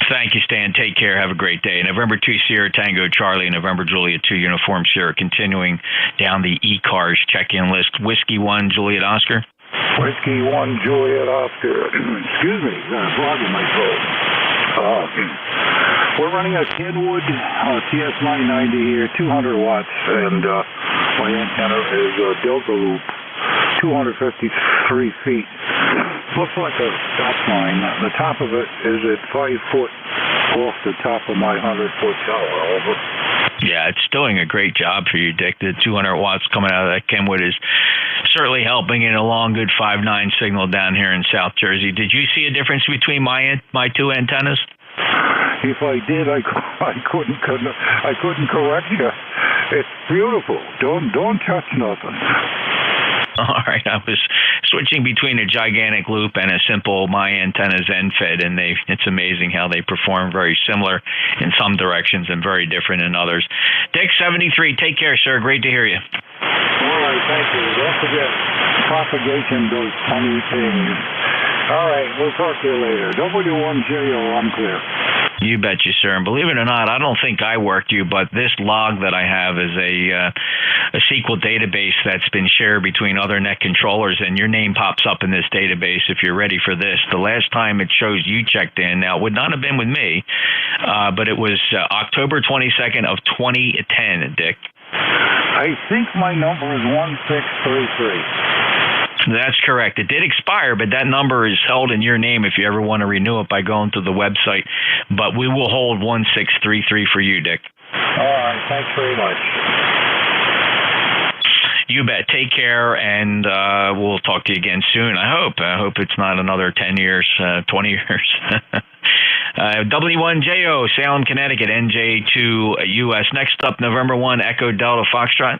Thank you, Stan. Take care. Have a great day. November 2 Sierra Tango Charlie, November Juliet 2 Uniform Sierra, continuing down the ECARS check-in list. Whiskey 1 Juliet Oscar. Whiskey 1 Juliet Oscar. Excuse me, frog in my throat. We're running a Kenwood TS990 here, 200 watts, and my antenna is a Delta Loop, 253 feet. Looks like a stop sign. The top of it is at 5 foot off the top of my 100-foot tower. Over. Yeah, it's doing a great job for you, Dick. The 200 watts coming out of that Kenwood is certainly helping in a long, good 5.9 signal down here in South Jersey. Did you see a difference between my two antennas? If I did, I couldn't correct you. It's beautiful. Don't touch nothing. All right, I was switching between a gigantic loop and a simple my antennas end-fed, and it's amazing how they perform very similar in some directions and very different in others. Dick 73, take care, sir. Great to hear you. All right, thank you. Don't forget, propagation does funny things. All right, we'll talk to you later. W1JO, I'm clear. You betcha, sir. And believe it or not, I don't think I worked you, but this log that I have is a SQL database that's been shared between other net controllers, and your name pops up in this database if you're ready for this. The last time it shows you checked in, now it would not have been with me, but it was October 22nd of 2010, Dick. I think my number is 1633. That's correct. It did expire, but that number is held in your name if you ever want to renew it by going to the website. But we will hold 1633 for you, Dick. All right. Thanks very much. You bet. Take care, and we'll talk to you again soon, I hope. I hope it's not another 10 years, 20 years. W1JO, Salem, Connecticut, NJ2US. Next up, November 1, Echo Delta Foxtrot.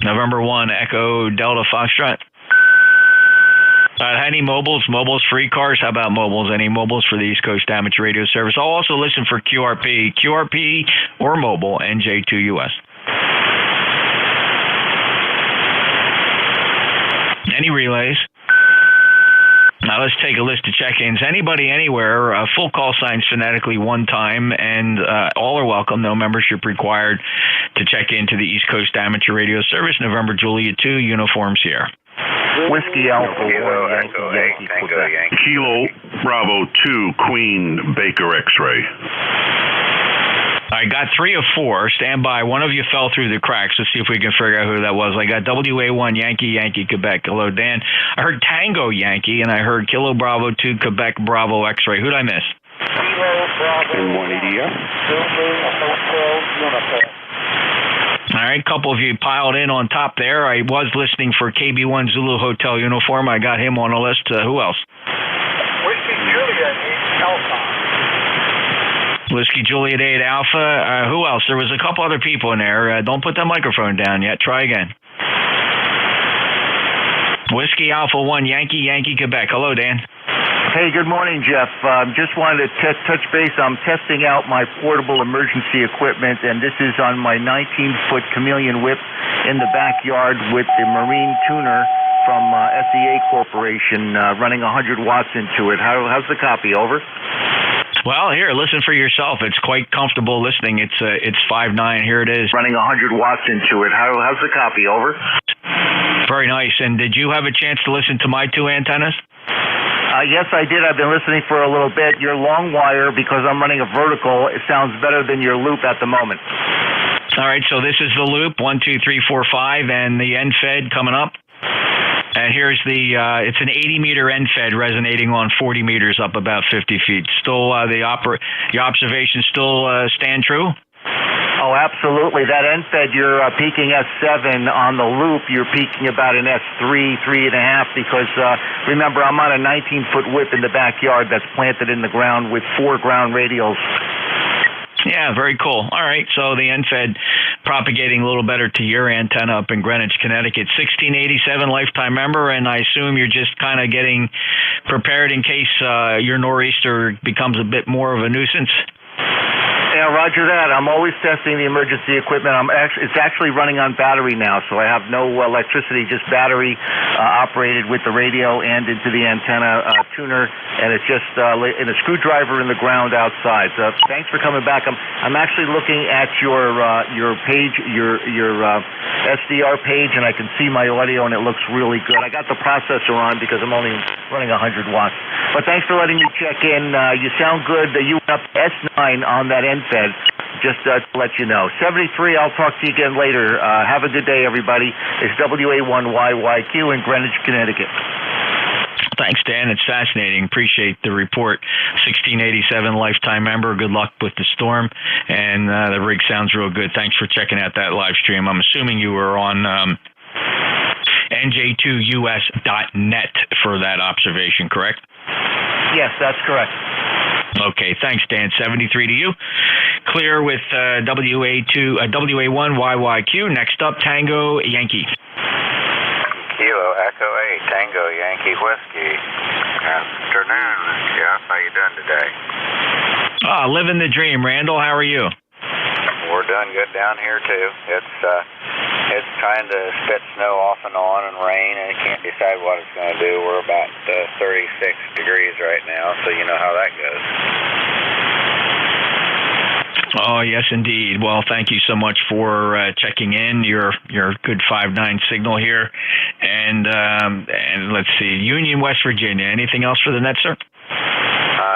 November 1, Echo Delta Foxtrot. Any mobiles for ECARS? How about mobiles? Any mobiles for the East Coast Amateur Radio Service? I'll also listen for QRP or mobile, NJ2US. Any relays? Now let's take a list of check-ins. Anybody, anywhere, full call signs phonetically one time, and all are welcome. No membership required to check into the East Coast Amateur Radio Service. November Juliet 2, uniforms here. Whiskey Alpha 1, Yankee, Quebec. Kilo Bravo 2, Queen Baker X-ray. I got 3 of 4. Stand by. One of you fell through the cracks. Let's see if we can figure out who that was. I got WA1 Yankee, Quebec. Hello, Dan. I heard Tango Yankee, and I heard Kilo Bravo 2, Quebec Bravo X-ray. Who'd I miss? Kilo Bravo 1 EDF. All right, a couple of you piled in on top there. I was listening for KB1 Zulu Hotel Uniform. I got him on the list. Who else? Whiskey Juliet 8 Alpha. Whiskey Juliet 8 Alpha. Who else? There was a couple other people in there. Don't put that microphone down yet. Try again. Whiskey Alpha 1 Yankee, Quebec. Hello, Dan. Hey, good morning, Jeff. Just wanted to touch base. I'm testing out my portable emergency equipment, and this is on my 19-foot chameleon whip in the backyard with the marine tuner from SEA Corporation running 100 watts into it. How's the copy? Over. Well, here, listen for yourself. It's quite comfortable listening. It's 5.9. Here it is. Running 100 watts into it. How's the copy? Over. Very nice. And did you have a chance to listen to my 2 antennas? Yes, I did. I've been listening for a little bit. Your long wire, because I'm running a vertical, it sounds better than your loop at the moment. All right, so this is the loop, 1, 2, 3, 4, 5, and the end fed coming up. And here's it's an 80-meter end fed resonating on 40 meters up about 50 feet. Still, your observations still stand true? Oh, absolutely. That end fed, you're peaking S7 on the loop. You're peaking about an S3, 3.5, because remember, I'm on a 19-foot whip in the backyard that's planted in the ground with 4 ground radials. Yeah, very cool. All right, so the end fed propagating a little better to your antenna up in Greenwich, Connecticut. 1687 lifetime member, and I assume you're just kind of getting prepared in case your nor'easter becomes a bit more of a nuisance. Yeah, roger that. I'm always testing the emergency equipment. It's actually running on battery now, so I have no electricity, just battery operated with the radio and into the antenna tuner, and it's just in a screwdriver in the ground outside. So thanks for coming back. I'm actually looking at your page, your SDR page, and I can see my audio, and it looks really good. I got the processor on because I'm only running 100 watts. But thanks for letting me check in. You sound good. You went up S9 on that end fed, just to let you know. 73, I'll talk to you again later. Have a good day, everybody. It's WA1YYQ in Greenwich, Connecticut. Thanks, Dan. It's fascinating. Appreciate the report. 1687 lifetime member. Good luck with the storm. And the rig sounds real good. Thanks for checking out that live stream. I'm assuming you were on NJ2US.net for that observation, correct? Yes, that's correct. Okay, thanks, Dan. 73 to you. Clear with WA1YYQ. Next up, Tango Yankee. Kilo Echo 8, Tango Yankee Whiskey. Afternoon, Jeff. How you doing today? Living the dream. Randall, how are you? We're doing good down here too. It's trying to spit snow off and on and rain, and it can't decide what it's going to do. We're about 36 degrees right now, so you know how that goes. Oh, yes, indeed. Well, thank you so much for checking in. Your good 5.9 signal here, and let's see, Union, West Virginia. Anything else for the net, sir?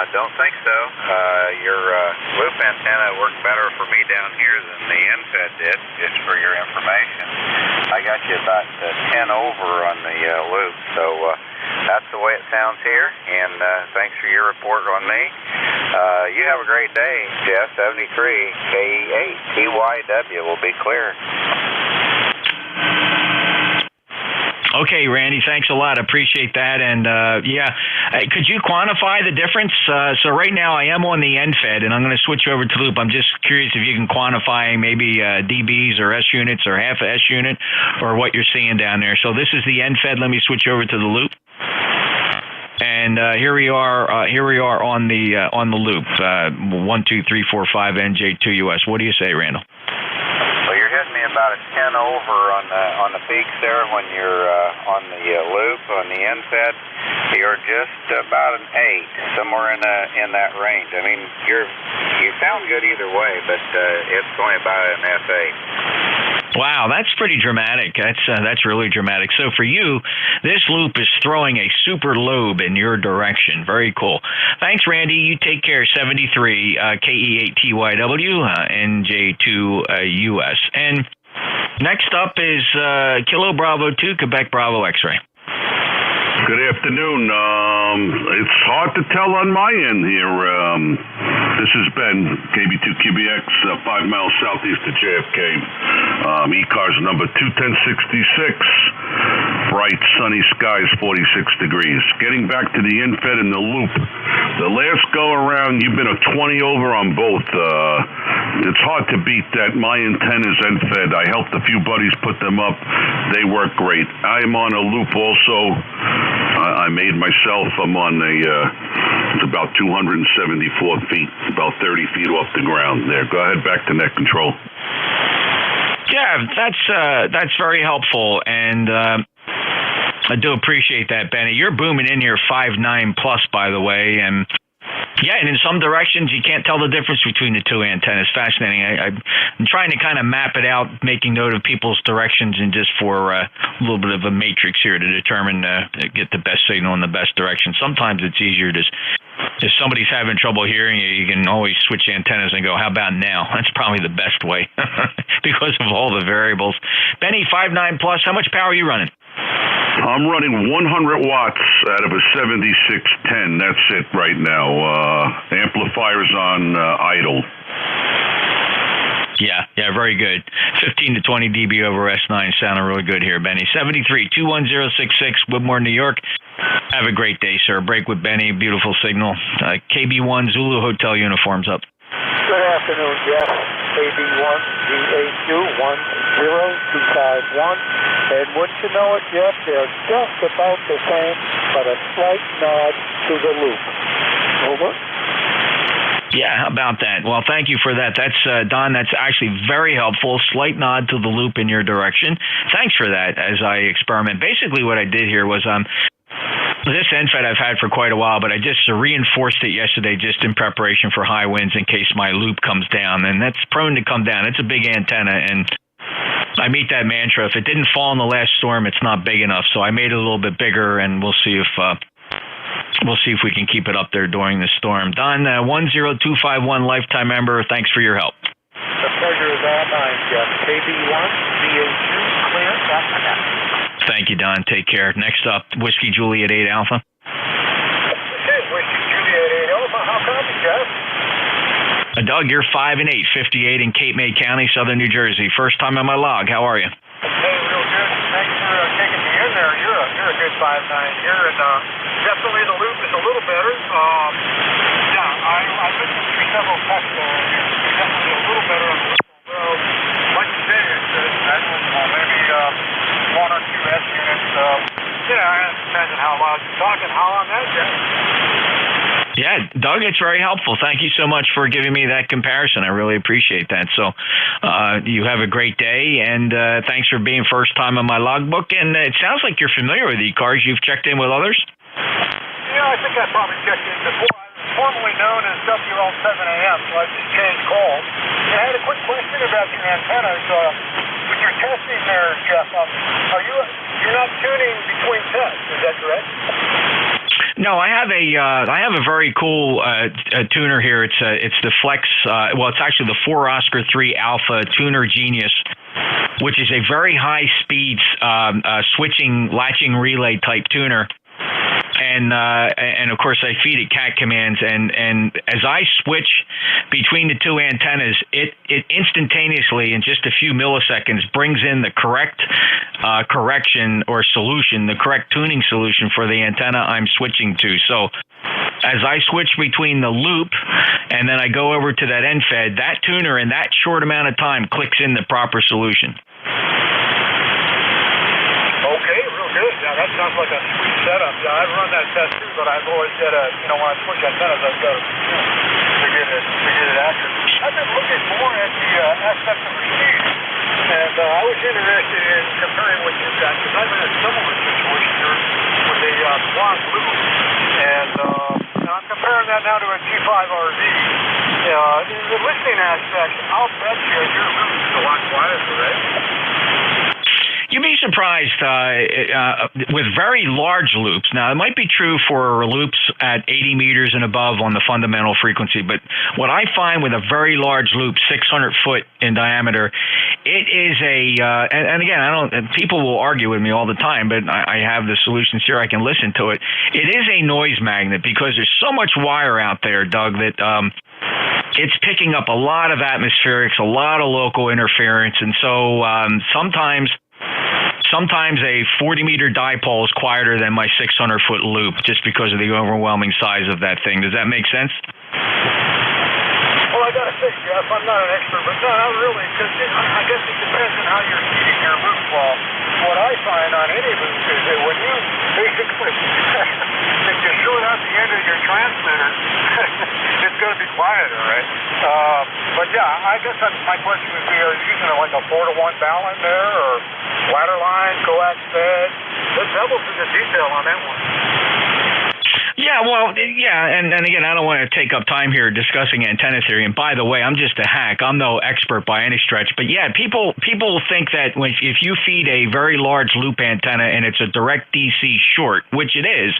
Don't think so. Your loop antenna worked better for me down here than the NFED did, just for your information. I got you about 10 over on the loop, so that's the way it sounds here, and thanks for your report on me. You have a great day, Jeff. 73, KE8, TYW will be clear. Okay, Randy, thanks a lot. Appreciate that. And, could you quantify the difference? So right now I am on the NFED, and I'm going to switch over to loop. I'm just curious if you can quantify maybe dBs or S units or half a S unit or what you're seeing down there. So this is the NFED. Let me switch over to the loop. And here we are. Here we are on the loop. 1, 2, 3, 4, 5 NJ2US. What do you say, Randall? Well, you're hitting me about a 10 over on the peaks there when you're on the loop on the NFED. You're just about an 8, somewhere in that range. I mean, you sound good either way, but it's only about an F8. Wow, that's pretty dramatic. That's really dramatic. So for you, this loop is throwing a super lobe in your direction. Very cool. Thanks, Randy. You take care. 73 KE8TYW NJ2US. And next up is Kilo Bravo 2 Quebec Bravo X-ray. Good afternoon. It's hard to tell on my end here. This is Ben, KB2QBX, 5 miles southeast of JFK. ECARS number 21066. Bright, sunny skies, 46 degrees. Getting back to the NFED and the loop. The last go-around, you've been a 20 over on both. It's hard to beat that. My antennas NFED. I helped a few buddies put them up. They work great. I am on a loop also. I made myself. I'm on it's about 274 feet, about 30 feet off the ground there. Go ahead, back to net control. Yeah, that's very helpful, and I do appreciate that, Benny. You're booming in here 5.9 plus, by the way, and yeah, and in some directions you can't tell the difference between the two antennas. Fascinating. I'm trying to kind of map it out, making note of people's directions, and just for a little bit of a matrix here to determine get the best signal in the best direction. Sometimes it's easier to. If somebody's having trouble hearing you, you can always switch antennas and go, how about now? That's probably the best way because of all the variables. Benny, 5.9 plus, how much power are you running? I'm running 100 watts out of a 7610. That's it right now. Amplifiers on idle. Yeah, very good. 15 to 20 dB over S9 sounding really good here, Benny. 73-21066, Woodmore, New York. Have a great day, sir. Break with Benny. Beautiful signal. KB1 Zulu Hotel uniforms up. Good afternoon, Jeff. KB1 DA2 10251. And wouldn't you know it, Jeff, they're just about the same, but a slight nod to the loop. Over. Yeah, how about that? Well, thank you for that. That's Don. That's actually very helpful. Slight nod to the loop in your direction. Thanks for that. As I experiment, basically what I did here was this NFED I've had for quite a while, but I just reinforced it yesterday just in preparation for high winds in case my loop comes down, and that's prone to come down. It's a big antenna, and I meet that mantra. If it didn't fall in the last storm, it's not big enough. So I made it a little bit bigger, and we'll see if we can keep it up there during this storm. Don, 10251 lifetime member. Thanks for your help. The pleasure is all mine, Jeff. KB1 DA2 clear. Back to net. Thank you, Don. Take care. Next up, Whiskey Juliet 8 Alpha. This is Whiskey Juliet 8 Alpha. How copy, Jeff? Doug, you're 5 and 8, 58 in Cape May County, Southern New Jersey. First time on my log. How are you? Hey, real good. Thanks for taking me in there. You're a good 5'9" here, and definitely the loop is a little better. Yeah, I listened to several texts there, and you're definitely a little better on the loop. Well, like you said, it's maybe 1 or 2 S units. Yeah, it depends on how loud you're talking. How long that, Jeff? Yeah, Doug, it's very helpful. Thank you so much for giving me that comparison. I really appreciate that. So you have a great day, and thanks for being first time on my logbook. And it sounds like you're familiar with ECARS. You've checked in with others? Yeah, I think I probably checked in before. I was formerly known as WL7AM, so I just changed calls. And I had a quick question about your antennas. With your testing there, Jeff, you're not tuning between tests, is that correct? No, I have a very cool tuner here. It's the Flex. It's actually the 4 Oscar 3 Alpha Tuner Genius, which is a very high speed switching latching relay type tuner. And of course I feed it CAT commands, and as I switch between the two antennas, it instantaneously in just a few milliseconds brings in the correct correction or solution, the correct tuning solution for the antenna I'm switching to. So as I switch between the loop and then I go over to that NFED, that tuner in that short amount of time clicks in the proper solution. Okay, real good. Now that sounds like a sweet setup. Yeah, I've run that test too, but I've always got to, when I switch antennas, I've got to get it accurate. I've been looking more at the aspect of receive, and I was interested in comparing what you've got, because I'm in a similar situation here with a Swan Blue, and I'm comparing that now to a T5RV. The listening aspect, I'll bet you your loop is a lot quieter, right? You'd be surprised with very large loops. Now, it might be true for loops at 80 meters and above on the fundamental frequency, but what I find with a very large loop, 600 foot in diameter, it is and again, people will argue with me all the time, but I have the solutions here. I can listen to it. It is a noise magnet because there's so much wire out there, Doug, that it's picking up a lot of atmospherics, a lot of local interference, and so sometimes a 40-meter dipole is quieter than my 600-foot loop just because of the overwhelming size of that thing. Does that make sense? Well, I got to say, Jeff, I'm not an expert, but no, not really, because I guess it depends on how you're feeding your loop wall. What I find on any loop is that when you basically, if you short out the end of your transmitter, it's going to be quieter, right? But yeah, I guess my question would be, are you using like a 4-to-1 balance there, or ladder line, coax bed? Let's double through the detail on that one. Yeah, well, yeah, and again, I don't want to take up time here discussing antenna theory. And by the way, I'm just a hack. I'm no expert by any stretch. But yeah, people think that if you feed a very large loop antenna and it's a direct DC short, which it is,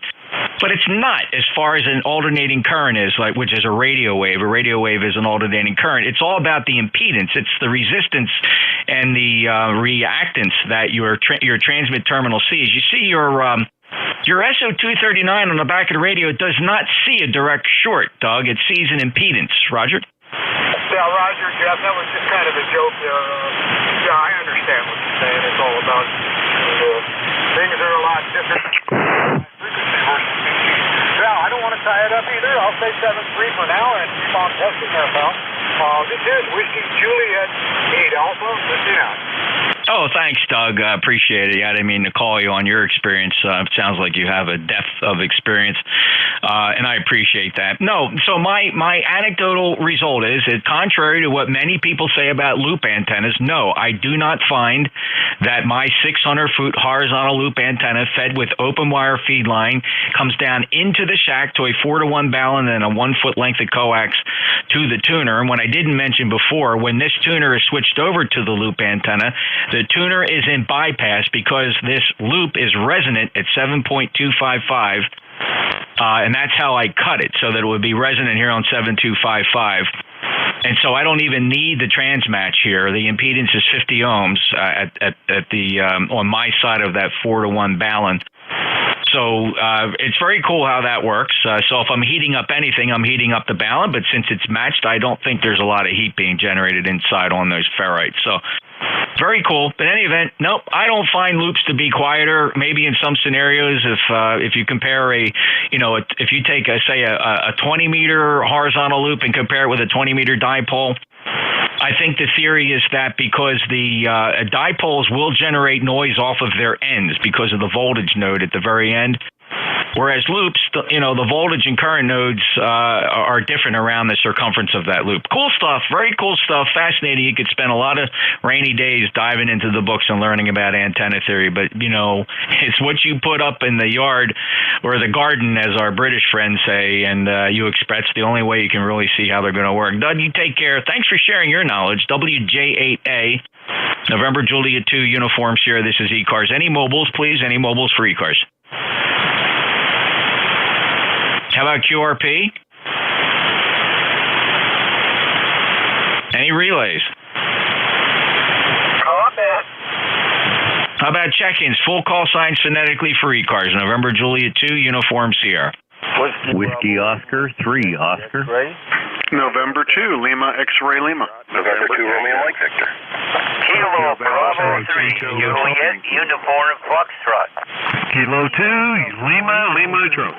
but it's not as far as an alternating current is, which is a radio wave. A radio wave is an alternating current. It's all about the impedance. It's the resistance and the reactance that your transmit terminal sees. You see your SO239 on the back of the radio does not see a direct short, Doug. It sees an impedance. Roger? Yeah, Roger, Jeff, that was just kind of a joke there. Yeah, I understand what you're saying. It's all about things are a lot different. Yeah, I don't want to tie it up either. I'll say 7-3 for now and keep on testing there, pal. This is Whiskey Juliet 8 Alpha. Listen out. Oh, thanks, Doug. Appreciate it. I didn't mean to call you on your experience. It sounds like you have a depth of experience, and I appreciate that. No, so my anecdotal result is that contrary to what many people say about loop antennas, no, I do not find that my 600-foot horizontal loop antenna fed with open wire feed line comes down into the shack to a 4-to-1 balun and a 1-foot length of coax to the tuner. And when I didn't mention before, when this tuner is switched over to the loop antenna, the tuner is in bypass because this loop is resonant at 7.255, and that's how I cut it, so that it would be resonant here on 7.255. And so I don't even need the transmatch here. The impedance is 50 ohms at the on my side of that 4-to-1 balun. So it's very cool how that works. So if I'm heating up anything, I'm heating up the balun, but since it's matched, I don't think there's a lot of heat being generated inside on those ferrites. So very cool. But in any event, nope, I don't find loops to be quieter. Maybe in some scenarios, if you compare if you take say a 20-meter horizontal loop and compare it with a 20-meter dipole, I think the theory is that because the dipoles will generate noise off of their ends because of the voltage node at the very end, whereas loops, the voltage and current nodes are different around the circumference of that loop. Cool stuff, very cool stuff, fascinating. You could spend a lot of rainy days diving into the books and learning about antenna theory, but it's what you put up in the yard or the garden, as our British friends say, and you express the only way you can really see how they're going to work. Doug, you take care. Thanks for sharing your knowledge. WJ8A, November Juliet 2, Uniform Sierra. This is ECARS. Any mobiles, please? Any mobiles for ECARS? How about QRP? Any relays? How about check-ins? Full call signs phonetically for ECARS. November Juliet 2, Uniform Sierra. Whiskey Oscar 3, Oscar. November 2, Lima X-Ray Lima. November 2, Romeo Mike Victor. Kilo Bravo 3, Juliet, Uniform Foxtrot. Kilo 2, Lima Charlie.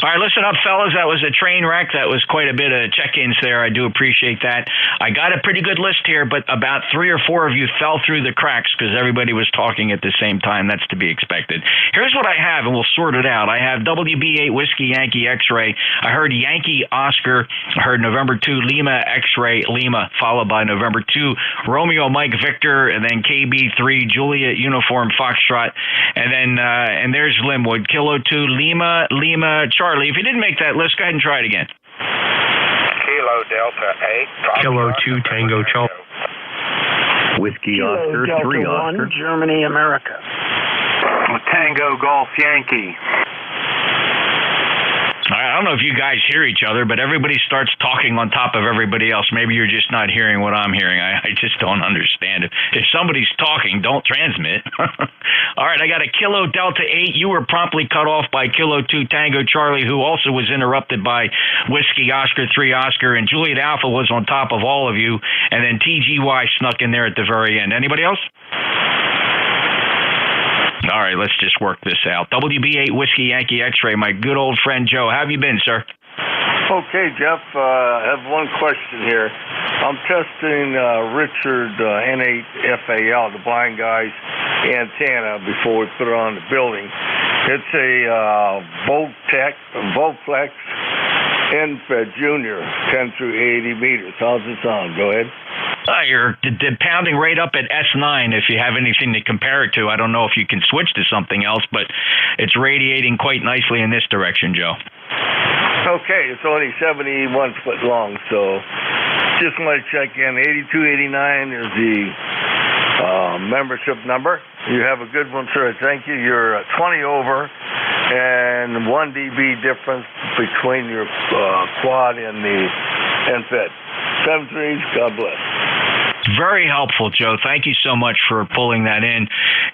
All right, listen up, fellas. That was a train wreck. That was quite a bit of check-ins there. I do appreciate that. I got a pretty good list here, but about 3 or 4 of you fell through the cracks because everybody was talking at the same time. That's to be expected. Here's what I have, and we'll sort it out. I have WB8 Whiskey Yankee X-Ray. I heard Yankee Oscar. I heard November 2 Lima X-Ray Lima, followed by November 2 Romeo Mike Victor, and then KB3 Juliet Uniform Foxtrot, and then and there's Linwood Kilo 2 Lima Charlie. If you didn't make that list, go ahead and try it again. Kilo Delta 8. Kilo 2 Tango Charlie. Whiskey Kilo Oscar Delta 3 1, Oscar. Germany, America. Tango Golf Yankee. I don't know if you guys hear each other, but everybody starts talking on top of everybody else. Maybe you're just not hearing what I'm hearing. I just don't understand it. If somebody's talking, don't transmit. All right, I got a Kilo Delta 8. You were promptly cut off by Kilo 2 Tango Charlie, who also was interrupted by Whiskey Oscar 3 Oscar, and Juliet Alpha was on top of all of you, and then TGY snuck in there at the very end. Anybody else? All right, let's just work this out. WB8 Whiskey Yankee X-Ray, my good old friend Joe. How have you been, sir? Okay, Jeff, I have one question here. I'm testing Richard N8FAL, the blind guy's antenna, before we put it on the building. It's a Voltflex NFED Junior, 10 through 80 meters. How's it sound? Go ahead. You're pounding right up at S9 if you have anything to compare it to. I don't know if you can switch to something else, but it's radiating quite nicely in this direction, Joe. Okay, it's only 71 foot long, so just want to check in. 8289 is the membership number. You have a good one, sir. Thank you. You're 20 over, and 1 dB difference between your quad and the NFED. 7-3, God bless. Very helpful, Joe. Thank you so much for pulling that in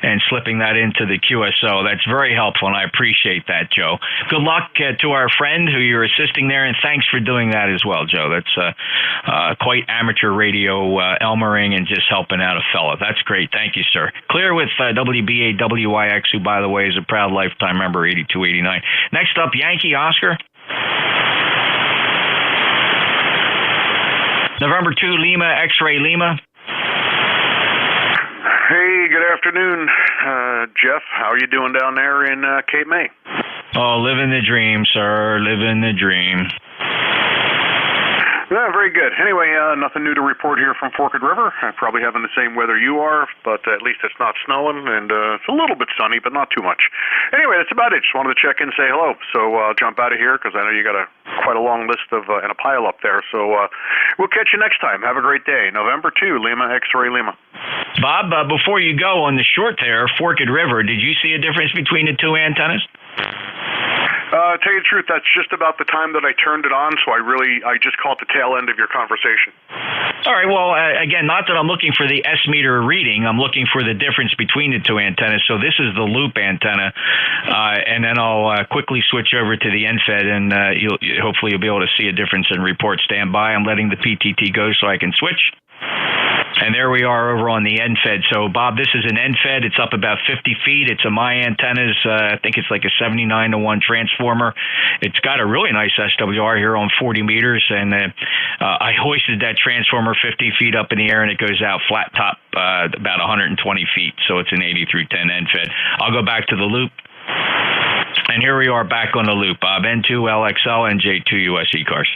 and slipping that into the QSO. That's very helpful, and I appreciate that, Joe. Good luck to our friend who you're assisting there, and thanks for doing that as well, Joe. That's quite amateur radio Elmering and just helping out a fella. That's great. Thank you, sir. Clear with WB8WYX, who, by the way, is a proud lifetime member, 8289. Next up, Yankee Oscar. November 2 Lima X-Ray Lima. Hey, good afternoon, Jeff. How are you doing down there in Cape May? Oh, living the dream, sir. Living the dream. Yeah, very good. Anyway, nothing new to report here from Forked River. Probably having the same weather you are, but at least it's not snowing, and it's a little bit sunny, but not too much. Anyway, that's about it. Just wanted to check in and say hello. So I'll jump out of here because I know you got quite a long list of and a pile up there. So we'll catch you next time. Have a great day. November 2, Lima X-Ray Lima. Bob, before you go on the short there, Forked River, did you see a difference between the two antennas? Tell you the truth, that's just about the time that I turned it on, so I just caught the tail end of your conversation. All right, well, again, not that I'm looking for the S-meter reading. I'm looking for the difference between the two antennas. So this is the loop antenna, and then I'll quickly switch over to the NFED, and hopefully you'll be able to see a difference in report. Stand by. I'm letting the PTT go so I can switch. And there we are over on the NFED. So, Bob, this is an NFED. It's up about 50 feet. It's a My Antennas. I think it's like a 79-to-1 transformer. It's got a really nice SWR here on 40 meters. And I hoisted that transformer 50 feet up in the air, and it goes out flat top about 120 feet. So it's an 80 through 10 NFED. I'll go back to the loop. And here we are back on the loop, Bob. N2LXL, NJ2US ECARS.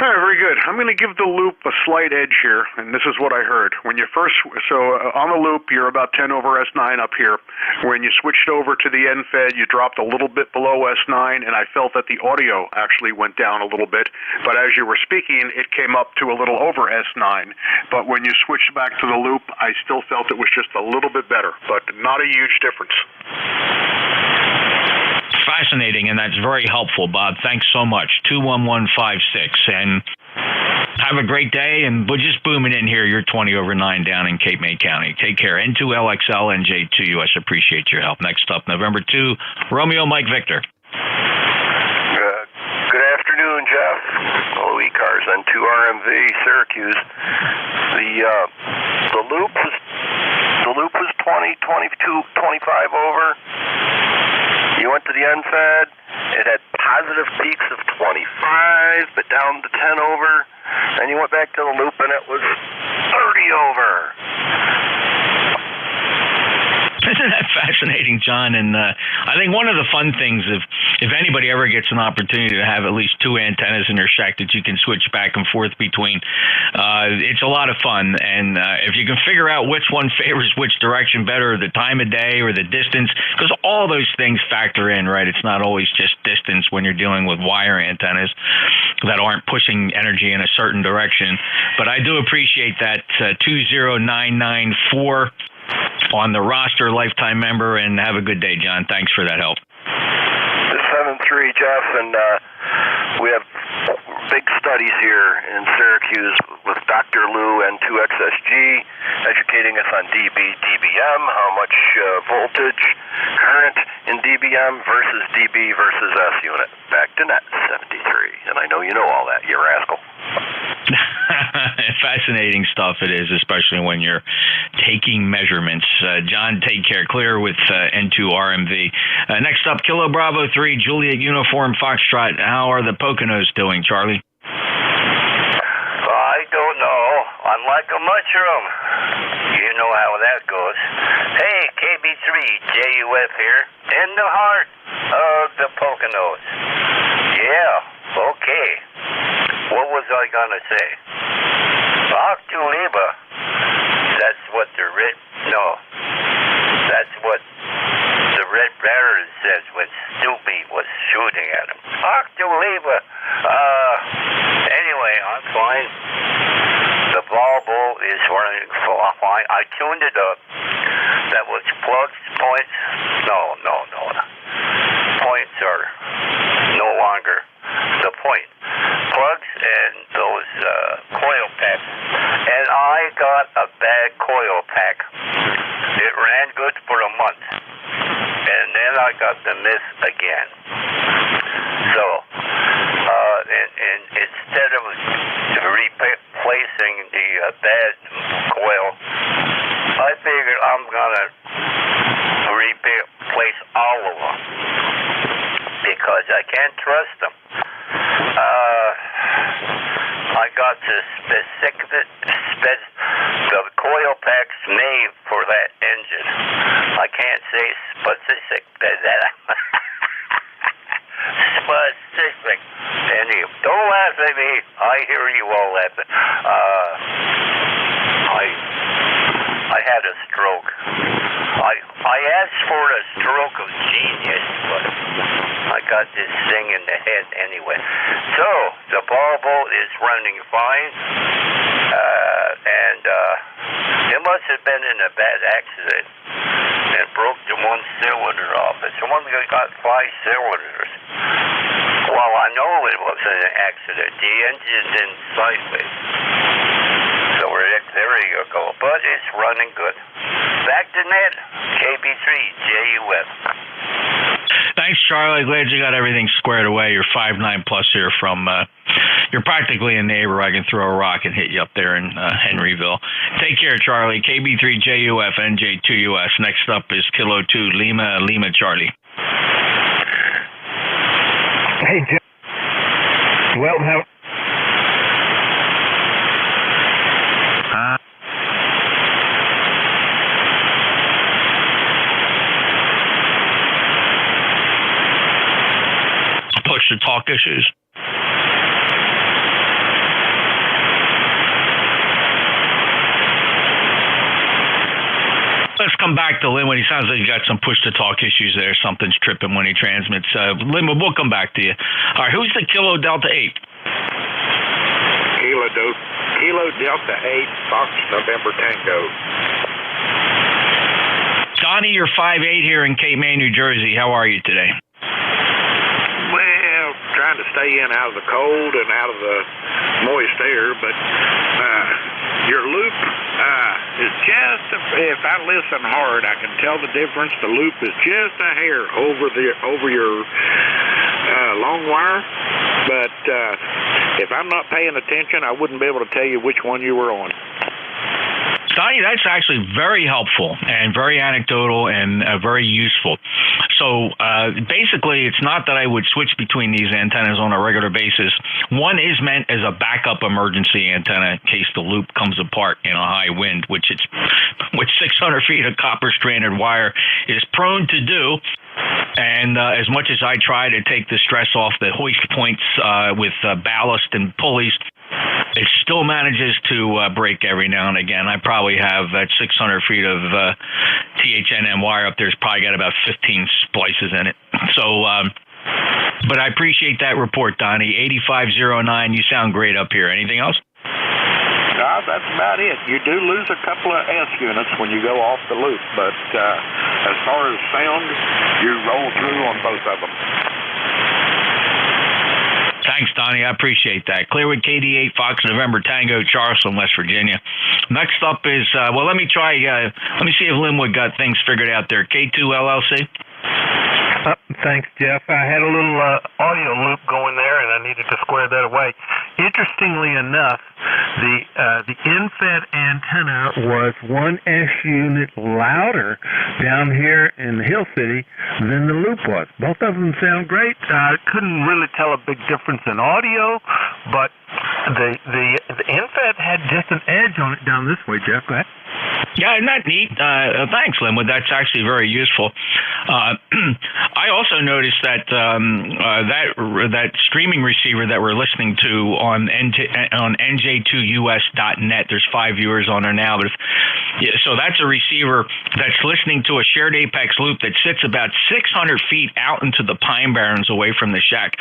All right, very good. I'm going to give the loop a slight edge here, and this is what I heard. When you first, on the loop, you're about 10 over S9 up here. When you switched over to the NFED, you dropped a little bit below S9, and I felt that the audio actually went down a little bit. But as you were speaking, it came up to a little over S9. But when you switched back to the loop, I still felt it was just a little bit better, but not a huge difference. Fascinating, and that's very helpful, Bob. Thanks so much. 21156, and have a great day, and we're just booming in here. You're 20 over 9 down in Cape May County. Take care. N2LXL, NJ2US. Appreciate your help. Next up, November 2, Romeo Mike Victor. Good afternoon, Jeff. Hello, ECARS on 2RMV, Syracuse. The loop was 20, 22, 25 over. You went to the NFED. It had positive peaks of 25, but down to 10 over. Then you went back to the loop, and it was 30 over. Isn't that fascinating, John? And I think one of the fun things, if anybody ever gets an opportunity to have at least two antennas in their shack that you can switch back and forth between, it's a lot of fun. And if you can figure out which one favors which direction better, the time of day or the distance, because all those things factor in, right? It's not always just distance when you're dealing with wire antennas that aren't pushing energy in a certain direction. But I do appreciate that 20994 on the roster, lifetime member, and have a good day, John. Thanks for that help. 7-3, Jeff, and we have big studies here in Syracuse with Dr. Lou and N2XSG educating us on dB, dBm, how much voltage, current in dBm versus dB versus S unit. Back to net, 73. And I know you know all that, you rascal. Fascinating stuff it is, especially when you're taking measurements. John, take care. Clear with N2RMV. Next up, Kilo Bravo 3, Juliet Uniform Foxtrot. How are the Poconos doing, Charlie? I don't know. I'm like a mushroom. You know how that goes. Hey, KB3JUF here, in the heart of the Poconos. Yeah, okay. What was I gonna say? Octuliba. That's what the red. No. That's what the red baron says when Snoopy was shooting at him. Octuliba. Anyway, I'm fine. The ball is running fine. I tuned it up. That was plugs, points. No. Points are no longer the point. Plugs and those coil packs. And I got a bad coil pack. It ran good for a month. And then I got the miss again. So, and instead of replacing the bad coil, I figured I'm going to replace all of them. Because I can't trust them. I got the coil packs made for that engine. I can't say specific. Specific. Anyway, don't laugh at me. I hear you all laughing. I had a stroke. I asked for a stroke of genius, but I got this thing in the head anyway. So, the ball is running fine, and it must have been in a bad accident and broke the one cylinder off. It's only got 5 cylinders. Well, I know it was an accident. The engine's in sideways. So there you go. But it's running good. Back to net, KB3JUF. Thanks, Charlie. Glad you got everything squared away. You're 5'9" plus here from, you're practically a neighbor. I can throw a rock and hit you up there in Henryville. Take care, Charlie. KB3JUF, NJ2US. Next up is Kilo 2, Lima Charlie. Hey, Jeff. Well, how... Push-to-talk issues. Let's come back to Linwood. He sounds like he's got some push-to-talk issues there. Something's tripping when he transmits. Linwood, we'll come back to you. All right, who's the Kilo Delta 8? Kilo Delta 8, Fox November Tango. Donnie, you're 5'8" here in Cape May, New Jersey. How are you today? Well, trying to stay in out of the cold and out of the moist air, but your loop is just, if I listen hard, I can tell the difference. The loop is just a hair over your long wire, but if I'm not paying attention, I wouldn't be able to tell you which one you were on. Donnie, that's actually very helpful and very anecdotal and very useful. So basically, it's not that I would switch between these antennas on a regular basis. One is meant as a backup emergency antenna in case the loop comes apart in a high wind, which 600 feet of copper stranded wire is prone to do. And as much as I try to take the stress off the hoist points with ballast and pulleys, it still manages to break every now and again. I probably have that 600 feet of THNM wire up there's probably got about 15 splices in it. So, but I appreciate that report, Donnie. 8509, you sound great up here. Anything else? That's about it. You do lose a couple of S units when you go off the loop, but as far as sound, you roll through on both of them. Thanks, Donnie. I appreciate that. Clearwood KD8 Fox November Tango, Charleston, West Virginia. Next up is, let me see if Linwood got things figured out there. K2 LLC. Thanks, Jeff. I had a little audio loop going there, and I needed to square that away. Interestingly enough, the end-fed antenna was 1S unit louder down here in the Hill City than the loop was. Both of them sound great. I couldn't really tell a big difference in audio, but the end-fed had just an edge on it down this way, Jeff. Go ahead. Yeah, isn't that neat? Thanks, Linwood. That's actually very useful. I also noticed that that streaming receiver that we're listening to on NJ2US.net. There's 5 viewers on there now, but so that's a receiver that's listening to a shared apex loop that sits about 600 feet out into the pine barrens away from the shack.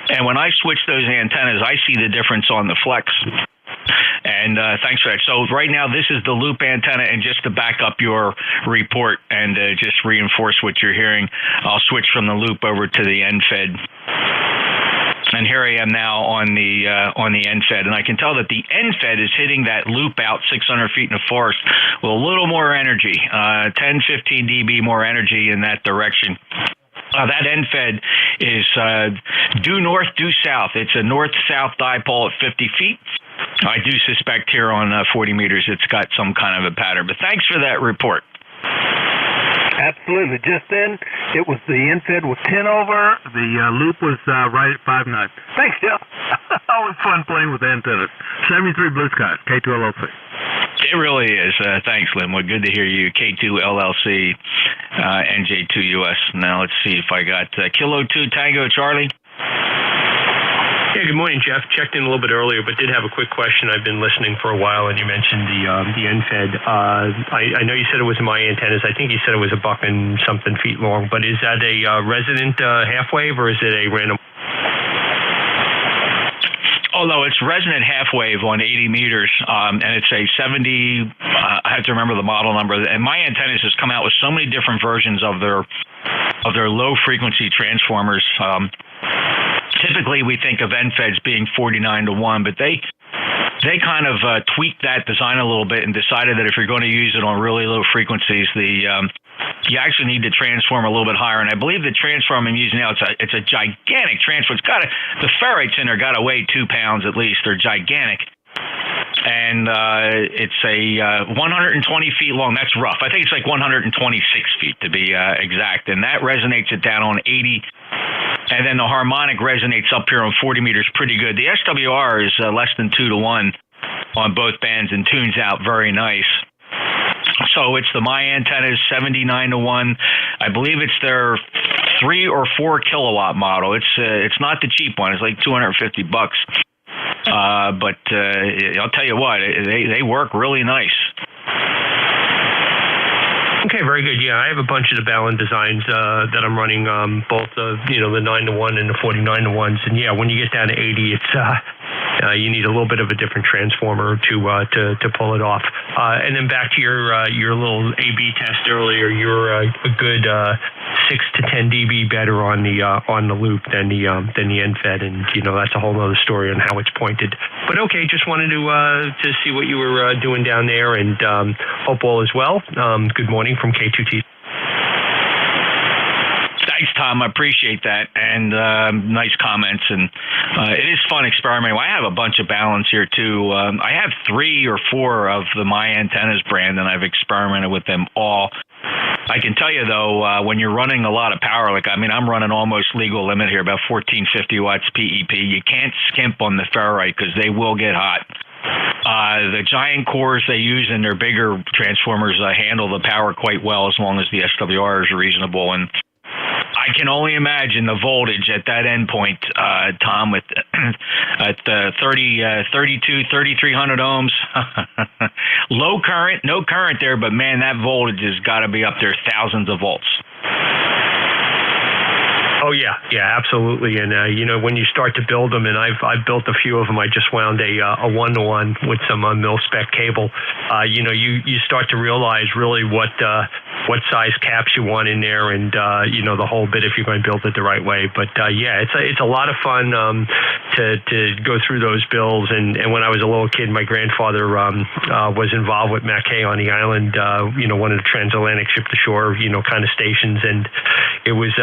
And when I switch those antennas, I see the difference on the flex. And thanks for that. So right now, this is the loop antenna, and just to back up your report and just reinforce what you're hearing, I'll switch from the loop over to the end-fed. And here I am now on the end-fed, and I can tell that the end-fed is hitting that loop out 600 feet in the forest with a little more energy, 10, 15 dB more energy in that direction. That end-fed is due north, due south. It's a north-south dipole at 50 feet. I do suspect here on 40 meters it's got some kind of a pattern. But thanks for that report. Absolutely. Just then, it was the end-fed was 10 over. The loop was right at 5.9. Thanks, Jeff. Always fun playing with antennas. 73 Blue Skies, K2 LLC. It really is. Thanks, Linwood. Good to hear you. K2 LLC, NJ2US. Now let's see if I got Kilo 2 Tango Charlie. Yeah, good morning, Jeff. Checked in a little bit earlier, but did have a quick question. I've been listening for a while, and you mentioned the end-fed. I know you said it was my antennas. I think you said it was a buck and something feet long, but is that a resonant half wave, or is it a random? Oh, no, it's resonant half wave on 80 meters, and it's a 70, I have to remember the model number, and my antennas has come out with so many different versions of their low-frequency transformers. Typically, we think of end-feds being 49-1, but they kind of tweaked that design a little bit and decided that if you're going to use it on really low frequencies, you actually need to transform a little bit higher. And I believe the transform I'm using now, it's a gigantic transform. The ferrites in there got to weigh 2 pounds at least. They're gigantic. And it's a 120 feet long. That's rough. I think it's like 126 feet to be exact. And that resonates it down on 80. And then the harmonic resonates up here on 40 meters pretty good. The SWR is less than 2-1 on both bands and tunes out very nice. So it's the My Antennas 79-1. I believe it's their 3 or 4 kilowatt model. It's not the cheap one. It's like $250. But I'll tell you what, they work really nice. Okay, very good. Yeah, I have a bunch of the Ballon designs that I'm running, both the 9-1 and the 49-1s. And yeah, when you get down to 80, it's you need a little bit of a different transformer to pull it off. And then back to your little A/B test earlier, you're a good 6 to 10 dB better on the loop than the end-fed, and that's a whole other story on how it's pointed. But okay, just wanted to see what you were doing down there, and hope all is well. Good morning from K2T. Thanks, Tom. I appreciate that, and nice comments. And it is fun experimenting. I have a bunch of balance here too. I have 3 or 4 of the My Antennas brand, and I've experimented with them all. I can tell you though, when you're running a lot of power, I'm running almost legal limit here, about 1450 watts PEP. You can't skimp on the ferrite because they will get hot. The giant cores they use in their bigger transformers handle the power quite well as long as the SWR is reasonable. And I can only imagine the voltage at that endpoint, Tom, with at 3,300 ohms. Low current, no current there, but man, that voltage has got to be up there, thousands of volts. Oh yeah, absolutely. And when you start to build them, and I've built a few of them. I just wound a 1-to-1 with some mil spec cable. You start to realize really what size caps you want in there, and the whole bit if you're going to build it the right way. But it's a lot of fun to go through those builds. And when I was a little kid, my grandfather was involved with Mackay on the island. One of the transatlantic ship to shore kind of stations, and it was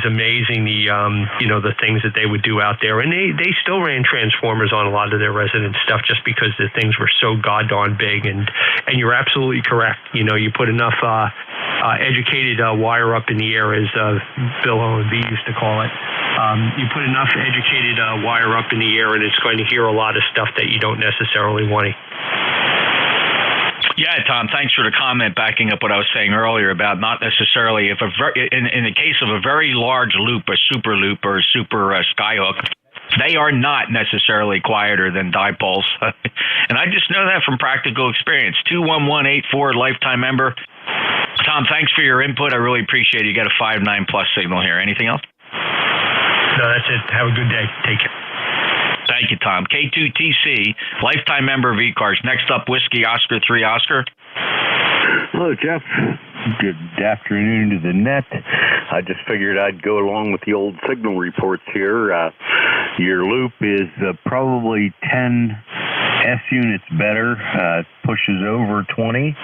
amazing. The things that they would do out there, and they still ran transformers on a lot of their resident stuff just because the things were so god-darn big. And you're absolutely correct. You put enough educated wire up in the air, as Bill O&B used to call it. You put enough educated wire up in the air, and it's going to hear a lot of stuff that you don't necessarily want to. Yeah, Tom, thanks for the comment backing up what I was saying earlier about not necessarily in the case of a very large loop, a super loop or a super skyhook, they are not necessarily quieter than dipoles. And I just know that from practical experience. 21184, lifetime member. Tom, thanks for your input. I really appreciate it. You got a 5.9 plus signal here. Anything else? No, that's it. Have a good day. Take care. Thank you, Tom. K2TC, lifetime member of ECARS. Next up, Whiskey Oscar 3 Oscar. Hello, Jeff. Good afternoon to the net. I just figured I'd go along with the old signal reports here. Your loop is probably 10 S units better, pushes over 20,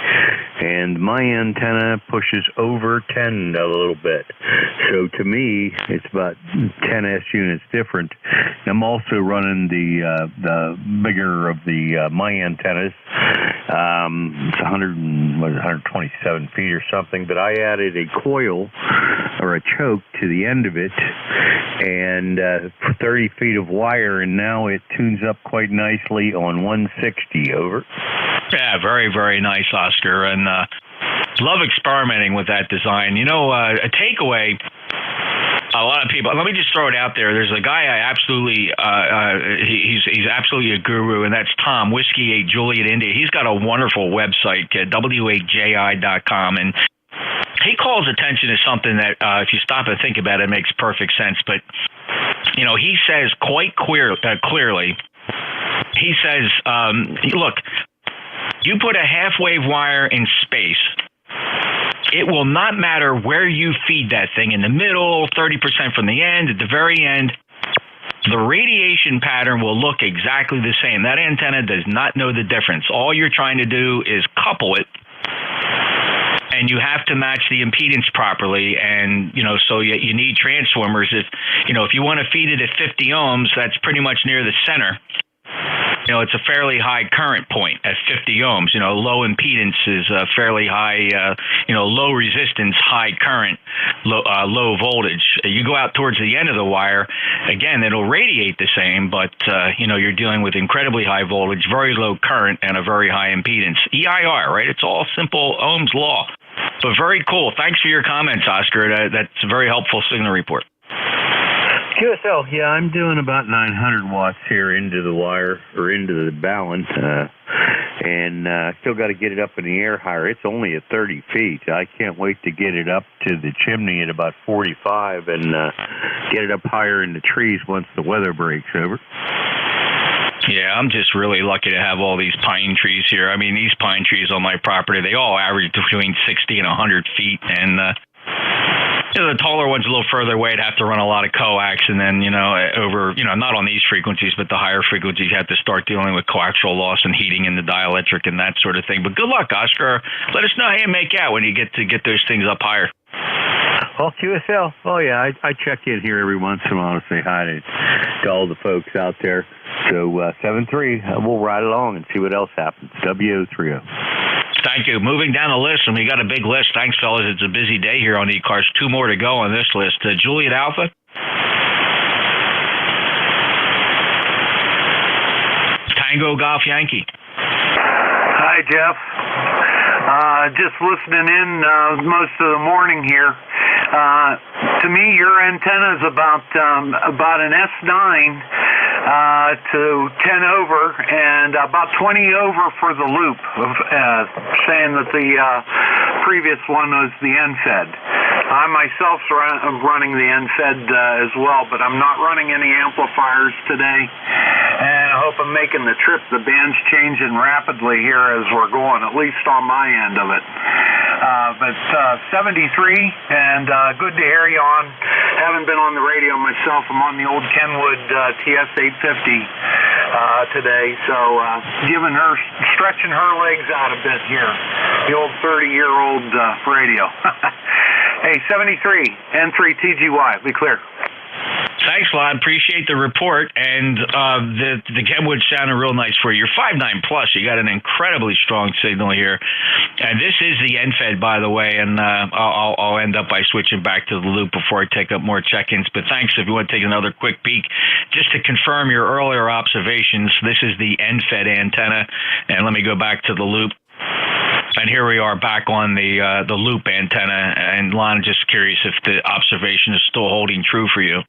and my antenna pushes over 10 a little bit. So to me, it's about 10 S units different. I'm also running the bigger of the my antennas. It's 127 feet or something, but I added a coil or a choke to the end of it and 30 feet of wire, and now it tunes up quite nicely on 160. Over. Yeah, very, very nice, Oscar, and love experimenting with that design. A takeaway. A lot of people. Let me just throw it out there. There's a guy I absolutely. He's absolutely a guru, and that's Tom Whiskey 8 Juliet India. He's got a wonderful website, w8ji.com, and he calls attention to something that, if you stop and think about it, makes perfect sense. But he says quite clearly. He says, look, you put a half-wave wire in space, it will not matter where you feed that thing, in the middle, 30% from the end, at the very end, the radiation pattern will look exactly the same. That antenna does not know the difference. All you're trying to do is couple it, and you have to match the impedance properly. And, so you need transformers. If you want to feed it at 50 ohms, that's pretty much near the center. It's a fairly high current point at 50 ohms. Low impedance is fairly high, low resistance, high current, low voltage. You go out towards the end of the wire, again, it'll radiate the same, but, you're dealing with incredibly high voltage, very low current, and a very high impedance. EIR, right? It's all simple Ohm's law. But very cool. Thanks for your comments, Oscar. That's a very helpful signal report. QSL, yeah, I'm doing about 900 watts here into the wire, or into the balance, and still got to get it up in the air higher. It's only at 30 feet. I can't wait to get it up to the chimney at about 45 and get it up higher in the trees once the weather breaks. Over. Yeah, I'm just really lucky to have all these pine trees here. I mean, these pine trees on my property, they all average between 60 and 100 feet, and the taller ones a little further away, I'd have to run a lot of coax, and then, over, not on these frequencies, but the higher frequencies, you have to start dealing with coaxial loss and heating in the dielectric and that sort of thing. But good luck, Oscar. Let us know how you make out when you get those things up higher. Oh, QSL. Oh, yeah. I check in here every once in a while to say hi to all the folks out there. So 7-3, we'll ride along and see what else happens. WO30. Thank you. Moving down the list, and we got a big list. Thanks, fellas. It's a busy day here on ECARS. 2 more to go on this list. Juliet Alpha. Tango Golf Yankee. Hi, Jeff. Just listening in most of the morning here. To me, your antenna is about an S9 to 10 over and about 20 over for the loop, saying that the previous one was the NFED. I myself am running the NFED as well, but I'm not running any amplifiers today, and I hope I'm making the trip. The band's changing rapidly here as we're going, at least on my end of it. But 73, and good to hear you on. Haven't been on the radio myself. I'm on the old Kenwood TS850 today, so stretching her legs out a bit here. The old 30-year-old radio. Hey, 73, N3 TGY, be clear. Thanks a lot. Appreciate the report. And the Kenwood sounded real nice for you. You're 5.9 plus. You got an incredibly strong signal here. And this is the NFED, by the way. And I'll end up by switching back to the loop before I take up more check-ins. But thanks. If you want to take another quick peek, just to confirm your earlier observations, this is the NFED antenna. And let me go back to the loop. And here we are back on the loop antenna. And Lon, just curious if the observation is still holding true for you.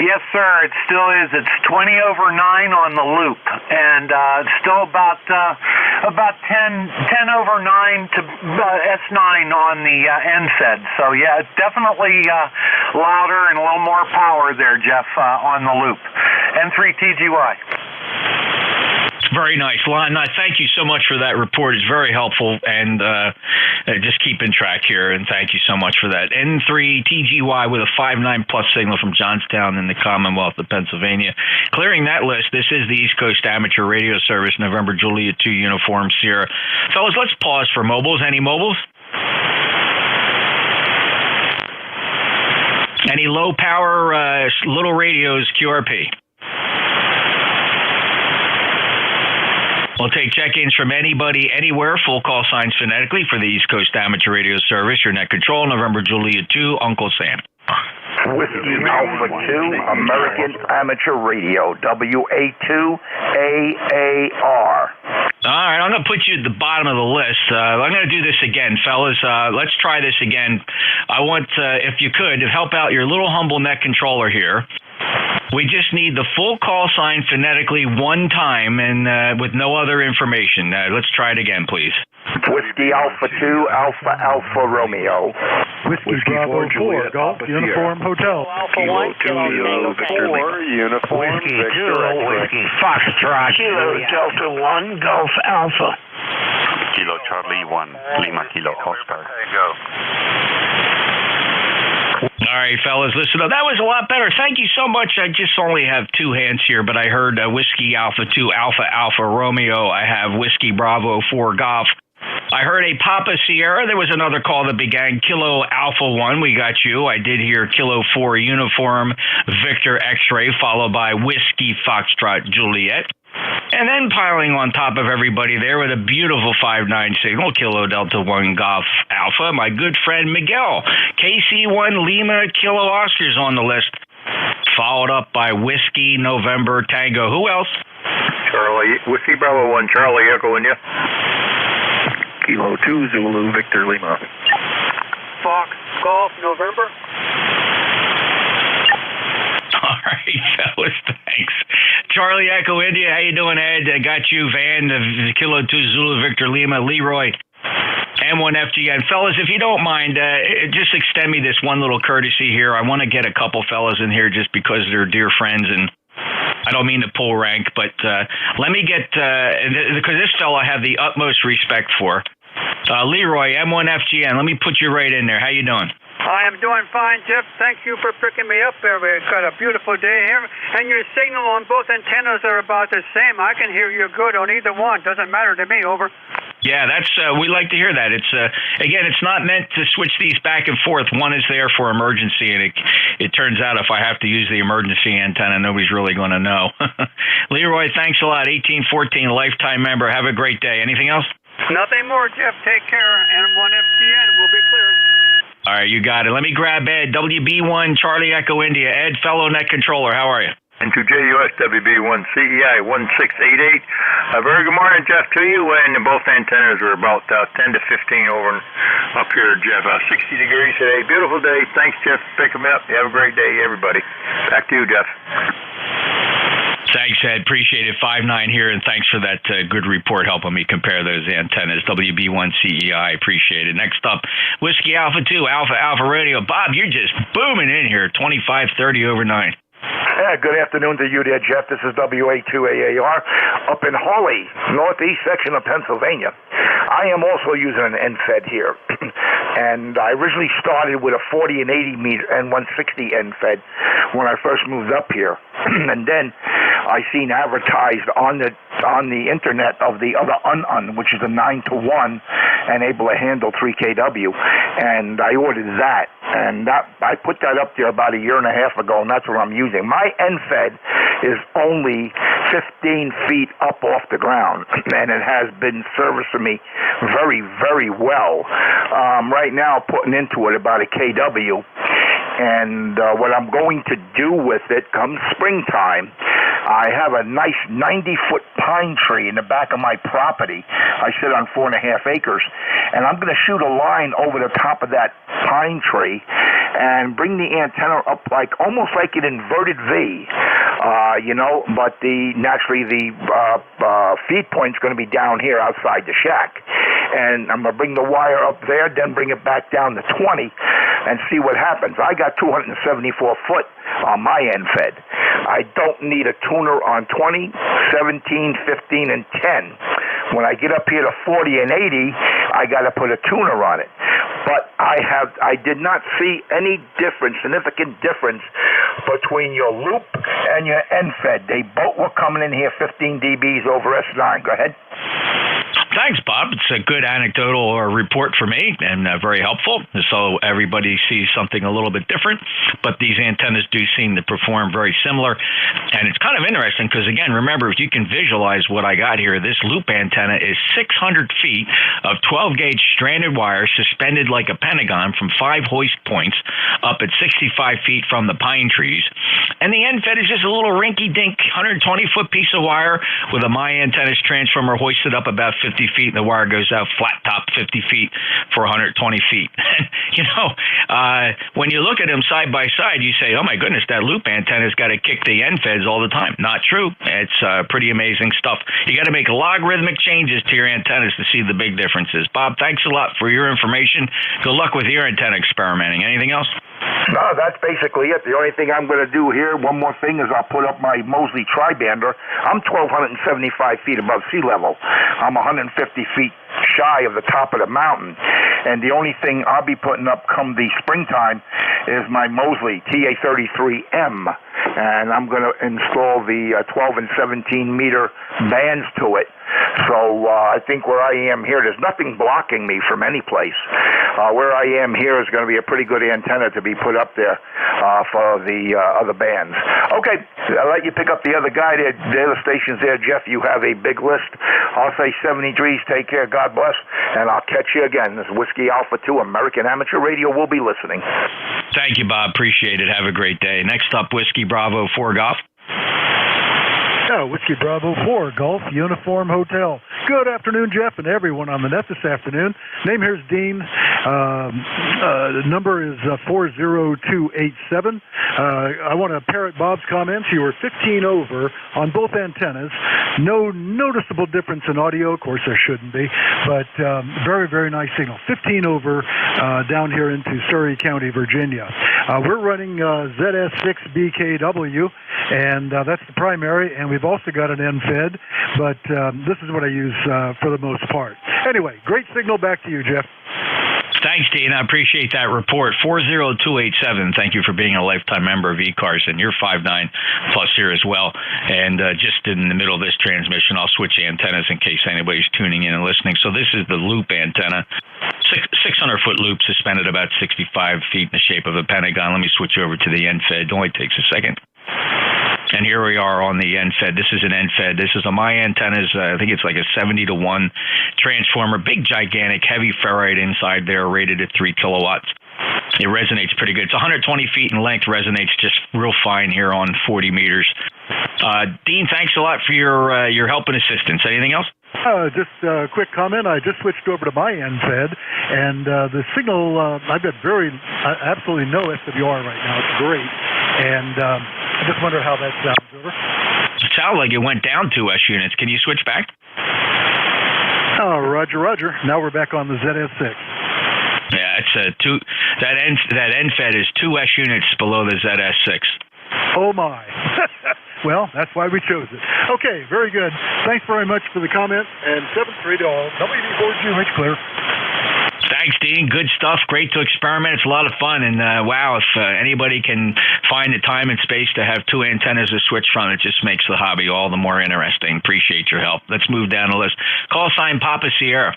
Yes, sir, it still is. It's 20 over 9 on the loop, and it's still about 10 over 9 to S9 on the NFED. So, yeah, it's definitely louder and a little more power there, Jeff, on the loop. N3 TGY. Very nice, Lon. Thank you so much for that report. It's very helpful, and just keeping track here, and thank you so much for that. N3 TGY with a 5.9 plus signal from Johnstown in the Commonwealth of Pennsylvania. Clearing that list, this is the East Coast Amateur Radio Service, November Juliet 2 Uniform Sierra. Fellas, let's pause for mobiles. Any mobiles? Any low-power little radios QRP? We'll take check-ins from anybody, anywhere, full call signs phonetically for the East Coast Amateur Radio Service. Your net control, November Juliet 2, Uncle Sam. Whiskey Alpha 2, American Amateur Radio, WA2AAR. All right, I'm going to put you at the bottom of the list. I'm going to do this again, fellas. Let's try this again. I want, if you could, to help out your little humble net controller here. We just need the full call sign phonetically one time and with no other information. Let's try it again, please. Whiskey Alpha 2, Alpha Alpha Romeo. Whiskey Bravo 4, Golf Uniform Hotel. Alpha 1, Kilo Victor Lima. Uniform Victor Whiskey Foxtrot. Kilo Delta 1, Golf Alpha. Kilo Charlie 1, Lima Kilo Oscar. All right, fellas, listen up. That was a lot better. Thank you so much. I just only have 2 hands here, but I heard Whiskey Alpha 2, Alpha Alpha Romeo. I have Whiskey Bravo 4 Golf. I heard a Papa Sierra. There was another call that began Kilo Alpha 1. We got you. I did hear Kilo 4 Uniform Victor X-Ray, followed by Whiskey Foxtrot Juliet. And then piling on top of everybody there with a beautiful 5.9 signal, Kilo Delta 1 Golf Alpha, my good friend Miguel. KC1 Lima Kilo Oscars on the list, followed up by Whiskey November Tango. Who else? Charlie, Whiskey Bravo 1, Charlie echoing you. Kilo 2 Zulu Victor Lima. Fox Golf November. All right, fellas, thanks. Charlie Echo India, how you doing, Ed? I got you, Van, the Kilo 2 Zulu Victor Lima, Leroy, M1FGN. Fellas, if you don't mind, just extend me this one little courtesy here. I want to get a couple fellas in here just because they're dear friends, and I don't mean to pull rank, but let me get, because this fella I have the utmost respect for. Leroy, M1FGN, let me put you right in there. How you doing? I am doing fine, Jeff. Thank you for picking me up there. We've got a beautiful day here, and your signal on both antennas are about the same. I can hear you good on either one. Doesn't matter to me, over. Yeah, that's we like to hear that. It's again, it's not meant to switch these back and forth. One is there for emergency, and it turns out if I have to use the emergency antenna, nobody's really going to know. Leroy, thanks a lot. 1814, lifetime member. Have a great day. Anything else? Nothing more, Jeff. Take care. And 1FCN will be clear. All right, you got it. Let me grab Ed. WB1 Charlie Echo India. Ed, fellow net controller. How are you? N2JUS WB1 CEI 1688. Very good morning, Jeff, to you. And both antennas are about 10 to 15 over up here, Jeff. 60 degrees today. Beautiful day. Thanks, Jeff. Pick them up. Have a great day, everybody. Back to you, Jeff. Thanks, Ed. Appreciate it. 5-9 here, and thanks for that good report helping me compare those antennas. WB1 CEI. Appreciate it. Next up, Whiskey Alpha 2, Alpha Radio. Bob, you're just booming in here. 2530 over 9. Yeah, good afternoon to you there, Jeff. This is WA2AAR up in Hawley, northeast section of Pennsylvania. I am also using an NFED here. And I originally started with a 40 and 80 meter and 160 NFED when I first moved up here. And then I seen advertised on the internet of the other UNUN, which is a 9-to-1 and able to handle 3 kW. And I ordered that. And I put that up there about a year and a half ago, and that's what I'm using. My NFED is only 15 feet up off the ground, and it has been servicing me very, very well. Right now, putting into it about a kW. And what I'm going to do with it come springtime, I have a nice 90-foot pine tree in the back of my property. I sit on 4.5 acres, and I'm going to shoot a line over the top of that pine tree and bring the antenna up almost like an inverted V, but naturally the feed point's going to be down here outside the shack. And I'm going to bring the wire up there, then bring it back down to 20 and see what happens. I got 274 foot on my NFED. I don't need a tuner on 20, 17, 15, and 10. When I get up here to 40 and 80, I got to put a tuner on it. But I did not see any significant difference between your loop and your NFED. They both were coming in here 15 dBs over S9. Go ahead. Thanks, Bob. It's a good anecdotal report for me and very helpful. So everybody sees something a little bit different, but these antennas do seem to perform very similar. And it's kind of interesting because, again, remember, if you can visualize what I got here, this loop antenna is 600 feet of 12-gauge stranded wire suspended like a pentagon from 5 hoist points up at 65 feet from the pine trees. And the NFED is just a little rinky-dink 120-foot piece of wire with a My Antennas transformer hoisted up about 50 feet, and the wire goes out flat top 50 feet for 120 feet. When you look at them side by side, you say, oh my goodness, that loop antenna's got to kick the NFEDs all the time. Not true. It's pretty amazing stuff. You got to make logarithmic changes to your antennas to see the big differences. Bob, thanks a lot for your information. Good luck with your antenna experimenting. Anything else? No, that's basically it. The only thing I'm going to do here, one more thing, is I'll put up my Mosley Tribander. I'm 1,275 feet above sea level. I'm 150 feet shy of the top of the mountain. And the only thing I'll be putting up come the springtime is my Mosley TA33M. And I'm going to install the 12 and 17 meter bands to it. So I think where I am here, there's nothing blocking me from any place. Where I am here is going to be a pretty good antenna to be put up there for the other bands. Okay, I'll let you pick up the other guy there, the other stations there. Jeff, you have a big list. I'll say 70 degrees. Take care. God bless. And I'll catch you again. This is Whiskey Alpha 2, American Amateur Radio. We'll be listening. Thank you, Bob. Appreciate it. Have a great day. Next up, Whiskey Bravo 4 Golf. Whiskey Bravo 4, Golf Uniform Hotel. Good afternoon, Jeff, and everyone on the net this afternoon. Name here is Dean. The number is 40287. I want to parrot Bob's comments. You were 15 over on both antennas. No noticeable difference in audio. Of course, there shouldn't be, but very, very nice signal. 15 over down here into Surrey County, Virginia. We're running ZS6BKW, and that's the primary, and we've also got an NFED, but this is what I use for the most part. Anyway, great signal. Back to you, Jeff. Thanks, Dean. I appreciate that report. 40287. Thank you for being a lifetime member of ECARS, and you're 5.9 plus here as well. And just in the middle of this transmission, I'll switch antennas in case anybody's tuning in and listening. So this is the loop antenna, 600-foot loop suspended about 65 feet in the shape of a pentagon. Let me switch over to the NFED. It only takes a second. And here we are on the NFED. This is an NFED. This is my antennas. I think it's like a 70-to-1 transformer. Big, gigantic, heavy ferrite inside there, rated at 3 kilowatts. It resonates pretty good. It's 120 feet in length, resonates just real fine here on 40 meters. Dean, thanks a lot for your help and assistance. Anything else? Just a quick comment. I just switched over to my NFED, and the signal, I've got absolutely no SWR right now. It's great. And I just wonder how that sounds over. It sounds like it went down 2 S units. Can you switch back? Oh, roger. Now we're back on the ZS6. Yeah, it's that NFED is 2 S units below the ZS6. Oh my. Well, that's why we chose it. Okay, very good. Thanks very much for the comment. And 7-3 to all. WD4GH clear. Thanks, Dean. Good stuff. Great to experiment. It's a lot of fun. And wow, if anybody can find the time and space to have 2 antennas to switch from, it just makes the hobby all the more interesting. Appreciate your help. Let's move down the list. Call sign Papa Sierra.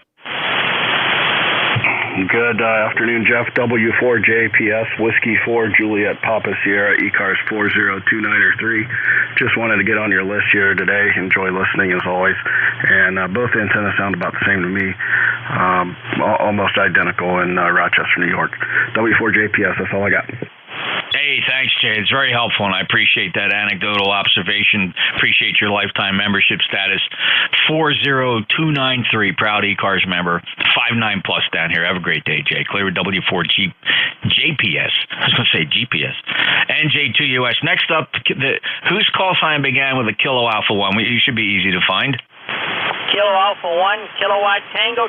Good afternoon, Jeff. W4JPS, Whiskey 4, Juliet Papa Sierra, ECARS 40293. Just wanted to get on your list here today. Enjoy listening as always. And both antennas sound about the same to me. Almost identical in Rochester, New York. W4JPS, that's all I got. Hey, thanks, Jay. It's very helpful, and I appreciate that anecdotal observation. Appreciate your lifetime membership status. 40293, proud ECARS member. 5.9 plus down here. Have a great day, Jay. Clear W4JPS. I was going to say GPS. NJ2US. Next up, whose call sign began with a Kilo Alpha 1? You should be easy to find. Kilo Alpha 1, kilowatt Tango.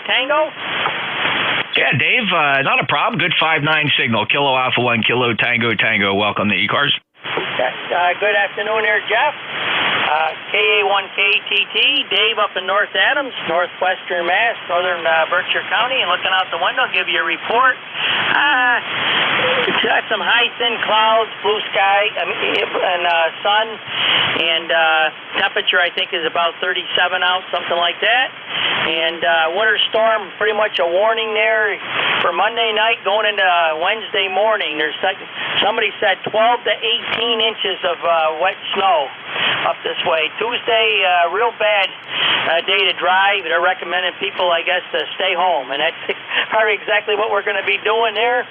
Yeah, Dave, not a problem. Good 5.9 signal. Kilo Alpha 1, Kilo Tango. Welcome to ECARS. Good afternoon there, Jeff. KA1KTT, Dave up in North Adams, northwestern Mass, northern Berkshire County, and looking out the window, give you a report. It's got some high, thin clouds, blue sky, and sun, and temperature, I think, is about 37 out, something like that. And winter storm, pretty much a warning there for Monday night going into Wednesday morning. There's somebody said 12 to 18 inches of wet snow up this way. Tuesday, real bad day to drive. They're recommending people, I guess, to stay home, and that's probably exactly what we're going to be doing there.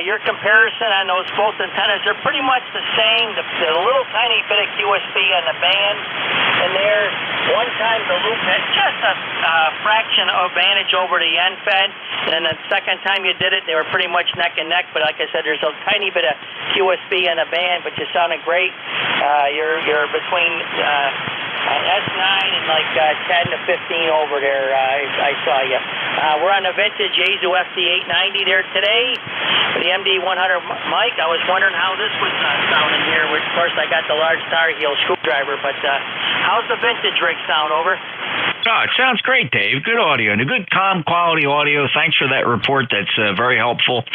Your comparison on those both antennas are pretty much the same. The little tiny bit of QSP on the band in there. One time the loop had just a fraction of advantage over the NFED, and then the second time you did it, they were pretty much neck and neck. But like I said, there's a tiny bit of QSP on the band, but you sounded great. You're between S9 and like 10 to 15 over there. I saw you. We're on the vintage Yaesu FD890 there today. The MD100 mic. I was wondering how this was sounding here. Of course, I got the large Tar Heel screwdriver, but how's the vintage rig sound? Over. Oh, it sounds great, Dave. Good audio and a good, calm, quality audio. Thanks for that report. That's very helpful.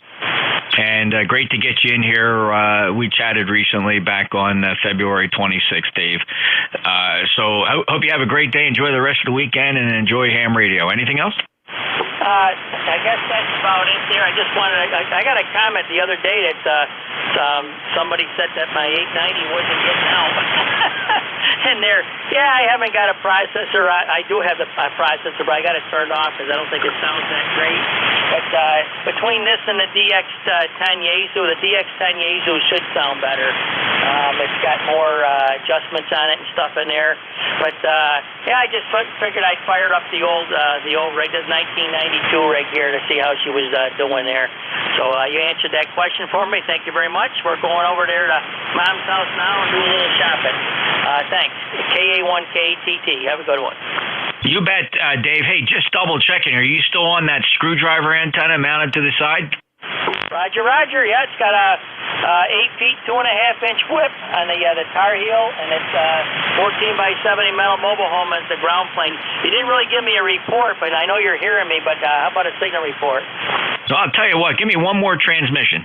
And great to get you in here. We chatted recently back on February 26th, Dave. So I hope you have a great day. Enjoy the rest of the weekend and enjoy ham radio. Anything else? I guess that's about it there. I just wanted I got a comment the other day that somebody said that my 890 wasn't getting out. And I haven't got a processor. I do have a processor, but I got to turn it off because I don't think it sounds that great. But between this and the DX10 Yaesu, the DX10 Yaesu should sound better. It's got more adjustments on it and stuff in there. But I just figured I'd fire up the old rig, this 1992 rig here, to see how she was doing there. So you answered that question for me. Thank you very much. We're going over there to Mom's house now and do a little shopping. Thanks. KA1KTT. Have a good one. You bet, Dave. Hey, just double checking. Are you still on that screwdriver antenna mounted to the side? Roger, Roger. Yeah, it's got a 8 feet, 2.5-inch whip on the Tar Heel, and it's 14 by 70 metal mobile home as the ground plane. You didn't really give me a report, but I know you're hearing me. But how about a signal report? So I'll tell you what. Give me one more transmission.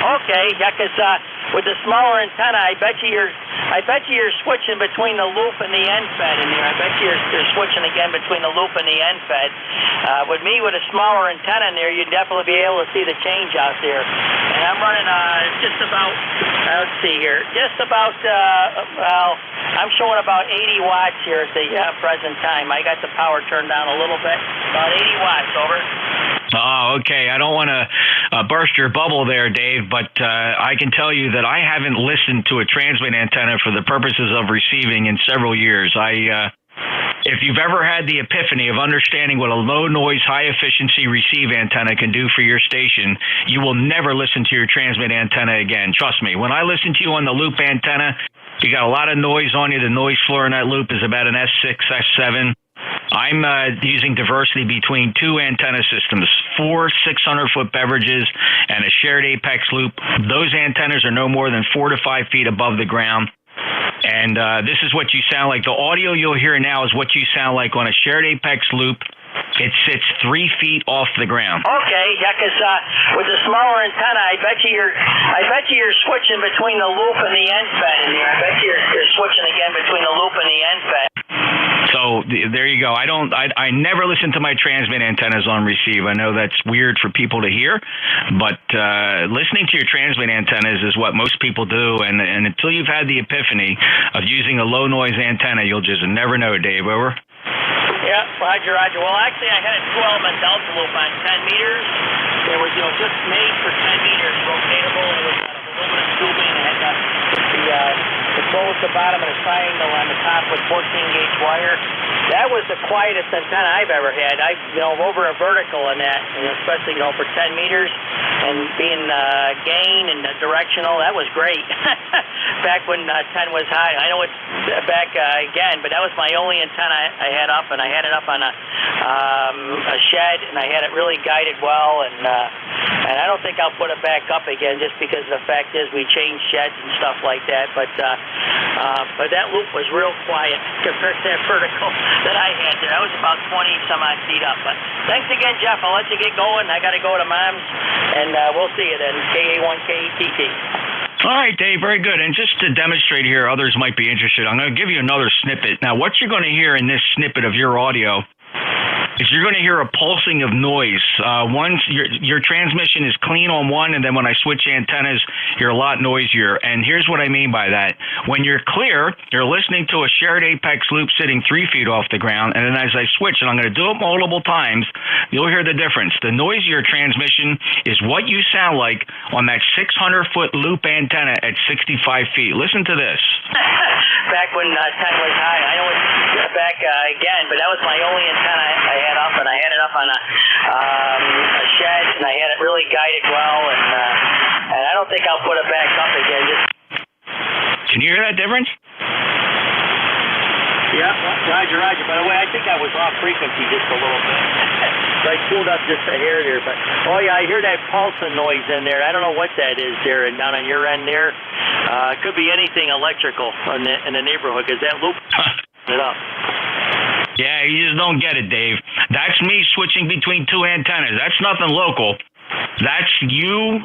Okay, yeah, 'cause with the smaller antenna, I bet you you're switching between the loop and the end fed in there. I bet you're switching again between the loop and the end fed. With me, with a smaller antenna in there, you'd definitely be able to see the change out there. And I'm running just about, let's see here, just about, well, I'm showing about 80 watts here at the present time. I got the power turned down a little bit, about 80 watts, over. Oh, okay. I don't want to burst your bubble there, Dave, but I can tell you that I haven't listened to a transmit antenna for the purposes of receiving in several years. If you've ever had the epiphany of understanding what a low-noise, high-efficiency receive antenna can do for your station, you will never listen to your transmit antenna again. Trust me. When I listen to you on the loop antenna, you got a lot of noise on you. The noise floor in that loop is about an S6, S7. I'm using diversity between two antenna systems, 4 600-foot beverages, and a shared apex loop. Those antennas are no more than 4 to 5 feet above the ground. And this is what you sound like. The audio you'll hear now is what you sound like on a shared apex loop. It sits 3 feet off the ground. Okay, yeah, 'cause with the smaller antenna, I bet you you're switching between the loop and the end fed in there. I bet you're switching again between the loop and the end fed. So there you go. I never listen to my transmit antennas on receive. I know that's weird for people to hear, but listening to your transmit antennas is what most people do. And until you've had the epiphany of using a low noise antenna, you'll just never know, Dave. Over. Yeah, Roger. Well, actually, I had a 2-element delta loop on 10 meters. It was, just made for 10 meters, rotatable, and it was out of aluminum tubing, and it had the control at the bottom and a triangle on the top with 14-gauge wire. That was the quietest antenna I've ever had. Over a vertical in that, and especially, for 10 meters, and being gain and directional, that was great. Back when 10 was high. I know it's back again, but that was my only antenna I had up, and I had it up on a shed, and I had it really guided well, and I don't think I'll put it back up again just because the fact is we changed sheds and stuff like that, but that loop was real quiet compared to that vertical that I had there. I was about 20-some-odd feet up, but thanks again, Jeff. I'll let you get going. I got to go to Mom's, and we'll see you then, KA1KETT. All right, Dave, very good. And just to demonstrate here, others might be interested, I'm going to give you another snippet. Now, what you're going to hear in this snippet of your audio is you're going to hear a pulsing of noise. Once your transmission is clean on one, and then when I switch antennas, you're a lot noisier. And here's what I mean by that. When you're clear, you're listening to a shared apex loop sitting 3 feet off the ground, and then as I switch, and I'm going to do it multiple times, you'll hear the difference. The noisier transmission is what you sound like on that 600-foot loop antenna at 65 feet. Listen to this. Back when 10 was high. I know it's back again, but that was my only antenna I had up, and I had it up on a shed, and I had it really guided well, and I don't think I'll put it back up again. Can you hear that difference? Yeah, Roger. By the way, I think I was off frequency just a little bit. So I tuned up just a hair there, but I hear that pulsing noise in there. I don't know what that is there down on your end there. It could be anything electrical in the neighborhood, because that loop it up. Yeah, you just don't get it, Dave. That's me switching between two antennas. That's nothing local. That's you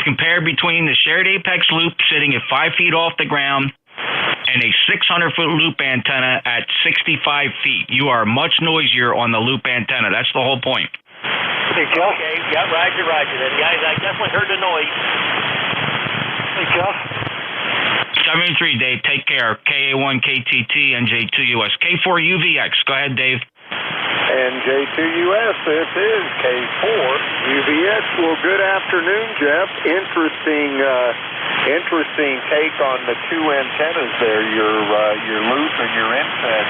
compared between the shared apex loop sitting at 5 feet off the ground and a 600-foot loop antenna at 65 feet. You are much noisier on the loop antenna. That's the whole point. Hey, Jeff? Okay, yeah, Roger. Then, guys, I definitely heard the noise. Hey, Jeff? 73, Dave. Take care. KA1KTT, NJ2US. K4UVX. Go ahead, Dave. NJ2US, this is K4UVX. Well, good afternoon, Jeff. Interesting take on the two antennas there, your loop and your infed.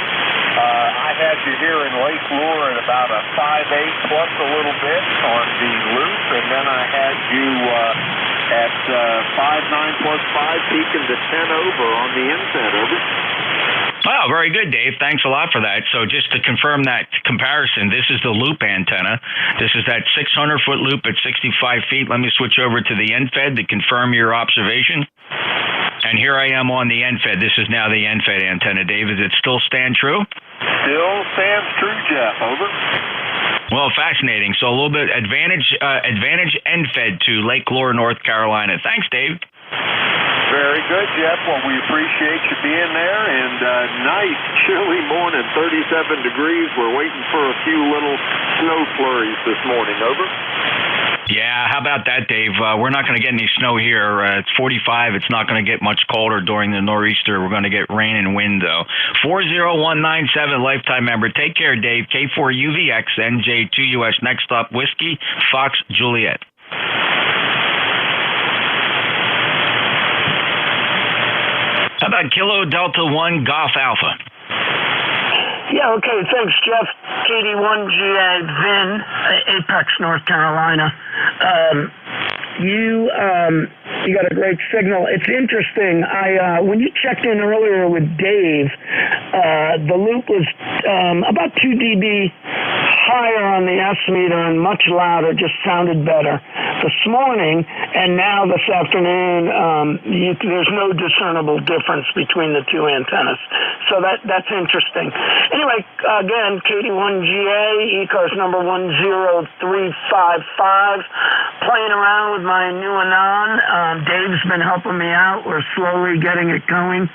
I had you here in Lake Lure at about a 5.8 plus a little bit on the loop, and then I had you at 5.9 plus 5 peaking to 10 over on the infed. Over. Oh, very good, Dave. Thanks a lot for that. So just to confirm that comparison, this is the loop antenna. This is that 600-foot loop at 65 feet. Let me switch over to the NFED to confirm your observation. And here I am on the NFED. This is now the NFED antenna. Dave, does it still stand true? Still stands true, Jeff. Over. Well, fascinating. So a little bit advantage NFED to Lake Lure, North Carolina. Thanks, Dave. Very good, Jeff. Well, we appreciate you being there. And nice, chilly morning, 37 degrees. We're waiting for a few little snow flurries this morning. Over. Yeah, how about that, Dave? We're not going to get any snow here. It's 45. It's not going to get much colder during the nor'easter. We're going to get rain and wind, though. 40197, lifetime member. Take care, Dave. K4UVX, NJ2US. Next up, Whiskey, Fox, Juliet. How about Kilo Delta 1 Golf Alpha? Yeah, okay, thanks, Jeff. KD1GA Vin, Apex, North Carolina. You got a great signal. It's interesting. When you checked in earlier with Dave, the loop was about 2 dB higher on the S meter and much louder, just sounded better this morning, and now this afternoon, there's no discernible difference between the two antennas. So that's interesting. Anyway, again, KD1GA, ECARS number 10355, playing around with my new Anon. Dave's been helping me out. We're slowly getting it going.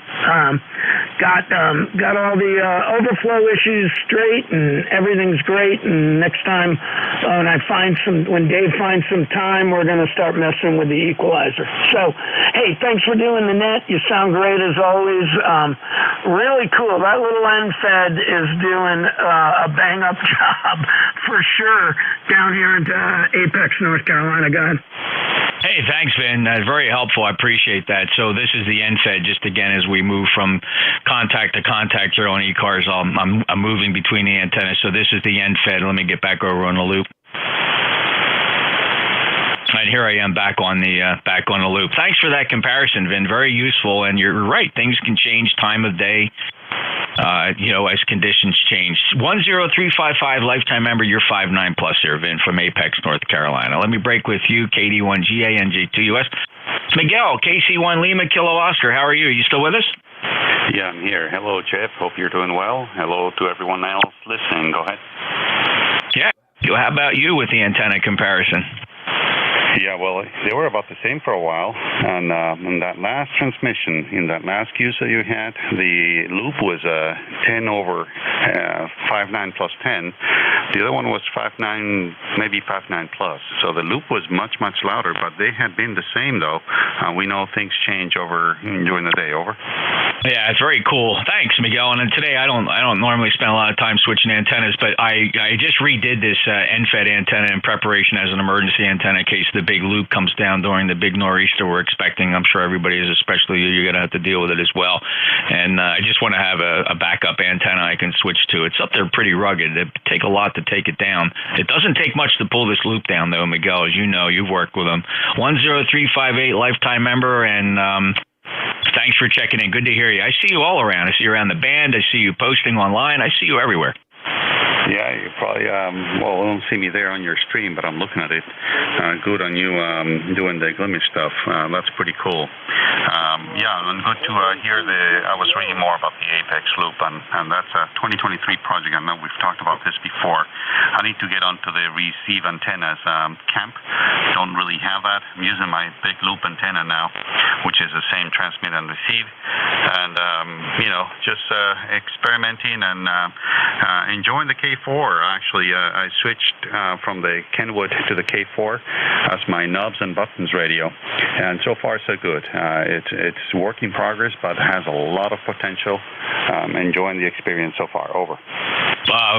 Got all the overflow issues straight, and everything's great. And next time, when Dave finds some time, we're going to start messing with the equalizer. So, hey, thanks for doing the net. You sound great as always. Really cool. That little NFED is doing a bang-up job for sure down here in Apex, North Carolina. Go ahead. Hey, thanks, Vin. Very helpful. I appreciate that. So this is the NFED. Just again, as we move from contact to contact here on ECARS, I'm moving between the antennas. So this is the NFED. Let me get back over on the loop. And here I am back on the loop. Thanks for that comparison, Vin. Very useful. And you're right. Things can change time of day. As conditions change. 10355, lifetime member, you're 5'9" plus here, Vin, from Apex, North Carolina. Let me break with you, KD1GA, NJ2US. Miguel, KC1 Lima, Kilo Oscar, how are you? Are you still with us? Yeah, I'm here. Hello, Jeff. Hope you're doing well. Hello to everyone else listening. Go ahead. Yeah. How about you with the antenna comparison? Yeah, well, they were about the same for a while. And in that last transmission, in that last Q that you had, the loop was 10 over 5.9 plus 10. The other one was 5.9, maybe 5.9 plus. So the loop was much, much louder, but they had been the same, though. We know things change during the day. Over. Yeah, it's very cool. Thanks, Miguel. And today I don't normally spend a lot of time switching antennas, but I just redid this NFED antenna in preparation as an emergency antenna in case the big loop comes down during the big nor'easter we're expecting. I'm sure everybody is, especially you're going to have to deal with it as well. And I just want to have a backup antenna I can switch to. It's up there pretty rugged. It take a lot to take it down. It doesn't take much to pull this loop down, though, Miguel. As you know, you've worked with them. 10358, lifetime member, and thanks for checking in. Good to hear you. I see you all around. I see you around the band. I see you posting online. I see you everywhere. Yeah, you probably, don't see me there on your stream, but I'm looking at it. Good on you doing the Glimmy stuff. That's pretty cool. And good to hear I was reading more about the Apex loop, and that's a 2023 project. I know we've talked about this before. I need to get onto the receive antennas camp. Don't really have that. I'm using my big loop antenna now, which is the same transmit and receive. And, just experimenting and enjoying the K4. Actually, I switched from the Kenwood to the K4 as my knobs and buttons radio. And so far, so good. It's work in progress, but has a lot of potential. Enjoying the experience so far. Over.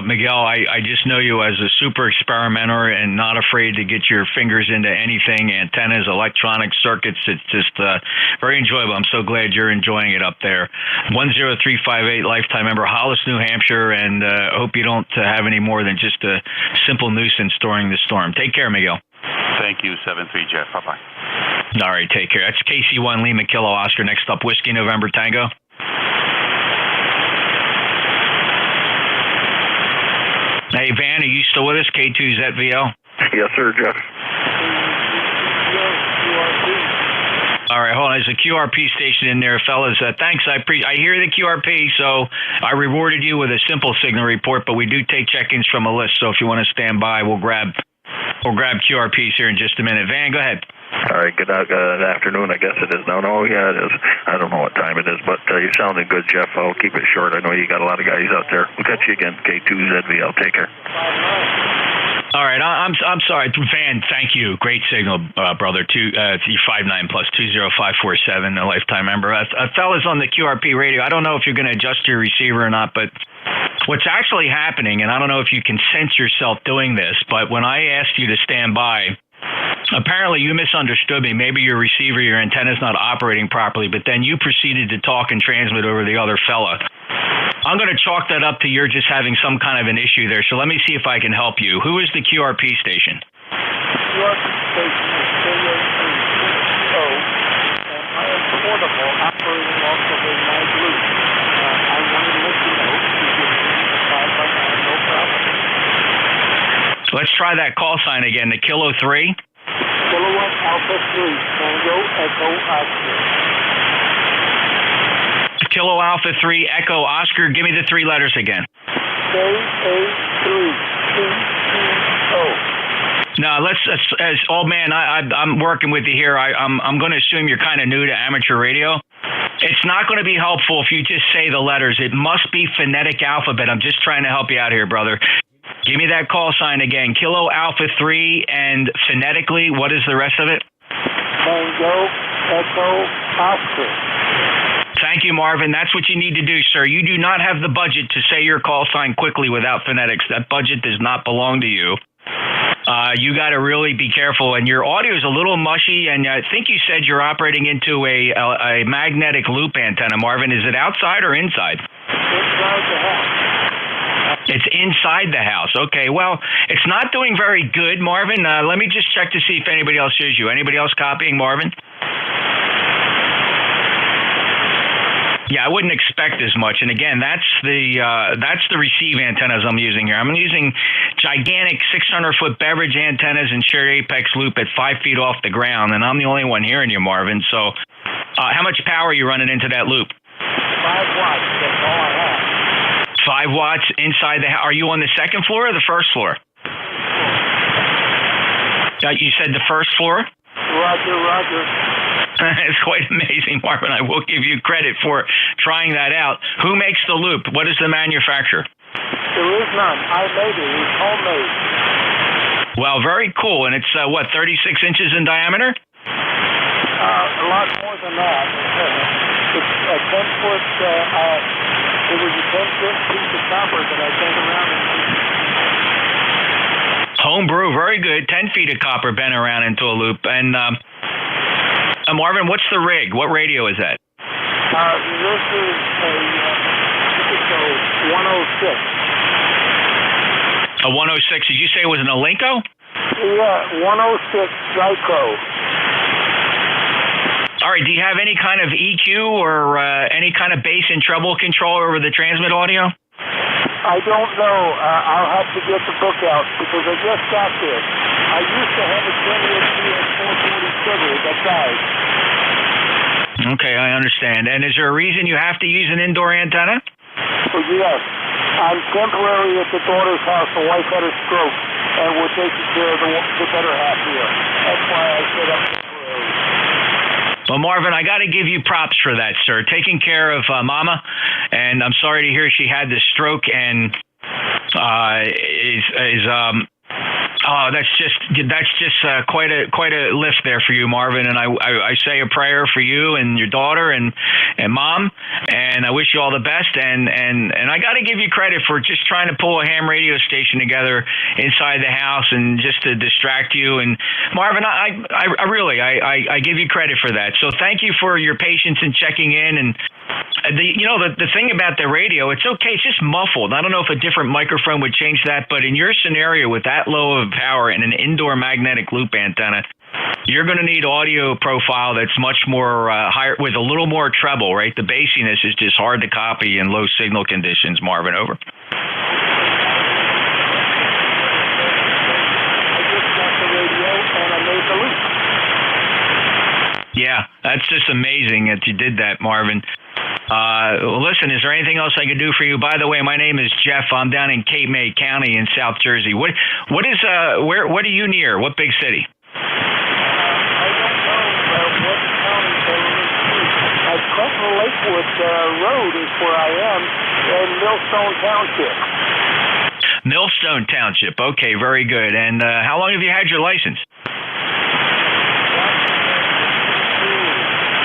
Miguel, I just know you as a super experimenter and not afraid to get your fingers into anything, antennas, electronic circuits. It's just very enjoyable. I'm so glad you're enjoying it up there. 10358, lifetime member, Hollis, New Hampshire, and hope you don't have any more than just a simple nuisance during the storm. Take care, Miguel. Thank you, 7-3, Jeff. Bye-bye. All right, take care. That's KC1 Lima Kilo Oscar. Next up, Whiskey November Tango. Hey, Van, are you still with us? K2ZVL? Yes, sir, Jeff. All right, hold on. There's a QRP station in there, fellas. Thanks. I hear the QRP, so I rewarded you with a simple signal report, but we do take check-ins from a list. So if you want to stand by, we'll grab QRPs here in just a minute. Van, go ahead. All right, good afternoon, I guess it is now. No, yeah, it is. I don't know what time it is, but you're sounding good, Jeff. I'll keep it short. I know you got a lot of guys out there. We'll catch you again, K2ZVL. Take care. All right, I'm sorry, Van. Thank you. Great signal, brother. 59 plus 20547, a lifetime member. Fellas on the QRP radio, I don't know if you're going to adjust your receiver or not, but what's actually happening, and I don't know if you can sense yourself doing this, but when I asked you to stand by, apparently you misunderstood me. Maybe your receiver, your antenna's not operating properly, but then you proceeded to talk and transmit over the other fella. I'm going to chalk that up to you're just having some kind of an issue there. So let me see if I can help you. Who is the QRP station? QRP station is KO, and I am portable, operating off of a night loop. I wanted to let you know you get 5 by 9, no problem. Let's try that call sign again. The Kilo 3. Kilowatt Alpha 3, Tango Echo Oscar. Kilo Alpha 3 Echo Oscar. Give me the 3 letters again. KA3 Now as old man, I'm working with you here. I'm going to assume you're kind of new to amateur radio. It's not going to be helpful if you just say the letters. It must be phonetic alphabet. I'm just trying to help you out here, brother. Give me that call sign again. Kilo Alpha 3 and phonetically, what is the rest of it? Tango Echo Oscar. Thank you, Marvin. That's what you need to do, sir. You do not have the budget to say your call sign quickly without phonetics. That budget does not belong to you. You got to really be careful. And your audio is a little mushy, and I think you said you're operating into a magnetic loop antenna. Marvin, is it outside or inside? Inside the house. It's inside the house. Okay, well, it's not doing very good, Marvin. Let me just check to see if anybody else hears you. Anybody else copying, Marvin? Yeah, I wouldn't expect as much. And again, that's the receive antennas I'm using here. I'm using gigantic 600-foot beverage antennas and shared apex loop at 5 feet off the ground, and I'm the only one hearing you, Marvin. So how much power are you running into that loop? 5 watts. That's all I have. 5 watts inside the house. Are you on the second floor or the first floor? You said the first floor? Roger. It's quite amazing, Marvin. I will give you credit for trying that out. Who makes the loop? What is the manufacturer? There is none. I made it. It's homemade. Well, very cool. And it's, 36 inches in diameter? A lot more than that. It's a 10-foot, it was a 10-foot piece of copper that I bent around and Homebrew, very good. 10 feet of copper bent around into a loop. And Marvin, what's the rig? What radio is that? This is a 106. A 106. Did you say it was an Alinco? Yeah, 106 Zyco. All right. Do you have any kind of EQ or any kind of bass and treble control over the transmit audio? I don't know. I'll have to get the book out because I just got this. I used to have a 28 447 that died. Okay, I understand. And is there a reason you have to use an indoor antenna? Oh, yes. I'm temporary at the daughter's house. The wife had a stroke, and we're taking care of the better half here. That's why I set up temporary. Well, Marvin, I got to give you props for that, sir. Taking care of Mama, and I'm sorry to hear she had this stroke, and that's just quite a lift there for you, Marvin. And I say a prayer for you and your daughter and Mom, and I wish you all the best. And I got to give you credit for just trying to pull a ham radio station together inside the house and just to distract you. And Marvin, I really give you credit for that. So thank you for your patience in checking in. And the thing about the radio, it's okay. It's just muffled. I don't know if a different microphone would change that, but in your scenario with that low of power and an indoor magnetic loop antenna, you're going to need audio profile that's much more higher with a little more treble, right? The bassiness is just hard to copy in low signal conditions. Marvin, over. that you did that, Marvin. Listen, is there anything else I could do for you? By the way, my name is Jeff. I'm down in Cape May County in South Jersey. What are you near? What big city? Crescent Lakewood Road is where I am in Millstone Township. Millstone Township. Okay, very good. And how long have you had your license?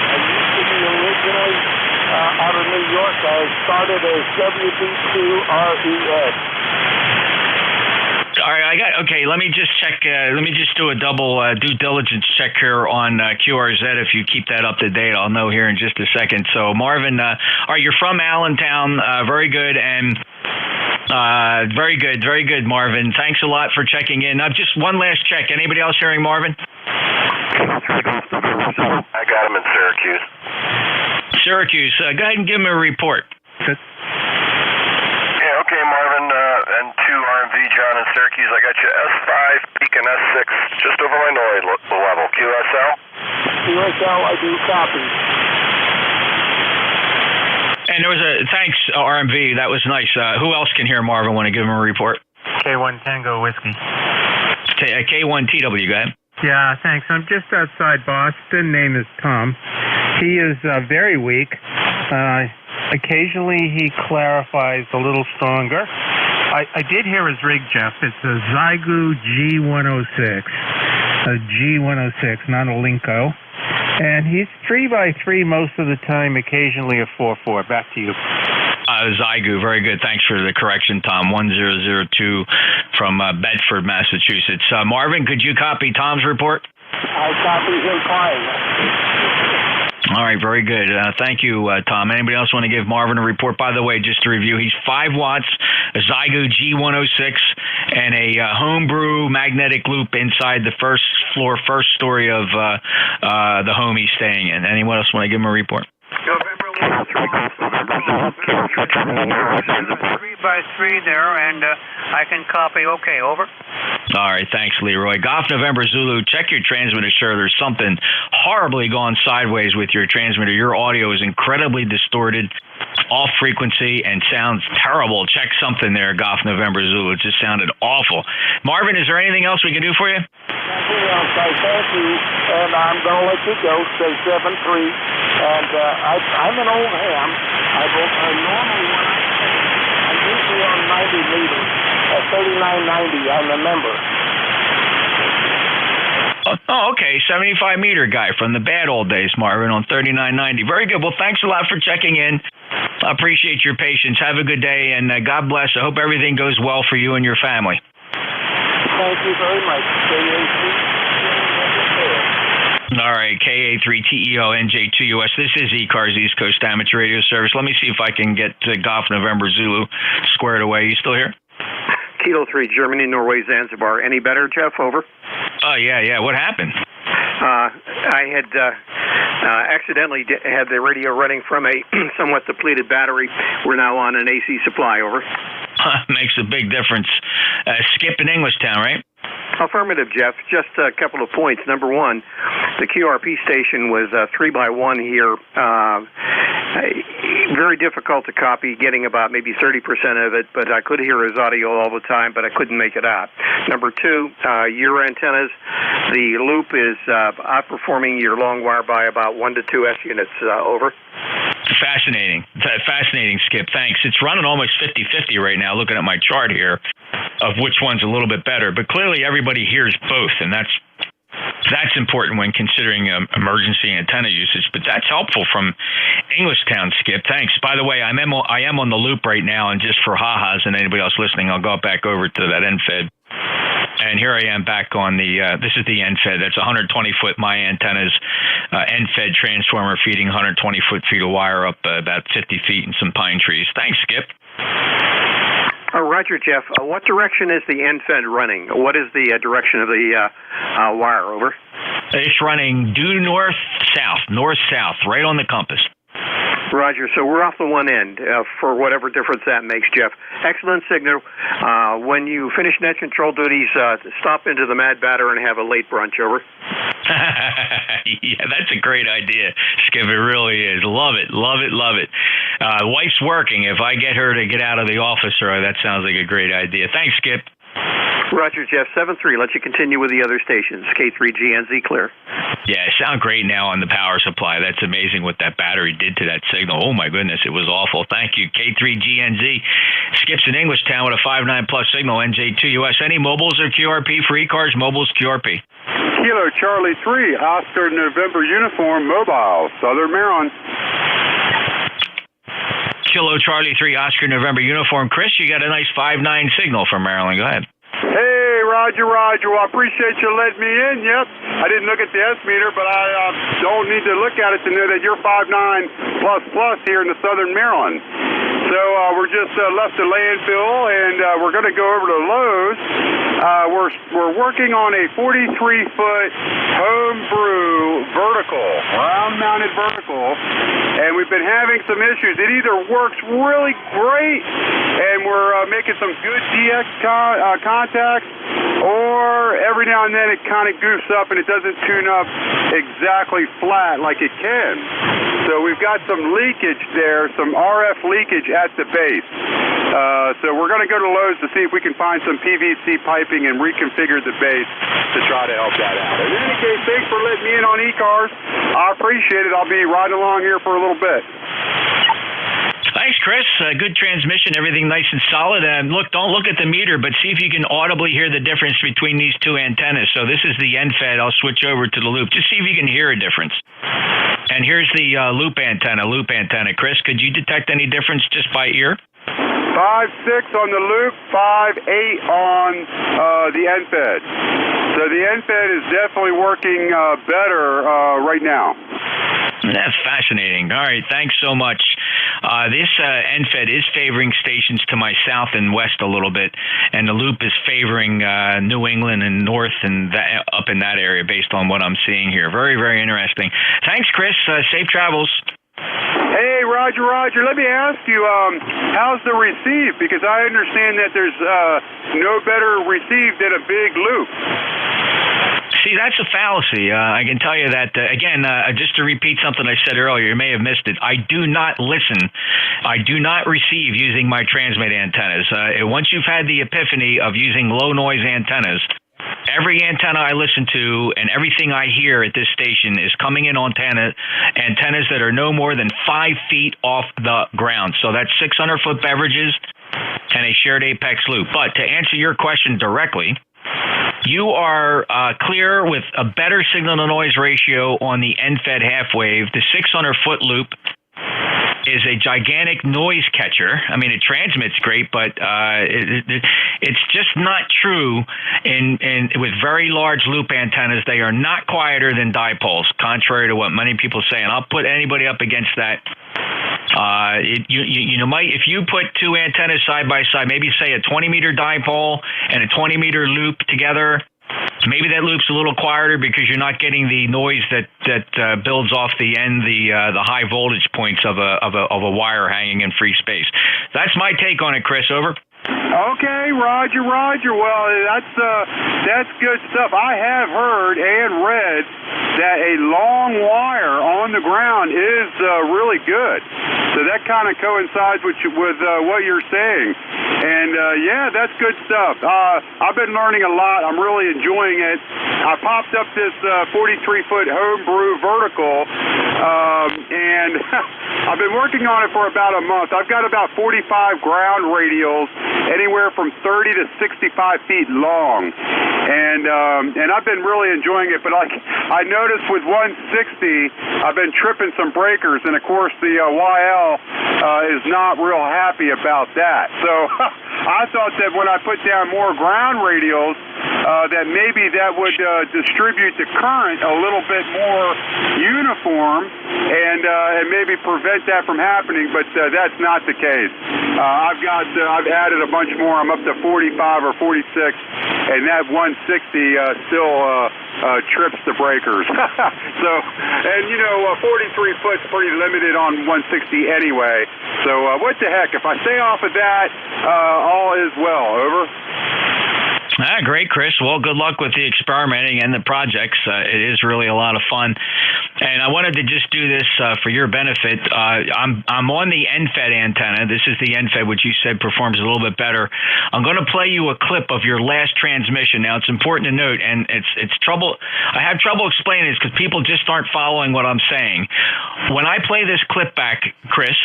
I used to be originally out of New York. I started as WB2RES. All right, okay, let me just check. Let me just do a double due diligence check here on QRZ. If you keep that up to date, I'll know here in just a second. So, Marvin, all right, you're from Allentown. Very good, and very good, Marvin. Thanks a lot for checking in. Just one last check. Anybody else hearing Marvin? I got him in Syracuse. Syracuse. Go ahead and give him a report. Yeah, okay, Marvin, and 2 RMV John in Syracuse. I got you S5, peak, and S6, just over my noise level. QSL? QSL, I do copy. And there was thanks, RMV. That was nice. Who else can hear Marvin? Want to give him a report? K1 Tango Whiskey. K1 TW, go ahead. Yeah, thanks. I'm just outside Boston. Name is Tom. He is very weak. Occasionally he clarifies a little stronger. I did hear his rig, Jeff. It's a Zygu G106. A G106, not a Linko. And he's 3x3 most of the time, occasionally a 4x4. Back to you. Zygu, very good. Thanks for the correction, Tom. 1002 from Bedford, Massachusetts. Marvin, could you copy Tom's report? I copy him fine. All right, very good. Thank you, Tom. Anybody else want to give Marvin a report? By the way, just to review, he's 5 watts, a Zygu G106, and a homebrew magnetic loop inside the first story of the home he's staying in. Anyone else want to give him a report? 3x3 there, and I can copy. Okay, over. All right, thanks, Leroy. Golf November Zulu, check your transmitter, sir. There's something horribly gone sideways with your transmitter. Your audio is incredibly distorted, off frequency, and sounds terrible. Check something there, Golf November Zulu. It just sounded awful. Marvin, is there anything else we can do for you? Thank you, and I'm going to let you go. Say 7-3, and I'm an old ham. Normally when I'm usually on 90 meters, 3990. I'm a member. Oh, okay. 75-meter guy from the bad old days, Marvin, on 3990. Very good. Well, thanks a lot for checking in. I appreciate your patience. Have a good day, and God bless. I hope everything goes well for you and your family. Thank you very much. All right, KA3TEO NJ2US. This is ECARS, East Coast Amateur Radio Service. Let me see if I can get Golf November Zulu squared away. You still here? Kilo 3, Germany, Norway, Zanzibar. Any better, Jeff? Over. Oh, yeah. What happened? I had accidentally had the radio running from a somewhat depleted battery. We're now on an AC supply. Over. Makes a big difference. Skip in Englishtown, right? Affirmative, Jeff. Just a couple of points. Number one, the QRP station was 3x1 here. Very difficult to copy, getting about maybe 30% of it, but I could hear his audio all the time, but I couldn't make it out. Number two, your antennas, the loop is outperforming your long wire by about 1 to 2 S units. Over. Fascinating, Skip. Thanks. It's running almost 50-50 right now, looking at my chart here, of which one's a little bit better. But clearly everybody hears both, and that's important when considering emergency antenna usage. But that's helpful from Englishtown, Skip. Thanks. By the way, I am on the loop right now, and just for ha-has and anybody else listening, I'll go back over to that NFED. And here I am back on this is the NFED. That's 120-foot my antennas, NFED transformer feeding 120 feet of wire up about 50 feet in some pine trees. Thanks, Skip. Roger, Jeff. What direction is the NFED running? What is the direction of the wire? Over. It's running due north-south, right on the compass. Roger. So we're off the one end for whatever difference that makes, Jeff. Excellent signal. When you finish net control duties, stop into the Mad Batter and have a late brunch. Over. Yeah, that's a great idea, Skip. It really is. Love it, love it, love it. Wife's working. If I get her to get out of the office, that sounds like a great idea. Thanks, Skip. Roger, Jeff. 7-3. Let you continue with the other stations. K3GNZ clear. Yeah, it sounds great now on the power supply. That's amazing what that battery did to that signal. Oh, my goodness, it was awful. Thank you, K3GNZ. Skip's in Englishtown with a 5.9 plus signal, NJ2US. Any mobiles or QRP for ECARS? Mobiles, QRP. Kilo Charlie 3, Oscar November Uniform Mobile, Southern Maryland. Kilo Charlie 3, Oscar November Uniform. Chris, you got a nice 5.9 signal from Maryland. Go ahead. Hey, Roger. Well, I appreciate you letting me in. Yep. I didn't look at the S meter, but I don't need to look at it to know that you're 5.9++ here in the Southern Maryland. So we're just left the landfill, and we're going to go over to Lowe's. We're working on a 43-foot homebrew vertical, ground-mounted vertical, and we've been having some issues. It either works really great, and we're making some good DX contacts, or every now and then it kind of goofs up and it doesn't tune up exactly flat like it can. So we've got some leakage there, some RF leakage at the base. So we're going to go to Lowe's to see if we can find some PVC piping and reconfigure the base to try to help that out. In any case, thanks for letting me in on ECARS. I appreciate it. I'll be riding along here for a little bit. Thanks, Chris. Good transmission, everything nice and solid. Look, don't look at the meter, but see if you can audibly hear the difference between these two antennas. So this is the NFED. I'll switch over to the loop. Just see if you can hear a difference. And here's the loop antenna. Chris, could you detect any difference just by ear? 5.6 on the loop, 5.8 on the NFED. So the NFED is definitely working better right now. That's fascinating. All right, thanks so much. This NFED is favoring stations to my south and west a little bit, and the loop is favoring New England and north and up in that area based on what I'm seeing here. Very, very interesting. Thanks, Chris. Safe travels. Hey, Roger. Let me ask you, how's the receive? Because I understand that there's no better receive than a big loop. See, that's a fallacy. I can tell you that, again, just to repeat something I said earlier, you may have missed it. I do not listen. I do not receive using my transmit antennas. Once you've had the epiphany of using low-noise antennas, every antenna I listen to and everything I hear at this station is coming in on antennas that are no more than 5 feet off the ground. So that's 600-foot beverages and a shared apex loop. But to answer your question directly, you are clear with a better signal-to-noise ratio on the NFED half-wave. The 600-foot loop is a gigantic noise catcher. I mean, it transmits great, but it's just not true with very large loop antennas. They are not quieter than dipoles, contrary to what many people say. And I'll put anybody up against that. If you put two antennas side by side, maybe say a 20-meter dipole and a 20-meter loop together, maybe that loop's a little quieter because you're not getting the noise that builds off the end, the high voltage points of a wire hanging in free space. That's my take on it, Chris. Over. Okay, Roger. Well, that's good stuff. I have heard and read that a long wire on the ground is really good. So that kind of coincides with what you're saying. And, yeah, that's good stuff. I've been learning a lot. I'm really enjoying it. I popped up this 43-foot homebrew vertical, and I've been working on it for about a month. I've got about 45 ground radials, anywhere from 30 to 65 feet long, and I've been really enjoying it. But I noticed with 160, I've been tripping some breakers, and of course the YL is not real happy about that. So I thought that when I put down more ground radials, that maybe that would distribute the current a little bit more uniform, and maybe prevent that from happening. But that's not the case. I've added a bunch more. I'm up to 45 or 46, and that 160 still trips the breakers. So, and 43 foot's pretty limited on 160 anyway. So what the heck? If I stay off of that, all is well. Over. Great, Chris. Well, good luck with the experimenting and the projects. It is really a lot of fun. And I wanted to just do this for your benefit. I'm on the NFED antenna. This is the NFED, which you said performs a little bit better. I'm going to play you a clip of your last transmission. Now, it's important to note, and it's trouble. I have trouble explaining this because people just aren't following what I'm saying. When I play this clip back, Chris,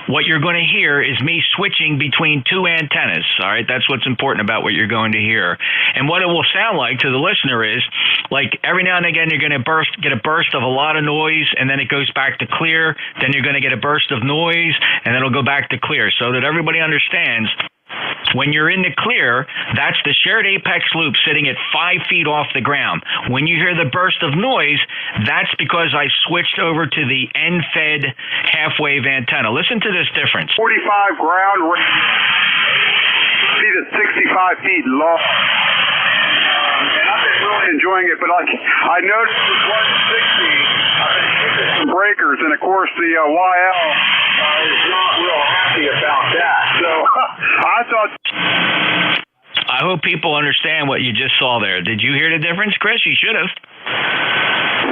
what you're going to hear is me switching between two antennas. All right, that's what's important about what you're going to hear. And what it will sound like to the listener is, like, every now and again, you're going to get a burst of a lot of noise, and then it goes back to clear. Then you're going to get a burst of noise, and then it'll go back to clear, so that everybody understands. When you're in the clear, that's the shared apex loop sitting at 5 feet off the ground. When you hear the burst of noise, that's because I switched over to the NFED half-wave antenna. Listen to this difference. 45 ground range. See the 65 feet long. And I've been really enjoying it, but I noticed with 160, some breakers, and of course the YL is not real happy about that. So I thought. I hope people understand what you just saw there. Did you hear the difference, Chris? You should have.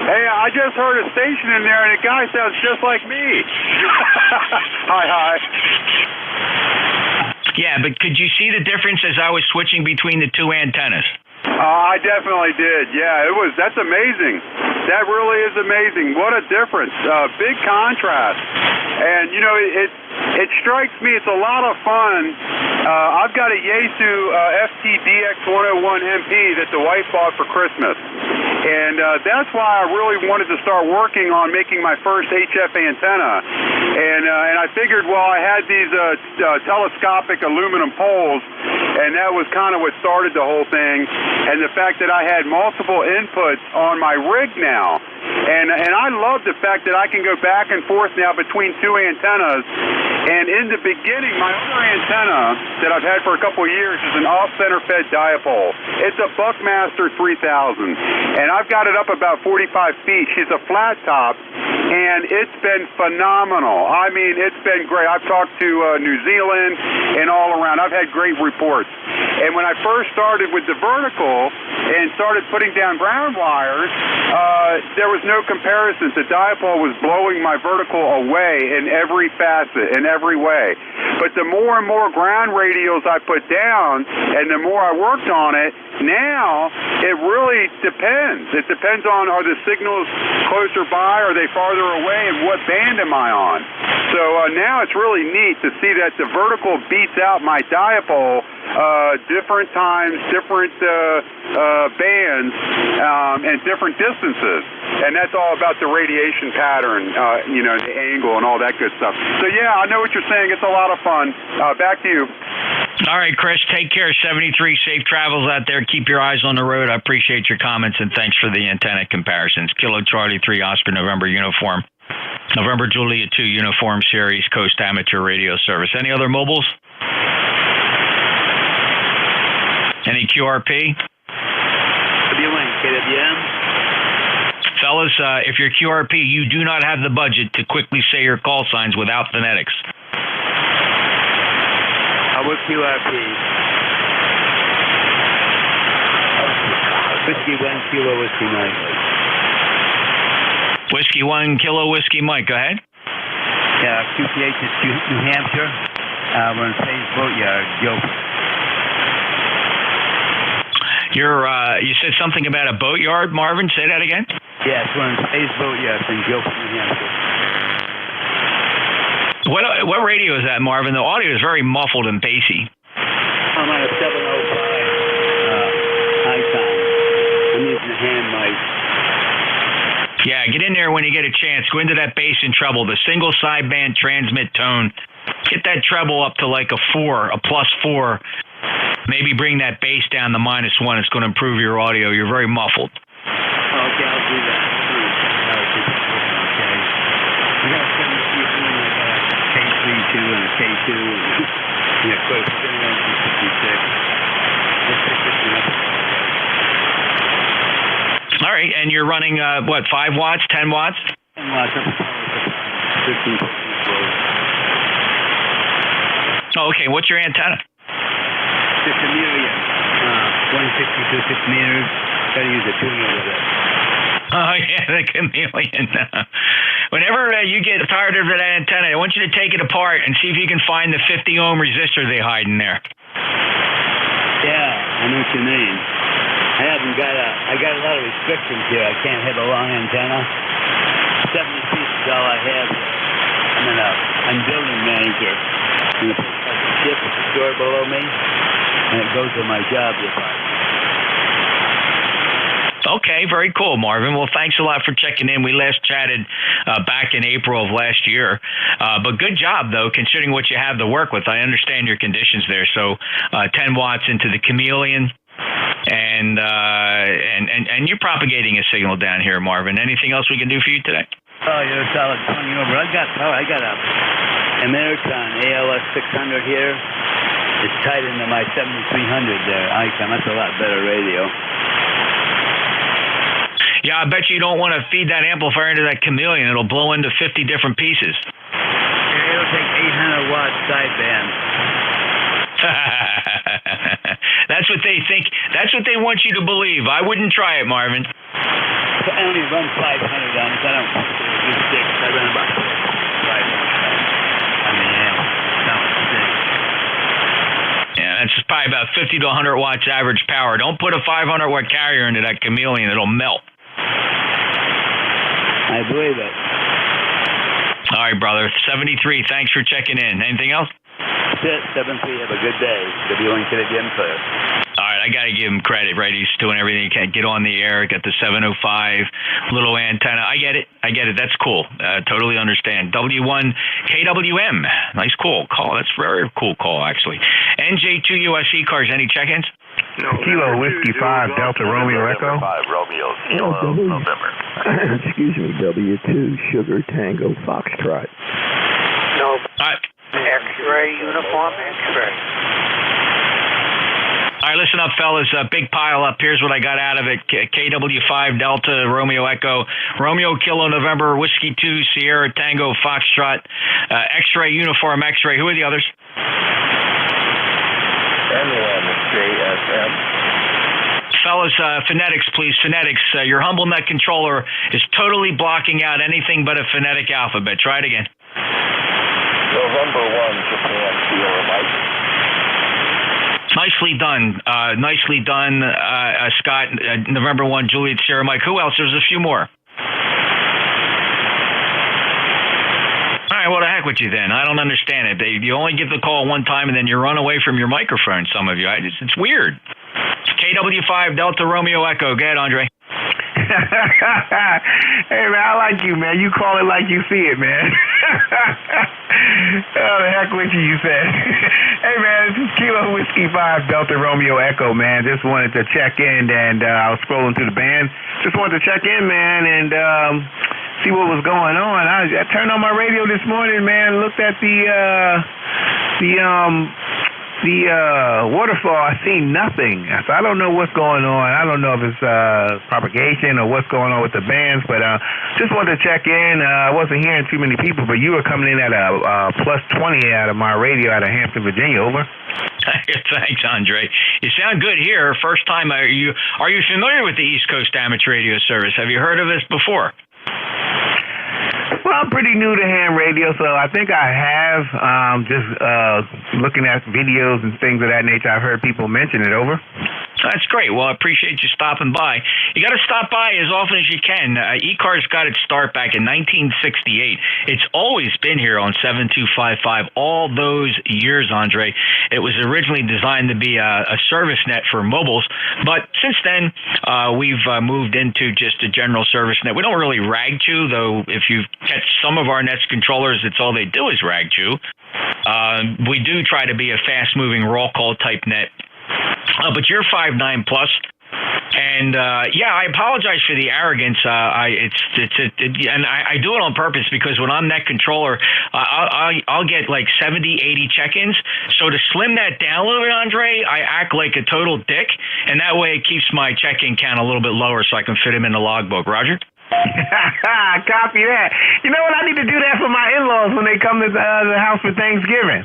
Hey, I just heard a station in there, and the guy sounds just like me. Hi. Yeah, but could you see the difference as I was switching between the two antennas? I definitely did. Yeah, that's amazing. That really is amazing. What a difference. Big contrast. And, you know, it strikes me, it's a lot of fun. I've got a Yaesu FTDX101MP that the wife bought for Christmas. And that's why I really wanted to start working on making my first HF antenna. And I figured, well, I had these telescopic aluminum poles, and that was kind of what started the whole thing. And the fact that I had multiple inputs on my rig now. And I love the fact that I can go back and forth now between two antennas. And in the beginning, my other antenna that I've had for a couple of years is an off-center fed dipole. It's a Buckmaster 3000. And I've got it up about 45 feet. She's a flat top. And it's been phenomenal. I mean, it's been great. I've talked to New Zealand and all around. I've had great reports. And when I first started with the vertical and started putting down ground wires, there was no comparison. The dipole was blowing my vertical away in every facet, in every way. But the more and more ground radios I put down, and the more I worked on it, now it really depends. It depends on, are the signals closer by, are they farther away, and what band am I on? So now it's really neat to see that the vertical beats out my dipole different times, different bands, and different distances. And that's all about the radiation pattern, the angle and all that good stuff. So yeah, I know what you're saying. It's a lot of fun. Back to you. All right, Chris, take care. 73, safe travels out there. Keep your eyes on the road. I appreciate your comments, and thanks for the antenna comparisons. Kilo Charlie 3, Oscar November uniform. November Juliet 2 uniform Sierra East Coast amateur radio service. Any other mobiles? Any QRP? KWM. Fellas, if you're QRP, you do not have the budget to quickly say your call signs without phonetics. How about QRP? Whiskey 1 Kilo Whiskey Mike. Whiskey 1 Kilo Whiskey Mike, go ahead. Yeah, QPH is New Hampshire. We're in Faye's Boatyard, Guilford. You said something about a boatyard, Marvin? Say that again? Yes, we're in Faye's Boatyard in Guilford, New Hampshire. What radio is that, Marvin? The audio is very muffled and bassy. I'm on a 705 high time. I'm using a hand mic. Yeah, get in there when you get a chance. Go into that bass and treble, the single sideband transmit tone. Get that treble up to like a 4, a +4. Maybe bring that bass down to -1. It's going to improve your audio. You're very muffled. Okay, I'll do that. Okay. We got a 732 and a K2 and close to 56. All right, and you're running, 5 watts, 10 watts? 10 watts. 15. Oh, okay. What's your antenna? It's a Amelia. 162 6 meters. Got to use a tuner with it. Oh, yeah, the chameleon. Whenever you get tired of that antenna, I want you to take it apart and see if you can find the 50 ohm resistor they hide in there. Yeah, I know what you mean. I got a lot of restrictions here. I can't have a long antenna. 70 feet is all I have here. I'm building manager. And the ship is a store below me, and it goes to my job department. Okay, very cool, Marvin. Well, thanks a lot for checking in. We last chatted back in April of last year. But good job, though, considering what you have to work with. I understand your conditions there. So 10 watts into the chameleon. And you're propagating a signal down here, Marvin. Anything else we can do for you today? Oh, you're a solid 20 over. I got a American ALS 600 here. It's tied into my 7300 there. Icon. That's a lot better radio. Yeah, I bet you don't want to feed that amplifier into that chameleon. It'll blow into 50 different pieces. It'll take 800 watts sideband. That's what they think. That's what they want you to believe. I wouldn't try it, Marvin. I only run 500 on it. I don't do 6. I run about 5 on the amp. Yeah, that's probably about 50 to 100 watts average power. Don't put a 500 watt carrier into that chameleon. It'll melt. I believe it. All right, brother. 73. Thanks for checking in. Anything else? That's it. 73. Have a good day. W1 Canadian Player. All right, I got to give him credit, right? He's doing everything he can. Get on the air, get the 705 little antenna. I get it. That's cool. Totally understand. W1 KWM. Nice call. That's a very cool call, actually. NJ2US ECARS. Any check-ins? No. Kilo Whiskey 5 Delta Romeo Echo. 5 Romeo Kilo November. Excuse me, W2 Sugar Tango Foxtrot. No. X-ray uniform, X-ray. All right, listen up, fellas. Big pile up. Here's what I got out of it. KW5 Delta Romeo Echo, Romeo Kilo November, Whiskey 2 Sierra Tango Foxtrot, X-ray uniform X-ray. Who are the others? NJ2US. Fellas, phonetics, please. Phonetics. Your humble net controller is totally blocking out anything but a phonetic alphabet. Try it again. November 1, Japan, Sierra Mike. Nicely done. Scott. November 1, Juliet, Sierra Mike. Who else? There's a few more. All right, what the heck with you then? I don't understand it. You only get the call one time and then you run away from your microphone, some of you. It's weird. KW5 Delta Romeo Echo. Go ahead, Andre. Hey, man, I like you, man. You call it like you see it, man. Oh, the heck with you said. Hey, man, this is Kilo Whiskey 5 Delta Romeo Echo, man. Just wanted to check in, and I was scrolling through the band. Just wanted to check in, man, and see what was going on. I turned on my radio this morning, man, looked at the waterfall. I see nothing. So I don't know what's going on. I don't know if it's propagation or what's going on with the bands, but just wanted to check in. I wasn't hearing too many people, but you were coming in at a plus 20 out of my radio out of Hampton, Virginia. Over. Thanks, Andre. You sound good here. First time. Are you familiar with the East Coast Amateur Radio Service? Have you heard of this before? Well, I'm pretty new to ham radio, so I think I have. Just looking at videos and things of that nature, I've heard people mention it. Over. That's great. Well, I appreciate you stopping by. You got to stop by as often as you can. ECARS got its start back in 1968. It's always been here on 7255 all those years, Andre. It was originally designed to be a service net for mobiles, but since then, we've moved into just a general service net. We don't really rag chew, though. If you catch some of our Nets controllers, it's all they do is rag chew. We do try to be a fast-moving raw call type net. But you're 5'9+, and I apologize for the arrogance. And I do it on purpose because when I'm net controller, I'll get like 70, 80 check-ins. So to slim that down a little bit, Andre, I act like a total dick, and that way it keeps my check-in count a little bit lower so I can fit them in the logbook. Roger? Copy that. You know what? I need to do that for my in-laws when they come to the house for Thanksgiving.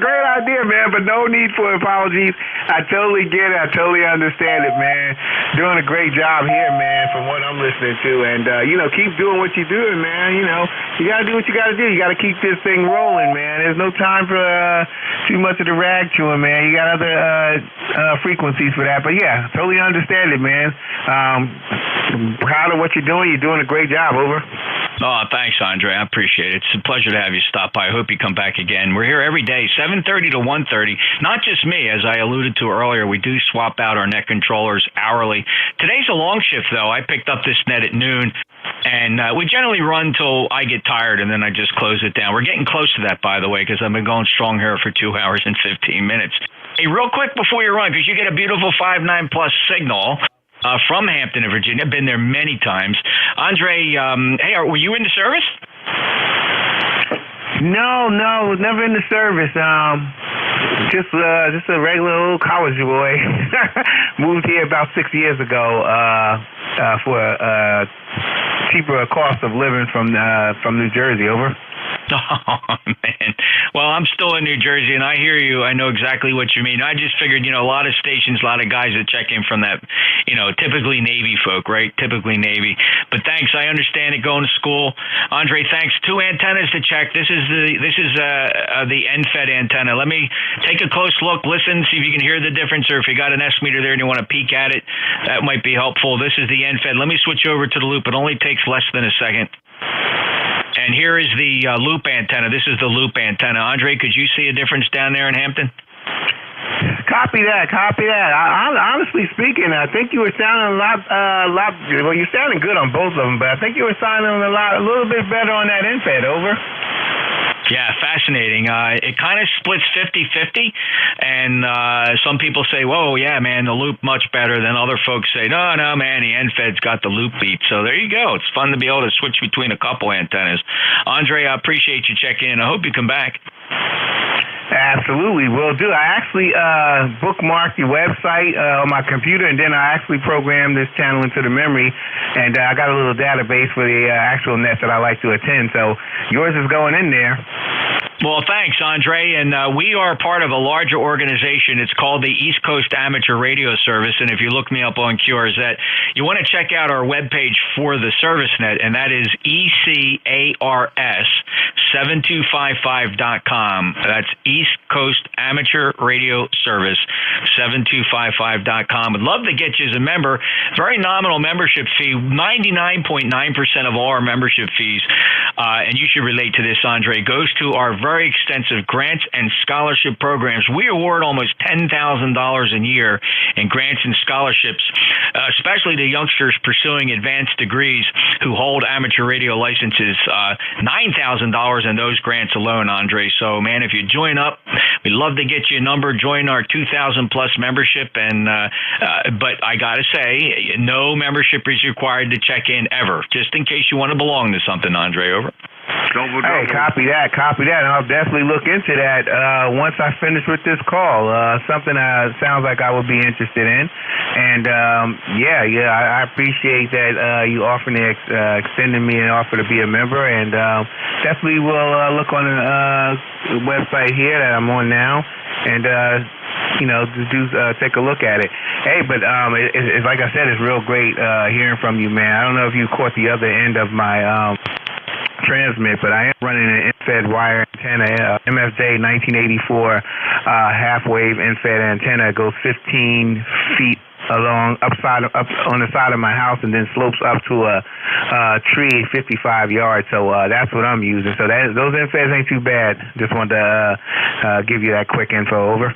Great idea, man, but no need for apologies. I totally get it. I totally understand it, man. Doing a great job here, man, from what I'm listening to. And, keep doing what you're doing, man. You got to do what you got to do. You got to keep this thing rolling, man. There's no time for too much of the rag chewing, man. You got other frequencies for that. But, yeah, totally understand it, man. Proud of what you're doing. You're doing a great job. Over. Oh, thanks, Andre. I appreciate it. It's a pleasure to have you stop by. I hope you come back again. We're here every day, 7:30 to 1:30. Not just me, as I alluded to earlier. We do swap out our net controllers hourly. Today's a long shift, though. I picked up this net at noon, and we generally run till I get tired, and then I just close it down. We're getting close to that, by the way, because I've been going strong here for 2 hours and 15 minutes. Hey, real quick before you run, because you get a beautiful 5.9 plus signal. From Hampton, Virginia. Been there many times. Andre, hey, were you in the service? No, never in the service. Just a regular old college boy. Moved here about 6 years ago for a cheaper cost of living from New Jersey. Over. Oh, man. Well, I'm still in New Jersey, and I hear you. I know exactly what you mean. I just figured, a lot of stations, a lot of guys that check in from that, typically Navy folk, right? Typically Navy. But thanks. I understand it going to school. Andre, thanks. 2 antennas to check. This is the NFED antenna. Let me take a close look, listen, see if you can hear the difference, or if you got an S meter there and you want to peek at it, that might be helpful. This is the NFED. Let me switch over to the loop. It only takes less than a second. And here is the loop antenna. This is the loop antenna. Andre, could you see a difference down there in Hampton? Copy that. Honestly speaking, I think you were sounding a lot. Well, you're sounding good on both of them, but I think you were sounding a little bit better on that NFED. Over. Yeah, fascinating. It kind of splits 50-50, and some people say, whoa, yeah, man, the loop much better. Then other folks say, no, man, the NFED's got the loop beat. So there you go. It's fun to be able to switch between a couple antennas. Andre, I appreciate you checking in. I hope you come back. Absolutely, will do. I actually bookmarked your website on my computer, and then I actually programmed this channel into the memory, and I got a little database for the actual net that I like to attend. So yours is going in there. Well, thanks, Andre. And we are part of a larger organization. It's called the East Coast Amateur Radio Service. And if you look me up on ECARS, you want to check out our webpage for the ServiceNet, and that is ECARS7255.com. That's East Coast Amateur Radio Service 7255.com. Would love to get you as a member. Very nominal membership fee, 99.9% of all our membership fees, and you should relate to this, Andre, goes to our very extensive grants and scholarship programs. We award almost $10,000 a year in grants and scholarships, especially to youngsters pursuing advanced degrees who hold amateur radio licenses. $9,000 in those grants alone, Andre. So, man, if you join up, we'd love to get you a number. Join our 2,000 plus membership. And but I got to say, no membership is required to check in ever, just in case you want to belong to something, Andre. Over. Hey, copy that. And I'll definitely look into that once I finish with this call. Something sounds like I would be interested in. And, I appreciate that you offering extending me an offer to be a member. And definitely will look on the website here that I'm on now and, take a look at it. Hey, but it's like I said, it's real great hearing from you, man. I don't know if you caught the other end of my transmit, but I am running an NFED wire antenna, MFJ 1984 half-wave NFED antenna. It goes 15 feet along up on the side of my house and then slopes up to a tree 55 yards. So that's what I'm using. So those NFEDs ain't too bad. Just wanted to give you that quick info. Over.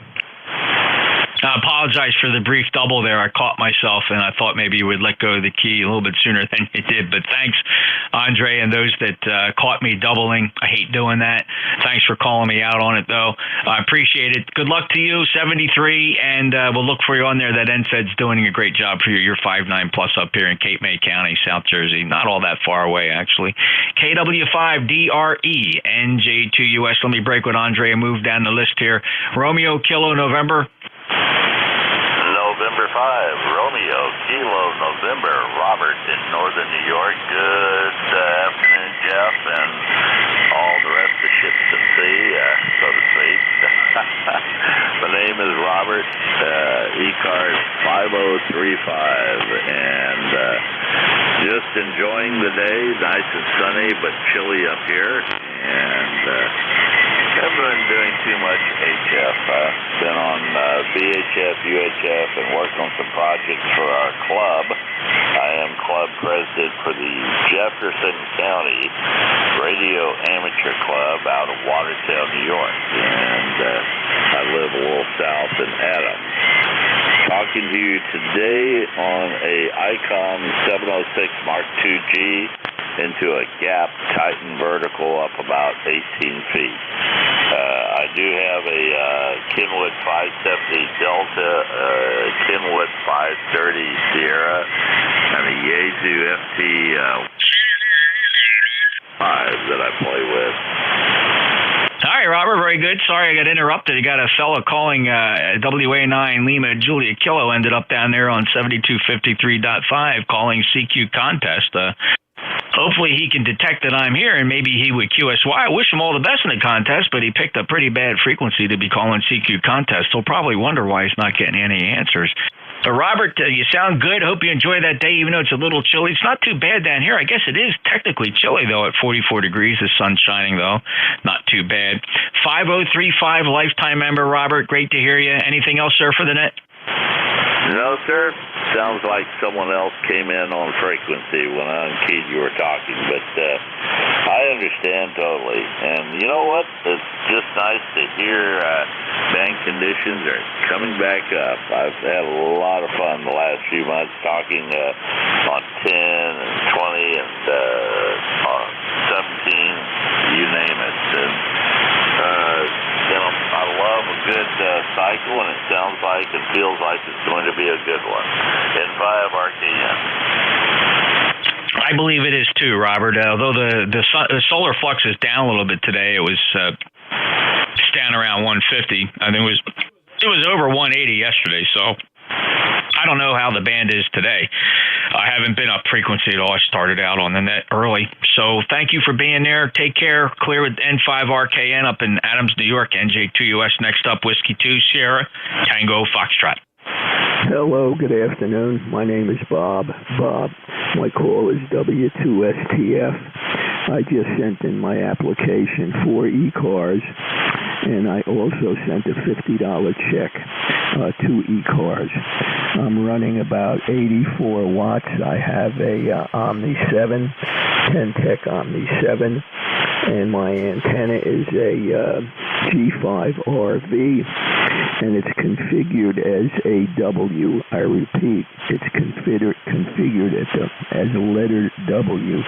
I apologize for the brief double there. I caught myself, and I thought maybe you would let go of the key a little bit sooner than you did. But thanks, Andre, and those that caught me doubling. I hate doing that. Thanks for calling me out on it, though. I appreciate it. Good luck to you, 73, and we'll look for you on there. That NFED's doing a great job for you. You're 5.9 plus up here in Cape May County, South Jersey. Not all that far away, actually. KW5DRE, NJ2US. Let me break with Andre and move down the list here. Romeo, Kilo, November. November Romeo, Kilo, November, Robert in northern New York. Good afternoon, Jeff, and all the rest of ships at sea, so to speak. My name is Robert, ECARS 5035, and just enjoying the day. Nice and sunny, but chilly up here, and haven't been doing too much HF. Been on VHF, UHF, and worked on some projects for our club. I am club president for the Jefferson County Radio Amateur Club out of Watertown, New York, and I live a little south in Adams. Talking to you today on a Icon 706 Mark II-G into a gap Titan vertical up about 18 feet. I do have a Kenwood 570 Delta, Kenwood 530 Sierra, and a Yaesu FT 5 that I play with. All right, Robert, very good. Sorry I got interrupted. You got a fellow calling WA9 Lima Julia Kilo, ended up down there on 7253.5 calling CQ contest. Hopefully he can detect that I'm here, and maybe he would QSY. I wish him all the best in the contest, but he picked a pretty bad frequency to be calling CQ contest. He'll probably wonder why he's not getting any answers. But Robert, you sound good. Hope you enjoy that day, even though it's a little chilly. It's not too bad down here. I guess it is technically chilly, though, at 44 degrees. The sun's shining, though. Not too bad. 5035, lifetime member, Robert. Great to hear you. Anything else, sir, for the net? No, sir. Sounds like someone else came in on frequency when I unkeyed you were talking, but I understand totally. And you know what? It's just nice to hear bank conditions are coming back up. I've had a lot of fun the last few months talking on 10 and 20 and on 17, you name it. And, I love a good cycle, and it sounds like and feels like it's going to be a good one. N5 RKN. I believe it is too, Robert. Although the solar flux is down a little bit today, it was down around 150. I think it was over 180 yesterday. So I don't know how the band is today. I haven't been up frequency at all. I started out on the net early. So thank you for being there. Take care. Clear with N5RKN up in Adams, New York. NJ2US next up, Whiskey 2 Sierra, Tango Foxtrot. Hello, good afternoon. My name is Bob. My call is W2STF. I just sent in my application for ECARS, and I also sent a $50 check to ECARS. I'm running about 84 watts. I have a Omni 7, 10-Tech Omni 7, and my antenna is a G5RV, and it's configured as a W. I repeat, it's configured as a letter W.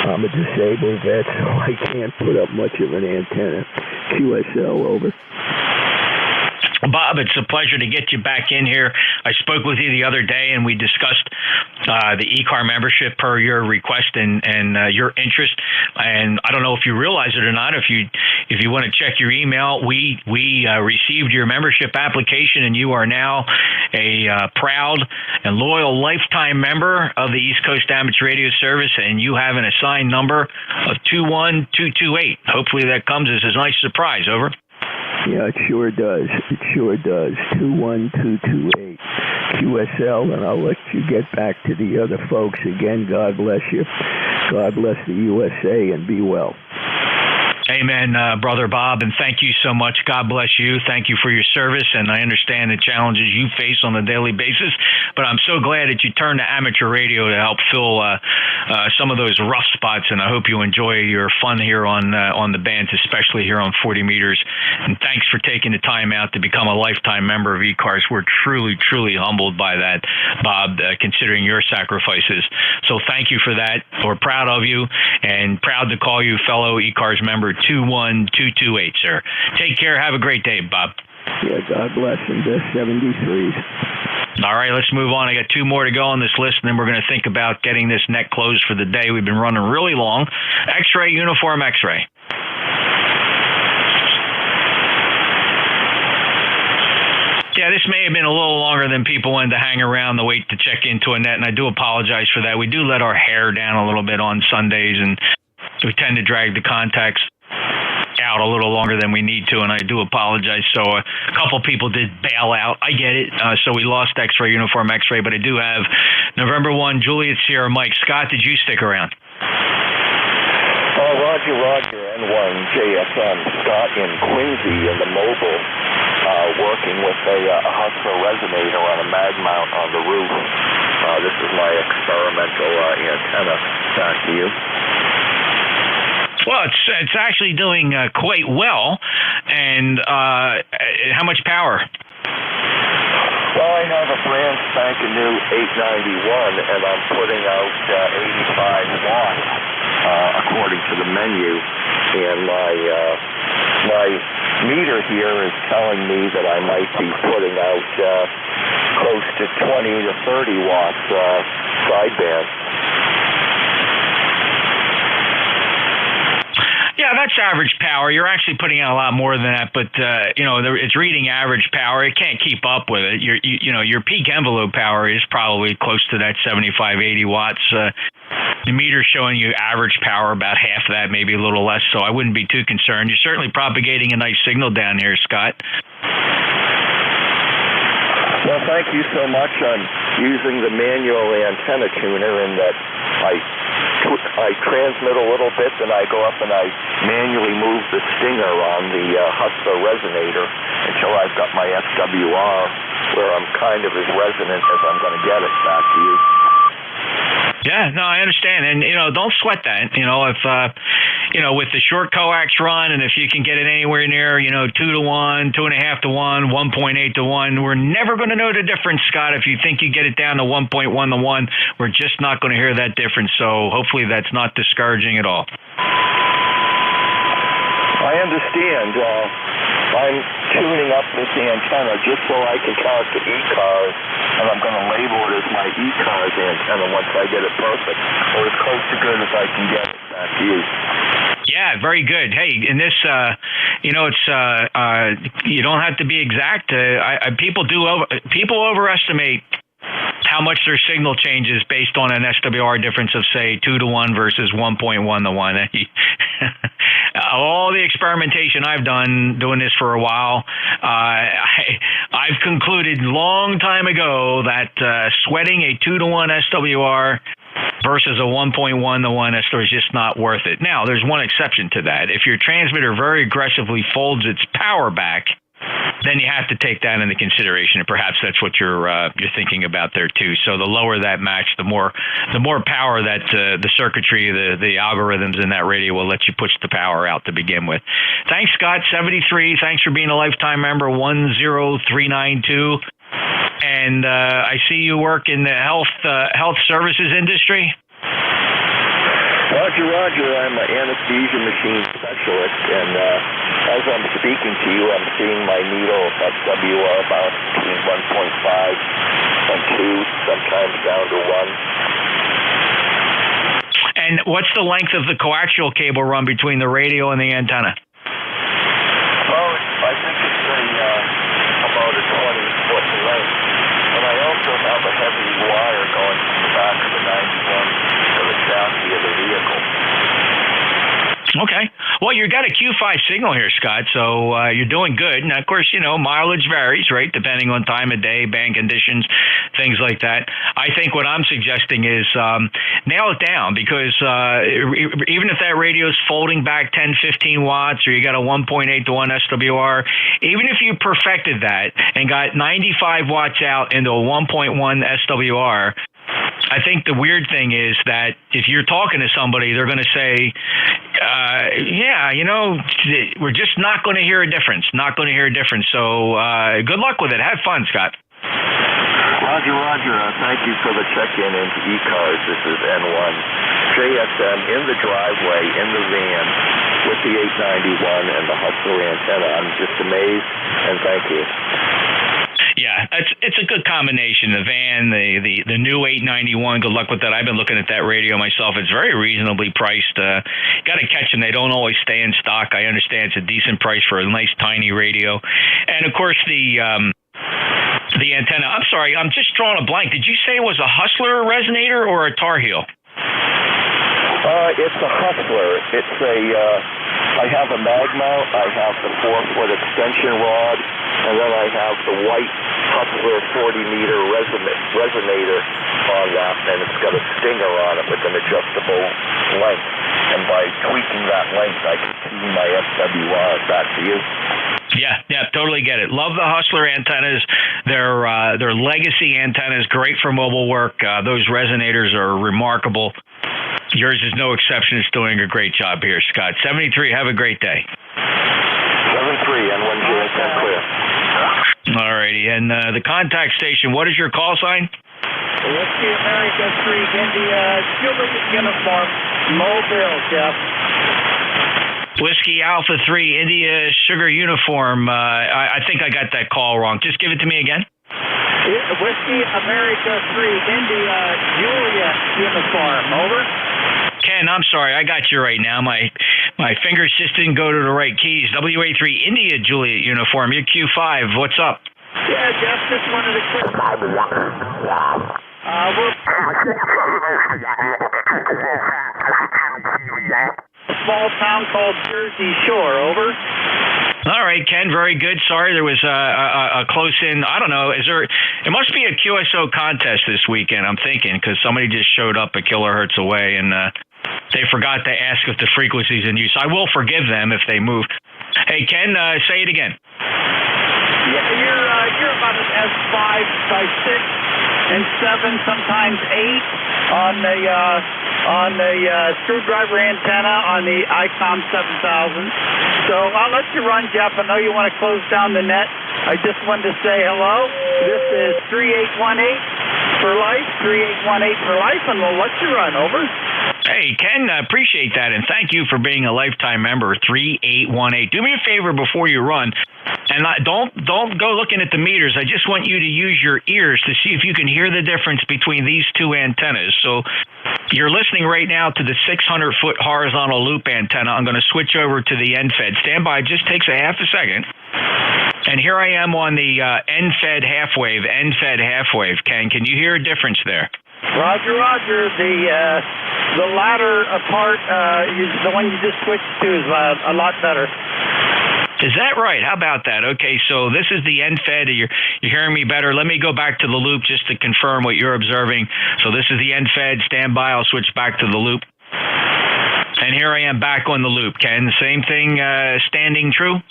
I'm a disabled vet, so I can't put up much of an antenna. QSL, over. Bob, it's a pleasure to get you back in here. I spoke with you the other day, and we discussed the ECAR membership per your request and your interest. And I don't know if you realize it or not. If you want to check your email, we received your membership application, and you are now a proud and loyal lifetime member of the East Coast Amateur Radio Service, and you have an assigned number of 21228. Hopefully that comes as a nice surprise. Over. Yeah, it sure does. 21228 QSL, and I'll let you get back to the other folks. Again, God bless you. God bless the USA, and be well. Amen, Brother Bob, and thank you so much. God bless you. Thank you for your service, and I understand the challenges you face on a daily basis, but I'm so glad that you turned to amateur radio to help fill some of those rough spots, and I hope you enjoy your fun here on the bands, especially here on 40 meters. And thanks for taking the time out to become a lifetime member of ECARS. We're truly, truly humbled by that, Bob, considering your sacrifices. So thank you for that. We're proud of you, and proud to call you fellow ECARS member 21228, sir. Take care. Have a great day, Bob. Yeah, God bless him. Best 73s. All right, let's move on. I got two more to go on this list, and then we're going to think about getting this net closed for the day. We've been running really long. X-ray, uniform X-ray. Yeah, this may have been a little longer than people wanted to hang around to wait to check into a net, and I do apologize for that. We do let our hair down a little bit on Sundays, and we tend to drag the contacts out a little longer than we need to, and I do apologize. So a couple people did bail out. I get it. So we lost X-ray, uniform X-ray, but I do have November 1, Juliet Sierra Mike. Scott, did you stick around? Roger, N1 JSM, Scott in Quincy in the mobile, working with a Hustler resonator on a mag mount on the roof. This is my experimental antenna. Back to you. Well, it's actually doing quite well. And how much power? Well, I have a brand spanking new 891, and I'm putting out 85 watts according to the menu. And my meter here is telling me that I might be putting out close to 20 to 30 watts sideband. Yeah, that's average power. You're actually putting out a lot more than that, but it's reading average power. It can't keep up with it. Your peak envelope power is probably close to that 75, 80 watts. The meter's showing you average power about half of that, maybe a little less. So I wouldn't be too concerned. You're certainly propagating a nice signal down here, Scott. Well, thank you so much. I'm using the manual antenna tuner in that I transmit a little bit, then I go up and I manually move the stinger on the Hustler resonator until I've got my SWR where I'm kind of as resonant as I'm going to get it. Back to you. Yeah, no, I understand. And, don't sweat that. If, with the short coax run, and if you can get it anywhere near, 2 to 1, 2.5 to 1, 1.8 to 1, we're never going to know the difference, Scott. If you think you get it down to 1.1 to 1, we're just not going to hear that difference. So hopefully that's not discouraging at all. I understand. I'm tuning up this antenna just so I can talk to ECARS, and I'm going to label it as my ECARS antenna once I get it perfect, or as close to good as I can get it. Back to you. Yeah, very good. Hey, in this, it's you don't have to be exact. People overestimate how much their signal changes based on an SWR difference of, say, 2 to 1 versus 1.1 to 1. All the experimentation I've done doing this for a while, I've concluded long time ago that sweating a 2 to 1 SWR versus a 1.1 to 1 SWR is just not worth it. Now, there's one exception to that. If your transmitter very aggressively folds its power back, then you have to take that into consideration, and perhaps that's what you're thinking about there too. So the lower that match, the more power that the circuitry, the algorithms in that radio will let you push the power out to begin with. Thanks, Scott. 73. Thanks for being a lifetime member. 10392. And I see you work in the health services industry. Roger. I'm an anesthesia machine specialist, and as I'm speaking to you, I'm seeing my needle SWR about between 1.5 and 2, sometimes down to 1. And what's the length of the coaxial cable run between the radio and the antenna? Well, I think it's about a 20-foot length. And I also have a heavy wire going from the back of the 91 to the chassis of the vehicle. Okay. Well, you got a Q5 signal here, Scott, so you're doing good. Now, of course, mileage varies, right, depending on time of day, band conditions, things like that. I think what I'm suggesting is nail it down, because even if that radio is folding back 10, 15 watts, or you got a 1.8 to 1 SWR, even if you perfected that and got 95 watts out into a 1.1 SWR, I think the weird thing is that if you're talking to somebody, they're going to say, we're just not going to hear a difference. Not going to hear a difference. So good luck with it. Have fun, Scott. Roger. Thank you for the check-in into ECARS. This is N1 JSM in the driveway, in the van, with the 891 and the Hustler antenna. I'm just amazed, and thank you. Yeah, it's a good combination. The van, the new 891. Good luck with that. I've been looking at that radio myself. It's very reasonably priced. Got to catch them. They don't always stay in stock. I understand it's a decent price for a nice tiny radio. And of course the The antenna. I'm sorry, I'm just drawing a blank. Did you say it was a Hustler resonator or a Tar Heel? It's a Hustler. It's a, I have a mag mount, I have the 4-foot extension rod, and then I have the white Hustler 40-meter resonator on that, and it's got a stinger on it with an adjustable length. And by tweaking that length, I can tune my SWR back to you. Yeah, totally get it. Love the Hustler antennas. They're legacy antennas, great for mobile work. Those resonators are remarkable. Yours is no exception. It's doing a great job here, Scott. 73, have a great day. 73, N1JS, clear. All righty, and the contact station, what is your call sign? Whiskey America 3, India, Juliet Uniform, Mobile, Jeff. Whiskey Alpha 3, India, Sugar Uniform. I think I got that call wrong. Just give it to me again. Whiskey America 3, India, Juliet Uniform, over. Ken, I'm sorry, I got you right now. My fingers just didn't go to the right keys. WA3, India, Juliet Uniform. You're Q5. What's up? Yeah, Jeff, just wanted to quick. A small town called Jersey Shore, over. All right, Ken, very good. Sorry, there was a close-in, I don't know, it must be a QSO contest this weekend, I'm thinking, because somebody just showed up a kilohertz away, and they forgot to ask if the frequency's in use. I will forgive them if they move. Hey, Ken, say it again. Yeah, you're about an S5 by 6 and 7, sometimes 8 on the screwdriver antenna on the ICOM 7000. So I'll let you run, Jeff. I know you want to close down the net. I just wanted to say hello. This is 3818 for life, 3818 for life, and we'll let you run. Over. Hey, Ken, appreciate that, and thank you for being a lifetime member, 3818. Do me a favor before you run, and don't go looking at the meters. I just want you to use your ears to see if you can hear the difference between these two antennas. So you're listening right now to the 600-foot horizontal loop antenna. I'm going to switch over to the NFED. Stand by, just takes a half a second. And here I am on the NFED half wave. Ken, can you hear a difference there? Roger. The latter part, the one you just switched to, is a lot better. Is that right? How about that? Okay, so this is the NFED. You're hearing me better. Let me go back to the loop just to confirm what you're observing. So this is the NFED. Stand by. I'll switch back to the loop. And here I am back on the loop, Ken. Same thing standing true?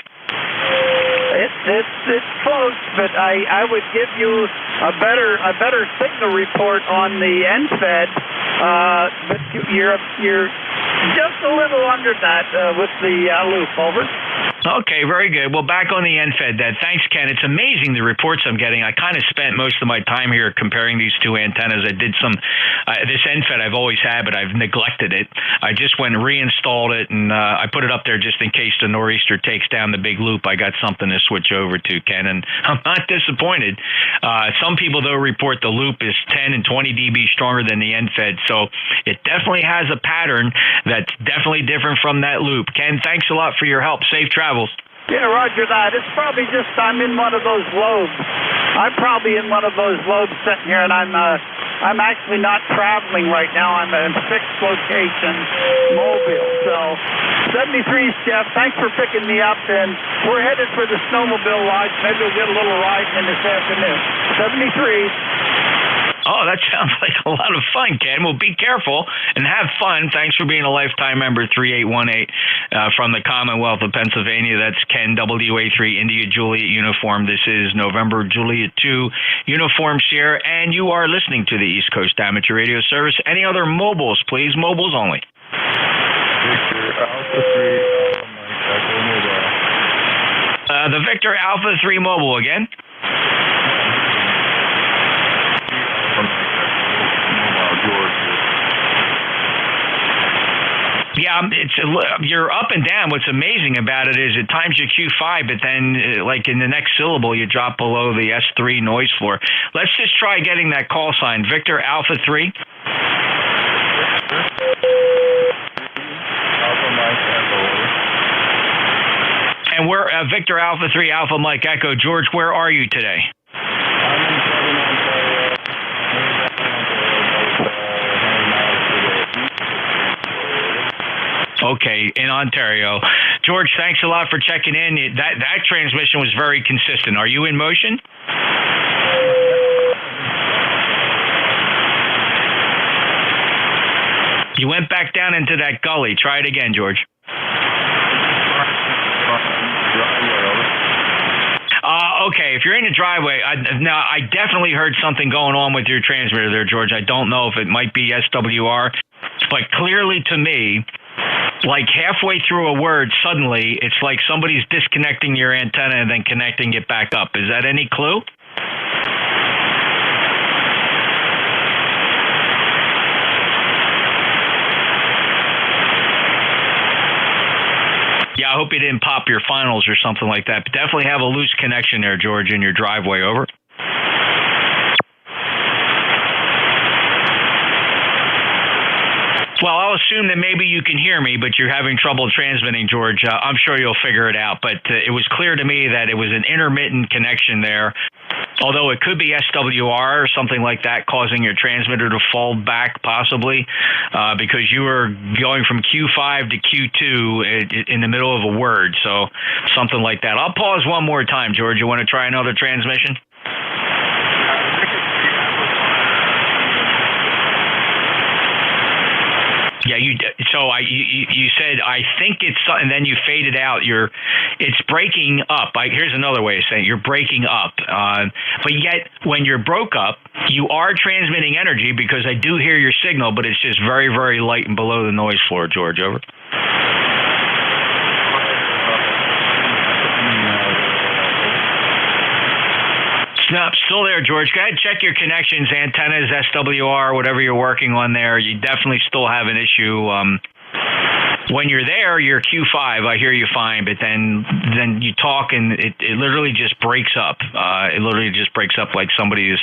It's close, but I would give you a better signal report on the NFED, but you're just a little under that with the loop. Over. Okay, very good. Well, back on the NFED then. Thanks, Ken. It's amazing the reports I'm getting. I kind of spent most of my time here comparing these two antennas. I did some, this NFED I've always had, but I've neglected it. I just went and reinstalled it, and I put it up there just in case the nor'easter takes down the big loop. I got something to switch over to, Ken, and I'm not disappointed. Some people, though, report the loop is 10 and 20 dB stronger than the NFED, so it definitely has a pattern that's definitely different from that loop. Ken, thanks a lot for your help. Safe travels. Yeah, roger that. It's probably just I'm in one of those lobes. I'm probably in one of those lobes sitting here, and I'm actually not traveling right now. I'm in a fixed location, Mobile. So 73's Jeff. Thanks for picking me up, and we're headed for the Snowmobile Lodge. Maybe we'll get a little riding in this afternoon. 73. Oh, that sounds like a lot of fun, Ken. Well, be careful and have fun. Thanks for being a lifetime member, 3818 from the Commonwealth of Pennsylvania. That's Ken, WA3, India Juliet Uniform. This is November Juliet 2 Uniform Sierra, and you are listening to the East Coast Amateur Radio Service. Any other mobiles, please? Mobiles only. Victor Alpha 3, Echo Mobile. The Victor Alpha 3 Mobile again. Yeah, you're up and down. What's amazing about it is at times you're Q5, but then like in the next syllable, you drop below the S3 noise floor. Let's just try getting that call sign. Victor Alpha 3. And we're Victor Alpha 3 Alpha Mike Echo. George, where are you today? I'm Okay, in Ontario. George, thanks a lot for checking in. That transmission was very consistent. Are you in motion? You went back down into that gully. Try it again, George. Okay, if you're in the driveway, now I definitely heard something going on with your transmitter there, George. I don't know if it might be SWR, but clearly to me, like halfway through a word, suddenly it's like somebody's disconnecting your antenna and then connecting it back up. Is that any clue? Yeah, I hope you didn't pop your finals or something like that. But definitely have a loose connection there, George, in your driveway. Over. Well, I'll assume that maybe you can hear me, but you're having trouble transmitting, George. I'm sure you'll figure it out. But it was clear to me that it was an intermittent connection there, although it could be SWR or something like that causing your transmitter to fold back possibly because you were going from Q5 to Q2 in the middle of a word. So something like that. I'll pause one more time, George. You want to try another transmission? Yeah, you said I think it's, and then you faded out. It's breaking up. Here's another way of saying it. You're breaking up. But yet, when you're broke up, you are transmitting energy because I do hear your signal, but it's just very, very light and below the noise floor. George, over. No, still there, George. Go ahead, check your connections, antennas, SWR, whatever you're working on there. You definitely still have an issue. When you're there, you're Q5. I hear you fine, but then you talk and it literally just breaks up. It literally just breaks up like somebody is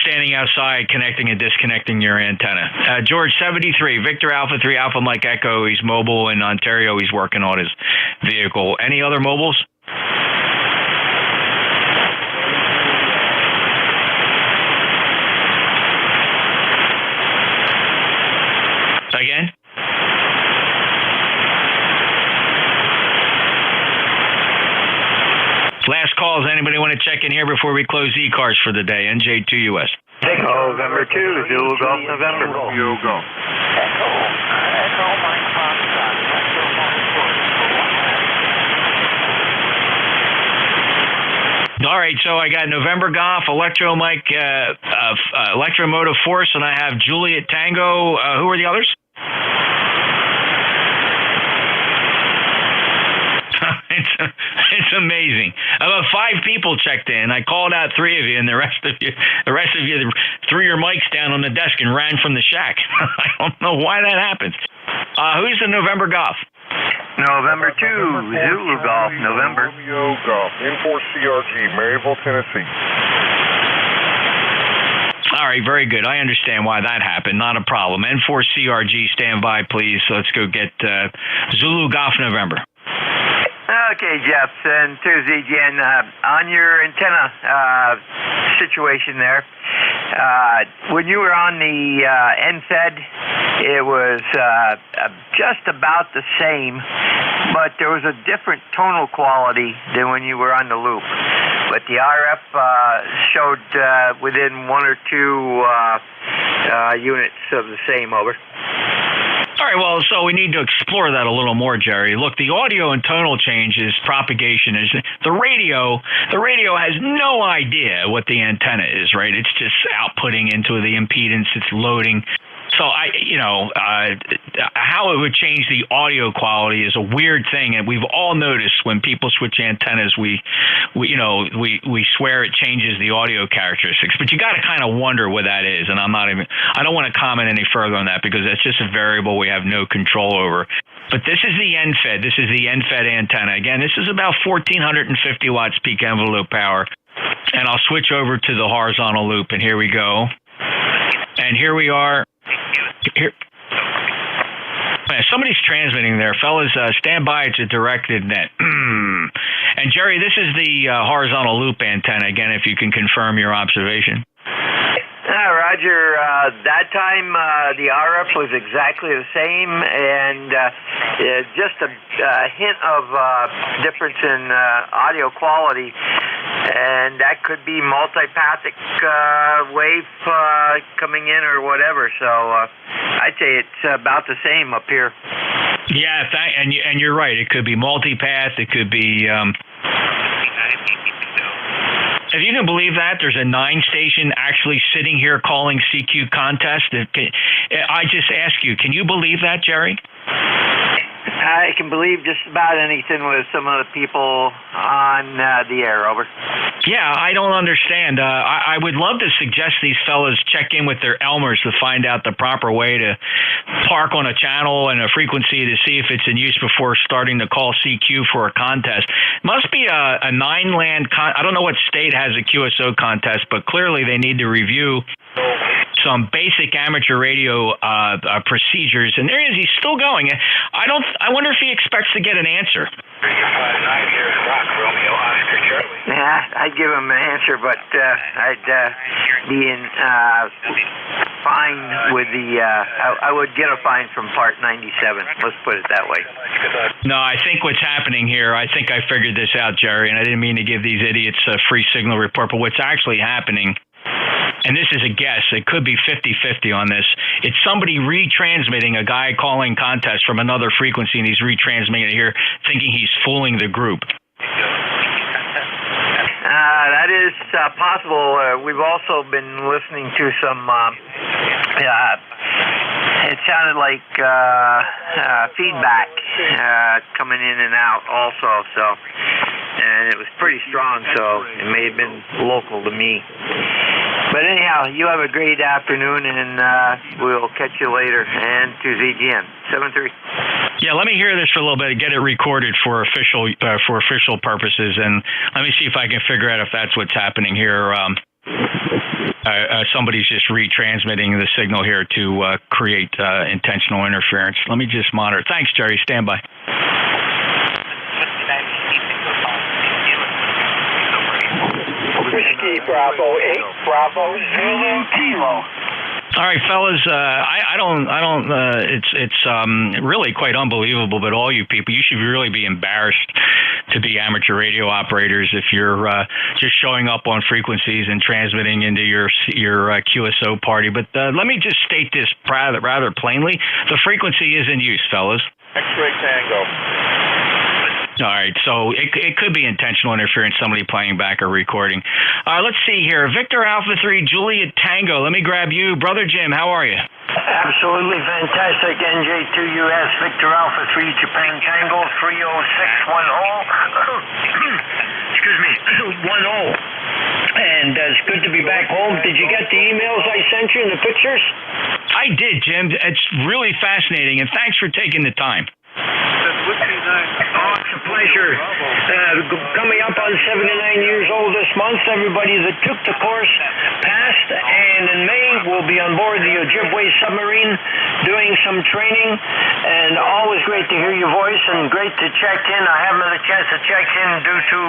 standing outside connecting and disconnecting your antenna. George, 73, Victor Alpha 3 Alpha Mike Echo. He's mobile in Ontario. He's working on his vehicle. Any other mobiles? Again? Last call. Does anybody want to check in here before we close ECARS for the day? NJ2US. November 2, Zulu Golf, November. You go. All right, so I got November Golf, Electro Mike, Electromotive Force, and I have Juliet Tango. Who are the others? It's amazing. About 5 people checked in. I called out 3 of you, and the rest of you threw your mics down on the desk and ran from the shack. I don't know why that happens. Who's the November Golf? November 2, Zulu Golf, November. Romeo Golf, N4CRG, Maryville, Tennessee. All right, very good. I understand why that happened. Not a problem. N4CRG, stand by, please. Let's go get Zulu Golf, November. Okay, Jeff, and Tuesday again, on your antenna situation there, when you were on the NFED, it was just about the same, but there was a different tonal quality than when you were on the loop. But the RF showed within 1 or 2 units of the same, over. All right, well, so we need to explore that a little more, Jerry. Look, the audio and tonal changes, propagation is the radio has no idea what the antenna is, right? It's just outputting into the impedance, it's loading. So how it would change the audio quality is a weird thing, and we've all noticed when people switch antennas, we swear it changes the audio characteristics. But you got to kind of wonder what that is, and I don't want to comment any further on that because that's just a variable we have no control over. But this is the NFED. This is the NFED antenna. Again, this is about 1,450 watts peak envelope power, and I'll switch over to the horizontal loop, and here we go. And here we are. Here, somebody's transmitting there, fellas. Stand by. It's a directed net. And Jerry, this is the horizontal loop antenna. Again, if you can confirm your observation. All right. Roger. That time the RF was exactly the same, and just a hint of difference in audio quality, and that could be multipathic wave coming in or whatever. So I'd say it's about the same up here. Yeah, and you're right. It could be multipath. It could be. If you can believe that, there's a 9-station actually sitting here calling CQ contest. I just ask you, can you believe that, Jerry? I can believe just about anything with some of the people on the air. Over. Yeah, I don't understand. I would love to suggest these fellas check in with their Elmers to find out the proper way to park on a channel and a frequency to see if it's in use before starting to call CQ for a contest. Must be a 9-land I don't know what state has a QSO contest, but clearly they need to review some basic amateur radio procedures. And there he is. He's still going. I wonder if he expects to get an answer. Yeah, I'd give him an answer, but I'd be in fine with the. I would get a fine from Part 97. Let's put it that way. No, I think what's happening here, I think I figured this out, Jerry, and I didn't mean to give these idiots a free signal report, but what's actually happening, and this is a guess, it could be 50-50 on this, it's somebody retransmitting a guy calling contest from another frequency, and he's retransmitting it here, thinking he's fooling the group. That is possible. We've also been listening to some, it sounded like feedback coming in and out also, and it was pretty strong, so it may have been local to me. But anyhow, you have a great afternoon, and we'll catch you later. And to ZGM 73. Yeah, let me hear this for a little bit, get it recorded for official purposes, and let me see if I can figure out if that's what's happening here. Somebody's just retransmitting the signal here to create intentional interference. Let me just monitor. Thanks, Jerry. Stand by. Whiskey Bravo 8 Bravo Zulu Kilo. All right, fellas. I don't. It's really quite unbelievable. But all you people, you should really be embarrassed to be amateur radio operators if you're just showing up on frequencies and transmitting into your QSO party. But let me just state this rather plainly: the frequency is in use, fellas. X-ray Tango. All right, so it could be intentional interference, somebody playing back or recording. Let's see here. Victor Alpha 3, Juliet Tango. Let me grab you. Brother Jim, how are you? Absolutely fantastic. NJ2US, Victor Alpha 3, Japan Tango, 30610. Excuse me, 10. And it's good to be back home. Did you get the emails I sent you and the pictures? I did, Jim. It's really fascinating, and thanks for taking the time. Oh, it's a pleasure. Coming up on 79 years old this month, everybody that took the course passed, and in May we'll be on board the Ojibwe submarine doing some training, and always great to hear your voice and great to check in. I haven't had a chance to check in due to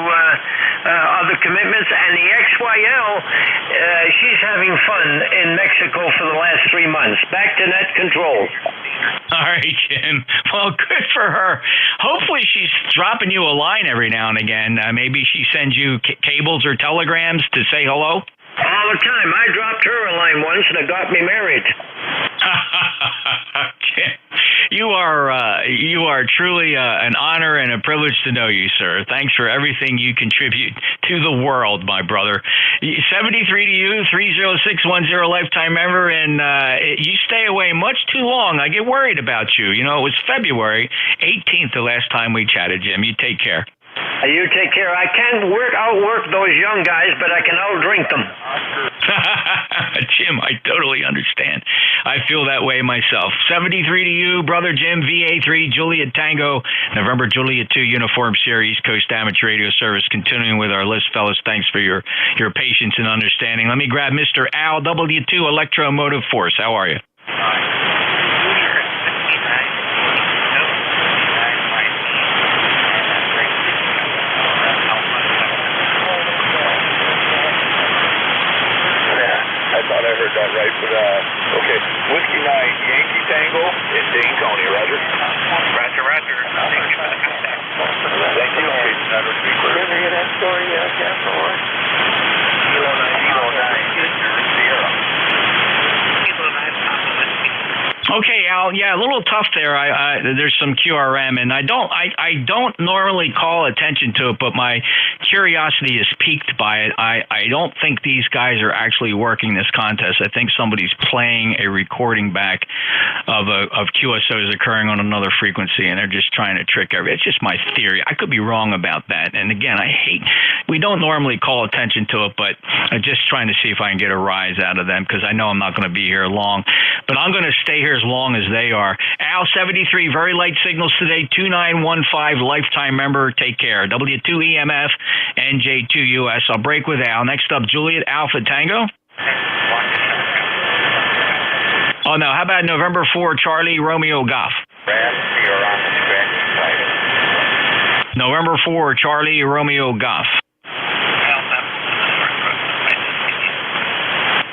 other commitments, and the XYL, she's having fun in Mexico for the last 3 months. Back to net control. All right, Jim. Well, good for her. Hopefully she's dropping you a line every now and again. Maybe she sends you cables or telegrams to say hello? All the time. I dropped her a line once and it got me married. You are truly an honor and a privilege to know you, sir. Thanks for everything you contribute to the world, my brother. 73 to you, 30610 lifetime member, and you stay away much too long. I get worried about you. You know, it was February 18th the last time we chatted, Jim. You take care. You take care. I can't outwork those young guys, but I can outdrink them. Jim, I totally understand. I feel that way myself. 73 to you, Brother Jim, VA3, Juliet Tango, November Juliet 2 Uniform Sierra East Coast Amateur Radio Service. Continuing with our list, fellas, thanks for your patience and understanding. Let me grab Mr. Al, W2 Electromotive Force. How are you? thought I heard that right, but okay. Whiskey 9, Yankee Tango in Dane County, Roger. Roger, Roger. Thank you for the contact. Thank you. You ever hear that story, Jeff, or what? Kilo 9, Sierra. Kilo 9, Papa Whiskey. Okay, Al. Yeah, a little tough there. There's some QRM, and I don't normally call attention to it, but my curiosity is piqued by it. I don't think these guys are actually working this contest. I think somebody's playing a recording back of QSOs occurring on another frequency, and they're just trying to trick everybody. It's just my theory. I could be wrong about that. And again, we don't normally call attention to it, but I'm just trying to see if I can get a rise out of them because I know I'm not going to be here long. But I'm going to stay here as long as they are. Al 73, very light signals today, 2915, lifetime member. Take care. W2EMF, NJ2US. I'll break with Al. Next up, Juliet Alpha Tango. Oh, no. How about November 4, Charlie Romeo Golf? November 4, Charlie Romeo Golf.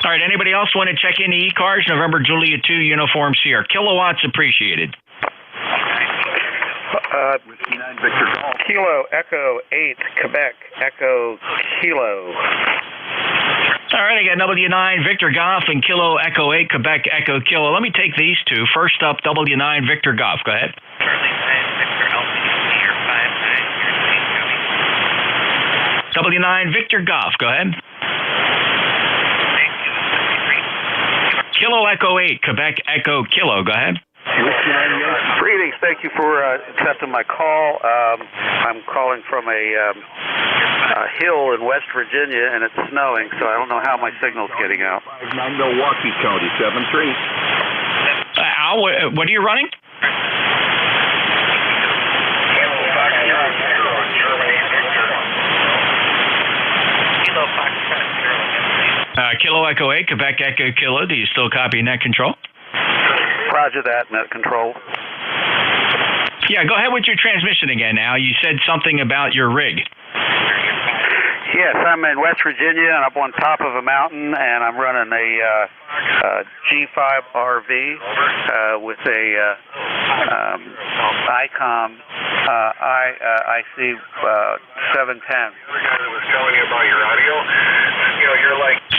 All right, anybody else want to check in the ECARS? November Julia 2, Uniform Sierra. Kilowatts appreciated. Victor Kilo Echo 8, Quebec Echo Kilo. All right, I got W9 Victor Golf and Kilo Echo 8, Quebec Echo Kilo. Let me take these two. First up, W9 Victor Golf. Go ahead. W9 Victor Golf. Go ahead. Kilo Echo 8, Quebec Echo Kilo. Go ahead. Greetings. Thank you for accepting my call. I'm calling from a hill in West Virginia, and it's snowing, so I don't know how my signal's getting out. Milwaukee County, 7-3. Al, what are you running? Kilo Echo 8, Quebec Echo Kilo. Do you still copy net control? Roger that, net control. Yeah, go ahead with your transmission again, Al. You said something about your rig. Yes, I'm in West Virginia, and I'm on top of a mountain, and I'm running a G5 RV with a ICOM IC 710.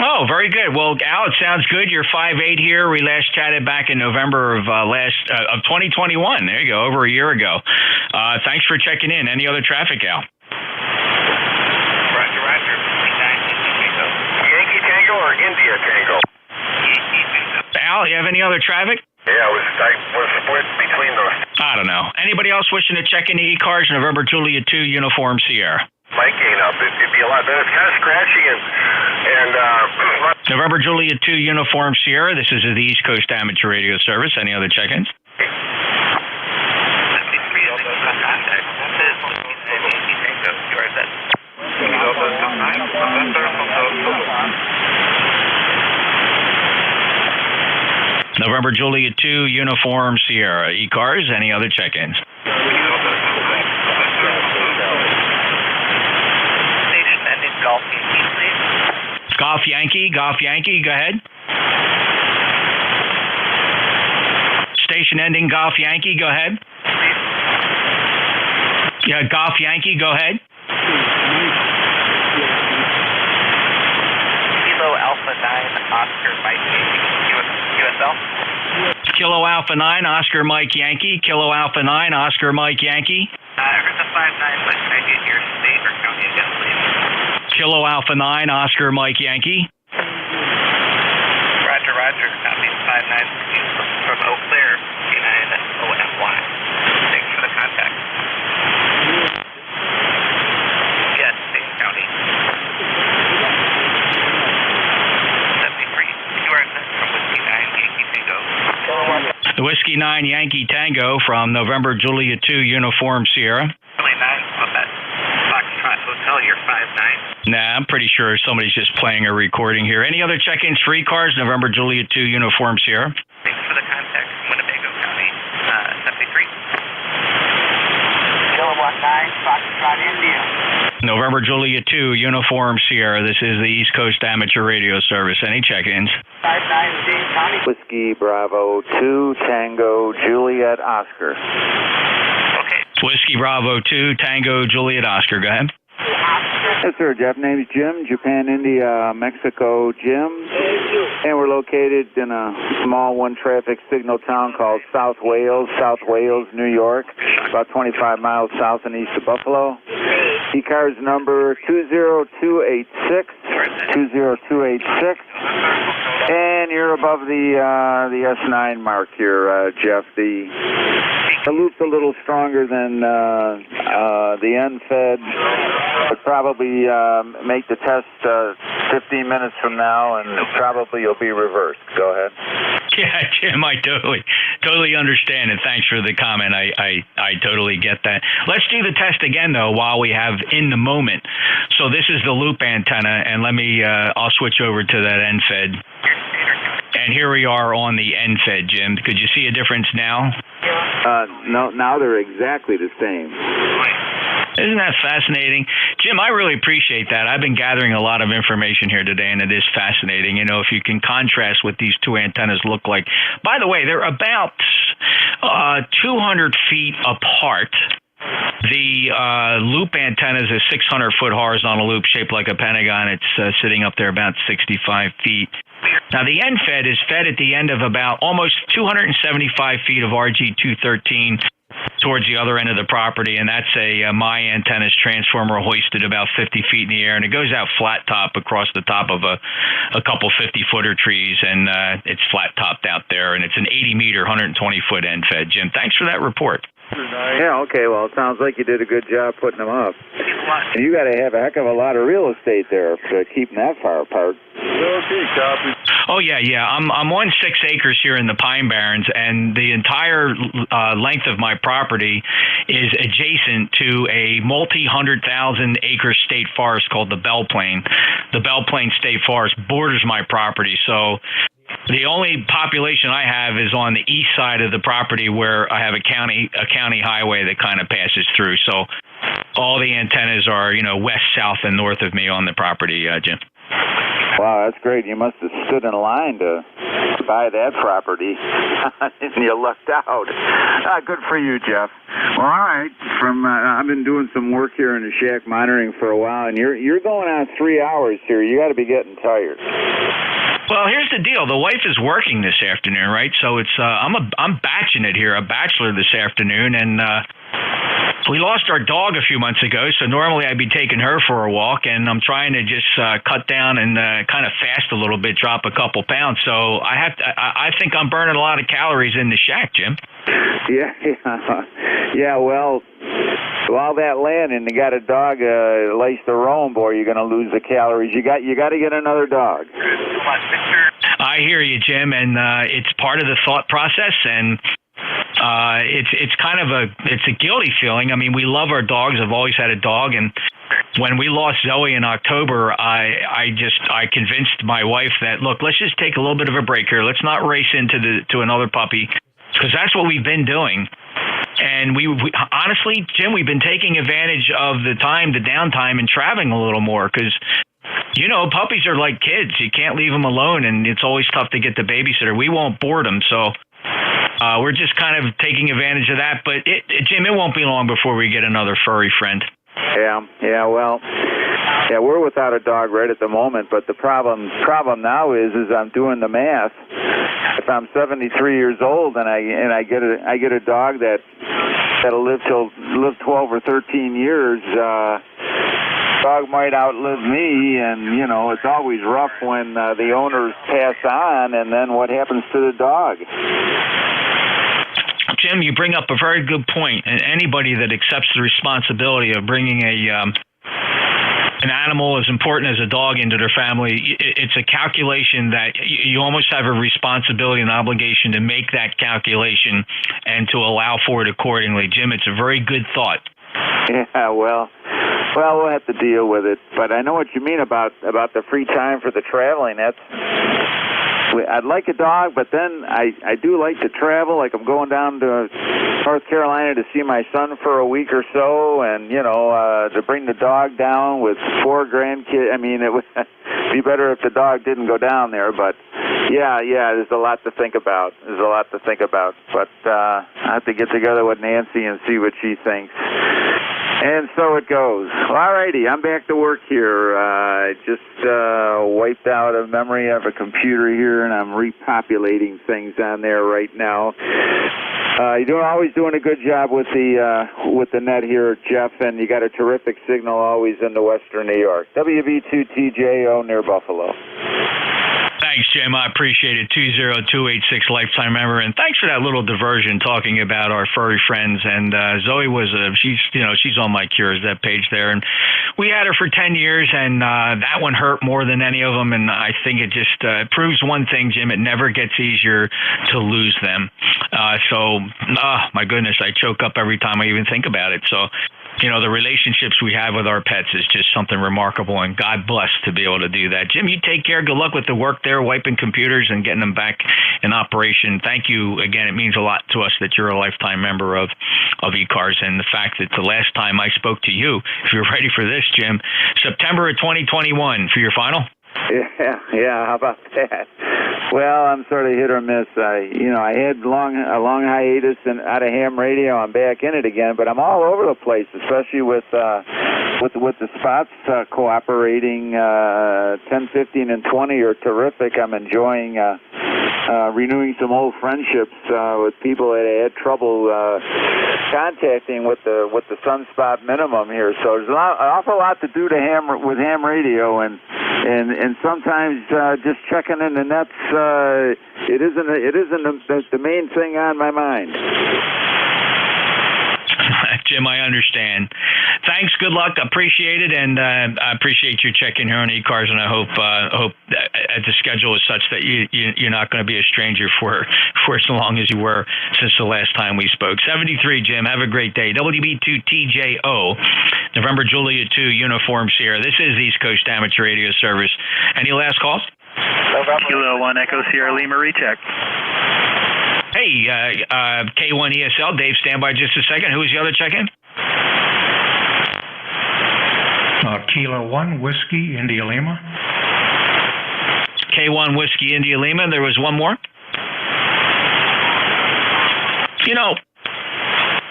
Oh, very good. Well, Al, it sounds good. You're 5'8" here. We last chatted back in November of 2021. There you go, over a year ago. Thanks for checking in. Any other traffic, Al? Roger. Yankee Tango or India Tango? Al, you have any other traffic? Yeah, I was split between those. I don't know. Anybody else wishing to check in the ECARS? November Julia 2, Uniform Sierra. Mic ain't up. It'd be a lot better. It's kind of scratchy and November Julia 2, Uniform Sierra. This is the East Coast Amateur Radio Service. Any other check-ins? November Julia 2, Uniform Sierra. ECARS. Any other check-ins? Golf Yankee, go ahead. Station ending, Golf Yankee, go ahead. Yeah, Golf Yankee, go ahead. Kilo Alpha 9, Oscar Mike USL. Kilo Alpha 9, Oscar Mike Yankee. Kilo Alpha 9, Oscar Mike Yankee. I heard the 5-9, but I did your state or county again, please. Kilo Alpha 9, Oscar Mike Yankee. Roger. Copy 5-9 from Eau Claire, K9OFY. Thanks for the contact. Yes, same county. 73. You are from Whiskey 9, Yankee Tango. The Whiskey 9 Yankee Tango from November Julia 2, Uniform Sierra. Really nice on that Foxtrot Hotel, you're 5'9". Nah, I'm pretty sure somebody's just playing a recording here. Any other check-ins for ECARS? November Julia 2, Uniform Sierra. Thanks for the contact. Winnebago County, 73. Kilowatt 9, Foxtrot India. November Juliet 2, Uniform Sierra. This is the East Coast Amateur Radio Service. Any check-ins? 519 Whiskey Bravo 2, Tango Juliet Oscar. Okay. Whiskey Bravo 2, Tango Juliet Oscar. Go ahead. Yes, sir. Jeff, name's Jim, Japan, India, Mexico, Jim. And we're located in a small one-traffic signal town called South Wales, New York, about 25 miles south and east of Buffalo. ECARS number 20286, 20286. And you're above the S9 mark here, Jeff. The loop's a little stronger than the NFED. But probably make the test 15 minutes from now, and probably you'll be reversed. Go ahead. Yeah, Jim, I totally understand, and thanks for the comment. I totally get that. Let's do the test again, though, while we have in the moment. So this is the loop antenna, and I'll switch over to that NFED. And here we are on the NFED, Jim. Could you see a difference now? No, now they're exactly the same. Isn't that fascinating? Jim, I really appreciate that. I've been gathering a lot of information here today, and it is fascinating. You know, if you can contrast what these two antennas look like. By the way, they're about 200 feet apart. The loop antenna is a 600-foot horizontal loop shaped like a pentagon. It's sitting up there about 65 feet. Now, the NFED is fed at the end of about almost 275 feet of RG213 towards the other end of the property, and that's a my antennas transformer hoisted about 50 feet in the air, and it goes out flat top across the top of a couple 50-footer trees, and it's flat topped out there, and it's an 80-meter, 120-foot NFED. Jim, thanks for that report. Yeah, okay, well, it sounds like you did a good job putting them up. And you got to have a heck of a lot of real estate there for keeping that far apart. Okay, copy. Oh, yeah. I'm on 6 acres here in the Pine Barrens, and the entire length of my property is adjacent to a multi-100,000-acre state forest called the Belle Plaine. The Belle Plaine State Forest borders my property, so the only population I have is on the east side of the property where I have a county highway that kind of passes through. So all the antennas are, west, south, and north of me on the property, Jim. Wow, that's great. You must have stood in line to buy that property, and you lucked out. Good for you, Jeff. Well, all right. I've been doing some work here in the shack monitoring for a while, and you're going on 3 hours here. You got to be getting tired. Well, here's the deal. The wife is working this afternoon, right? So it's I'm batching it here, a bachelor this afternoon, and we lost our dog a few months ago. So normally I'd be taking her for a walk, and I'm trying to just cut down and kind of fast a little bit, drop a couple pounds. So I think I'm burning a lot of calories in the shack, Jim. Yeah. Well, all that land, and you got a dog laced to roam, boy, you're going to lose the calories. You got to get another dog. I hear you, Jim, and it's part of the thought process, and it's kind of a guilty feeling. I mean, we love our dogs. I've always had a dog, and when we lost Zoe in October, I convinced my wife that, look, let's just take a little bit of a break here. Let's not race to another puppy, because that's what we've been doing. And we honestly, Jim, we've been taking advantage of the downtime, and traveling a little more, because puppies are like kids. You can't leave them alone, and it's always tough to get the babysitter. We won't board them, so we're just kind of taking advantage of that. But Jim, it won't be long before we get another furry friend. Yeah. Well, we're without a dog right at the moment, but the problem now is I'm doing the math. If I'm 73 years old and I get a dog that'll live 12 or 13 years, dog might outlive me, and it's always rough when the owners pass on, and then what happens to the dog? Jim, you bring up a very good point, and anybody that accepts the responsibility of bringing an animal as important as a dog into their family, it's a calculation that you almost have a responsibility and obligation to make that calculation and to allow for it accordingly. Jim, it's a very good thought. Yeah, well, we'll have to deal with it. But I know what you mean about the free time for the traveling. I'd like a dog, but then I do like to travel. Like I'm going down to North Carolina to see my son for a week or so, and to bring the dog down with 4 grandkids. I mean, it would be better if the dog didn't go down there, but yeah, there's a lot to think about. But I have to get together with Nancy and see what she thinks. And so it goes. All righty, I'm back to work here. I just wiped out a memory of a computer here, and I'm repopulating things on there right now. You're always doing a good job with the net here, Jeff, and you got a terrific signal always into Western New York. WB2TJO near Buffalo. Thanks, Jim. I appreciate it. 20286 lifetime member, and thanks for that little diversion talking about our furry friends. And Zoe she's on my cures, that page there, and we had her for 10 years, and that one hurt more than any of them. And I think it just proves one thing, Jim: it never gets easier to lose them. My goodness, I choke up every time I even think about it. So. The relationships we have with our pets is just something remarkable, and God bless to be able to do that. Jim, you take care. Good luck with the work there, wiping computers and getting them back in operation. Thank you again. It means a lot to us that you're a lifetime member of ECARS, and the fact that the last time I spoke to you, if you're ready for this, Jim, September of 2021 for your final. Yeah. How about that? Well, I'm sort of hit or miss. I had a long hiatus out of ham radio. I'm back in it again, but I'm all over the place, especially with the spots cooperating. 10, 15, and 20 are terrific. I'm enjoying renewing some old friendships with people that I had trouble contacting with the sunspot minimum here. So there's an awful lot to do with ham radio, and sometimes just checking in the nets, it isn't the main thing on my mind. Jim, I understand. Thanks. Good luck. Appreciate it, and I appreciate you checking here on ECARS, and I hope the schedule is such that you're not going to be a stranger for as long as you were since the last time we spoke. 73, Jim. Have a great day. WB2TJO, November Juliet 2, Uniform Sierra. This is East Coast Amateur Radio Service. Any last calls? Kilo 1 Echo Sierra Lima recheck. Hey, K1 ESL, Dave, stand by just a second. Who is the other check-in? Kilo 1 Whiskey India Lima. K1 Whiskey India Lima. There was one more.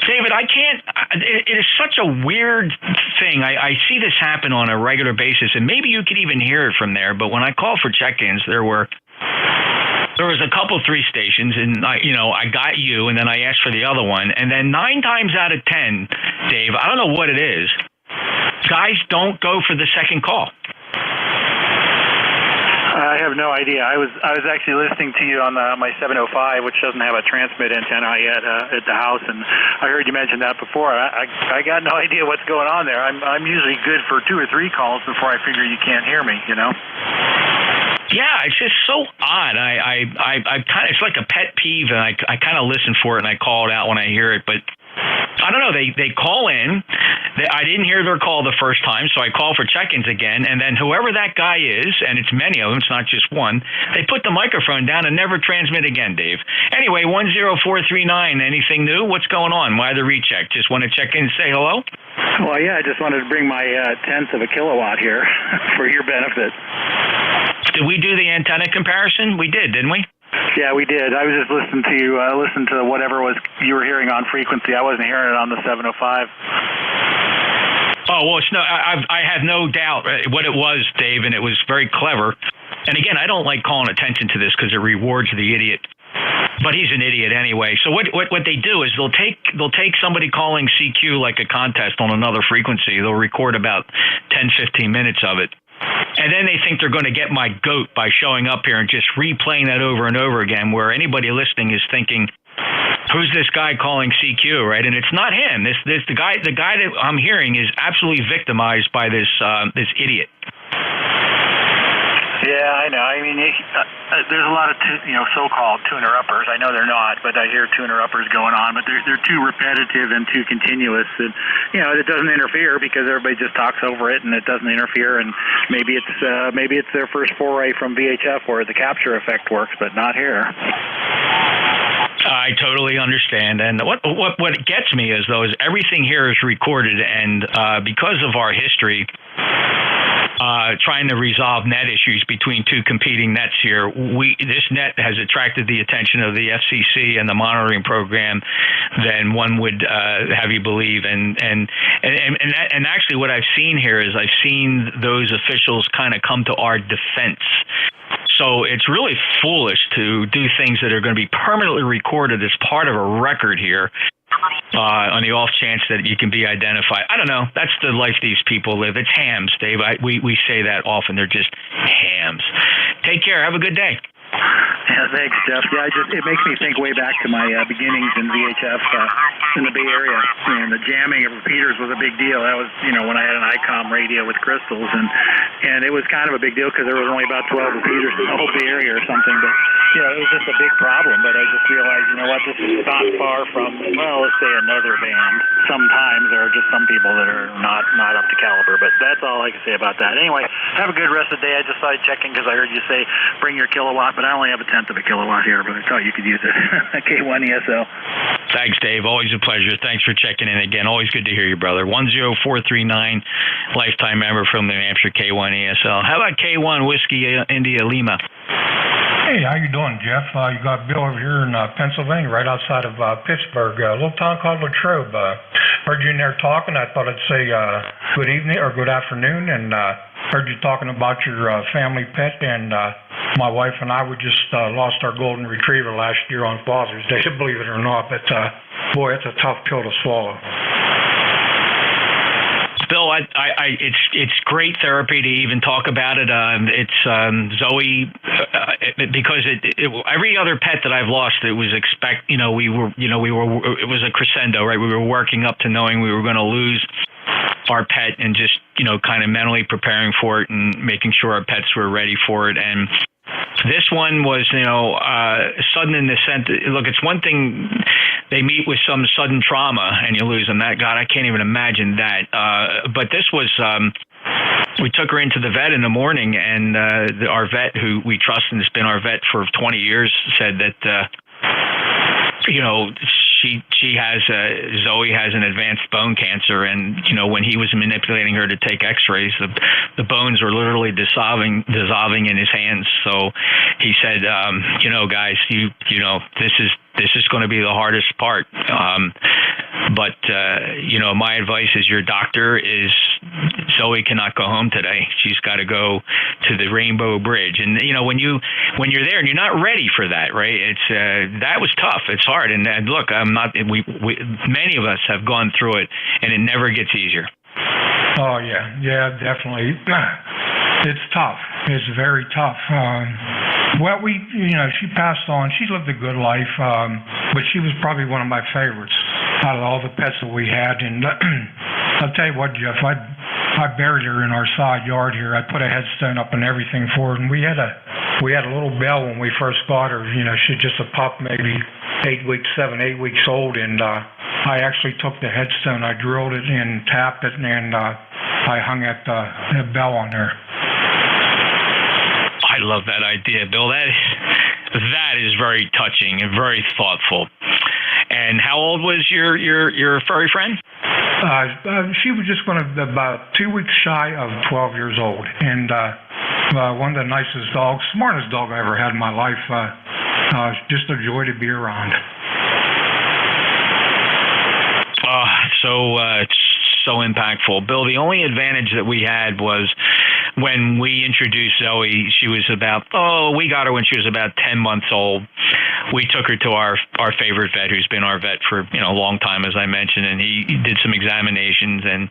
David, I can't. It is such a weird thing. I see this happen on a regular basis, and maybe you could even hear it from there. But when I call for check-ins, there was a couple 3 stations, and I got you, and then I asked for the other one, and then 9 times out of 10, Dave, I don't know what it is, guys don't go for the second call. I have no idea. I was actually listening to you on my 705, which doesn't have a transmit antenna yet at the house, and I heard you mention that before. I got no idea what's going on there. I'm usually good for 2 or 3 calls before I figure you can't hear me. Yeah, it's just so odd. I kind of, it's like a pet peeve, and I kind of listen for it and I call it out when I hear it, but I don't know. They call in. I didn't hear their call the first time, so I call for check-ins again, and then whoever that guy is, and it's many of them, it's not just one, they put the microphone down and never transmit again, Dave. Anyway, 10439, anything new? What's going on? Why the recheck? Just want to check in and say hello? Well, yeah, I just wanted to bring my tenth of a kilowatt here for your benefit. Did we do the antenna comparison? We did, didn't we? Yeah, we did. I was just listening to whatever was you were hearing on frequency. I wasn't hearing it on the 705. Oh, well, I have no doubt what it was, Dave, and it was very clever. And again, I don't like calling attention to this because it rewards the idiot. But he's an idiot anyway. So what they do is they'll take somebody calling CQ like a contest on another frequency. They'll record about 10, 15 minutes of it. And then they think they're going to get my goat by showing up here and just replaying that over and over again, where anybody listening is thinking, who's this guy calling CQ, right? And it's not him. The guy that I'm hearing is absolutely victimized by this idiot. Yeah, I know. I mean, there's a lot of so-called tuner-uppers. I know they're not, but I hear tuner-uppers going on. But they're too repetitive and too continuous. And it doesn't interfere because everybody just talks over it, and it doesn't interfere. And maybe it's their first foray from VHF where the capture effect works, but not here. I totally understand, and what gets me is everything here is recorded, and because of our history, trying to resolve net issues between two competing nets here, this net has attracted the attention of the FCC and the monitoring program than one would have you believe, and actually what I've seen here is I've seen those officials kind of come to our defense. So it's really foolish to do things that are going to be permanently recorded as part of a record here on the off chance that you can be identified. I don't know. That's the life these people live. It's hams, Dave. We say that often. They're just hams. Take care. Have a good day. Yeah, thanks, Jeff. Yeah, it makes me think way back to my beginnings in VHF in the Bay Area, and the jamming of repeaters was a big deal. That was, when I had an ICOM radio with crystals, and it was kind of a big deal because there was only about 12 repeaters in the whole Bay Area or something. But it was just a big problem. But I just realized, this is not far from, let's say another band. Sometimes there are just some people that are not up to caliber. But that's all I can say about that. Anyway, have a good rest of the day. I just thought I'd check in because I heard you say bring your kilowatt, but I only have a tenth of a kilowatt here, but I thought you could use it. K1 ESL. Thanks, Dave. Always a pleasure. Thanks for checking in again. Always good to hear you, brother. 10439, lifetime member from New Hampshire, K1 ESL. How about K1 Whiskey India Lima? Hey, how you doing, Jeff? You got Bill over here in Pennsylvania, right outside of Pittsburgh, a little town called Latrobe. Heard you in there talking. I thought I'd say good evening or good afternoon, and heard you talking about your family pet, and my wife and I, we just lost our golden retriever last year on Father's Day, believe it or not. But boy, it's a tough pill to swallow. Bill, it's great therapy to even talk about it. It's Zoe, because every other pet that I've lost, it was it was a crescendo, right? We were working up to knowing we were going to lose our pet, and just kind of mentally preparing for it and making sure our pets were ready for it. And this one was, sudden in the sense that, look, it's one thing they meet with some sudden trauma and you lose them. That, God, I can't even imagine that. But this was, we took her into the vet in the morning, and our vet, who we trust and has been our vet for 20 years, said that, Zoe has an advanced bone cancer, and when he was manipulating her to take X-rays, the bones were literally dissolving in his hands. So he said, guys, this is going to be the hardest part. But my advice as your doctor is Zoe cannot go home today. She's got to go to the Rainbow Bridge. And, when you're there and you're not ready for that, right? It's, that was tough. It's hard. And look, many of us have gone through it, and it never gets easier. Oh, yeah. Yeah, definitely. It's tough. It's very tough. Well, she passed on. She lived a good life, but she was probably one of my favorites out of all the pets that we had. And I'll tell you what, Jeff, I buried her in our side yard here. I put a headstone up and everything for her, and we had a little bell when we first got her. She's just a pup, maybe 8 weeks old, and I actually took the headstone, I drilled it and tapped it, and I hung that bell on there. I love that idea, Bill. That is very touching and very thoughtful. And how old was your furry friend? She was just about 2 weeks shy of 12 years old, and one of the nicest dogs, smartest dog I ever had in my life. Just a joy to be around. It's so impactful. Bill, the only advantage that we had was when we introduced Zoe, we got her when she was about 10 months old. We took her to our favorite vet, who's been our vet for a long time, as I mentioned, and he did some examinations, and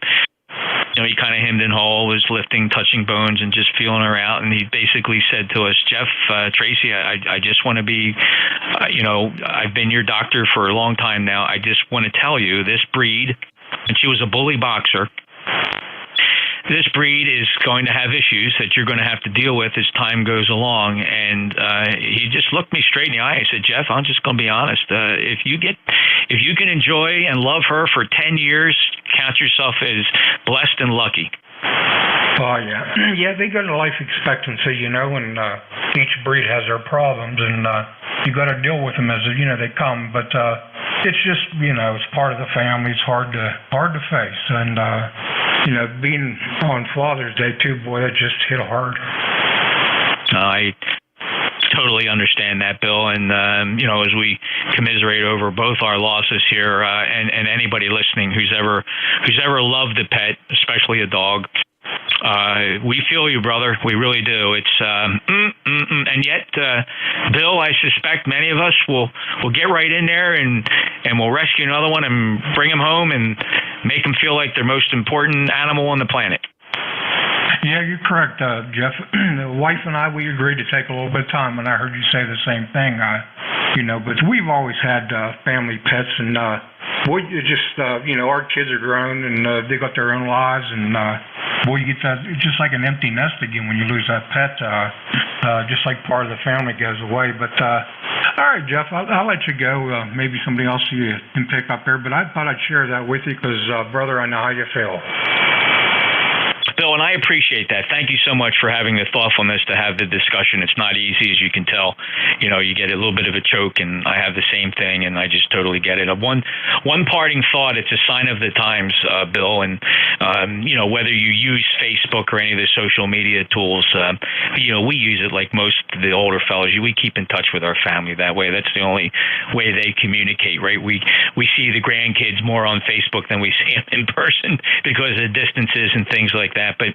he kind of hemmed and hawed, was lifting, touching bones, and just feeling her out. And he basically said to us, Jeff, Tracy, I just want to be, I've been your doctor for a long time now. I just want to tell you, this breed, and she was a bully boxer, this breed is going to have issues that you're going to have to deal with as time goes along. And he just looked me straight in the eye. He said, Jeff, I'm just going to be honest. If you can enjoy and love her for 10 years, count yourself as blessed and lucky. Oh, yeah. Yeah, they got a life expectancy, you know, and each breed has their problems, and you got to deal with them as, you know, they come. But it's just, you know, it's part of the family. It's hard to face. And, you know, being on Father's Day, too, boy, that just hit hard. I totally understand that, Bill. And, you know, as we commiserate over both our losses here, and anybody listening who's ever loved a pet, especially a dog, we feel you, brother. We really do. It's and yet, Bill, I suspect many of us will get right in there and we'll rescue another one and bring him home and make them feel like they're most important animal on the planet. Yeah, you're correct, Jeff. The wife and I, we agreed to take a little bit of time, and I heard you say the same thing. You know, but we've always had family pets, and boy, it just you know, our kids are grown and they got their own lives, and boy, you get that. It's just like an empty nest again when you lose that pet. Just like part of the family goes away. But all right, Jeff, I'll let you go. Maybe somebody else you can pick up there, but I thought I'd share that with you because, brother, I know how you feel. Bill, and I appreciate that. Thank you so much for having the thoughtfulness to have the discussion. It's not easy, as you can tell. You know, you get a little bit of a choke, and I have the same thing, and I just totally get it. One parting thought, it's a sign of the times, Bill, and, you know, whether you use Facebook or any of the social media tools, you know, we use it like most of the older fellows. We keep in touch with our family that way. That's the only way they communicate, right? We see the grandkids more on Facebook than we see them in person because of distances and things like that. But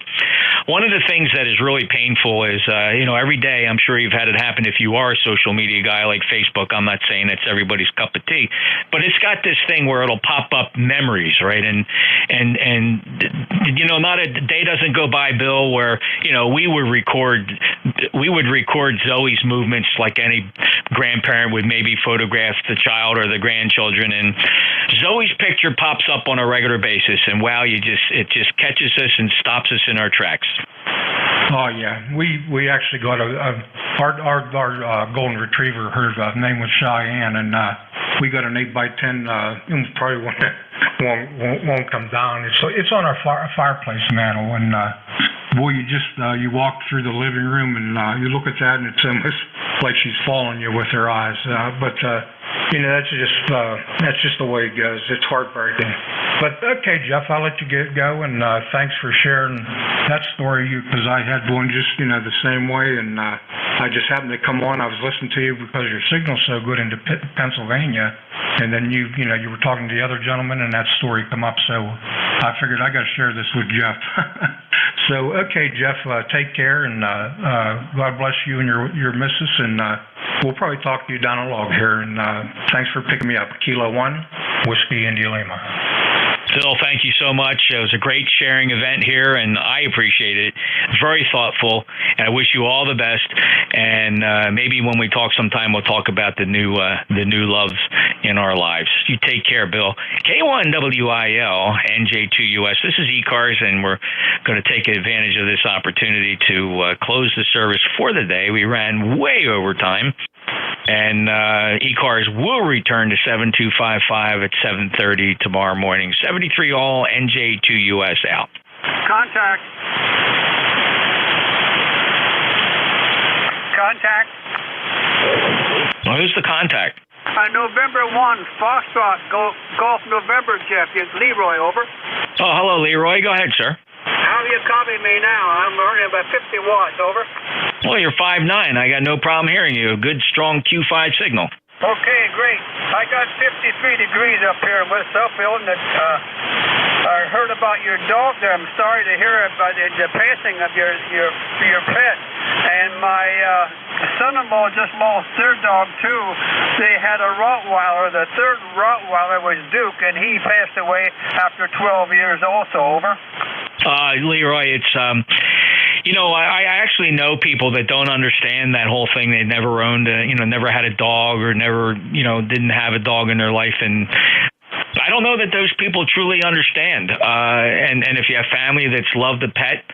one of the things that is really painful is, you know, every day, I'm sure you've had it happen if you are a social media guy like Facebook. I'm not saying it's everybody's cup of tea, but it's got this thing where it'll pop up memories, right? And you know, not a day doesn't go by, Bill, where, you know, we would record Zoe's movements like any grandparent would maybe photograph the child or the grandchildren, and Zoe's picture pops up on a regular basis, and wow, it just catches us and stops us in our tracks. Oh yeah, we actually got our golden retriever. Her name was Cheyenne, and we got an 8x10. It probably won't come down. It's on our fireplace mantle, and boy, you walk through the living room and you look at that, and it's almost like she's following you with her eyes. But you know, that's just the way it goes. It's heartbreaking. But okay, Jeff, I'll let you go, and thanks for sharing that story, because I had one just, you know, the same way, and I just happened to come on. I was listening to you because your signal's so good into Pennsylvania, and then you were talking to the other gentleman, and that story come up, so I figured I got to share this with Jeff. So okay, Jeff, take care, and God bless you and your missus, and we'll probably talk to you down the log here, and thanks for picking me up. Kilo 1, Whiskey India Lima. Phil, thank you so much. It was a great sharing event here, and I appreciate it. Very thoughtful, and I wish you all the best. And maybe when we talk sometime, we'll talk about the new loves in our lives. You take care, Bill. K1WIL, NJ2US. This is ECARS, and we're going to take advantage of this opportunity to close the service for the day. We ran way over time. And ECARS will return to 7255 at 7:30 tomorrow morning. 73 all, NJ2US out. Contact. Well, who's the contact? November 1, Foxtrot, Golf November, Jeff. It's Leroy, over. Oh, hello, Leroy. Go ahead, sir. How you copy me now? I'm earning about 50 watts, over. Well, you're 5'9". I got no problem hearing you. A good, strong Q5 signal. Okay, great. I got 53 degrees up here in West Southfield, and I heard about your dog there. I'm sorry to hear about the passing of your pet. And my son-in-law just lost their dog, too. They had a Rottweiler. The third Rottweiler was Duke, and he passed away after 12 years also, over. Leroy, it's, you know, I actually know people that don't understand that whole thing. They never owned never had a dog, or never, didn't have a dog in their life. And I don't know that those people truly understand. And if you have family that's loved a pet,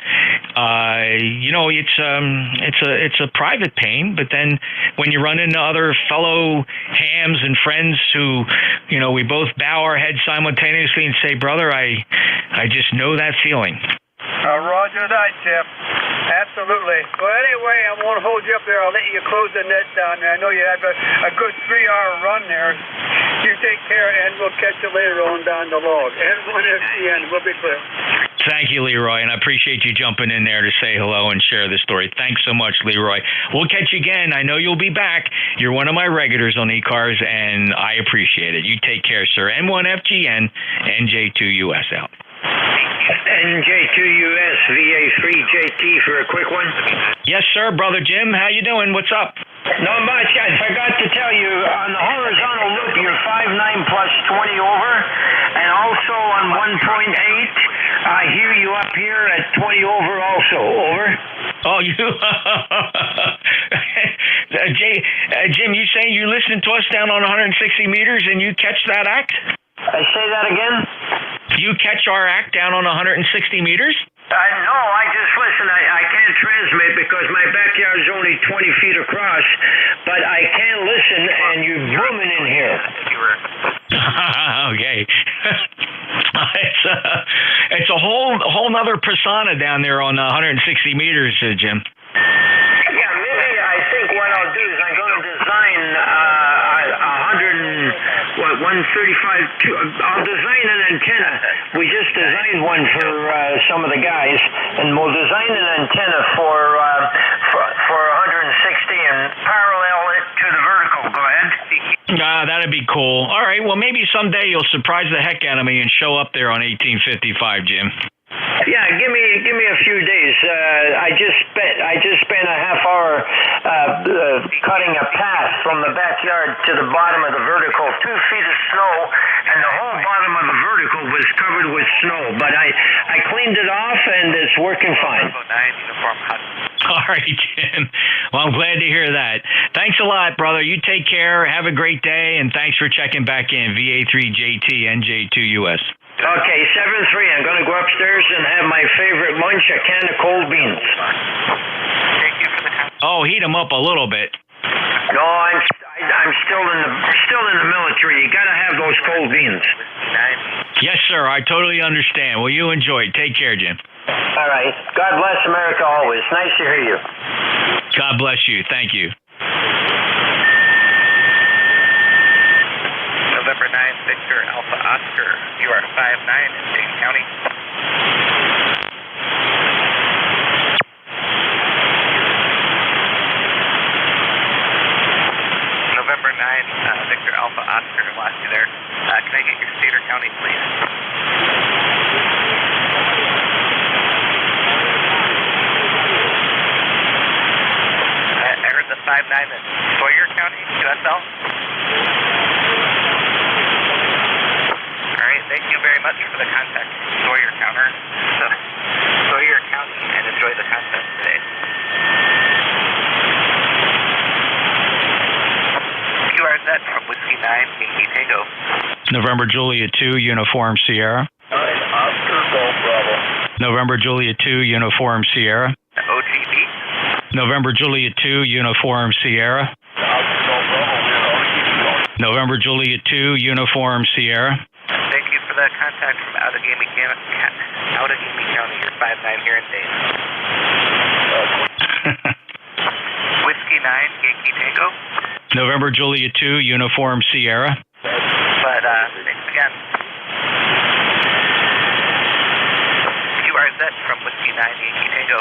it's a private pain. But then when you run into other fellow hams and friends who, we both bow our heads simultaneously and say, brother, I just know that feeling. Roger that, Jeff. Absolutely. Well, anyway, I won't hold you up there. I'll let you close the net down there. I know you have a good 3-hour run there. You take care, and we'll catch you later on down the log. Everyone at the end, we'll be clear. Thank you, Leroy, and I appreciate you jumping in there to say hello and share the story. Thanks so much, Leroy. We'll catch you again. I know you'll be back. You're one of my regulars on ECARS, and I appreciate it. You take care, sir. N1FGN, NJ2US out. NJ2US, VA3JT for a quick one. Yes, sir, Brother Jim. How you doing? What's up? Not much. I forgot to tell you, on the horizontal loop, you're 5.9 plus 20 over, and also on 1.8, I hear you up here at 20 over also. Over. Oh, you... Jim, you saying you listened to us down on 160 meters and you catch that act? I say that again? You catch our act down on 160 meters? No, I just listen. I can't transmit because my backyard is only 20 feet across, but I can listen, and you're booming in here. Okay. It's a whole nother persona down there on 160 meters, Jim. Yeah, maybe I think what I'll do is I'm going to design 135. I'll design an antenna. We just designed one for some of the guys, and we'll design an antenna for 160 and parallel it to the vertical. Go ahead. That'd be cool. All right. Well, maybe someday you'll surprise the heck out of me and show up there on 1855, Jim. Yeah, give me a few days. I just spent a half hour cutting a path from the backyard to the bottom of the vertical, 2 feet of snow, and the whole bottom of the vertical was covered with snow. But I cleaned it off, and it's working fine. All right, Jim. Well, I'm glad to hear that. Thanks a lot, brother. You take care. Have a great day, and thanks for checking back in. VA3JT, NJ2US. Okay, 7-3. I'm going to go upstairs and have my favorite lunch, a can of cold beans. Oh, heat them up a little bit. No, I'm still in the military. You got to have those cold beans. Yes, sir. I totally understand. Well, you enjoy. Take care, Jim. All right. God bless America always. Nice to hear you. God bless you. Thank you. November 9, Victor Alpha Oscar. You are 5-9 in Dane County. November 9, Victor Alpha Oscar. Lost you there. Can I get your state or county, please? I heard the 5-9 in Sawyer County, USL. Thank you very much for the contact, Sawyer County, and enjoy the contest today. QRZ from Whiskey 9, Yankee Tango. November Juliet 2, Uniform Sierra. Oscar Golf Bravo. November Juliet 2, Uniform Sierra. OGB. November Juliet 2, Uniform Sierra. Oscar Golf Bravo. November Juliet 2, Uniform Sierra. Thank you for the contact from Outagamie County. You're 5-9 here in Dane. Whiskey 9, Yankee Tango. November Juliet 2, Uniform Sierra. But thanks again. QRZ from Whiskey 9, Yankee Tango.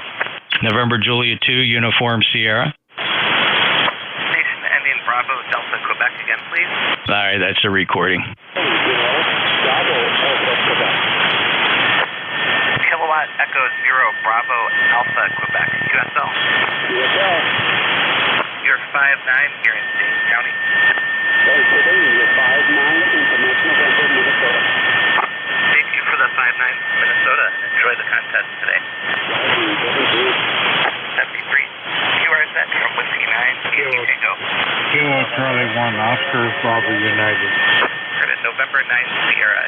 November Juliet 2, Uniform Sierra. Station ending Bravo Delta Quebec again, please. All right, that's a recording. Kilowatt Echo 0 Bravo Alpha Quebec, USL. USL. You're 5-9 here in Dane County. You're 5-9 into November, Minnesota. Thank you for the 5-9 Minnesota and enjoy the contest today. 73. QRZ from Whiskey 9, Yankee Tango. Kilo Charlie 1, Oscar Bravo United. November 9 Sierra,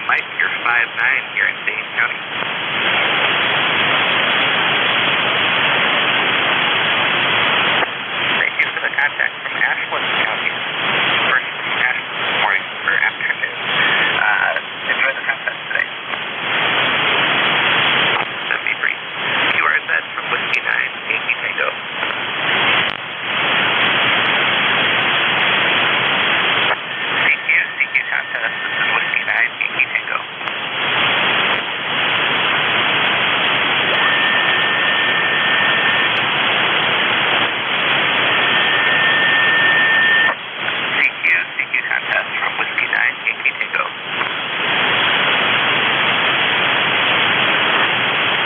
that might be your 5-9 here in Dane County. Thank you for the contact from Ashland County. First from Ashland morning or afternoon. Enjoy the contest today. 73. QRZ from Whiskey 9, Yankee Tango. CQ contest. This is Whiskey 9, Yankee Tango. CQ contest from Whiskey 9, Yankee Tango. CQ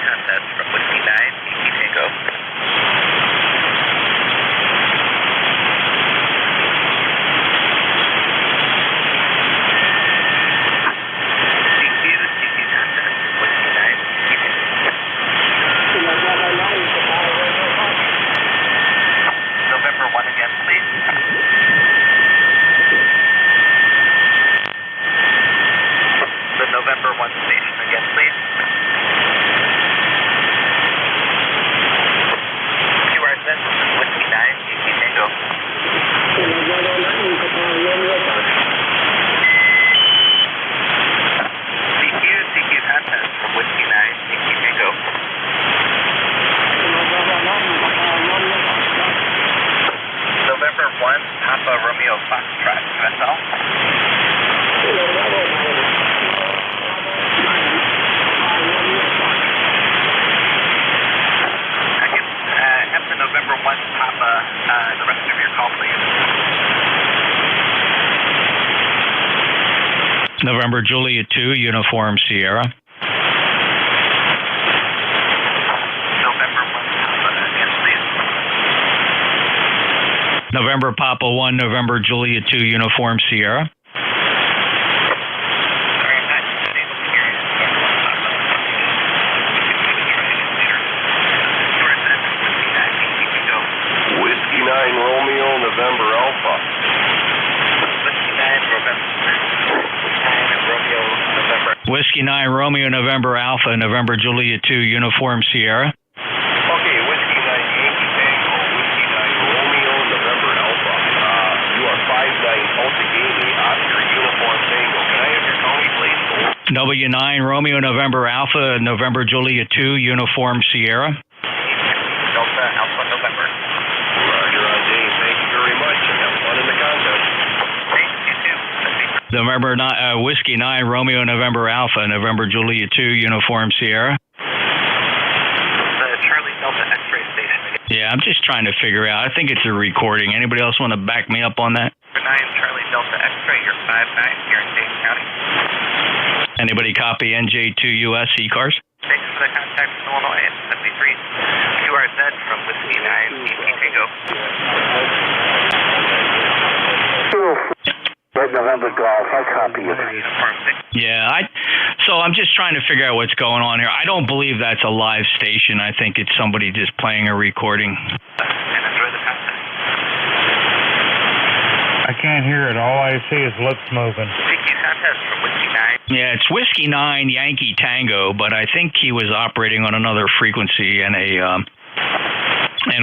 contest from Whiskey 9, Yankee Tango. November 1 again, please. The November 1 station again, please. QRZ, this is Whiskey 9, Yankee Tango. CQ contest from Whiskey 9, Yankee Tango. November 1, Papa Romeo Foxtrot, USL. After November 1, Papa, the rest of your call, please. November Juliet 2, Uniform Sierra. November 1, Papa, again, please. November Papa 1, November Juliet 2, Uniform Sierra. Sorry, I'm not able to hear you. Whiskey 9 Romeo, November Alpha. Whiskey 9 Romeo, November. Whiskey 9 Romeo, November Alpha, November Juliet 2, Uniform Sierra. Okay, Whiskey 9 Yankee Tango, Whiskey 9 Romeo, November Alpha. You are 5-9 Alta Gamey, Oscar Uniform Tango. Can I have your Tony, please? W9 Romeo, November Alpha, November Juliet 2, Uniform Sierra. Delta Alpha November. Roger on Dave. Thank you very much, and have fun in the contest. Thanks, you too. November Whiskey 9 Romeo, November Alpha, November Juliet 2, Uniform Sierra. The Charlie Delta X-ray station again. Yeah, I'm just trying to figure out. I think it's a recording. Anybody else want to back me up on that? 9 Charlie Delta X-ray, you're 5-9 here in Dane County. Anybody copy NJ2US ECARS? Thanks for the contact from Illinois at 73. QRZ from Whiskey 9, Yankee Tango. November Golf, I copy you. Yeah, so I'm just trying to figure out what's going on here. I don't believe that's a live station. I think it's somebody just playing a recording. And enjoy the contest. I can't hear it. All I see is lips moving. CQ contest from Whiskey 9. Yeah, it's Whiskey 9 Yankee Tango, but I think he was operating on another frequency, and a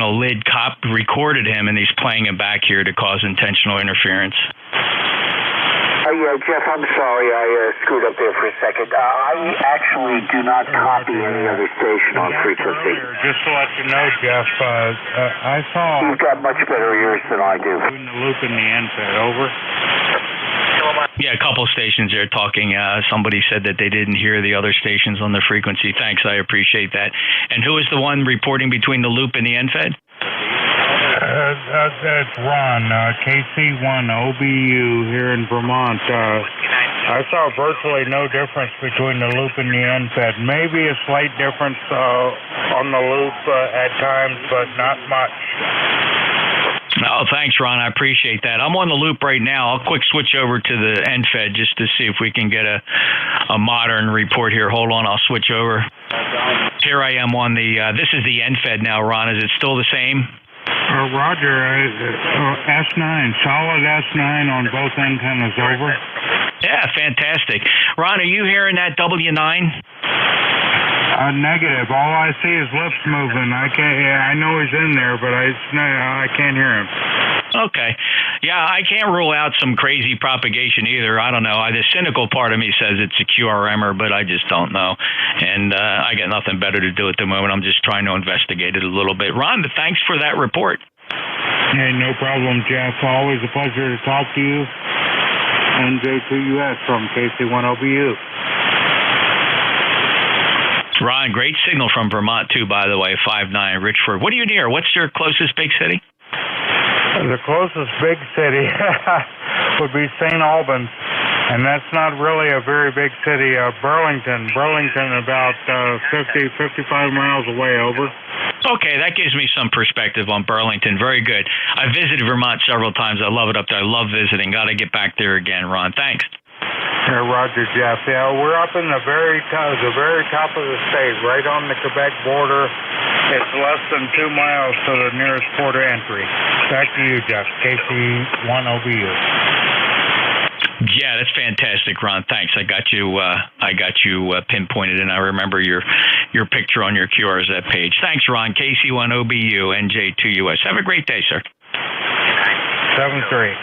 lid cop recorded him, and he's playing it back here to cause intentional interference. Yeah, Jeff, I'm sorry I screwed up there for a second. I actually do not copy any other station on frequency. Just to let you know, Jeff, I saw... You've got much better ears than I do. ...in the loop in the NFED, over. Yeah, a couple stations there talking. Somebody said that they didn't hear the other stations on the frequency. Thanks, I appreciate that. And who is the one reporting between the loop and the NFED? That's Ron, KC1 OBU here in Vermont. I saw virtually no difference between the loop and the NFED. Maybe a slight difference on the loop at times, but not much. Oh, thanks, Ron. I appreciate that. I'm on the loop right now. I'll quick switch over to the NFED just to see if we can get a modern report here. Hold on, I'll switch over. Here I am on the, this is the NFED now, Ron. Is it still the same? Roger, S9, solid S9 on both antennas, over. Yeah, fantastic. Ron, are you hearing that W9? Negative. All I see is lips moving. I can't. I know he's in there, but I can't hear him. Okay. Yeah, I can't rule out some crazy propagation either. I don't know. The cynical part of me says it's a QRMer, but I just don't know. And I got nothing better to do at the moment. I'm just trying to investigate it a little bit. Ron, thanks for that report. Hey, no problem, Jeff. Always a pleasure to talk to you. NJ2US from KC1OBU. Ron, great signal from Vermont, too, by the way, 5'9", Richford. What are you near? What's your closest big city? The closest big city would be St. Albans, and that's not really a very big city. Burlington, about 55 miles away, over. Okay, that gives me some perspective on Burlington. Very good. I visited Vermont several times. I love it up there. I love visiting. Got to get back there again, Ron. Thanks. Roger, Jeff. Yeah, we're up in the very top of the state, right on the Quebec border. It's less than 2 miles to the nearest port of entry. Back to you, Jeff. KC1OBU. Yeah, that's fantastic, Ron. Thanks. I got you pinpointed, and I remember your picture on your QRZ page. Thanks, Ron. KC1OBU, NJ2US. Have a great day, sir. 7-3.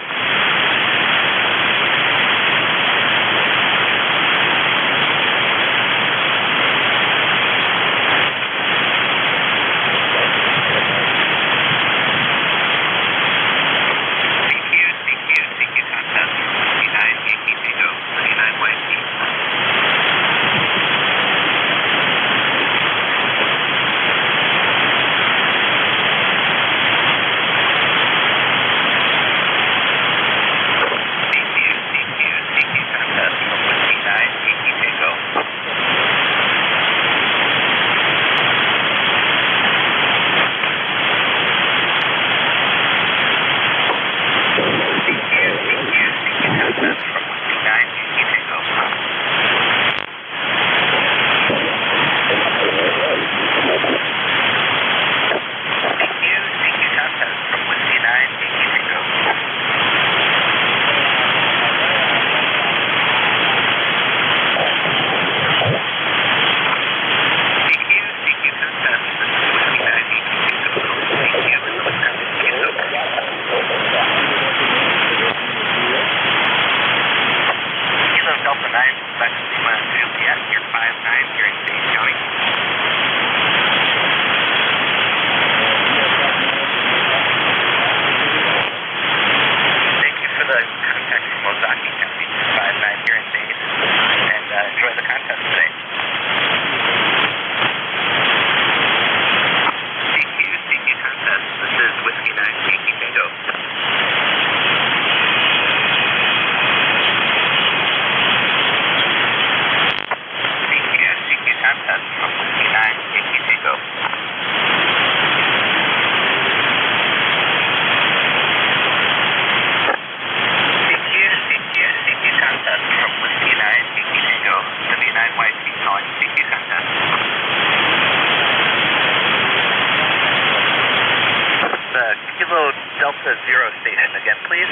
Delta Zero station again, please.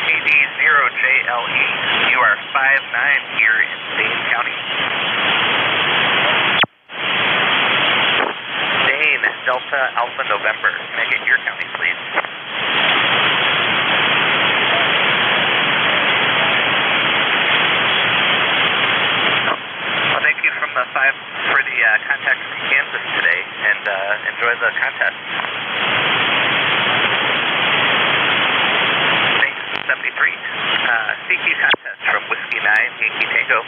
KD0JLE, you are 5'9" here in Dane County. Dane, Delta Alpha November, can I get your county, please? Well, thank you for the contact from Kansas today, and enjoy the contest. Thanks, 73. CQ contest from Whiskey 9, Yankee Tango.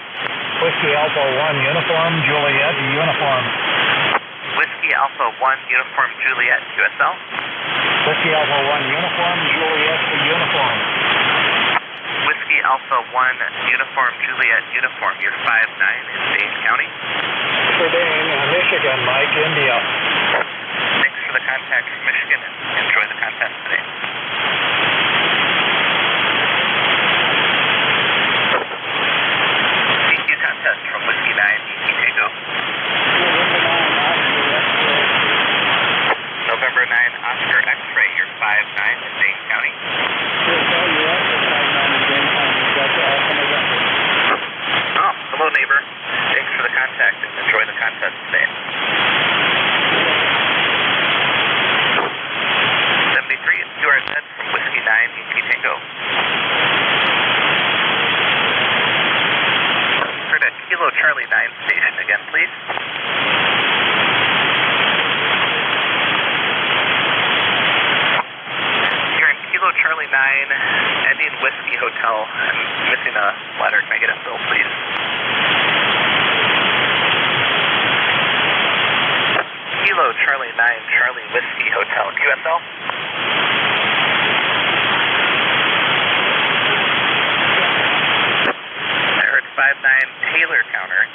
Whiskey Alpha 1, Uniform, Juliet, Uniform. Whiskey Alpha 1, Uniform, Juliet, QSL. Whiskey Alpha 1, Uniform, Juliet, Uniform. Whiskey Alpha 1, Uniform, Juliet, Uniform. You're 5'9" in Dane County. For Dane, Michigan, Mike, India. Thanks for the contact from Michigan, and enjoy the contest today. CQ contest from Whiskey 9, Yankee Tango. contest today. 73, QRZ from Whiskey 9, Yankee Tango. For the Kilo Charlie 9 station again, please. You're in Kilo Charlie 9, Indian Whiskey Hotel. I'm missing a letter. Can I get a bill, please? Kilo Charlie 9, Charlie Whiskey Hotel, QSL. I heard 59 Taylor County.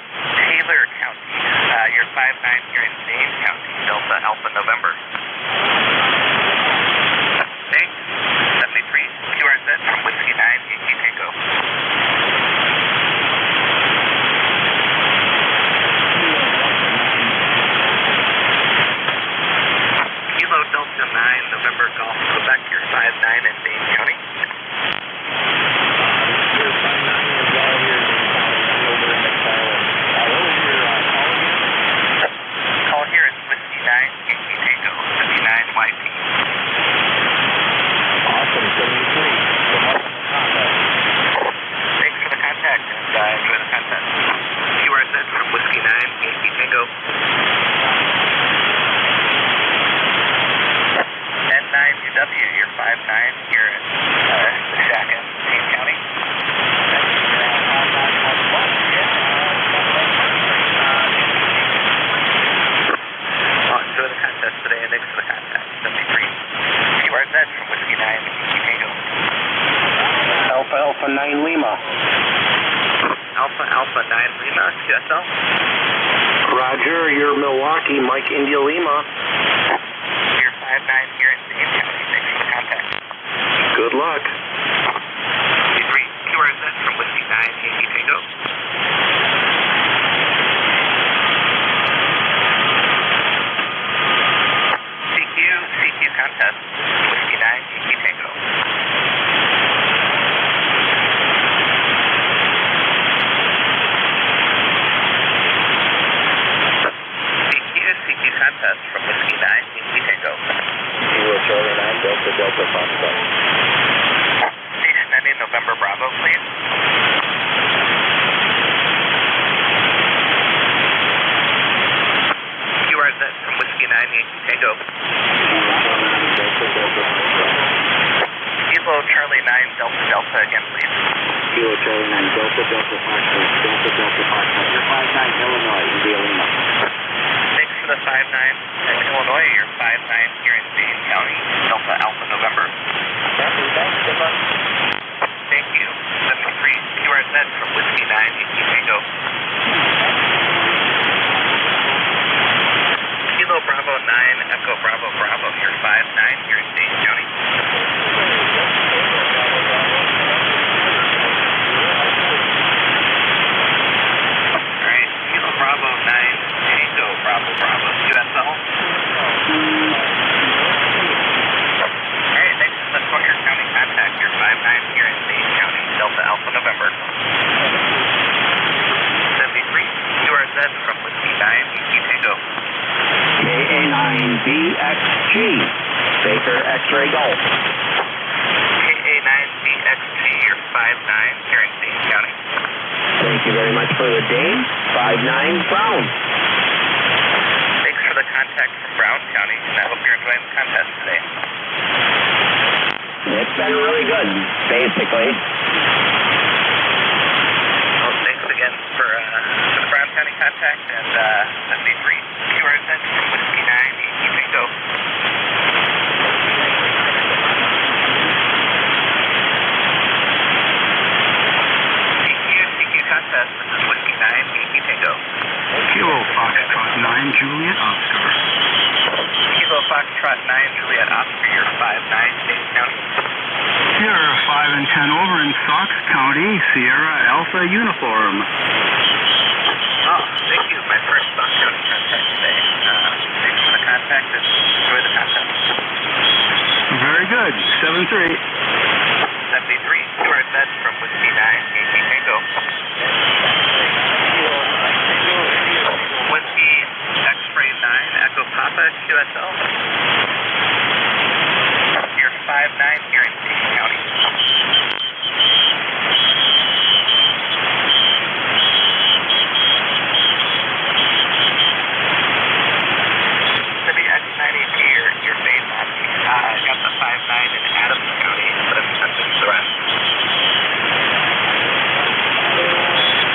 You're 59 here in Dane County, Delta Alpha November. Thanks. 73 QRZ from Whiskey 9, Yankee Tango. Kilo Delta 9, November Golf, Quebec, you're 59 in Dane County. Call here is Whiskey 9, Yankee Tango, 59YP. Awesome, 73. Thanks for the contact and enjoy the contest. QRZ from Whiskey 9, Yankee Tango. N9UW, you're 59 here in Shaka, Dane County. Enjoy the contest today and thanks for the contact. 73 QRZ from Whiskey 9, Yankee Tango. Alpha Alpha 9 Lima. Alpha Alpha 9 Lima, QSL. Roger, you're Milwaukee, Mike India Lima. You're 59 here in Dane County. Thanks for the contact. Good luck. 73 QRZ from Whiskey 9, Yankee Tango. CQ contest, Whiskey 9, Yankee Tango. CQ contest from Whiskey 9, Yankee Tango. Kilo Charlie 9, Delta Delta Foxtrot. Station ending November Bravo, please. QRZ from Whiskey 9, Yankee Tango. Kilo Charlie 9, Delta Delta again, please. Kilo Charlie 9, Delta Delta Foxtrot, Delta Delta Foxtrot. You're 59 Illinois, India Lima. Thanks for the 59 in Illinois. You're 59 here in Dane County, Delta Alpha November. Thank you. 73 QRZ from Whiskey 9, Yankee Tango. Kilo Bravo 9, Echo Bravo Bravo. You're 59 here in Dane County. Alright, Kilo Bravo 9, Tango Bravo Bravo, QSL. Alright, next is the Sawyer County contact. You're 59 here in Dane County, Delta Alpha November. 73 QRZ from Whiskey 9, Yankee Tango. KA9BXG, Baker X-Ray Golf. KA9BXG, you're 59 here in Dane County. Thank you very much for the Dane. 59 Brown. Thanks for the contact from Brown County, and I hope you're enjoying the contest today. It's been really good, basically. Well, thanks again for the Brown County contact, and 73 QRZ from Whiskey 9, Yankee Tango. CQ contest, this is Whiskey 9, Yankee Tango. Kilo Foxtrot 9 Juliet Oscar. Kilo Foxtrot 9, Juliet Oscar, you're 59, Dane County. Sierra 5 and 10 over in Sauk County, Sierra Alpha Uniform. Oh, thank you. My first Sauk County contact today. Thanks for the contact and enjoy the contest. Very good. 73. 73 QRZ from Whiskey 9, Yankee Tango. Whiskey Papa QSL. You're 5-9 here in King County. WX9AP, your base on got the 5-9 in Adams.